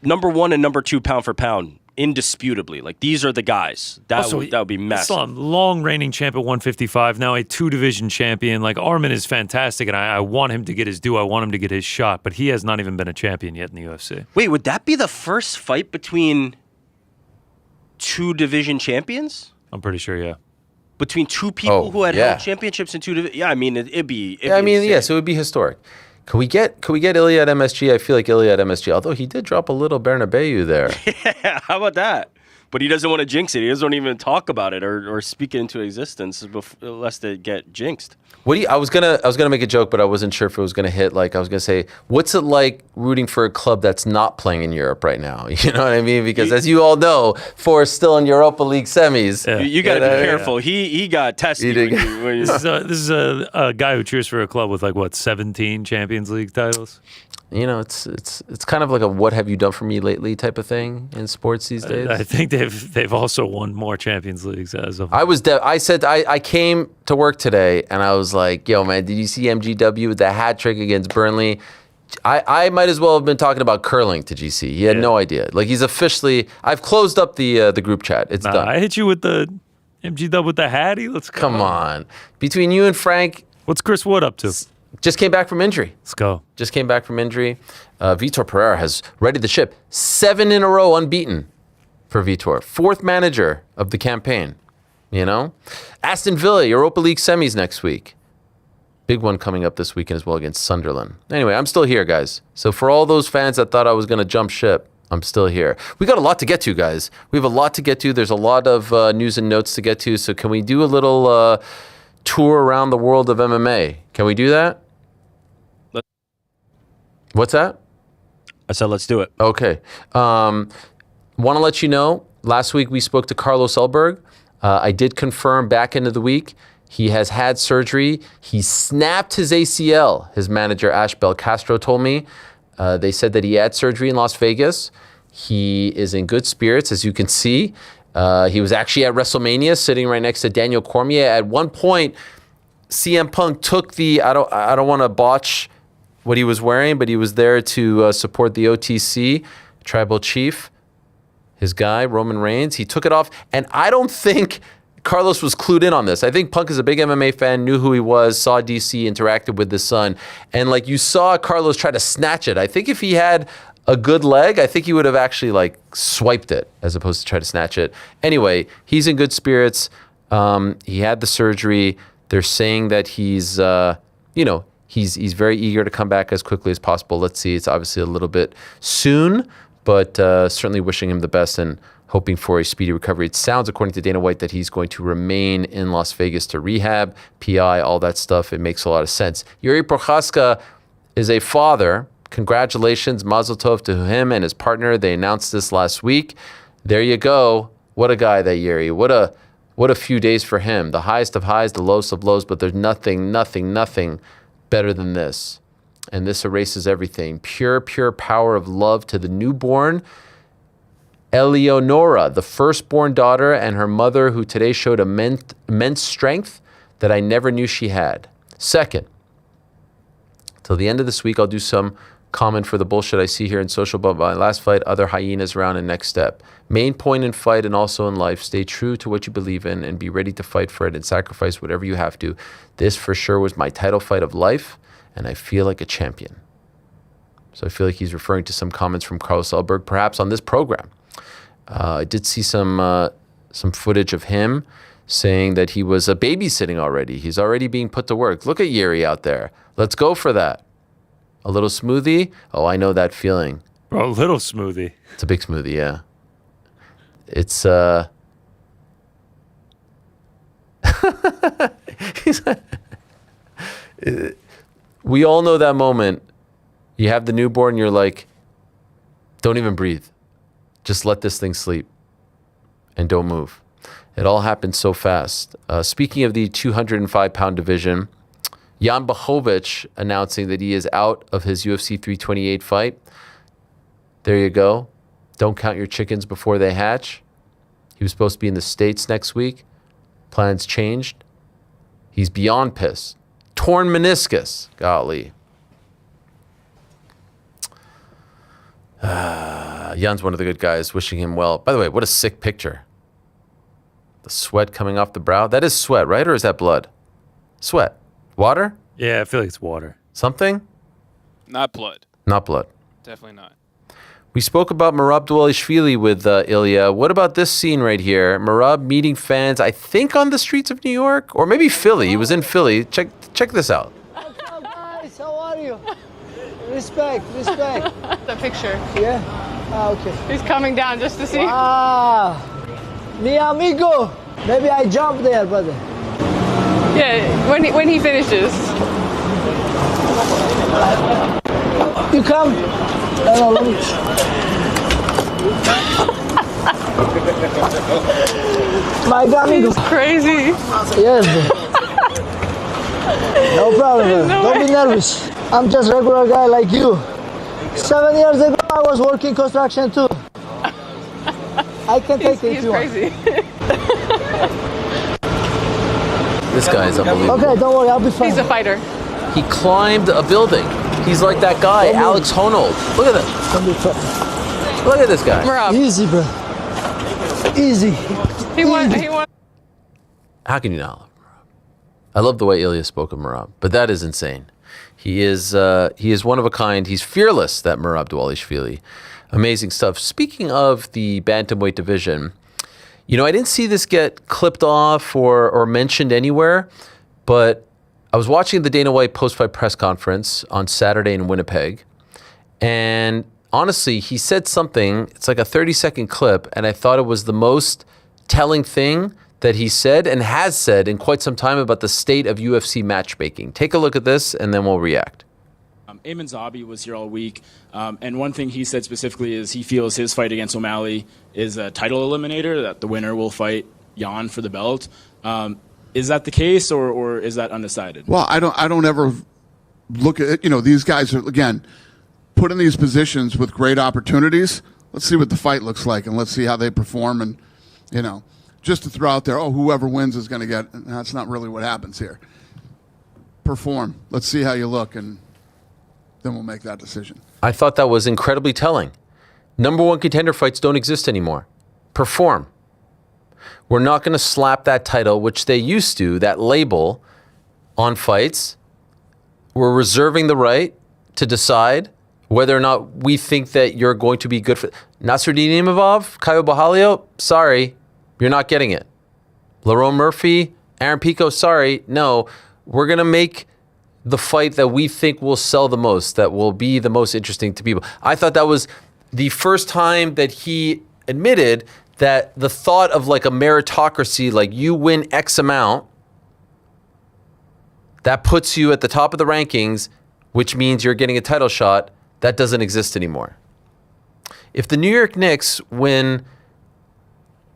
Number 1 and number 2 pound for pound, indisputably. Like, these are the guys. That would be massive. Islam, long reigning champ at 155, now a 2-division champion. Like, Arman is fantastic, and I want him to get his due. I want him to get his shot, but he has not even been a champion yet in the UFC. Wait, would that be the first fight between 2-division champions? I'm pretty sure, yeah. Between 2 people who had held championships in 2 divisions? Yeah, I mean, it'd be yes, it would be historic. Could we get Ilia at MSG? I feel like Ilia at MSG, although he did drop a little Bernabeu there. Yeah, how about that? but he doesn't want to jinx it. He doesn't even talk about it or speak it into existence lest it get jinxed. I was gonna make a joke, but I wasn't sure if it was gonna hit. Like, I was gonna say, what's it like rooting for a club that's not playing in Europe right now? You know what I mean? Because as you all know, Forrest's still in Europa League semis. Yeah. You got to be careful. He got tested. This is a guy who cheers for a club with 17 Champions League titles. You know, it's kind of like a "what have you done for me lately" type of thing in sports these days. I think they've also won more Champions Leagues as of. I came to work today and I was like, "Yo, man, did you see MGW with the hat trick against Burnley?" I might as well have been talking about curling to GC. He had no idea. Like, he's officially. I've closed up the group chat. It's done. I hit you with the MGW with the hattie. Let's go. Come on, between you and Frank. What's Chris Wood up to? Just came back from injury. Let's go. Just came back from injury. Vitor Pereira has readied the ship. 7 in a row unbeaten for Vitor. 4th manager of the campaign. You know? Aston Villa, Europa League semis next week. Big one coming up this weekend as well against Sunderland. Anyway, I'm still here, guys. So for all those fans that thought I was going to jump ship, I'm still here. We got a lot to get to, guys. We have a lot to get to. There's a lot of news and notes to get to. So can we do a little tour around the world of MMA? Can we do that? What's that? I said let's do it. Okay. Want to let you know, last week we spoke to Carlos Elberg. I did confirm back into the week. He has had surgery. He snapped his ACL. His manager, Ash Belcastro, told me. They said that he had surgery in Las Vegas. He is in good spirits, as you can see. He was actually at WrestleMania, sitting right next to Daniel Cormier. At one point, CM Punk took the, I don't want to botch what he was wearing, but he was there to support the OTC, Tribal Chief, his guy, Roman Reigns. He took it off, and I don't think Carlos was clued in on this. I think Punk is a big MMA fan, knew who he was, saw DC, interacted with his son, and you saw Carlos try to snatch it. I think if he had a good leg, I think he would have actually swiped it as opposed to try to snatch it. Anyway, he's in good spirits. He had the surgery. They're saying that he's, he's very eager to come back as quickly as possible. Let's see. It's obviously a little bit soon, but certainly wishing him the best and hoping for a speedy recovery. It sounds, according to Dana White, that he's going to remain in Las Vegas to rehab, PI, all that stuff. It makes a lot of sense. Yuri Prochaska is a father. Congratulations, Mazel Tov to him and his partner. They announced this last week. There you go. What a guy, that Yuri. What a few days for him. The highest of highs, the lowest of lows, but there's nothing better than this. And this erases everything. Pure power of love to the newborn Eleonora, the firstborn daughter, and her mother, who today showed immense strength that I never knew she had. Second, till the end of this week, I'll do some comment for the bullshit I see here in social about my last fight, other hyenas around, and next step. Main point in fight and also in life, stay true to what you believe in and be ready to fight for it and sacrifice whatever you have to. This for sure was my title fight of life, and I feel like a champion. So I feel like he's referring to some comments from Carlos Elberg, perhaps on this program. I did see some footage of him saying that he was babysitting already. He's already being put to work. Look at Yuri out there. Let's go for that. A little smoothie? Oh, I know that feeling. A little smoothie. It's a big smoothie, yeah. It's we all know that moment. You have the newborn, you're like, don't even breathe. Just let this thing sleep and don't move. It all happened so fast. Speaking of the 205-pound division, Jan Blachowicz announcing that he is out of his UFC 328 fight. There you go. Don't count your chickens before they hatch. He was supposed to be in the States next week. Plans changed. He's beyond pissed. Torn meniscus. Golly. Jan's one of the good guys. Wishing him well. By the way, what a sick picture. The sweat coming off the brow. That is sweat, right? Or is that blood? Sweat. Water? Yeah, I feel like it's water. Something? Not blood. Not blood. Definitely not. We spoke about Merab Dvalishvili with Ilia. What about this scene right here? Merab meeting fans, I think on the streets of New York, or maybe Philly. He was in Philly. Check this out. What's up, guys? How are you? Respect. The picture. Yeah? Ah, okay. He's coming down just to see. Ah, Mi amigo. Maybe I jump there, brother. Yeah, when he finishes. You come. No, let me. My amigo. He's crazy. Yes, bro. No problem, man. Don't be nervous. I'm just a regular guy like you. 7 years ago, I was working construction too. I can take it if you want. He's crazy. This guy is unbelievable. Okay, don't worry, I'll be fine. He's a fighter. He climbed a building. He's like that guy, Alex Honnold. Look at that. Don't be fine. Look at this guy. Merab. Easy, bro. Easy. He won. How can you not love Merab? I love the way Ilia spoke of Merab, but that is insane. He is one of a kind. He's fearless, that Merab Dvalishvili. Amazing stuff. Speaking of the bantamweight division, you know, I didn't see this get clipped off or mentioned anywhere, but I was watching the Dana White post-fight press conference on Saturday in Winnipeg, and honestly, he said something, it's like a 30-second clip, and I thought it was the most telling thing that he said and has said in quite some time about the state of UFC matchmaking. Take a look at this, and then we'll react. Ayman Zabi was here all week, and one thing he said specifically is he feels his fight against O'Malley is a title eliminator, that the winner will fight Jan for the belt. Is that the case, or is that undecided? Well, I don't ever look at, you know, these guys are, again, put in these positions with great opportunities. Let's see what the fight looks like, and let's see how they perform. And, you know, just to throw out there, oh, whoever wins is going to get, that's not really what happens here. Perform. Let's see how you look, and then we'll make that decision. I thought that was incredibly telling. Number one contender fights don't exist anymore. Perform. We're not going to slap that title, which they used to, that label, on fights. We're reserving the right to decide whether or not we think that you're going to be good for Nasruddin Imavov, Caio Borralho, sorry, you're not getting it. Lerone Murphy, Aaron Pico, sorry, no. We're going to make the fight that we think will sell the most, that will be the most interesting to people. I thought that was the first time that he admitted that the thought of like a meritocracy, like you win X amount, that puts you at the top of the rankings, which means you're getting a title shot, that doesn't exist anymore. If the New York Knicks win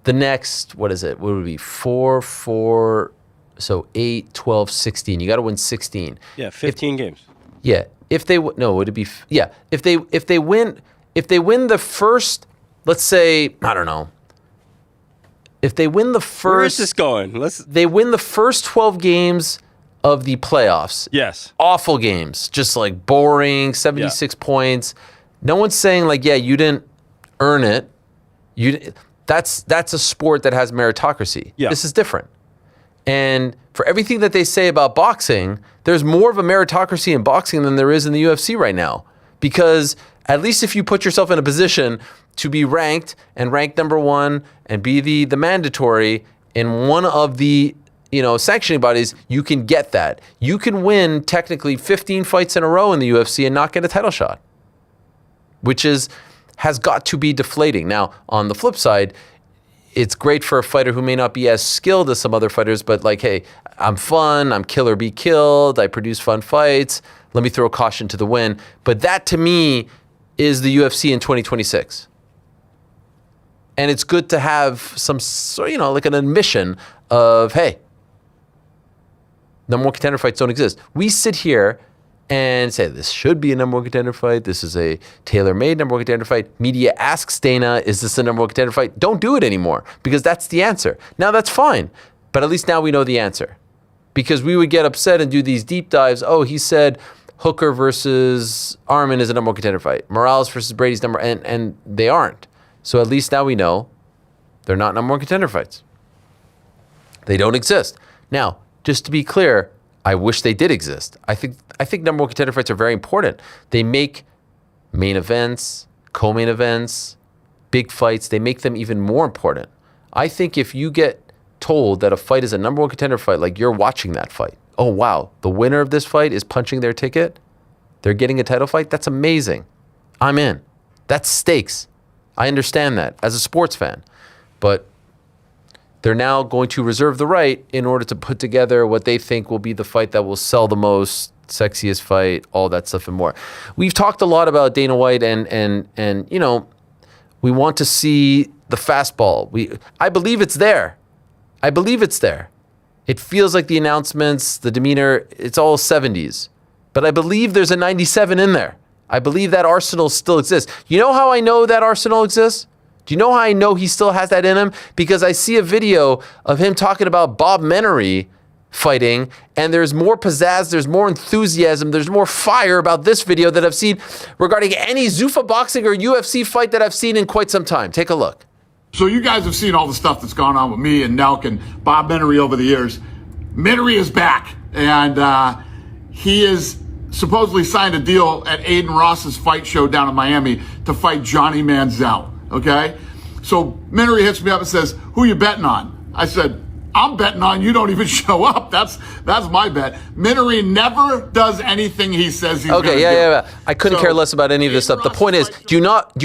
the next, what is it? What would it be? 4, so 8, 12, 16. You got to win 16. Yeah, 15 games. Yeah. If they no, would it be yeah, if they win the first, let's say, I don't know. If they win the first, where is this going? They win the first 12 games of the playoffs. Yes. Awful games, just like boring, 76 points. No one's saying like, yeah, you didn't earn it. That's a sport that has meritocracy. Yeah. This is different. And for everything that they say about boxing, there's more of a meritocracy in boxing than there is in the UFC right now. Because at least if you put yourself in a position to be ranked and ranked number one and be the mandatory in one of the sanctioning bodies, you can get that. You can win technically 15 fights in a row in the UFC and not get a title shot, which has got to be deflating. Now, on the flip side, it's great for a fighter who may not be as skilled as some other fighters, but like, hey, I'm fun, I'm kill or be killed, I produce fun fights, let me throw caution to the wind. But that to me is the UFC in 2026. And it's good to have some, like an admission of, hey, number one contender fights don't exist. We sit here and say, this should be a number one contender fight. This is a tailor-made number one contender fight. Media asks Dana, is this a number one contender fight? Don't do it anymore because that's the answer. Now that's fine, but at least now we know the answer. Because we would get upset and do these deep dives. Oh, he said Hooker versus Arman is a number one contender fight. Morales versus Brady's number, and they aren't. So at least now we know they're not number one contender fights. They don't exist. Now, just to be clear, I wish they did exist. I think number one contender fights are very important. They make main events, co-main events, big fights, they make them even more important. I think if you get told that a fight is a number one contender fight, like you're watching that fight, oh wow, the winner of this fight is punching their ticket, they're getting a title fight, that's amazing. I'm in. That's stakes. I understand that as a sports fan. But they're now going to reserve the right in order to put together what they think will be the fight that will sell the most, sexiest fight, all that stuff and more. We've talked a lot about Dana White and you know, we want to see the fastball. I believe it's there. I believe it's there. It feels like the announcements, the demeanor, it's all 70s. But I believe there's a 97 in there. I believe that arsenal still exists. You know how I know that arsenal exists? Do you know how I know he still has that in him? Because I see a video of him talking about Bob Menery fighting, and there's more pizzazz, there's more enthusiasm, there's more fire about this video that I've seen regarding any Zuffa boxing or UFC fight that I've seen in quite some time. Take a look. So you guys have seen all the stuff that's gone on with me and Nelk and Bob Menery over the years. Menery is back, and he is supposedly signed a deal at Aiden Ross's fight show down in Miami to fight Johnny Manziel, okay? So Menery hits me up and says, who you betting on? I said, I'm betting on you don't even show up. That's my bet. Menery never does anything he says he's going to do. Yeah. I couldn't care less about any of this stuff. The point is, do you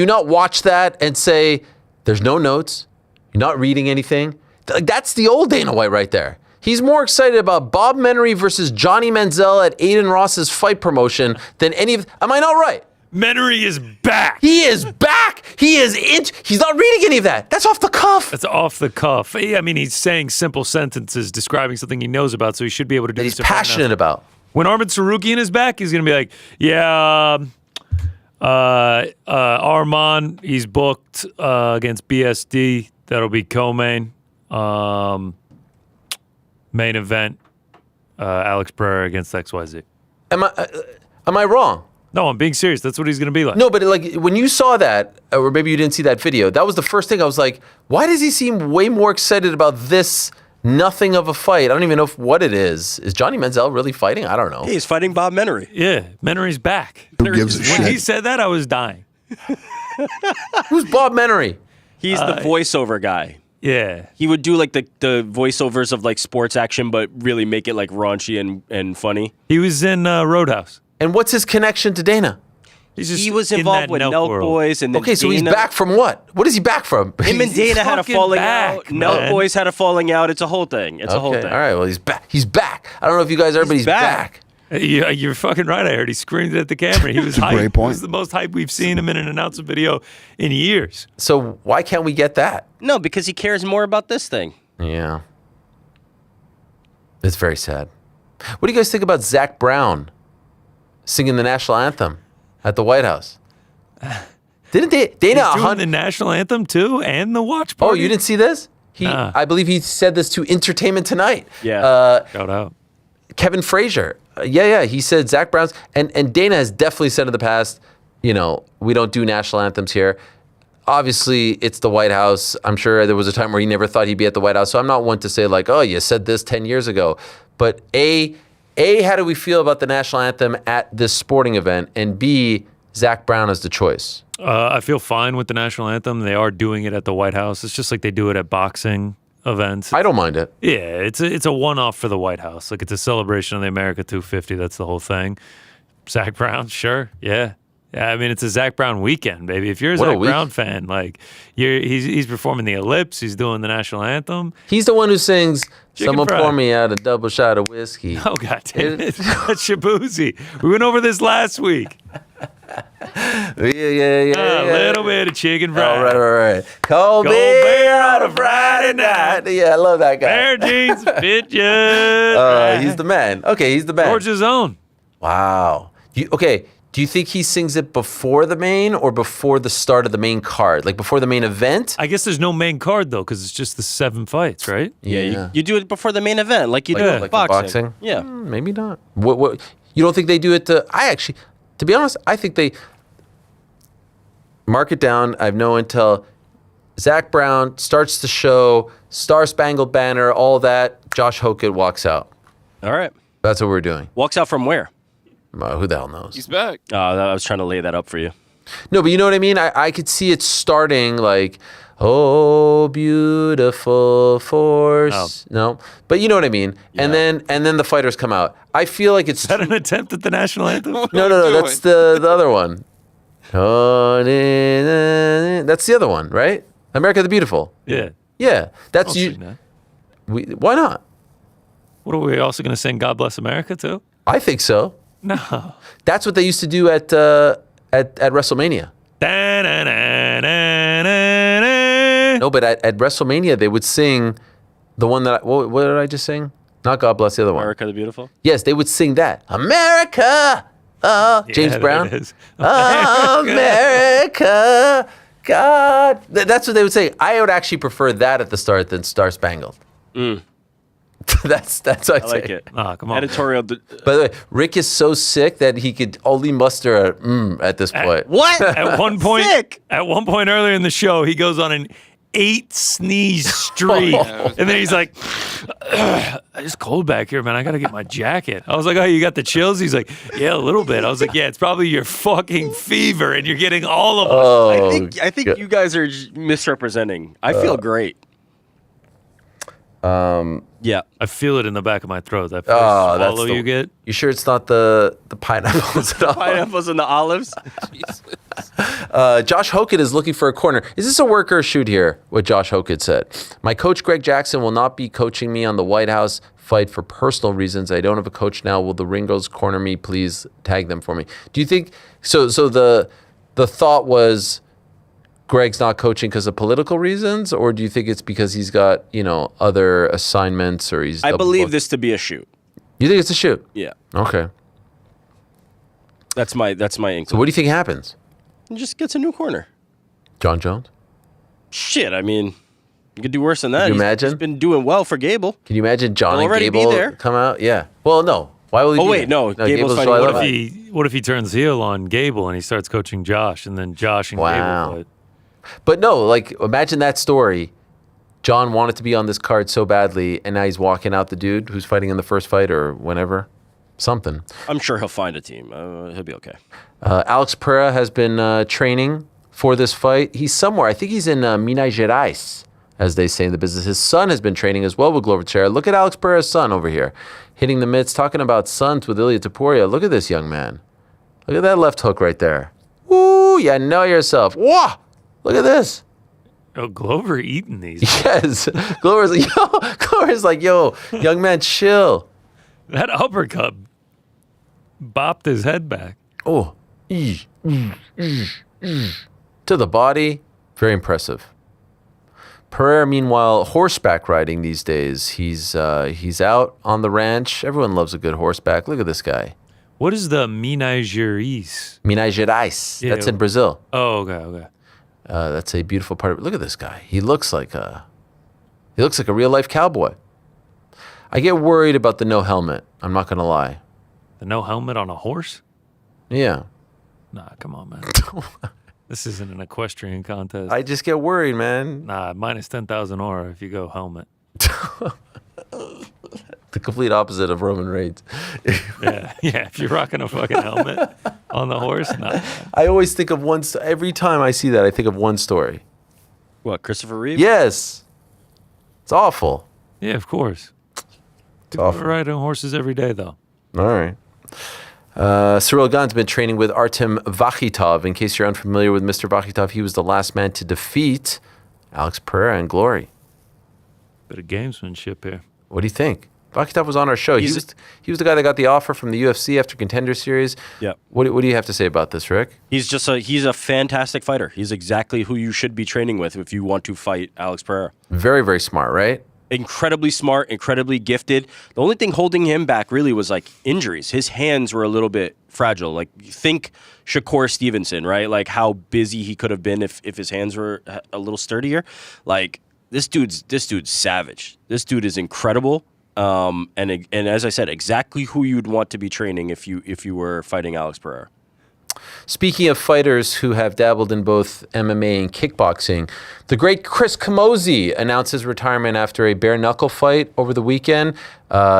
not watch that and say, there's no notes, you're not reading anything? That's the old Dana White right there. He's more excited about Bob Menery versus Johnny Manziel at Aiden Ross's fight promotion than any of... Am I not right? Menery is back. He is back. He's not reading any of that. That's off the cuff. That's off the cuff. I mean, he's saying simple sentences describing something he knows about, so he should be able to do that he's passionate about. When Arman Tsarukyan is back, he's going to be like, Arman, he's booked against BSD. That'll be co-main. Main event, Alex Pereira against XYZ. Am I wrong? No, I'm being serious. That's what he's going to be like. No, but like when you saw that, or maybe you didn't see that video, that was the first thing I was like, why does he seem way more excited about this nothing of a fight? I don't even know what it is. Is Johnny Manziel really fighting? I don't know. He's fighting Bob Menery. Yeah, Menery's back. Who gives a shit? When he said that, I was dying. Who's Bob Menery? He's the voiceover guy. Yeah. He would do like the voiceovers of like sports action, but really make it like raunchy and funny. He was in Roadhouse. And what's his connection to Dana? He was involved with Nelk Boys. And then okay, so Dana, he's back from what? What is he back from? Him and Dana had a falling out. Nelk Boys had a falling out. It's a whole thing. It's a whole thing. All right, well, he's back. He's back. I don't know if you guys heard, but he's back. Yeah, you're fucking right. I heard he screamed at the camera. He was hyped. Great point. It was the most hype we've seen him in an announcement video in years. So why can't we get that? No, because he cares more about this thing. Yeah. It's very sad. What do you guys think about Zach Brown singing the national anthem at the White House? Didn't Dana He's doing the national anthem too and the watch party? Oh, you didn't see this? I believe he said this to Entertainment Tonight. Yeah. Shout out. Kevin Frazier. Yeah. He said Zach Brown's, and Dana has definitely said in the past, we don't do national anthems here. Obviously, it's the White House. I'm sure there was a time where he never thought he'd be at the White House. So I'm not one to say like, oh, you said this 10 years ago. But A, how do we feel about the national anthem at this sporting event? And B, Zach Brown is the choice. I feel fine with the national anthem. They are doing it at the White House. It's just like they do it at boxing events. I don't mind it. Yeah, it's a one-off for the White House. Like it's a celebration of the America 250. That's the whole thing. Zach Brown, sure, yeah. I mean, it's a Zach Brown weekend, baby. If you're a Zach Brown fan, like he's performing the Ellipse, he's doing the national anthem. He's the one who sings, Chicken "Someone fried. pour me out a double shot of whiskey." Oh, God damn it. That's Shabuzi. We went over this last week. Yeah. A little bit of chicken fried. Oh, right. Cold beer on a Friday night. Yeah, I love that guy. Pair of jeans fit just. He's the man. Okay, he's the man. Georgia's own. Wow. Do you think he sings it before the main or before the start of the main card? Like before the main event? I guess there's no main card, though, because it's just the 7 fights, right? Yeah. You do it before the main event, like you do like with boxing. Yeah. Maybe not. What? You don't think they do it to be honest, I think they mark it down. I have no intel. Zach Brown starts the show, Star Spangled Banner, all that. Josh Hockett walks out. All right. That's what we're doing. Walks out from where? Who the hell knows? He's back. I was trying to lay that up for you. No, but you know what I mean? I could see it starting like, oh, beautiful force. Oh. No, but you know what I mean? Yeah. And then the fighters come out. I feel like it's... Is that an attempt at the national anthem? No, that's the other one. Oh, that's the other one, right? America the Beautiful. Yeah. Yeah, that's you. Why not? What are we also going to sing God Bless America too? I think so. No. That's what they used to do at WrestleMania. No, but at WrestleMania, they would sing the one that what did I just sing? Not God Bless, the other one. America the Beautiful? Yes, they would sing that. America! James Brown. America! God. That's what they would say. I would actually prefer that at the start than Star Spangled. That's what I'd I like say. it. Oh, come on. Editorial. By the way, Rick is so sick that he could only muster a at this point. What? At one point, Sick. at one point earlier in the show, he goes on an 8 sneeze streak, and then he's like, "It's cold back here, man. I gotta get my jacket." I was like, "Oh, you got the chills?" He's like, "Yeah, a little bit." I was like, "Yeah, it's probably your fucking fever, and you're getting all of us." Oh, I think you guys are misrepresenting. I feel great. Yeah. I feel it in the back of my throat. That first that's swallow you get. You sure it's not the pineapples at all? Pineapples and the olives. Josh Hokett is looking for a corner. Is this a work or a shoot here? What Josh Hokett said. My coach Greg Jackson will not be coaching me on the White House fight for personal reasons. I don't have a coach now. Will the Ringos corner me? Please tag them for me. Do you think so? So the thought was Greg's not coaching because of political reasons, or do you think it's because he's got other assignments, or he's? I believe this to be a shoot. You think it's a shoot? Yeah. Okay. That's my inkling. So what do you think happens? He just gets a new corner. John Jones? Shit, I mean, you could do worse than that. Can you imagine? He's been doing well for Gable. Can you imagine John He'll and already be Gable there. come out? Yeah. Well, no. Why will he? Oh, be wait, there? no. Gable's fighting July What 11th. if he turns heel on Gable and he starts coaching Josh, and then Josh and Wow. Gable fight? But no, like imagine that story. John wanted to be on this card so badly, and now he's walking out the dude who's fighting in the first fight or whenever. Something. I'm sure he'll find a team. He'll be okay. Alex Pereira has been training for this fight. He's somewhere. I think he's in Minas Gerais, as they say in the business. His son has been training as well with Glover Teixeira. Look at Alex Pereira's son over here, hitting the mitts, talking about sons with Ilia Topuria. Look at this young man. Look at that left hook right there. Woo, you know yourself. Whoa, look at this. Oh, Glover eating these. Yes. Glover's like, yo, young man, chill. That uppercut bopped his head back. Oh, to the body. Very impressive. Pereira, meanwhile, horseback riding these days. He's out on the ranch. Everyone loves a good horseback. Look at this guy. What is the Minas Gerais? Minas Gerais. Yeah. That's in Brazil. Oh, okay. That's a beautiful part of it. Look at this guy. He looks like a real life cowboy. I get worried about the no helmet. I'm not gonna lie. The no helmet on a horse? Yeah. Nah, come on, man. This isn't an equestrian contest. I just get worried, man. Nah, minus 10,000 aura if you go helmet. The complete opposite of Roman Reigns. Yeah. If you're rocking a fucking helmet on the horse, nah. I always think of every time I see that, I think of one story. What, Christopher Reeve? Yes. It's awful. Yeah, of course. It's awful. We're riding horses every day, though. All right. Cyril Gane's been training with Artem Vakhitov. In case you're unfamiliar with Mr. Vakhitov, he was the last man to defeat Alex Pereira in glory. Bit of gamesmanship here. What do you think? Vakhitov was on our show. He was the guy that got the offer from the UFC after Contender Series. Yeah. What do you have to say about this, Rick? He's a fantastic fighter. He's exactly who you should be training with if you want to fight Alex Pereira. Very, very smart, right? Incredibly smart, incredibly gifted. The only thing holding him back really was like injuries. His hands were a little bit fragile. Like think Shakur Stevenson, right? Like how busy he could have been if his hands were a little sturdier. Like this dude's savage. This dude is incredible. And as I said, exactly who you'd want to be training if you were fighting Alex Pereira. Speaking of fighters who have dabbled in both MMA and kickboxing, the great Chris Camozzi announced his retirement after a bare-knuckle fight over the weekend.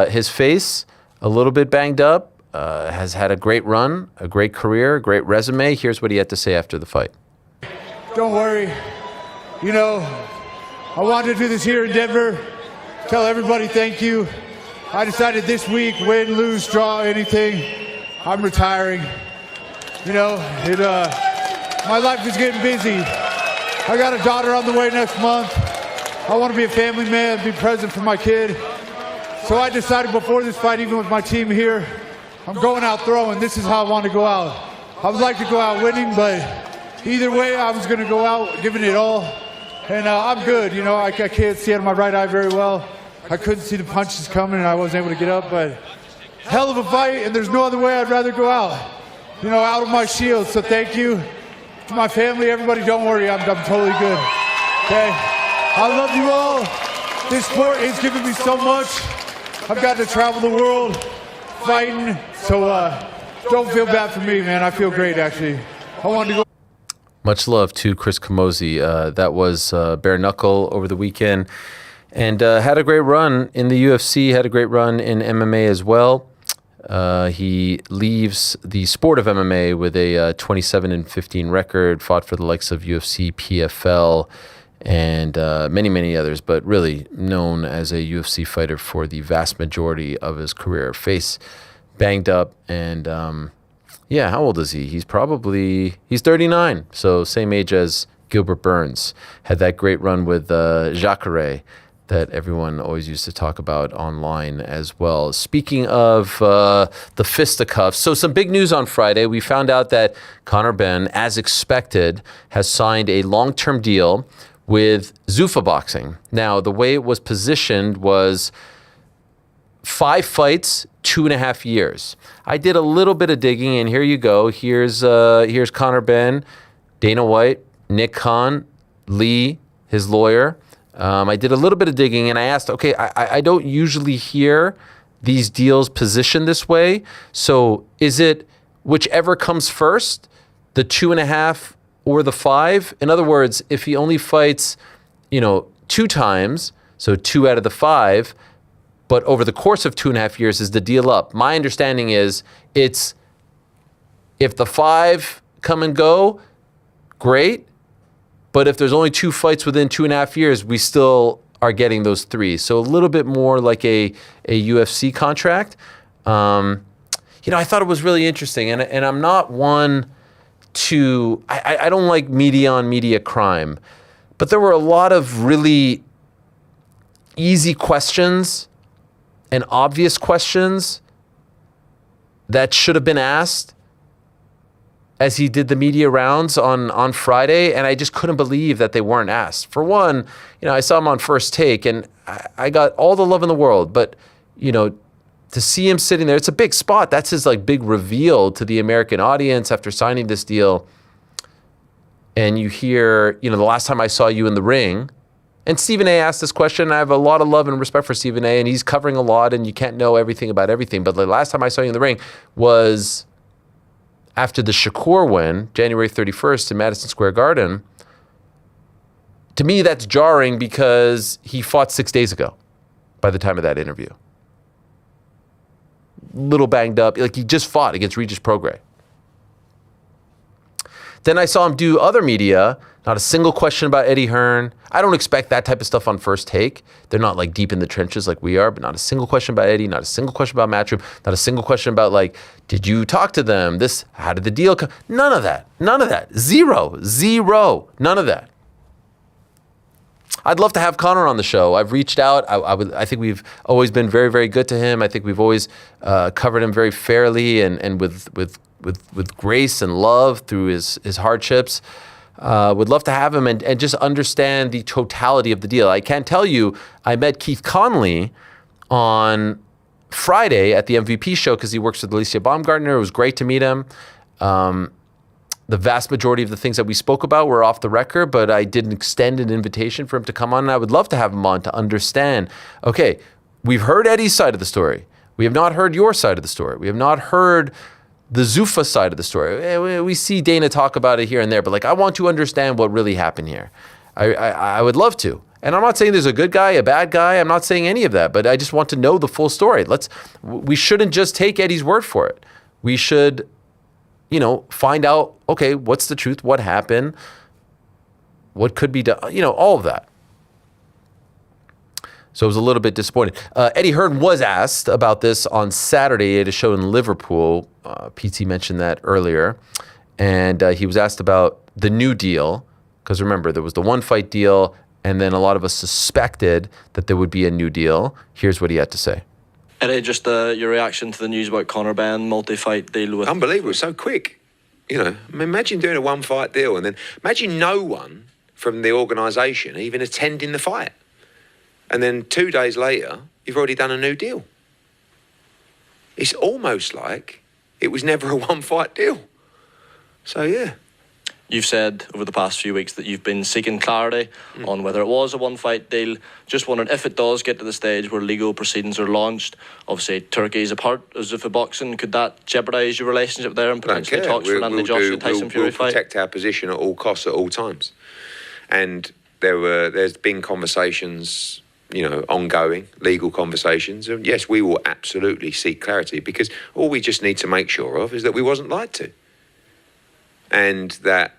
His face, a little bit banged up, has had a great run, a great career, a great resume. Here's what he had to say after the fight. Don't worry. I wanted to do this here in Denver. Tell everybody thank you. I decided this week, win, lose, draw, anything, I'm retiring. My life is getting busy. I got a daughter on the way next month. I want to be a family man, be present for my kid. So I decided before this fight, even with my team here, I'm going out throwing. This is how I want to go out. I would like to go out winning, but either way, I was going to go out giving it all. And I'm good. You know, I can't see out of my right eye very well. I couldn't see the punches coming, and I wasn't able to get up. But hell of a fight, and there's no other way I'd rather go out. You know, out of my shield. So thank you to my family, everybody. Don't worry, I'm totally good. Okay, I love you all. This sport has given me so much. I've gotten to travel the world fighting, so don't feel bad for me, man. I feel great, actually. I wanted to go. Much love to Chris Camozzi. That was bare knuckle over the weekend, and had a great run in the UFC, had a great run in MMA as well. He leaves the sport of MMA with a 27-15 record, fought for the likes of UFC, PFL, and many, many others, but really known as a UFC fighter for the vast majority of his career. Face banged up, and how old is he? He's 39, so same age as Gilbert Burns. Had that great run with Jacare that everyone always used to talk about online as well. Speaking of the fisticuffs, so some big news on Friday. We found out that Conor Benn, as expected, has signed a long-term deal with Zuffa Boxing. Now, the way it was positioned was 5 fights, 2.5 years. I did a little bit of digging, and here you go. Here's Conor Benn, Dana White, Nick Khan, Lee, his lawyer. I did a little bit of digging, and I asked, okay, I don't usually hear these deals positioned this way. So is it whichever comes first, the 2.5 or the 5? In other words, if he only fights, 2 times, so 2 out of the 5, but over the course of 2.5 years, is the deal up? My understanding is it's if the 5 come and go, great. But if there's only 2 fights within 2.5 years, we still are getting those 3. So a little bit more like a UFC contract. I thought it was really interesting, and I'm not one to, I don't like media on media crime, but there were a lot of really easy questions and obvious questions that should have been asked as he did the media rounds on Friday, and I just couldn't believe that they weren't asked. For one, I saw him on First Take, and I got all the love in the world, but, to see him sitting there, it's a big spot. That's his big reveal to the American audience after signing this deal. And you hear, the last time I saw you in the ring, and Stephen A asked this question. I have a lot of love and respect for Stephen A, and he's covering a lot, and you can't know everything about everything. But the last time I saw you in the ring was after the Shakur win, January 31st in Madison Square Garden. To me, that's jarring because he fought 6 days ago by the time of that interview. Little banged up, he just fought against Regis Prograis. Then I saw him do other media, not a single question about Eddie Hearn. I don't expect that type of stuff on First Take. They're not deep in the trenches like we are, but not a single question about Eddie, not a single question about Matchroom, not a single question about did you talk to them? How did the deal come? None of that. Zero. None of that. I'd love to have Conor on the show. I've reached out. I think we've always been very, very good to him. I think we've always covered him very fairly and with grace and love through his hardships. Would love to have him and just understand the totality of the deal. I can tell you, I met Keith Conley on Friday at the MVP show because he works with Alicia Baumgartner. It was great to meet him. The vast majority of the things that we spoke about were off the record, but I didn't extend an invitation for him to come on, and I would love to have him on to understand, okay, we've heard Eddie's side of the story. We have not heard your side of the story. We have not heard the Zuffa side of the story. We see Dana talk about it here and there, but I want to understand what really happened here. I would love to. And I'm not saying there's a good guy, a bad guy. I'm not saying any of that, but I just want to know the full story. We shouldn't just take Eddie's word for it. We should find out, okay, what's the truth? What happened? What could be done? All of that. So I was a little bit disappointed. Eddie Hearn was asked about this on Saturday at a show in Liverpool. PT mentioned that earlier. And he was asked about the new deal. Because remember, there was the 1-fight deal and then a lot of us suspected that there would be a new deal. Here's what he had to say. Eddie, just your reaction to the news about Conor Benn multi-fight deal with... Unbelievable, so quick. You know, I mean, imagine doing a one-fight deal and then imagine no one from the organisation even attending the fight. And then 2 days later, you've already done a new deal. It's almost like it was never a one-fight deal. So, yeah. You've said over the past few weeks that you've been seeking clarity on whether it was a one-fight deal. Just wondering if it does get to the stage where legal proceedings are launched. Obviously, Turkey is a part of Zuffa boxing. Could that jeopardise your relationship there and potentially talks for an Anthony Joshua Tyson Fury fight? We'll protect our position at all costs at all times. And there's been conversations, you know, ongoing legal conversations. And yes, we will absolutely seek clarity because all we just need to make sure of is that we wasn't lied to. And that,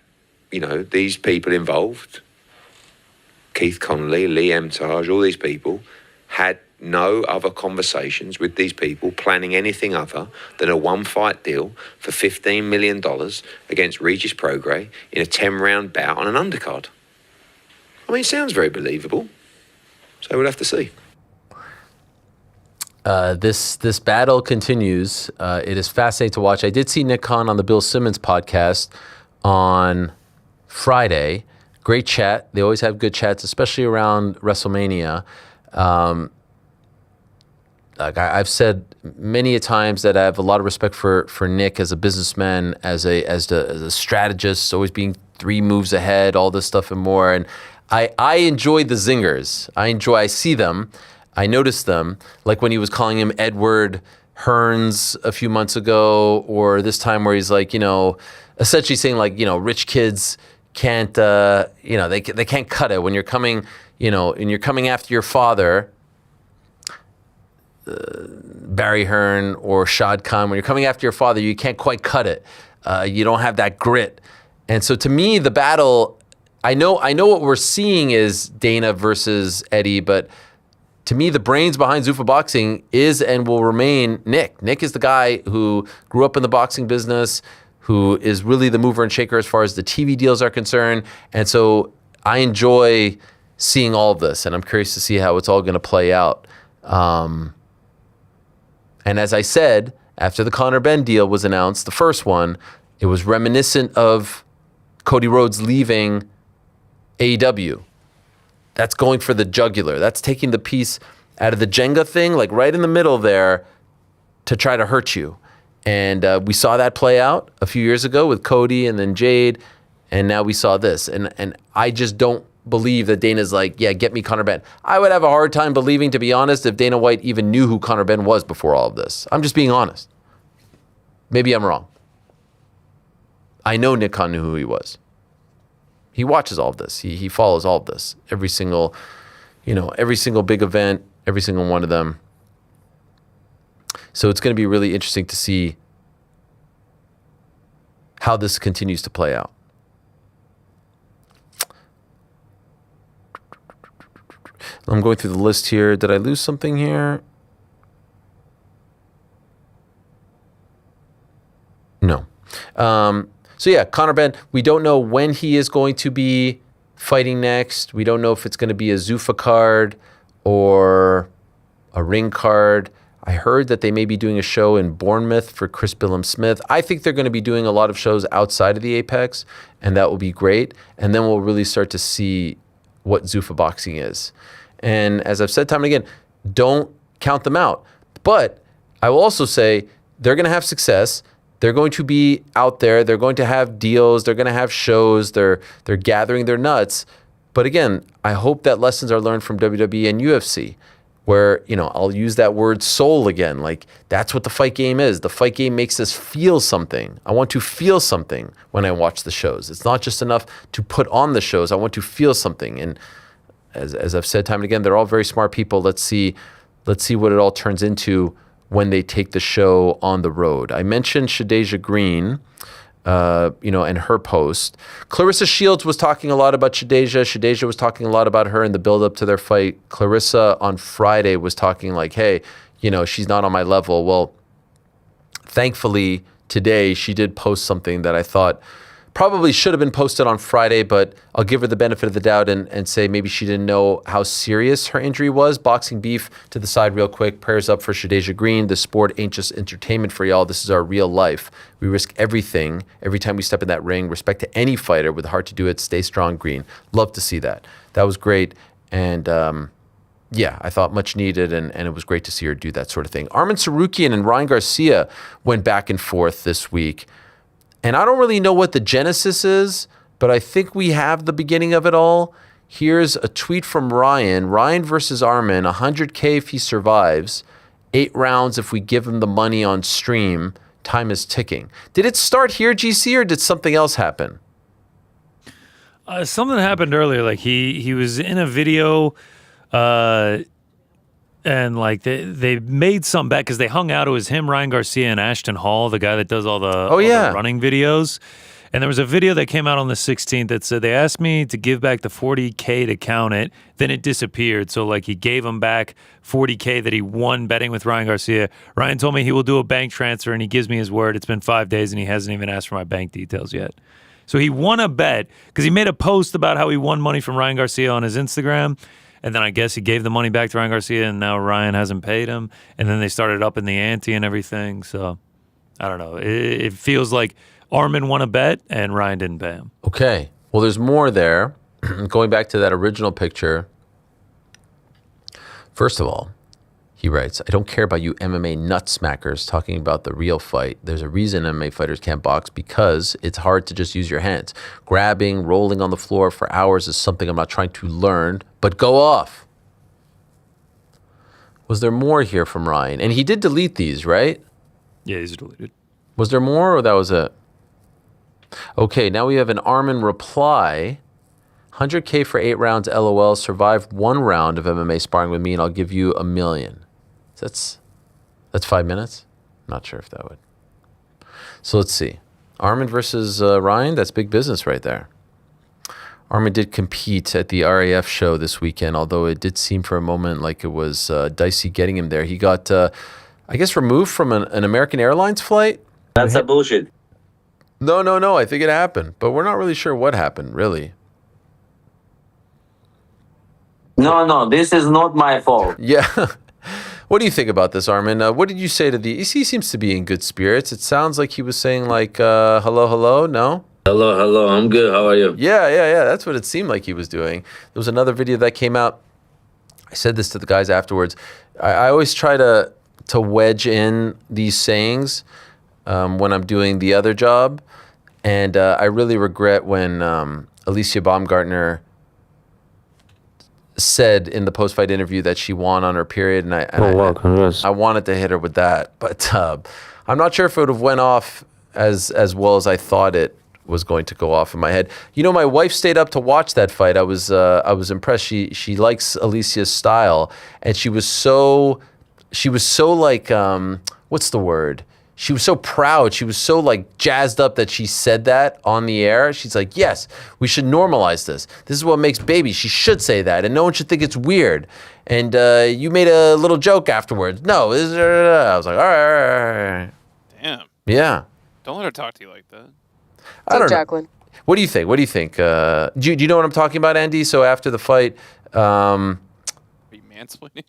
you know, these people involved, Keith Connolly, Lee Emtage, all these people, had no other conversations with these people planning anything other than a one-fight deal for $15 million against Regis Prograis in a 10-round bout on an undercard. I mean, it sounds very believable. So we'll have to see. This battle continues. It is fascinating to watch. I did see Nick Khan on the Bill Simmons podcast on Friday. Great chat. They always have good chats, especially around WrestleMania. Like I've said many a times that I have a lot of respect for Nick as a businessman, as a strategist, always being 3 moves ahead, all this stuff and more. And I enjoy the zingers. I see them. I noticed them, like when he was calling him Edward Hearns a few months ago, or this time where he's like, you know, essentially saying like, you know, rich kids can't, you know, they can't cut it when you're coming, you know, and you're coming after your father, Barry Hearn or Shad Khan. When you're coming after your father, you can't quite cut it. You don't have that grit. And so to me, the battle, I know what we're seeing is Dana versus Eddie, but to me, the brains behind Zuffa Boxing is and will remain Nick. Nick is the guy who grew up in the boxing business, who is really the mover and shaker as far as the TV deals are concerned. And so I enjoy seeing all of this, and I'm curious to see how it's all going to play out. And as I said, after the Conor Benn deal was announced, the first one, it was reminiscent of Cody Rhodes leaving AEW. That's going for the jugular. That's taking the piece out of the Jenga thing, like right in the middle there, to try to hurt you. And we saw that play out a few years ago with Cody and then Jade, and now we saw this. And I just don't believe that Dana's like, yeah, get me Conor Benn. I would have a hard time believing, to be honest, if Dana White even knew who Conor Benn was before all of this. I'm just being honest. Maybe I'm wrong. I know Nick Khan knew who he was. He watches all of this. He follows all of this. Every single big event, every single one of them. So it's going to be really interesting to see how this continues to play out. I'm going through the list here. Did I lose something here? No. So yeah, Conor Benn, we don't know when he is going to be fighting next. We don't know if it's going to be a Zuffa card or a ring card. I heard that they may be doing a show in Bournemouth for Chris Billum-Smith. I think they're going to be doing a lot of shows outside of the Apex, and that will be great. And then we'll really start to see what Zuffa Boxing is. And as I've said time and again, don't count them out. But I will also say they're going to have success. They're going to be out there. They're going to have deals. They're going to have shows. They're gathering their nuts. But again, I hope that lessons are learned from WWE and UFC, where, you know, I'll use that word soul again. Like, that's what the fight game is. The fight game makes us feel something. I want to feel something when I watch the shows. It's not just enough to put on the shows. I want to feel something. And as I've said time and again, they're all very smart people. Let's see what it all turns into when they take the show on the road. I mentioned Shadeja Green, and her post. Clarissa Shields was talking a lot about Shadeja. Shadeja was talking a lot about her in the build-up to their fight. Clarissa on Friday was talking like, hey, she's not on my level. Well, thankfully, today she did post something that I thought Probably should have been posted on Friday, but I'll give her the benefit of the doubt and say maybe she didn't know how serious her injury was. Boxing beef to the side real quick. Prayers up for Shadeja Green. The sport ain't just entertainment for y'all. This is our real life. We risk everything every time we step in that ring. Respect to any fighter with the heart to do it. Stay strong, Green. Love to see that. That was great. And yeah, I thought much needed, and it was great to see her do that sort of thing. Arman Tsarukyan and Ryan Garcia went back and forth this week. And I don't really know what the genesis is, but I think we have the beginning of it all. Here's a tweet from Ryan. Ryan versus Arman, 100K if he survives, 8 rounds if we give him the money on stream. Time is ticking. Did it start here, GC, or did something else happen? Something happened earlier. Like he was in a video, and like they made some bet because they hung out. It was him, Ryan Garcia, and Ashton Hall, the guy that does all the running videos. And there was a video that came out on the 16th that said they asked me to give back the 40K to count it. Then it disappeared. So like he gave him back 40K that he won betting with Ryan Garcia. Ryan told me he will do a bank transfer, and he gives me his word. It's been 5 days, and he hasn't even asked for my bank details yet. So he won a bet because he made a post about how he won money from Ryan Garcia on his Instagram. And then I guess he gave the money back to Ryan Garcia, and now Ryan hasn't paid him. And then they started up in the ante and everything. So I don't know. It feels like Arman won a bet and Ryan didn't pay him. Okay. Well, there's more there. Going back to that original picture. First of all, he writes, I don't care about you MMA nutsmackers talking about the real fight. There's a reason MMA fighters can't box, because it's hard to just use your hands. Grabbing, rolling on the floor for hours is something I'm not trying to learn, but go off. Was there more here from Ryan? And he did delete these, right? Yeah, he's deleted. Was there more, or that was it? Okay, now we have an Arman reply. 100K for 8 rounds, LOL. Survive 1 round of MMA sparring with me, and I'll give you $1 million. That's 5 minutes? Not sure if that would. So let's see. Arman versus Ryan, that's big business right there. Arman did compete at the RAF show this weekend, although it did seem for a moment like it was dicey getting him there. He got, I guess, removed from an American Airlines flight. That's a bullshit. No. I think it happened, but we're not really sure what happened, really. No, this is not my fault. Yeah. What do you think about this, Arman? What did you say to he seems to be in good spirits. It sounds like he was saying like, hello, no? Hello, I'm good. How are you? Yeah. That's what it seemed like he was doing. There was another video that came out. I said this to the guys afterwards. I always try to wedge in these sayings when I'm doing the other job. And I really regret when Alicia Baumgartner said in the post-fight interview that she won on her period, and I wanted to hit her with that, but I'm not sure if it would have went off as well as I thought it was going to go off in my head. You know, my wife stayed up to watch that fight. I was impressed. She likes Alicia's style, and she was so like what's the word? She was so proud. She was so like jazzed up that she said that on the air. She's like, yes, we should normalize this. This is what makes babies. She should say that, and no one should think it's weird. And you made a little joke afterwards. No, I was like, all right. Damn. Yeah. Don't let her talk to you like that. I don't Jacqueline. know. What do you think? Do you know what I'm talking about, Andy? So after the fight, Are you mansplaining?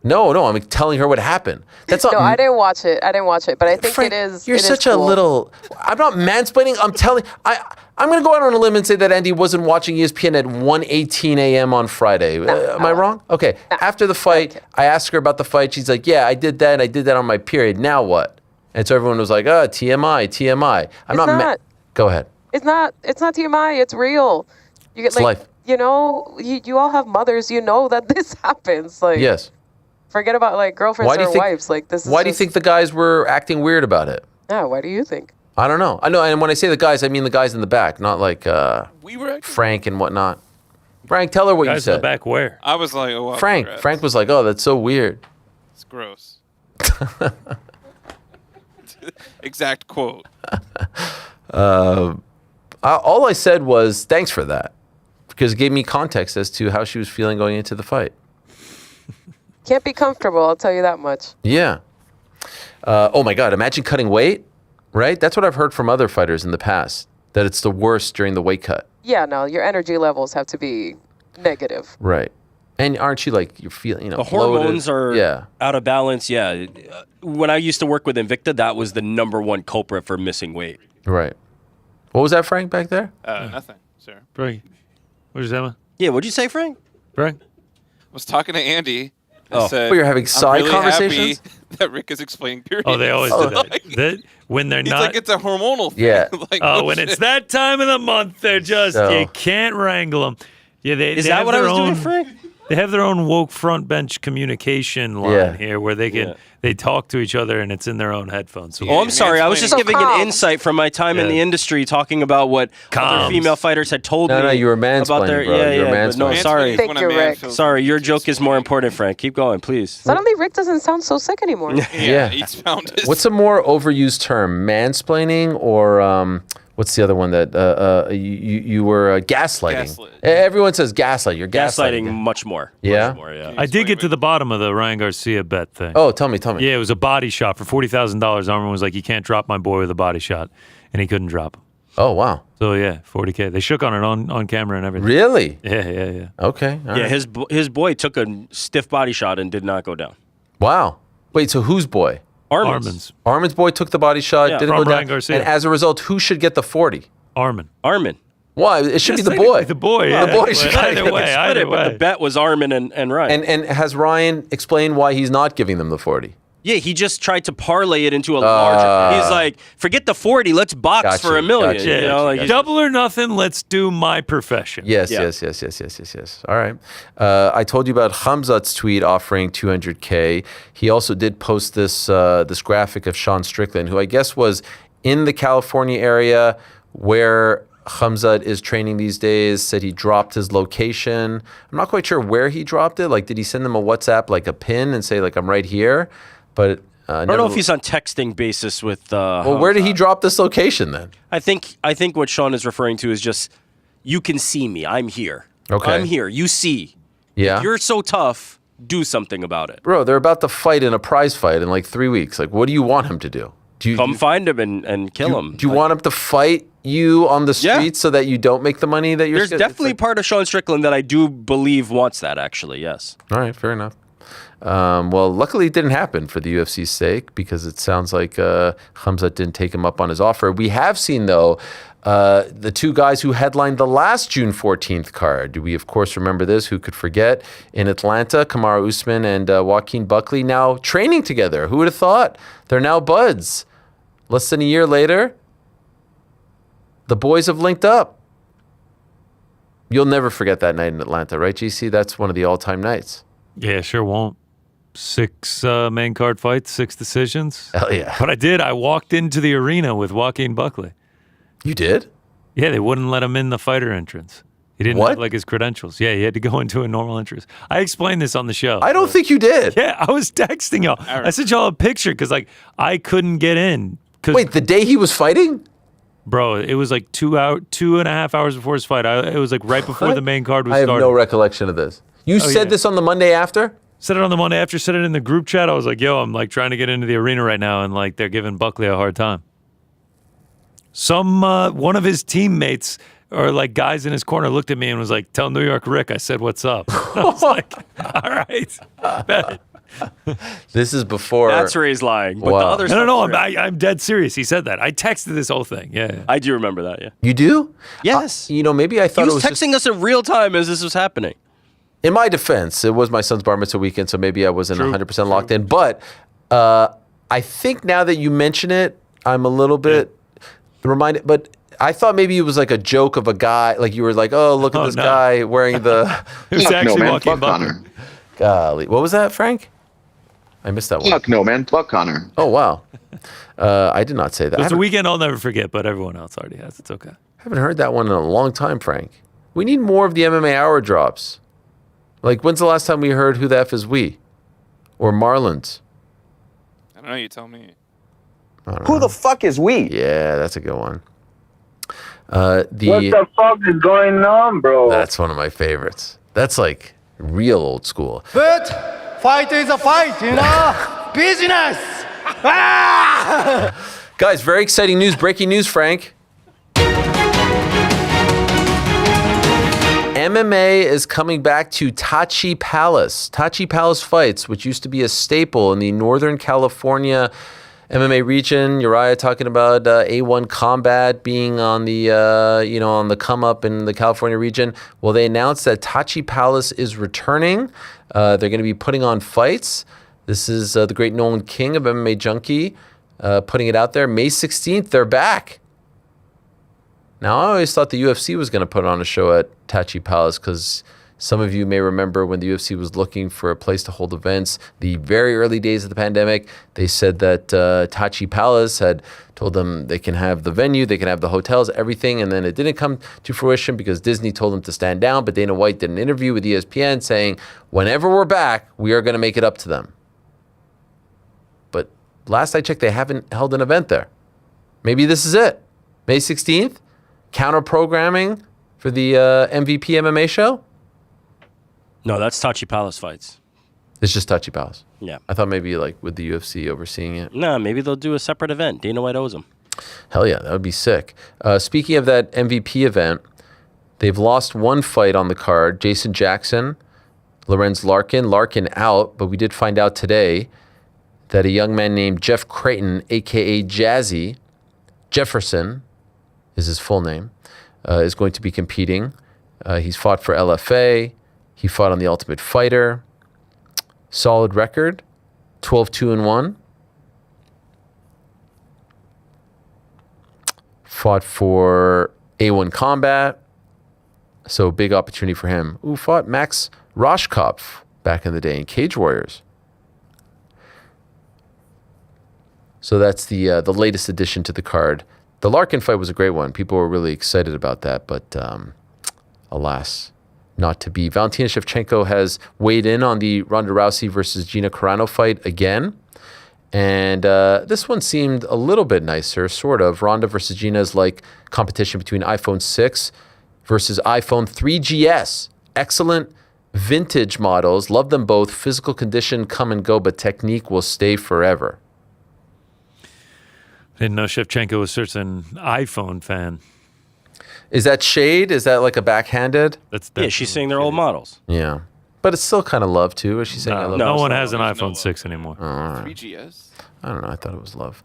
No, I'm telling her what happened. That's not. No, I didn't watch it, but I think Frank, it is. You're such a little. I'm not mansplaining. I'm telling. I'm going to go out on a limb and say that Andy wasn't watching ESPN at 1:18 a.m. on Friday. Am I wrong? Okay. After the fight, I asked her about the fight. She's like, "Yeah, I did that. And I did that on my period. Now what?" And so everyone was like, TMI." I'm not. Go ahead. It's not TMI. It's real. You get It's life. You know, you all have mothers. You know that this happens. Like, Yes. Forget about like girlfriends or wives. Like this. Why do you think the guys were acting weird about it? Yeah. Why do you think? I don't know. I know, and when I say the guys, I mean the guys in the back, not like Frank and whatnot. Frank, tell her what you Guys said. in the back where? I was like, oh, wow, Frank. congrats. Frank was like, oh, that's so weird. It's gross. Exact quote. All I said was thanks for that, because it gave me context as to how she was feeling going into the fight. Can't be comfortable. I'll tell you that much. Yeah. Oh my God! Imagine cutting weight, right? That's what I've heard from other fighters in the past. That it's the worst during the weight cut. Yeah, no, your energy levels have to be negative. Right. And aren't you like, you're feeling, The bloated? hormones are out of balance. Yeah. When I used to work with Invicta, that was the number one culprit for missing weight. Right. What was that, Frank, back there? Nothing, sir. Frank, what is that? Yeah, what'd you say, Frank? Frank? I was talking to Andy. Oh. Said, Well, you're having side I'm really conversations? Happy that Rick is explaining periods. Oh, they always do that. When they're It's not. like it's a hormonal thing. Yeah. Like, Oh, no when shit. it's that time of the month, they're just, you can't wrangle them. Yeah, Is that what I was doing, Frank? They have their own woke front bench communication line here where they can they talk to each other and it's in their own headphones. So I'm sorry. I was just giving an insight from my time in the industry, talking about what other female fighters had told me. No, you were about mansplaining, their, bro. You were but no, mansplaining. sorry. Thank you, Rick. Sorry, your joke is more important, Frank. Keep going, please. Suddenly, Rick doesn't sound so sick anymore. Yeah. He's found his. What's a more overused term, mansplaining or what's the other one that you were gaslighting? Everyone says gaslight. You're gaslighting. Much more. Yeah? Much more, yeah. I did get to the bottom of the Ryan Garcia bet thing. Oh, tell me. Yeah, it was a body shot for $40,000. Arman was like, you can't drop my boy with a body shot. And he couldn't drop him. Oh, wow. So, yeah, $40K. They shook on it on camera and everything. Really? Yeah. Okay. all Yeah, right. his boy took a stiff body shot and did not go down. Wow. Wait, so whose boy? Arman's. Arman's boy took the body shot, Yeah, didn't from go down. Ryan Garcia. And as a result, who should get the 40? Arman. Why? It should be Yes, the boy. The boy, The boy Well, should either get way, it. either But the way. bet was Arman and Ryan. And has Ryan explained why he's not giving them the 40? Yeah, he just tried to parlay it into a larger. He's like, forget the 40, let's box Gotcha, for $1 million. gotcha, you know, like Double or nothing, let's do my profession. Yes. All right. I told you about Khamzat's tweet offering 200K. He also did post this this graphic of Sean Strickland, who I guess was in the California area where Khamzat is training these days. Said he dropped his location. I'm not quite sure where he dropped it. Like, did he send them a WhatsApp, like a pin, and say, like, I'm right here? But I don't know if he's on texting basis with. Well, where did he drop this location then? I think what Sean is referring to is just, you can see me. I'm here. Okay. I'm here. You see. Yeah. If you're so tough, do something about it. Bro, they're about to fight in a prize fight in like 3 weeks. Like, what do you want him to do? Come find him and kill him. Do you want him to fight you on the streets so that you don't make the money that you're? There's definitely part of Sean Strickland that I do believe wants that, actually, yes. All right, fair enough. Well, luckily it didn't happen for the UFC's sake because it sounds like Khamzat didn't take him up on his offer. We have seen, though, the two guys who headlined the last June 14th card. Do we, of course, remember this? Who could forget? In Atlanta, Kamaru Usman and Joaquin Buckley now training together. Who would have thought? They're now buds. Less than a year later, the boys have linked up. You'll never forget that night in Atlanta, right, GC? That's one of the all-time nights. Yeah, sure won't. 6 main card fights, 6 decisions. Hell yeah. But I did. I walked into the arena with Joaquin Buckley. You did? Yeah, they wouldn't let him in the fighter entrance. He didn't have like his credentials. Yeah, he had to go into a normal entrance. I explained this on the show. I don't think you did. Yeah, I was texting y'all. I sent y'all a picture because like I couldn't get in. Wait, the day he was fighting? Bro, it was like 2.5 hours before his fight. It was like right before the main card was I have starting. no recollection of this. You said this on the Monday after? Said it on the Monday after, said it in the group chat. I was like, yo, I'm like trying to get into the arena right now, and like they're giving Buckley a hard time. One of his teammates or like guys in his corner looked at me and was like, tell New York Rick I said what's up. I was like, all right. Bet. This is before. That's where he's lying. But the other No, I'm dead serious. He said that. I texted this whole thing. Yeah. I do remember that, yeah. You do? Yes. Maybe I thought he it was was texting us in real time as this was happening. In my defense, it was my son's bar mitzvah weekend, so maybe I wasn't 100% locked in. But I think now that you mention it, I'm a little bit reminded. But I thought maybe it was like a joke of a guy. Like you were like, oh, look at this guy wearing the. It was actually Joaquin Fuck Connor. Golly. What was that, Frank? I missed that one. Fuck no, man. Fuck Connor. Oh, wow. I did not say that. It's a weekend I'll never forget, but everyone else already has. It's okay. I haven't heard that one in a long time, Frank. We need more of the MMA hour drops. Like, when's the last time we heard Who the F is We? Or Marlins? I don't know. You tell me. Who the fuck is we? Yeah, that's a good one. What the fuck is going on, bro? That's one of my favorites. That's like real old school. But fight is a fight, you know? Business! Ah! Guys, very exciting news. Breaking news, Frank. MMA is coming back to Tachi Palace. Tachi Palace Fights, which used to be a staple in the Northern California MMA region. Uriah talking about A1 Combat being on the on the come up in the California region. Well, they announced that Tachi Palace is returning. They're going to be putting on fights. This is the great Nolan King of MMA Junkie putting it out there. May 16th, they're back. Now, I always thought the UFC was going to put on a show at Tachi Palace because some of you may remember when the UFC was looking for a place to hold events, the very early days of the pandemic, they said that Tachi Palace had told them they can have the venue, they can have the hotels, everything, and then it didn't come to fruition because Disney told them to stand down, but Dana White did an interview with ESPN saying, whenever we're back, we are going to make it up to them. But last I checked, they haven't held an event there. Maybe this is it. May 16th, counter-programming for the MVP MMA show? No, that's Tachi Palace Fights. It's just Tachi Palace. Yeah. I thought maybe like with the UFC overseeing it. No, maybe they'll do a separate event. Dana White owes them. Hell yeah, that would be sick. Speaking of that MVP event, they've lost one fight on the card. Jason Jackson, Lorenz Larkin. Larkin out, but we did find out today that a young man named Jeff Creighton, a.k.a. Jazzy Jefferson is his full name, is going to be competing. He's fought for LFA. He fought on The Ultimate Fighter. Solid record, 12-2-1. Fought for A1 Combat. So big opportunity for him. Ooh, fought Max Roshkopf back in the day in Cage Warriors. So that's the latest addition to the card. The Larkin fight was a great one. People were really excited about that, but alas, not to be. Valentina Shevchenko has weighed in on the Ronda Rousey versus Gina Carano fight again. And this one seemed a little bit nicer, sort of. Ronda versus Gina is like competition between iPhone 6 versus iPhone 3GS. Excellent vintage models. Love them both. Physical condition come and go, but technique will stay forever. Didn't know Shevchenko was such an iPhone fan. Is that shade? Is that like a backhanded? Yeah, she's saying they're old models. Yeah. But it's still kind of love, too. Is she saying I love No it? one has an iPhone 6 anymore. Oh, all right. 3GS? I don't know. I thought it was love.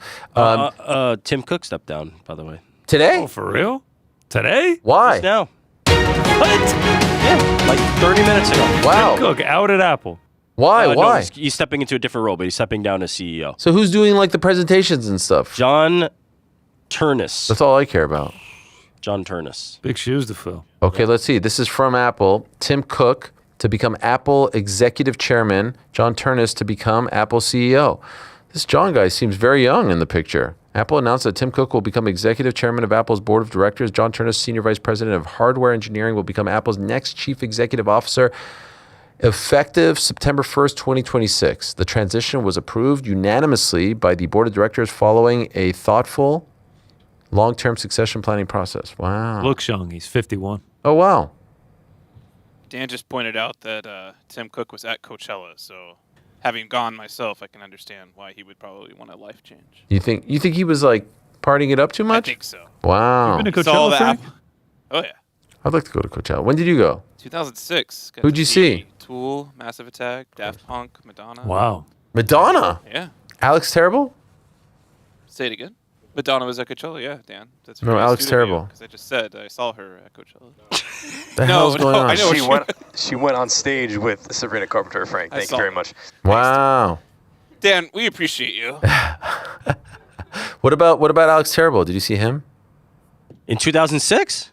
Tim Cook stepped down, by the way. Today? Oh, for real? Today? Why? Just now. What? Yeah, like 30 minutes ago. Wow. Tim Cook out at Apple. Why? No, Why? he's stepping into a different role, but he's stepping down as CEO. So who's doing like the presentations and stuff? John Turnus. That's all I care about. John Turnus. Big shoes to fill. Okay, let's see. This is from Apple. Tim Cook to become Apple Executive Chairman. John Turnus to become Apple CEO. This John guy seems very young in the picture. Apple announced that Tim Cook will become Executive Chairman of Apple's Board of Directors. John Turnus, Senior Vice President of Hardware Engineering, will become Apple's next Chief Executive Officer, effective September 1st, 2026. The transition was approved unanimously by the Board of Directors following a thoughtful, long-term succession planning process. Wow. Looks young. He's 51. Oh, wow. Dan just pointed out that Tim Cook was at Coachella, so having gone myself, I can understand why he would probably want a life change. You think he was like partying it up too much? I think so. Wow. You been to Saw Coachella, the Frank? Oh, yeah. I'd like to go to Coachella. When did you go? 2006. Got Who'd to you see? Tool, Massive Attack, Daft Punk, Madonna. Wow. Madonna? Yeah. Alex Terrible? Say it again. Madonna was at Coachella, yeah, Dan. That's No, very Alex astute of you, Terrible. 'cause I just said I saw her at Coachella. The hell's going on? I know She went on stage with Sabrina Carpenter. Frank, thank you very much. Wow. Dan, we appreciate you. What about Alex Terrible? Did you see him? In 2006?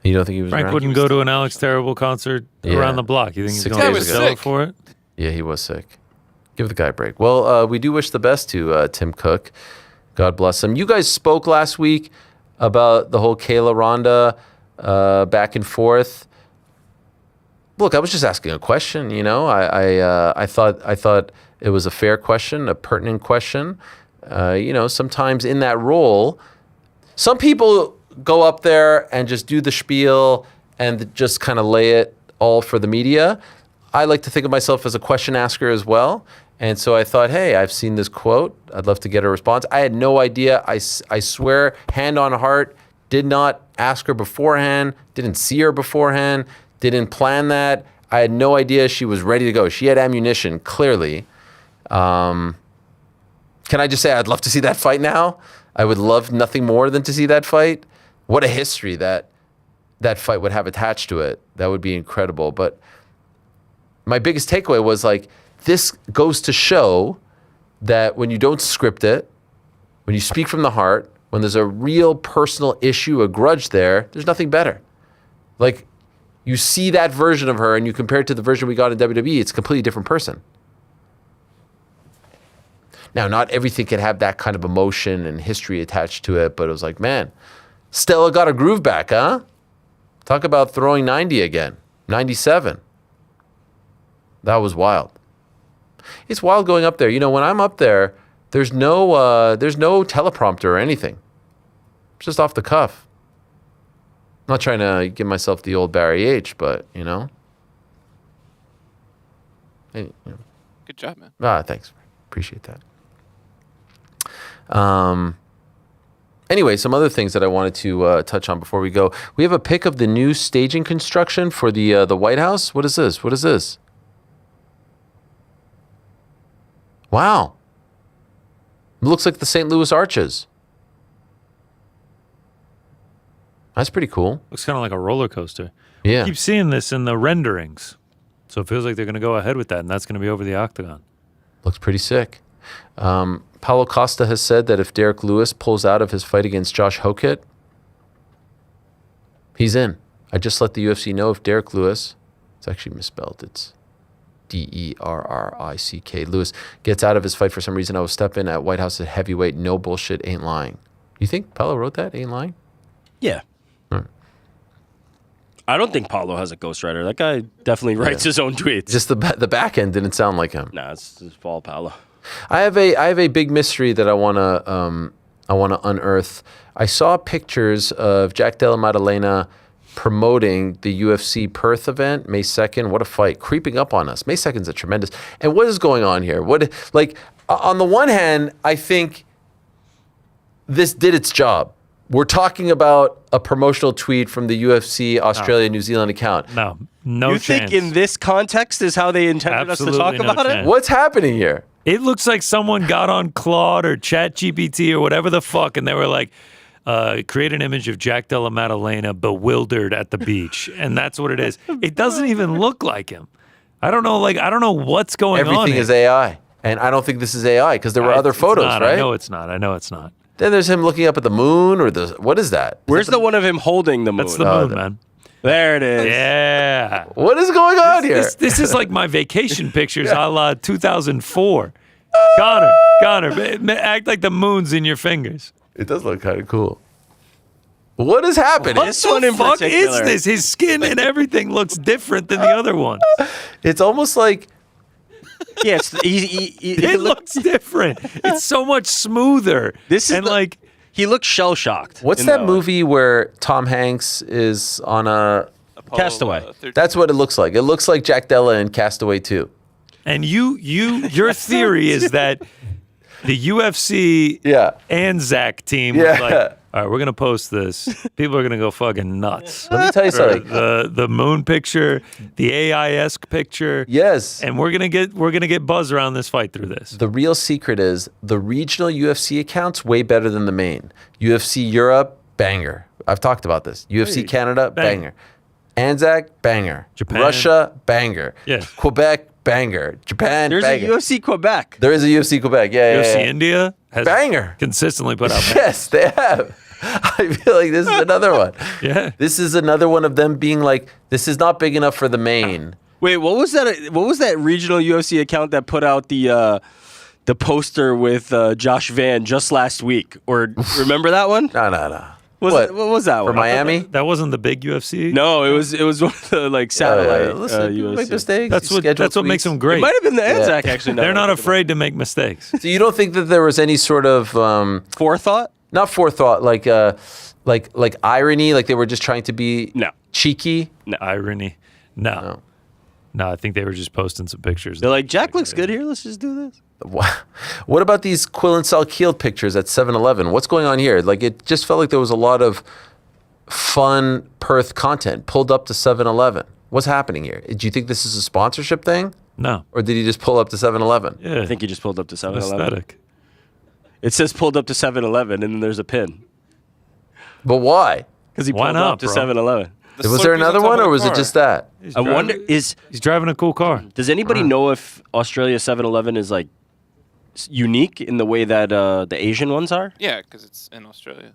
You don't think he was Frank around? wouldn't go to an Alex Terrible concert around the block. You think he's 6 going to days sell ago. it for it? Yeah, he was sick. Give the guy a break. Well, we do wish the best to Tim Cook. God bless him. You guys spoke last week about the whole Kayla Ronda back and forth. Look, I was just asking a question. You know, I thought it was a fair question, a pertinent question. You know, sometimes in that role, some people go up there and just do the spiel and just kind of lay it all for the media. I like to think of myself as a question asker as well. And so I thought, hey, I've seen this quote. I'd love to get a response. I had no idea. I swear, hand on heart, did not ask her beforehand, didn't see her beforehand, Didn't plan that. I had no idea she was ready to go. She had ammunition, clearly. Can I just say I'd love to see that fight now? I would love nothing more than to see that fight. What a history that fight would have attached to it. That would be incredible. But my biggest takeaway was like, this goes to show that when you don't script it, when you speak from the heart, when there's a real personal issue, a grudge there's nothing better. Like, you see that version of her and you compare it to the version we got in WWE, it's a completely different person. Now, not everything can have that kind of emotion and history attached to it, but it was like, man, Stella got her groove back, huh? Talk about throwing 90 again, 97. That was wild. It's wild going up there. You know, when I'm up there, there's no teleprompter or anything. It's just off the cuff. I'm not trying to give myself the old Barry H, but, you know. Hey, you know. Good job, man. Thanks. Appreciate that. Anyway, some other things that I wanted to touch on before we go. We have a pic of the new staging construction for the White House. What is this? What is this? Wow. It looks like the St. Louis Arches. That's pretty cool. Looks kind of like a roller coaster. Yeah. I keep seeing this in the renderings. So it feels like they're going to go ahead with that, and that's going to be over the octagon. Looks pretty sick. Paulo Costa has said that if Derek Lewis pulls out of his fight against Josh Hokett, he's in. I just let the UFC know if Derek Lewis, it's actually misspelled, it's Derrick, Lewis, gets out of his fight for some reason, I will step in at White House at heavyweight. No bullshit, ain't lying. You think Paulo wrote that? Ain't lying? Yeah. I don't think Paulo has a ghostwriter. That guy definitely writes his own tweets. Just the back end didn't sound like him. Nah, it's Paul Paulo. I have a big mystery that I wanna unearth. I saw pictures of Jack Della Maddalena promoting the UFC Perth event, May 2nd. What a fight. Creeping up on us. May 2nd is a tremendous. And what is going on here? On the one hand, I think this did its job. We're talking about a promotional tweet from the UFC Australia New Zealand account. No You chance. think in this context is how they intended us to talk about it? What's happening here? It looks like someone got on Claude or ChatGPT or whatever the fuck, and they were like, create an image of Jack Della Maddalena bewildered at the beach. And that's what it is. It doesn't even look like him. I don't know what's going on. Everything is AI. And I don't think this is AI because there were other photos, not. right? I know it's not. Then there's him looking up at the moon what is that? Where's the one of him holding the moon? That's the moon, man. There it is. Yeah. What is going on here? This is like my vacation pictures a la 2004. Connor, act like the moon's in your fingers. It does look kind of cool. What is happening? What the fuck is this? His skin and everything looks different than the other ones. It's almost like... Yeah, it looks different. It's so much smoother. He looks shell shocked. What's that movie where Tom Hanks is on a Castaway? That's what it looks like. It looks like Jack Della in Castaway 2. And your theory is that the UFC Anzac team was like, all right, we're gonna post this. People are gonna go fucking nuts. Let me tell you something. The moon picture, the AI-esque picture. Yes. And we're gonna get buzz around this fight through this. The real secret is the regional UFC accounts way better than the main. UFC Europe, banger. I've talked about this. UFC Canada, banger. Anzac, banger. Japan. Russia, banger. Yeah. Quebec, banger. Japan, There's banger. a UFC Quebec. There is a UFC Quebec. Yeah, UFC yeah. India has banger. Consistently put out bangers. Yes, they have. I feel like this is another one. Yeah. This is another one of them being like, this is not big enough for the main. Wait, what was that? What was that regional UFC account that put out the poster with Josh Van just last week? Or remember that one? No. What was that one? For Miami? That wasn't the big UFC. No, it was one of the satellite listen, UFC. make mistakes. That's what makes them great. It might have been the Anzac actually. They're not afraid to make mistakes. So you don't think that there was any sort of forethought? Not forethought, like irony, like they were just trying to be cheeky. No irony. No, I think they were just posting some pictures. They're like, Jack looks good here. Let's just do this. What about these Quill and Sal Keeled pictures at 7-Eleven? What's going on here? Like, it just felt like there was a lot of fun Perth content pulled up to 7-Eleven. What's happening here? Do you think this is a sponsorship thing? No. Or did he just pull up to 7-Eleven? Yeah. I think he just pulled up to 7-Eleven. Aesthetic. It says pulled up to 7-Eleven, and then there's a pin. But why? Because he Why pulled not, up to bro? 7-Eleven. Was there another one, or was it just that? I wonder, He's driving a cool car. does anybody know if Australia 7-Eleven is like unique in the way that the Asian ones are? Yeah, because it's in Australia.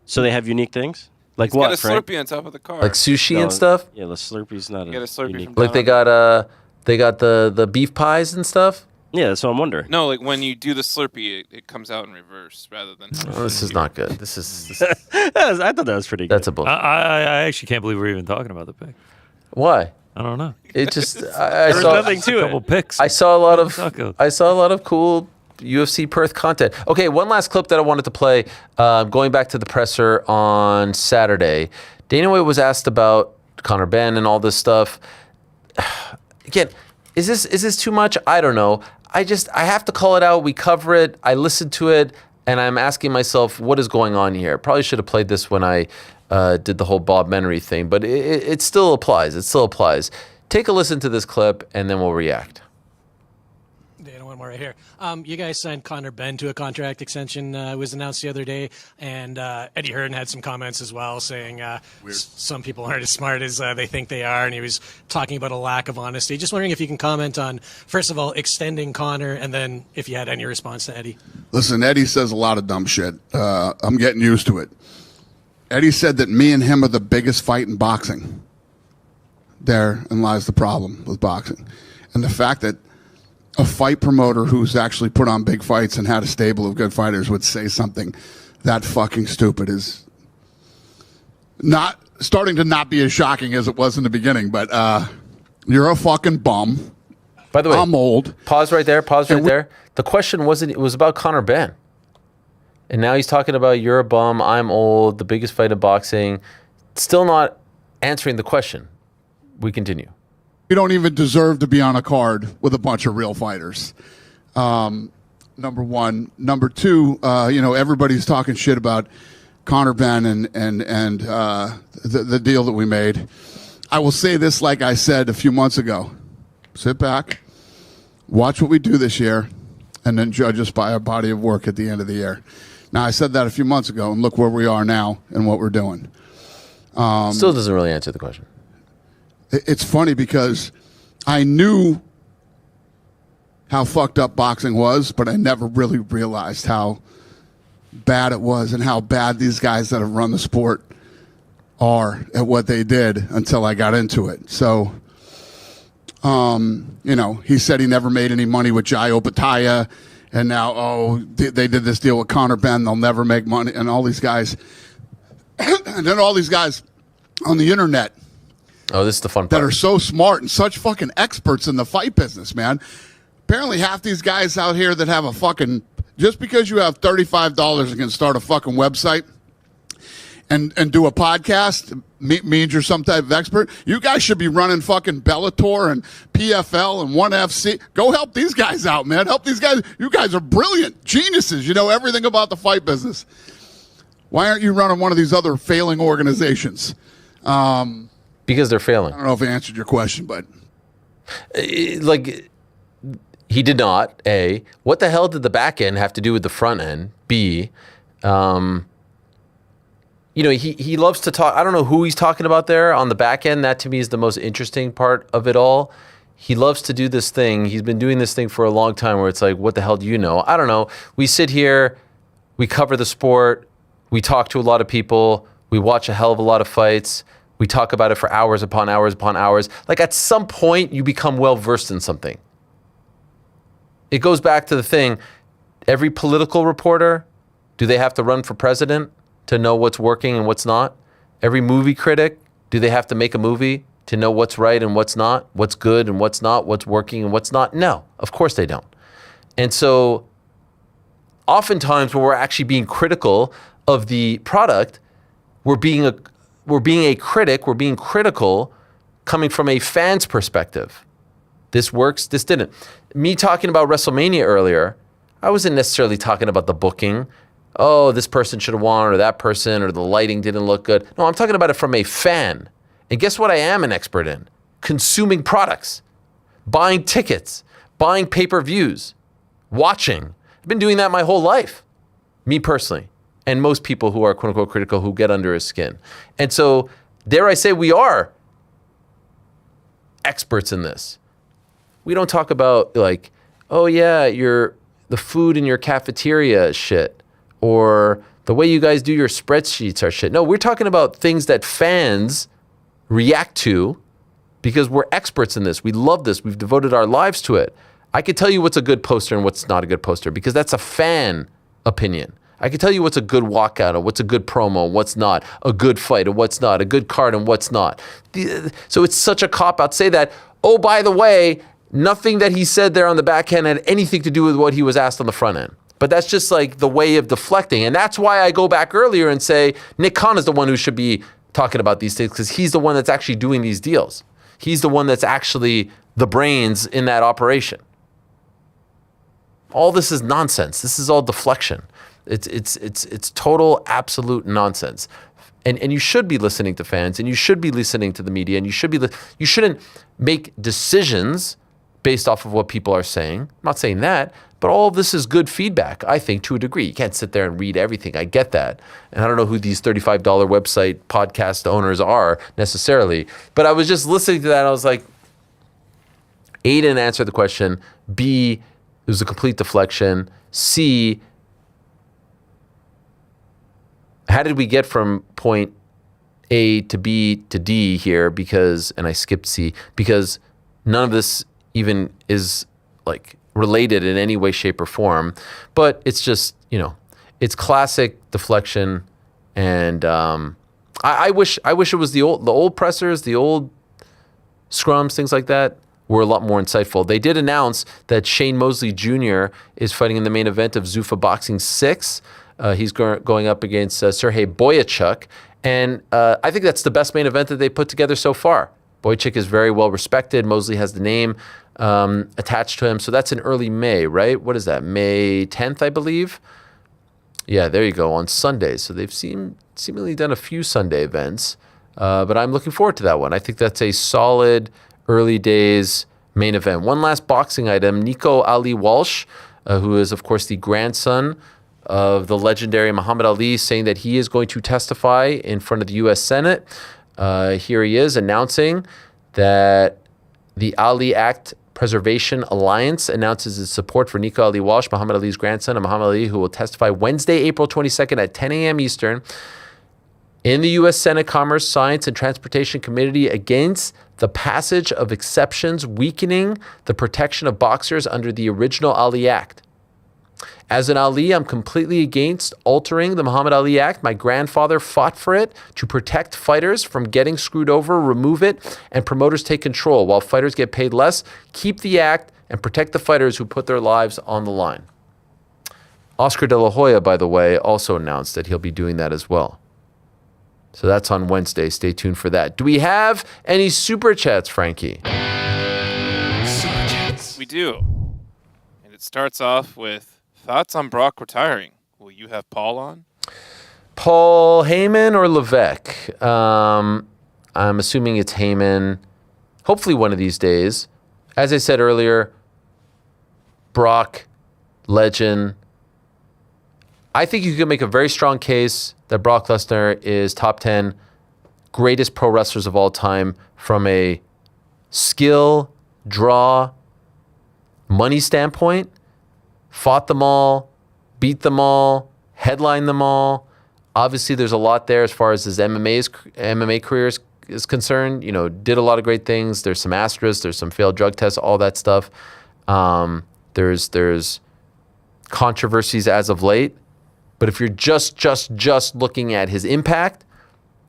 So they have unique things? Like He's what, got a Frank? Slurpee on top of the car. Like sushi No, and stuff? Yeah, the Slurpee's not Get a Slurpee unique. from Like they got the beef pies and stuff? Yeah, that's what I'm wondering. No, like when you do the Slurpee, it comes out in reverse rather than. Oh, this is not good. This is I thought that was pretty good. that's a bull. I actually can't believe we're even talking about the pick. Why? I don't know. It just I There's saw nothing to A couple it. picks. I saw a lot of Tacos. I saw a lot of cool UFC Perth content. Okay, one last clip that I wanted to play. Going back to the presser on Saturday, Dana White was asked about Conor Benn and all this stuff. Again, is this too much? I don't know. I have to call it out. We cover it. I listened to it, and I'm asking myself, what is going on here? Probably should have played this when I did the whole Bob Menery thing, but it still applies. It still applies. Take a listen to this clip, and then we'll react. Dana, one more right here. You guys signed Conor Benn to a contract extension. It was announced the other day, and Eddie Hearn had some comments as well, saying some people aren't as smart as they think they are, and he was talking about a lack of honesty. Just wondering if you can comment on, first of all, extending Conor, and then if you had any response to Eddie. Listen, Eddie says a lot of dumb shit. I'm getting used to it. Eddie said that me and him are the biggest fight in boxing. Therein lies the problem with boxing. And the fact that a fight promoter who's actually put on big fights and had a stable of good fighters would say something that fucking stupid is not starting to not be as shocking as it was in the beginning. But you're a fucking bum. By the way, I'm old. Pause right there. The question wasn't. It was about Conor Benn, and now he's talking about you're a bum. I'm old. The biggest fight in boxing. Still not answering the question. We continue. You don't even deserve to be on a card with a bunch of real fighters. Number one. Number two, everybody's talking shit about Conor Benn and the deal that we made. I will say this like I said a few months ago. Sit back, watch what we do this year, and then judge us by our body of work at the end of the year. Now, I said that a few months ago, and look where we are now and what we're doing. Still doesn't really answer the question. It's funny because I knew how fucked up boxing was, but I never really realized how bad it was and how bad these guys that have run the sport are at what they did until I got into it. So, he said he never made any money with Jai Opataya, and now, they did this deal with Conor Benn, they'll never make money, and all these guys, and then all these guys on the internet. Oh, this is the fun part. That are so smart and such fucking experts in the fight business, man. Apparently half these guys out here that have a fucking, just because you have $35 and can start a fucking website and do a podcast means you're some type of expert. You guys should be running fucking Bellator and PFL and 1FC. Go help these guys out, man. Help these guys. You guys are brilliant. Geniuses. You know everything about the fight business. Why aren't you running one of these other failing organizations? Because they're failing. I don't know if I answered your question, but like he did not. A, what the hell did the back end have to do with the front end? B, he loves to talk. I don't know who he's talking about there on the back end. That to me is the most interesting part of it all. He loves to do this thing. He's been doing this thing for a long time where it's like, what the hell do you know? I don't know. We sit here, we cover the sport, we talk to a lot of people, we watch a hell of a lot of fights. We talk about it for hours upon hours upon hours. Like at some point, you become well-versed in something. It goes back to the thing, every political reporter, do they have to run for president to know what's working and what's not? Every movie critic, do they have to make a movie to know what's right and what's not, what's good and what's not, what's working and what's not? No, of course they don't. And so oftentimes when we're actually being critical of the product, we're being a critic, we're being critical coming from a fan's perspective. This works, this didn't. Me talking about WrestleMania earlier, I wasn't necessarily talking about the booking. Oh, this person should have won, or that person, or the lighting didn't look good. No, I'm talking about it from a fan. And guess what I am an expert in? Consuming products, buying tickets, buying pay-per-views, watching. I've been doing that my whole life, me personally, and most people who are quote-unquote critical who get under his skin. And so, dare I say, we are experts in this. We don't talk about like, oh yeah, the food in your cafeteria is shit, or the way you guys do your spreadsheets are shit. No, we're talking about things that fans react to because we're experts in this. We love this. We've devoted our lives to it. I could tell you what's a good poster and what's not a good poster because that's a fan opinion. I can tell you what's a good walkout and what's a good promo and what's not, a good fight and what's not, a good card and what's not. So it's such a cop-out to say that, oh, by the way, nothing that he said there on the back end had anything to do with what he was asked on the front end. But that's just like the way of deflecting. And that's why I go back earlier and say Nick Khan is the one who should be talking about these things because he's the one that's actually doing these deals. He's the one that's actually the brains in that operation. All this is nonsense. This is all deflection. It's total, absolute nonsense. And you should be listening to fans, and you should be listening to the media, and you shouldn't make decisions based off of what people are saying. I'm not saying that, but all of this is good feedback, I think, to a degree. You can't sit there and read everything. I get that. And I don't know who these $35 website podcast owners are necessarily, but I was just listening to that, and I was like, A, didn't answer the question. B, it was a complete deflection. C, how did we get from point A to B to D here? And I skipped C, because none of this even is like related in any way, shape, or form. But it's just, it's classic deflection. And I wish it was the old pressers, the old scrums, things like that were a lot more insightful. They did announce that Shane Mosley Jr. is fighting in the main event of Zuffa Boxing 6. He's going up against Sergey Boyachuk. And I think that's the best main event that they put together so far. Boyachuk is very well respected. Mosley has the name attached to him. So that's in early May, right? What is that? May 10th, I believe? Yeah, there you go, on Sundays. So they've seemingly done a few Sunday events. But I'm looking forward to that one. I think that's a solid early days main event. One last boxing item. Nico Ali Walsh, who is, of course, the grandson of the legendary Muhammad Ali, saying that he is going to testify in front of the U.S. Senate. Here he is announcing that the Ali Act Preservation Alliance announces its support for Nico Ali Walsh, Muhammad Ali's grandson, and Muhammad Ali, who will testify Wednesday, April 22nd at 10 a.m. Eastern in the U.S. Senate Commerce, Science, and Transportation Committee against the passage of exceptions weakening the protection of boxers under the original Ali Act. As an Ali, I'm completely against altering the Muhammad Ali Act. My grandfather fought for it to protect fighters from getting screwed over, remove it, and promoters take control. While fighters get paid less, keep the act and protect the fighters who put their lives on the line. Oscar De La Hoya, by the way, also announced that he'll be doing that as well. So that's on Wednesday. Stay tuned for that. Do we have any super chats, Frankie? Super chats. We do. And it starts off with thoughts on Brock retiring. Will you have Paul on? Paul Heyman or Levesque? I'm assuming it's Heyman. Hopefully one of these days. As I said earlier, Brock, legend. I think you can make a very strong case that Brock Lesnar is top 10 greatest pro wrestlers of all time from a skill, draw, money standpoint. Fought them all, beat them all, headlined them all. Obviously, there's a lot there as far as his MMA career is concerned. Did a lot of great things. There's some asterisks. There's some failed drug tests, all that stuff. There's controversies as of late. But if you're just looking at his impact,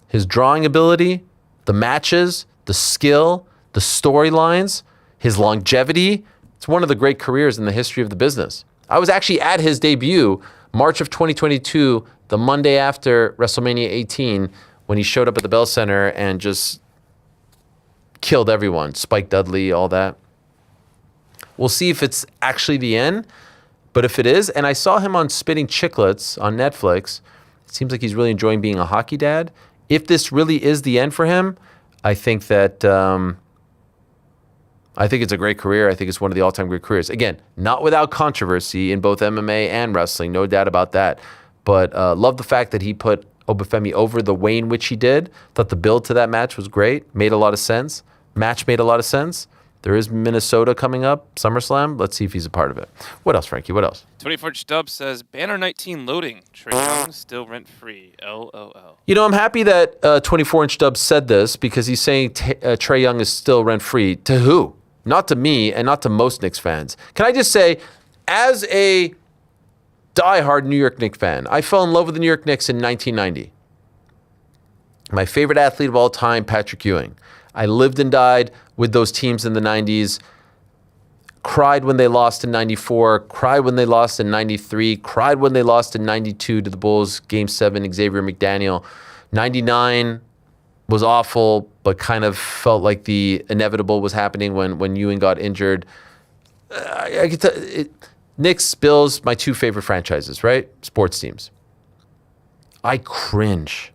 his drawing ability, the matches, the skill, the storylines, his longevity, it's one of the great careers in the history of the business. I was actually at his debut, March of 2022, the Monday after WrestleMania 18, when he showed up at the Bell Center and just killed everyone. Spike Dudley, all that. We'll see if it's actually the end. But if it is, and I saw him on Spitting Chicklets on Netflix, it seems like he's really enjoying being a hockey dad. If this really is the end for him, I think that I think it's a great career. I think it's one of the all-time great careers. Again, not without controversy in both MMA and wrestling, no doubt about that. But love the fact that he put Obafemi over the way in which he did. Thought the build to that match was great. Made a lot of sense. Match made a lot of sense. There is Minnesota coming up, SummerSlam. Let's see if he's a part of it. What else, Frankie? What else? 24-inch Dub says, Banner 19 loading. Trae Young still rent-free. LOL. You know, I'm happy that 24-inch Dub said this because he's saying Trae Young is still rent-free. To who? Not to me and not to most Knicks fans. Can I just say, as a diehard New York Knicks fan, I fell in love with the New York Knicks in 1990. My favorite athlete of all time, Patrick Ewing. I lived and died with those teams in the 90s. Cried when they lost in 94, cried when they lost in 93, cried when they lost in 92 to the Bulls, Game 7, Xavier McDaniel. 99 was awful, but kind of felt like the inevitable was happening when Ewing got injured. I could tell Knicks, Bills, my two favorite franchises, right? Sports teams. I cringe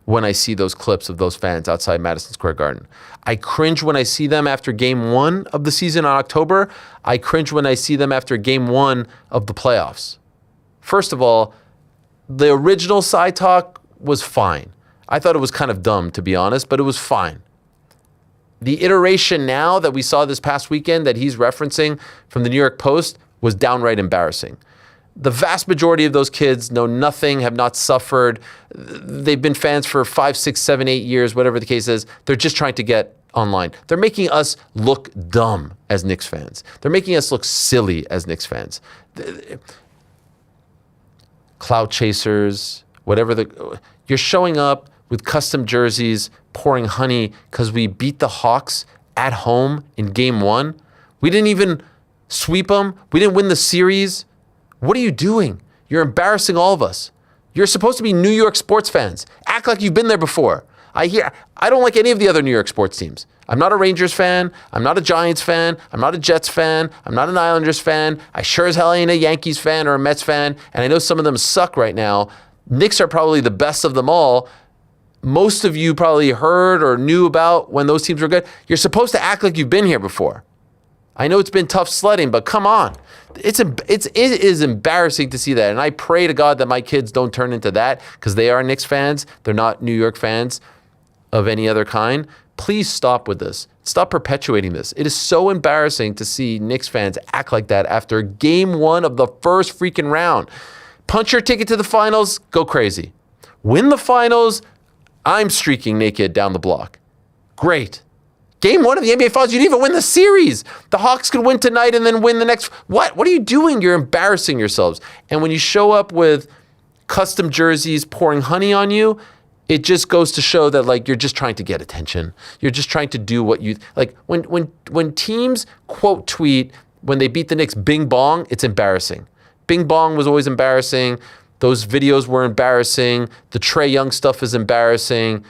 when I see those clips of those fans outside Madison Square Garden. I cringe when I see them after Game 1 of the season in October. I cringe when I see them after Game 1 of the playoffs. First of all, the original side talk was fine. I thought it was kind of dumb, to be honest, but it was fine. The iteration now that we saw this past weekend that he's referencing from the New York Post was downright embarrassing. The vast majority of those kids know nothing, have not suffered. They've been fans for 5, 6, 7, 8 years, whatever the case is. They're just trying to get online. They're making us look dumb as Knicks fans. They're making us look silly as Knicks fans. Clout chasers, you're showing up with custom jerseys, pouring honey because we beat the Hawks at home in Game 1. We didn't even sweep them. We didn't win the series. What are you doing? You're embarrassing all of us. You're supposed to be New York sports fans. Act like you've been there before. I don't like any of the other New York sports teams. I'm not a Rangers fan. I'm not a Giants fan. I'm not a Jets fan. I'm not an Islanders fan. I sure as hell ain't a Yankees fan or a Mets fan. And I know some of them suck right now. Knicks are probably the best of them all. Most of you probably heard or knew about when those teams were good. You're supposed to act like you've been here before. I know it's been tough sledding, but come on. It is embarrassing to see that. And I pray to God that my kids don't turn into that because they are Knicks fans. They're not New York fans of any other kind. Please stop with this. Stop perpetuating this. It is so embarrassing to see Knicks fans act like that after Game 1 of the first freaking round. Punch your ticket to the finals, go crazy. Win the finals, I'm streaking naked down the block. Great. Game 1 of the NBA Finals, you didn't even win the series. The Hawks could win tonight and then win the next. What are you doing? You're embarrassing yourselves. And when you show up with custom jerseys pouring honey on you, it just goes to show that like you're just trying to get attention. You're just trying to do what you like. When teams quote tweet when they beat the Knicks, bing bong, it's embarrassing. Bing bong was always embarrassing. Those videos were embarrassing. The Trae Young stuff is embarrassing.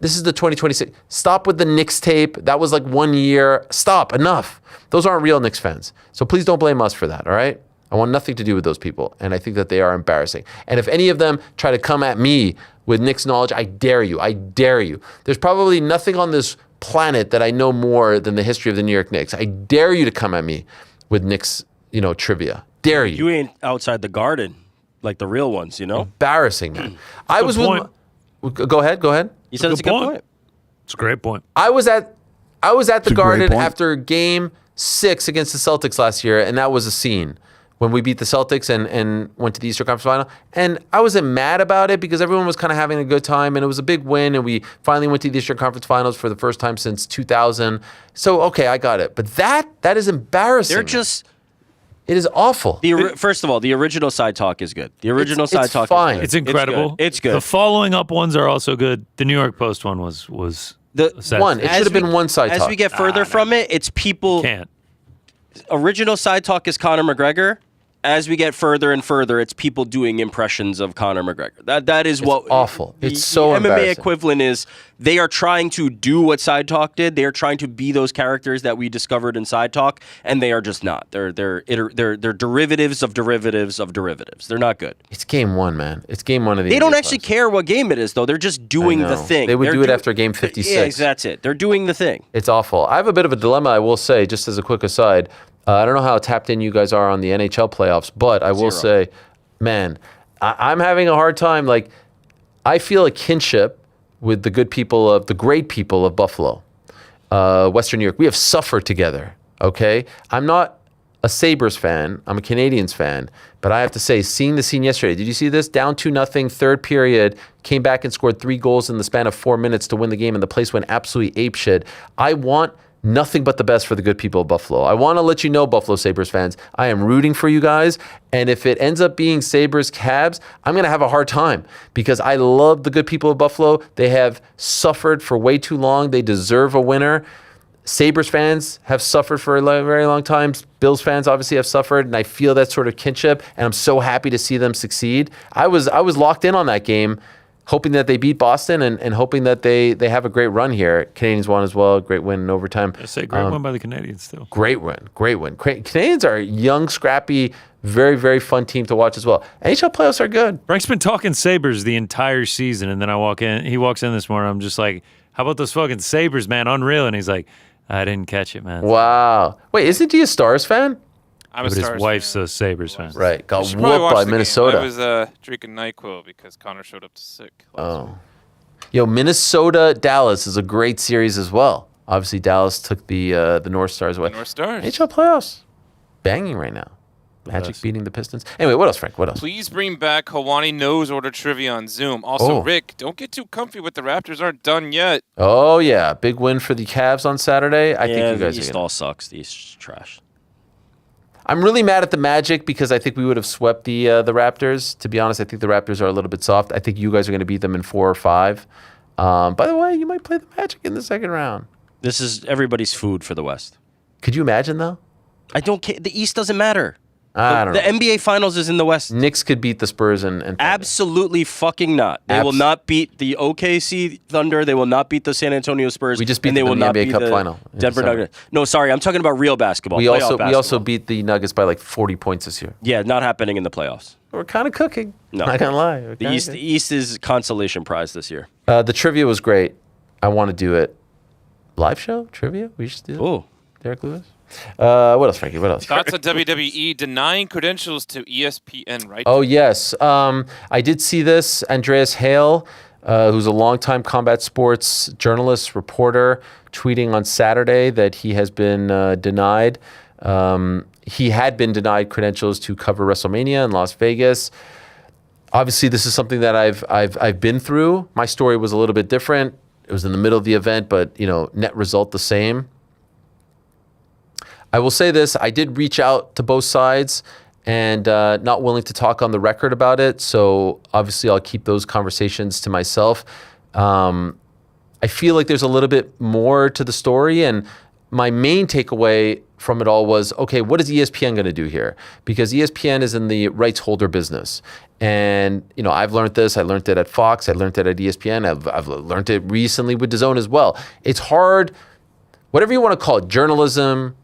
This is the 2026. Stop with the Knicks tape. That was like 1 year. Stop. Enough. Those aren't real Knicks fans. So please don't blame us for that, all right? I want nothing to do with those people, and I think that they are embarrassing. And if any of them try to come at me with Knicks knowledge, I dare you. I dare you. There's probably nothing on this planet that I know more than the history of the New York Knicks. I dare you to come at me with Knicks, trivia. Dare you. You ain't outside the garden like the real ones, Embarrassing, man. I was with... Go ahead. You said it's a good point. It's a great point. I was at the Garden after Game 6 against the Celtics last year, and that was a scene when we beat the Celtics and went to the Eastern Conference Final. And I wasn't mad about it because everyone was kind of having a good time, and it was a big win, and we finally went to the Eastern Conference Finals for the first time since 2000. So, okay, I got it. But that is embarrassing. They're just... It is awful. First of all, the original side talk is good. The original side talk fine. is good. It's incredible. It's good. The following up ones are also good. The New York Post one was the one. It should have been one side talk. As we get further from it, it's people. Can't. Original side talk is Conor McGregor. as we get further and further, it's people doing impressions of Conor McGregor. That is what awful. The, it's so the MMA embarrassing. equivalent is. They are trying to do what Side Talk did. They are trying to be those characters that we discovered in Side Talk, and they are just not. They're derivatives of derivatives of derivatives. They're not good. It's game one, man. It's game one of the. They don't actually care what game it is, though. They're just doing the thing. They would do it after game 56. Yeah, that's it. They're doing the thing. It's awful. I have a bit of a dilemma, I will say, just as a quick aside. I don't know how tapped in you guys are on the NHL playoffs, but I will say, man, I'm having a hard time. Like, I feel a kinship with the great people of Buffalo, Western New York. We have suffered together, okay? I'm not a Sabres fan. I'm a Canadiens fan. But I have to say, seeing the scene yesterday, did you see this? Down 2-0, third period, came back and scored 3 goals in the span of 4 minutes to win the game, and the place went absolutely apeshit. I want nothing but the best for the good people of Buffalo. I want to let you know, Buffalo Sabres fans, I am rooting for you guys. And if it ends up being Sabres Cabs, I'm going to have a hard time because I love the good people of Buffalo. They have suffered for way too long. They deserve a winner. Sabres fans have suffered for a very long time. Bills fans obviously have suffered, and I feel that sort of kinship, and I'm so happy to see them succeed. I was locked in on that game, hoping that they beat Boston and hoping that they have a great run here. Canadians won as well. Great win in overtime. I say great win by the Canadians too. Great win. Canadians are a young, scrappy, very, very fun team to watch as well. NHL playoffs are good. Frank's been talking Sabres the entire season, and then he walks in this morning, I'm just like, how about those fucking Sabres, man? Unreal. And he's like, I didn't catch it, man. Wow. Wait, isn't he a Stars fan? I'm a but his Stars wife's fan. a Sabres fan. Right. Got should probably whooped watch by the Minnesota. game. I was drinking NyQuil because Connor showed up sick. Yo, Minnesota Dallas is a great series as well. Obviously, Dallas took the North Stars away. North Stars. NHL playoffs, banging right now. Magic beating the Pistons. Anyway, what else, Frank? What else? Please bring back Helwani nose order trivia on Zoom. Also, Rick, don't get too comfy with the Raptors aren't done yet. Oh yeah, big win for the Cavs on Saturday. I think you guys the are East gonna... all sucks. The East is trash. I'm really mad at the Magic because I think we would have swept the Raptors. To be honest, I think the Raptors are a little bit soft. I think you guys are going to beat them in 4 or 5. By the way, you might play the Magic in the second round. This is everybody's food for the West. Could you imagine though? I don't care. The East doesn't matter. I don't know. The NBA Finals is in the West. Knicks could beat the Spurs and absolutely fucking not. They will not beat the OKC Thunder. They will not beat the San Antonio Spurs. We just beat and they them will in the not NBA beat Cup the final in Denver December. Nuggets. No, sorry, I'm talking about real basketball. We playoff also basketball. beat the Nuggets by like 40 points this year. Yeah, not happening in the playoffs. We're kind of cooking. No, Not gonna lie. We're The kinda East, good. the East is consolation prize this year. The trivia was great. I want to do it. Live show trivia. We should do it. Oh, Derek Lewis. What else, Frankie? What else? Thoughts on WWE denying credentials to ESPN, right? Oh, yes. I did see this. Andreas Hale, who's a longtime combat sports journalist, reporter, tweeting on Saturday that he has been denied. He had been denied credentials to cover WrestleMania in Las Vegas. Obviously, this is something that I've been through. My story was a little bit different. It was in the middle of the event, but net result the same. I will say this, I did reach out to both sides and not willing to talk on the record about it. So obviously I'll keep those conversations to myself. I feel like there's a little bit more to the story. And my main takeaway from it all was, okay, what is ESPN going to do here? Because ESPN is in the rights holder business. And, I've learned this. I learned it at Fox. I learned it at ESPN. I've learned it recently with DAZN as well. It's hard, whatever you want to call it, journalism,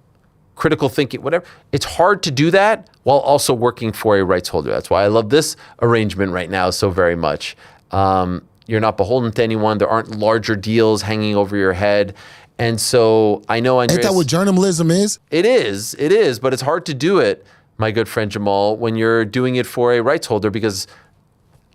critical thinking, whatever. It's hard to do that while also working for a rights holder. That's why I love this arrangement right now so very much. You're not beholden to anyone. There aren't larger deals hanging over your head. And so I know Andreas... Ain't that what journalism is? It is, but it's hard to do it, my good friend Jamal, when you're doing it for a rights holder because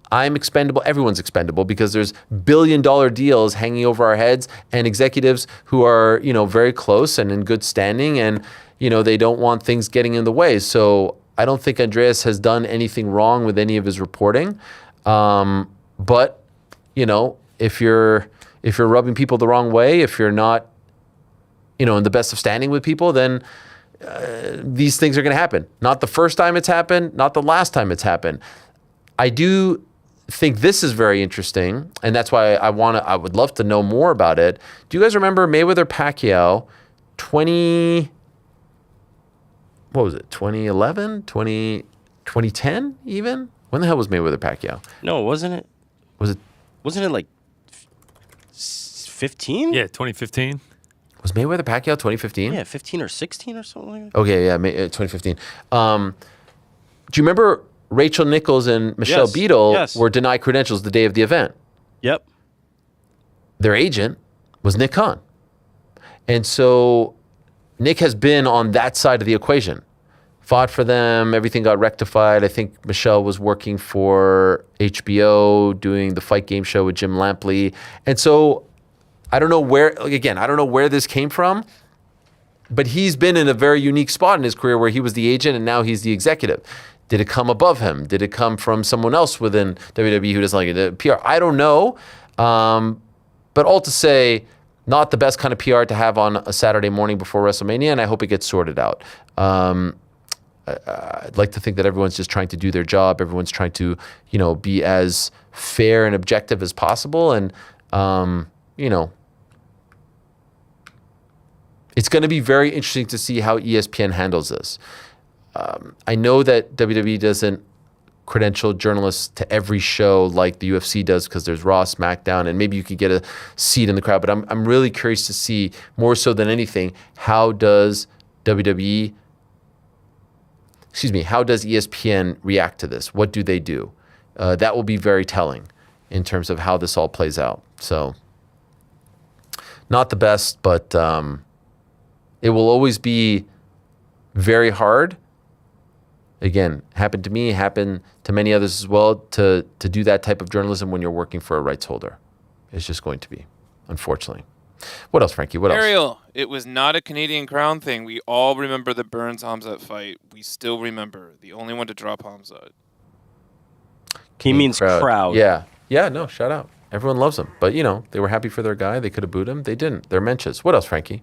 I'm expendable, everyone's expendable because there's billion-dollar deals hanging over our heads and executives who are, very close and in good standing and, they don't want things getting in the way. So I don't think Andreas has done anything wrong with any of his reporting. But, if you're rubbing people the wrong way, if you're not, in the best of standing with people, then these things are going to happen. Not the first time it's happened, not the last time it's happened. I do think this is very interesting, and that's why I would love to know more about it. Do you guys remember Mayweather Pacquiao what was it, 2011, 2010 even? When the hell was Mayweather-Pacquiao? No, wasn't it? Wasn't it like 15? Yeah, 2015. Was Mayweather-Pacquiao 2015? Yeah, 15 or 16 or something like that. Okay, yeah, 2015. Do you remember Rachel Nichols and Michelle Beadle were denied credentials the day of the event? Yep. Their agent was Nick Khan. And so Nick has been on that side of the equation. Fought for them, everything got rectified. I think Michelle was working for HBO, doing the fight game show with Jim Lampley. And so I don't know where, I don't know where this came from, but he's been in a very unique spot in his career where he was the agent and now he's the executive. Did it come above him? Did it come from someone else within WWE who doesn't like it? PR, I don't know. But all to say, not the best kind of PR to have on a Saturday morning before WrestleMania, and I hope it gets sorted out. I'd like to think that everyone's just trying to do their job. Everyone's trying to, be as fair and objective as possible. And, it's going to be very interesting to see how ESPN handles this. I know that WWE doesn't credential journalists to every show like the UFC does because there's Raw, SmackDown, and maybe you could get a seat in the crowd. But I'm really curious to see, more so than anything, how does ESPN react to this? What do they do? That will be very telling in terms of how this all plays out. So, not the best, but it will always be very hard. Again, happened to me, happened to many others as well, to do that type of journalism when you're working for a rights holder. It's just going to be, unfortunately. What else, Frankie? What else? Ariel, it was not a Canadian Crown thing. We all remember the Burns-Hamzat fight. We still remember. The only one to drop Hamzat. He means crowd. Yeah. Yeah, no, shout out. Everyone loves him. But, they were happy for their guy. They could have booed him. They didn't. They're menches. What else, Frankie?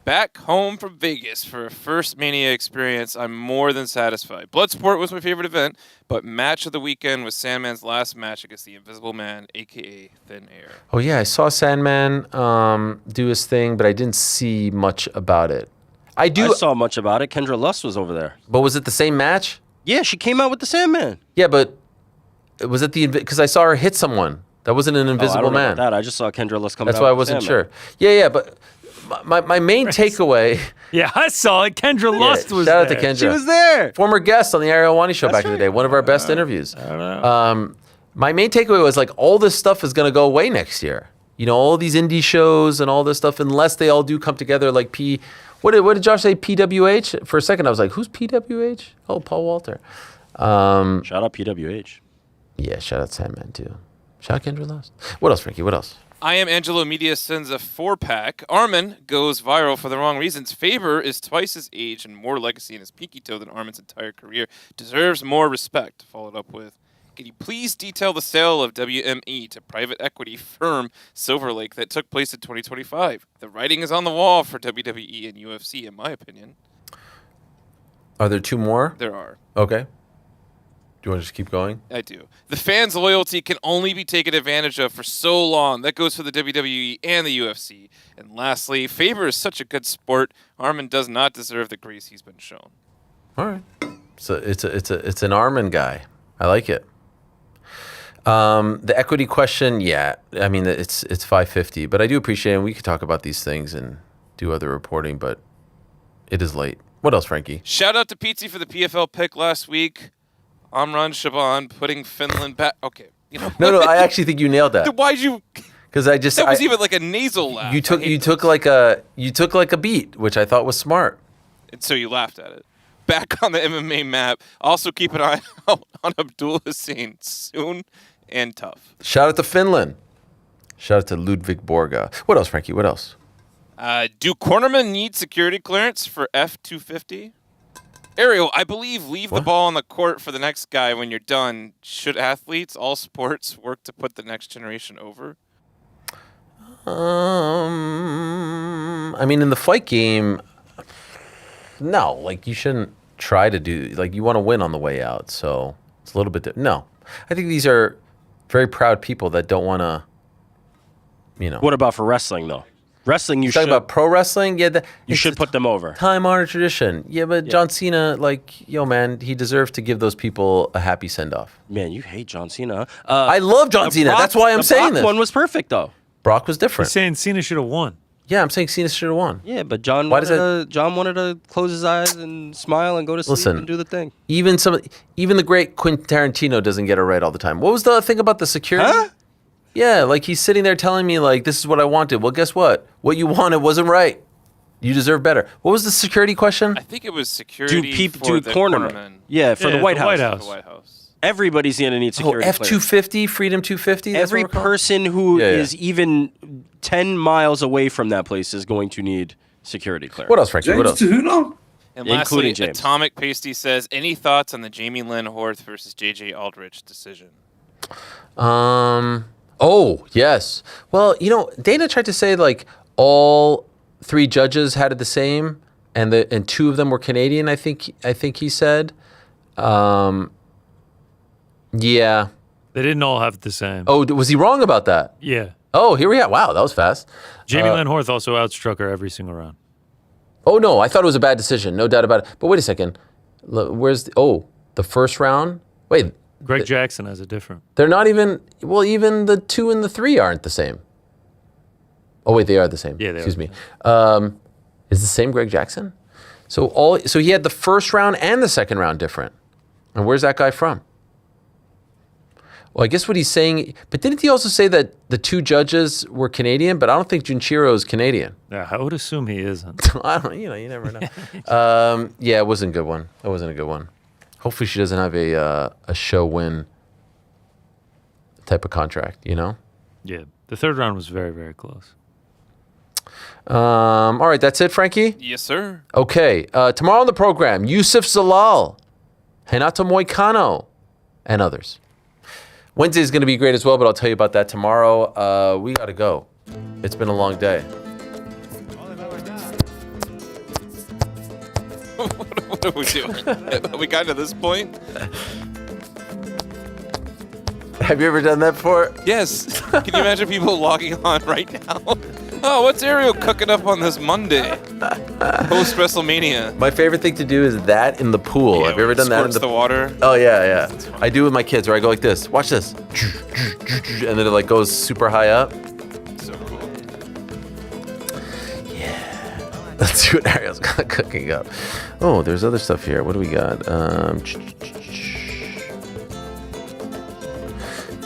Back home from Vegas for a first Mania experience, I'm more than satisfied. Bloodsport was my favorite event, but match of the weekend was Sandman's last match against the Invisible Man, a.k.a. Thin Air. Oh, yeah, I saw Sandman do his thing, but I didn't see much about it. I saw much about it. Kendra Lust was over there. But was it the same match? Yeah, she came out with the Sandman. Yeah, but was it because I saw her hit someone. That wasn't an Invisible Man. About that. I just saw Kendra Lust come out. That's why I wasn't sure. Yeah, but... My main takeaway. Yeah, I saw it. Kendra Lust was shout there. Shout out to Kendra. She was there. Former guest on the Ariel Helwani show back in the day. One of our best interviews. I don't know. My main takeaway was all this stuff is going to go away next year. All these indie shows and all this stuff, unless they all do come together like What did Josh say? PWH? For a second, I was like, who's PWH? Oh, Paul Walter. Shout out PWH. Yeah, shout out Sandman too. Shout out Kendra Lust. What else, Frankie? What else? I Am Angelo Media sends a 4-pack. Arman goes viral for the wrong reasons. Faber is twice his age and more legacy in his pinky toe than Arman's entire career. Deserves more respect. Followed up with, can you please detail the sale of WME to private equity firm Silver Lake that took place in 2025? The writing is on the wall for WWE and UFC, in my opinion. Are there two more? There are. Okay. Do you want to just keep going? I do. The fans' loyalty can only be taken advantage of for so long. That goes for the WWE and the UFC. And lastly, Faber is such a good sport. Arman does not deserve the grace he's been shown. All right. So it's an Arman guy. I like it. The equity question, yeah. I mean, it's 550, but I do appreciate it. And we could talk about these things and do other reporting, but it is late. What else, Frankie? Shout out to Pizzi for the PFL pick last week. Amran Shaban putting Finland back. Okay, No, I actually think you nailed that. Why'd you? Because that was even like a nasal laugh. You took like a beat, which I thought was smart. And so you laughed at it. Back on the MMA map. Also keep an eye out on Abdul Hussein soon and tough. Shout out to Finland. Shout out to Ludwig Borga. What else, Frankie? What else? Do cornermen need security clearance for F-250? Ariel, I believe leave the ball on the court for the next guy when you're done. Should athletes, all sports, work to put the next generation over? I mean, in the fight game, no. You shouldn't try to do... you want to win on the way out, so it's a little bit... No. I think these are very proud people that don't want to, What about for wrestling, though? Wrestling, you talking should. about pro wrestling? Yeah, You should put them over. time-honored tradition. Yeah, but John Cena, like, yo, man, he deserves to give those people a happy send-off. Man, you hate John Cena. I love John Cena. That's why I'm saying this. The one was perfect, though. Brock was different. He's saying Cena should have won. Yeah, I'm saying Cena should have won. Yeah, but John Why John wanted to close his eyes and smile and go to sleep and do the thing. Even the great Quentin Tarantino doesn't get it right all the time. What was the thing about the security? Huh? Yeah, like he's sitting there telling me, like, this is what I wanted. Well, guess what? What you wanted wasn't right. You deserve better. What was the security question? I think it was security for the cornermen. cornermen. Yeah, for the White House. The White House. Everybody's going to need security. F-250, Freedom 250? That's Every what we're calling it? person who is even 10 miles away from that place is going to need security clearance. What else, Frankie? What else? And Including lastly, James. Atomic Pasty says, any thoughts on the Jamie Lynn Horth versus J.J. Aldrich decision? Oh, yes. Well, you know, Dana tried to say, like, all 3 judges had it the same, and 2 of them were Canadian, I think he said. Yeah. They didn't all have the same. Oh, was he wrong about that? Yeah. Oh, here we are. Wow, that was fast. Jamie Lynn Horth also outstruck her every single round. Oh, no, I thought it was a bad decision. No doubt about it. But wait a second. Where's the first round? Wait. Greg Jackson has a different. They're not even, well, even the 2 and the 3 aren't the same. Oh, wait, they are the same. Yeah, they Excuse me. Is the same Greg Jackson? So he had the first round and the second round different. And where's that guy from? Well, I guess what he's saying, but didn't he also say that the 2 judges were Canadian? But I don't think Junchiro is Canadian. Yeah, I would assume he isn't. I don't, you never know. Yeah, it wasn't a good one. It wasn't a good one. Hopefully she doesn't have a show win type of contract, you know? Yeah, the third round was very, very close. All right, that's it, Frankie? Yes, sir. Okay, tomorrow on the program, Yusuf Zalal, Renato Moicano, and others. Wednesday is going to be great as well, but I'll tell you about that tomorrow. We got to go. It's been a long day. What are we doing? Have we gotten to this point? Have you ever done that before? Yes. Can you imagine people logging on right now? Oh, what's Ariel cooking up on this Monday? Post WrestleMania. My favorite thing to do is that in the pool. Yeah, Have you ever done that in the water? Oh, yeah. I do with my kids where I go like this. Watch this. And then it like goes super high up. So cool. Let's see what Ariel's got cooking up. Oh, there's other stuff here. What do we got?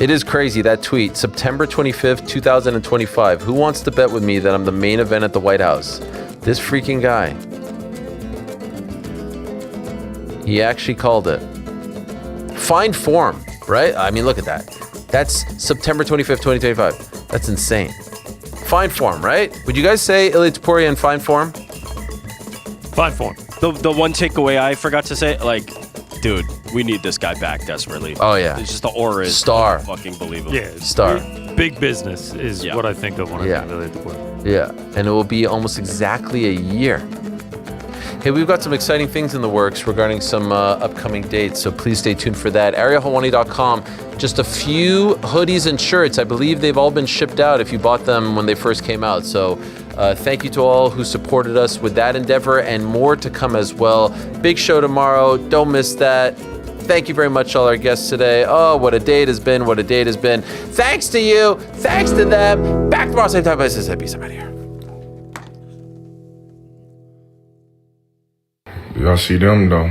It is crazy, that tweet. September 25th, 2025. Who wants to bet with me that I'm the main event at the White House? This freaking guy. He actually called it. Find form, right? I mean, look at that. That's September 25th, 2025. That's insane. Fine form, right? Would you guys say Ilia Topuria in fine form? Fine form. The one takeaway I forgot to say, like, dude, we need this guy back desperately. Oh, yeah. It's just the aura is Star. fucking believable. Yeah, Star. Big business is what I think of when I think of Ilia Topuria. Yeah, and it will be almost exactly a year. Hey, we've got some exciting things in the works regarding some upcoming dates, so please stay tuned for that. Helwani.com. Just a few hoodies and shirts. I believe they've all been shipped out if you bought them when they first came out. So thank you to all who supported us with that endeavor and more to come as well. Big show tomorrow. Don't miss that. Thank you very much, all our guests today. Oh, what a day it has been. What a day it has been. Thanks to you. Thanks to them. Back tomorrow, same time. Peace out here. Y'all see them, though.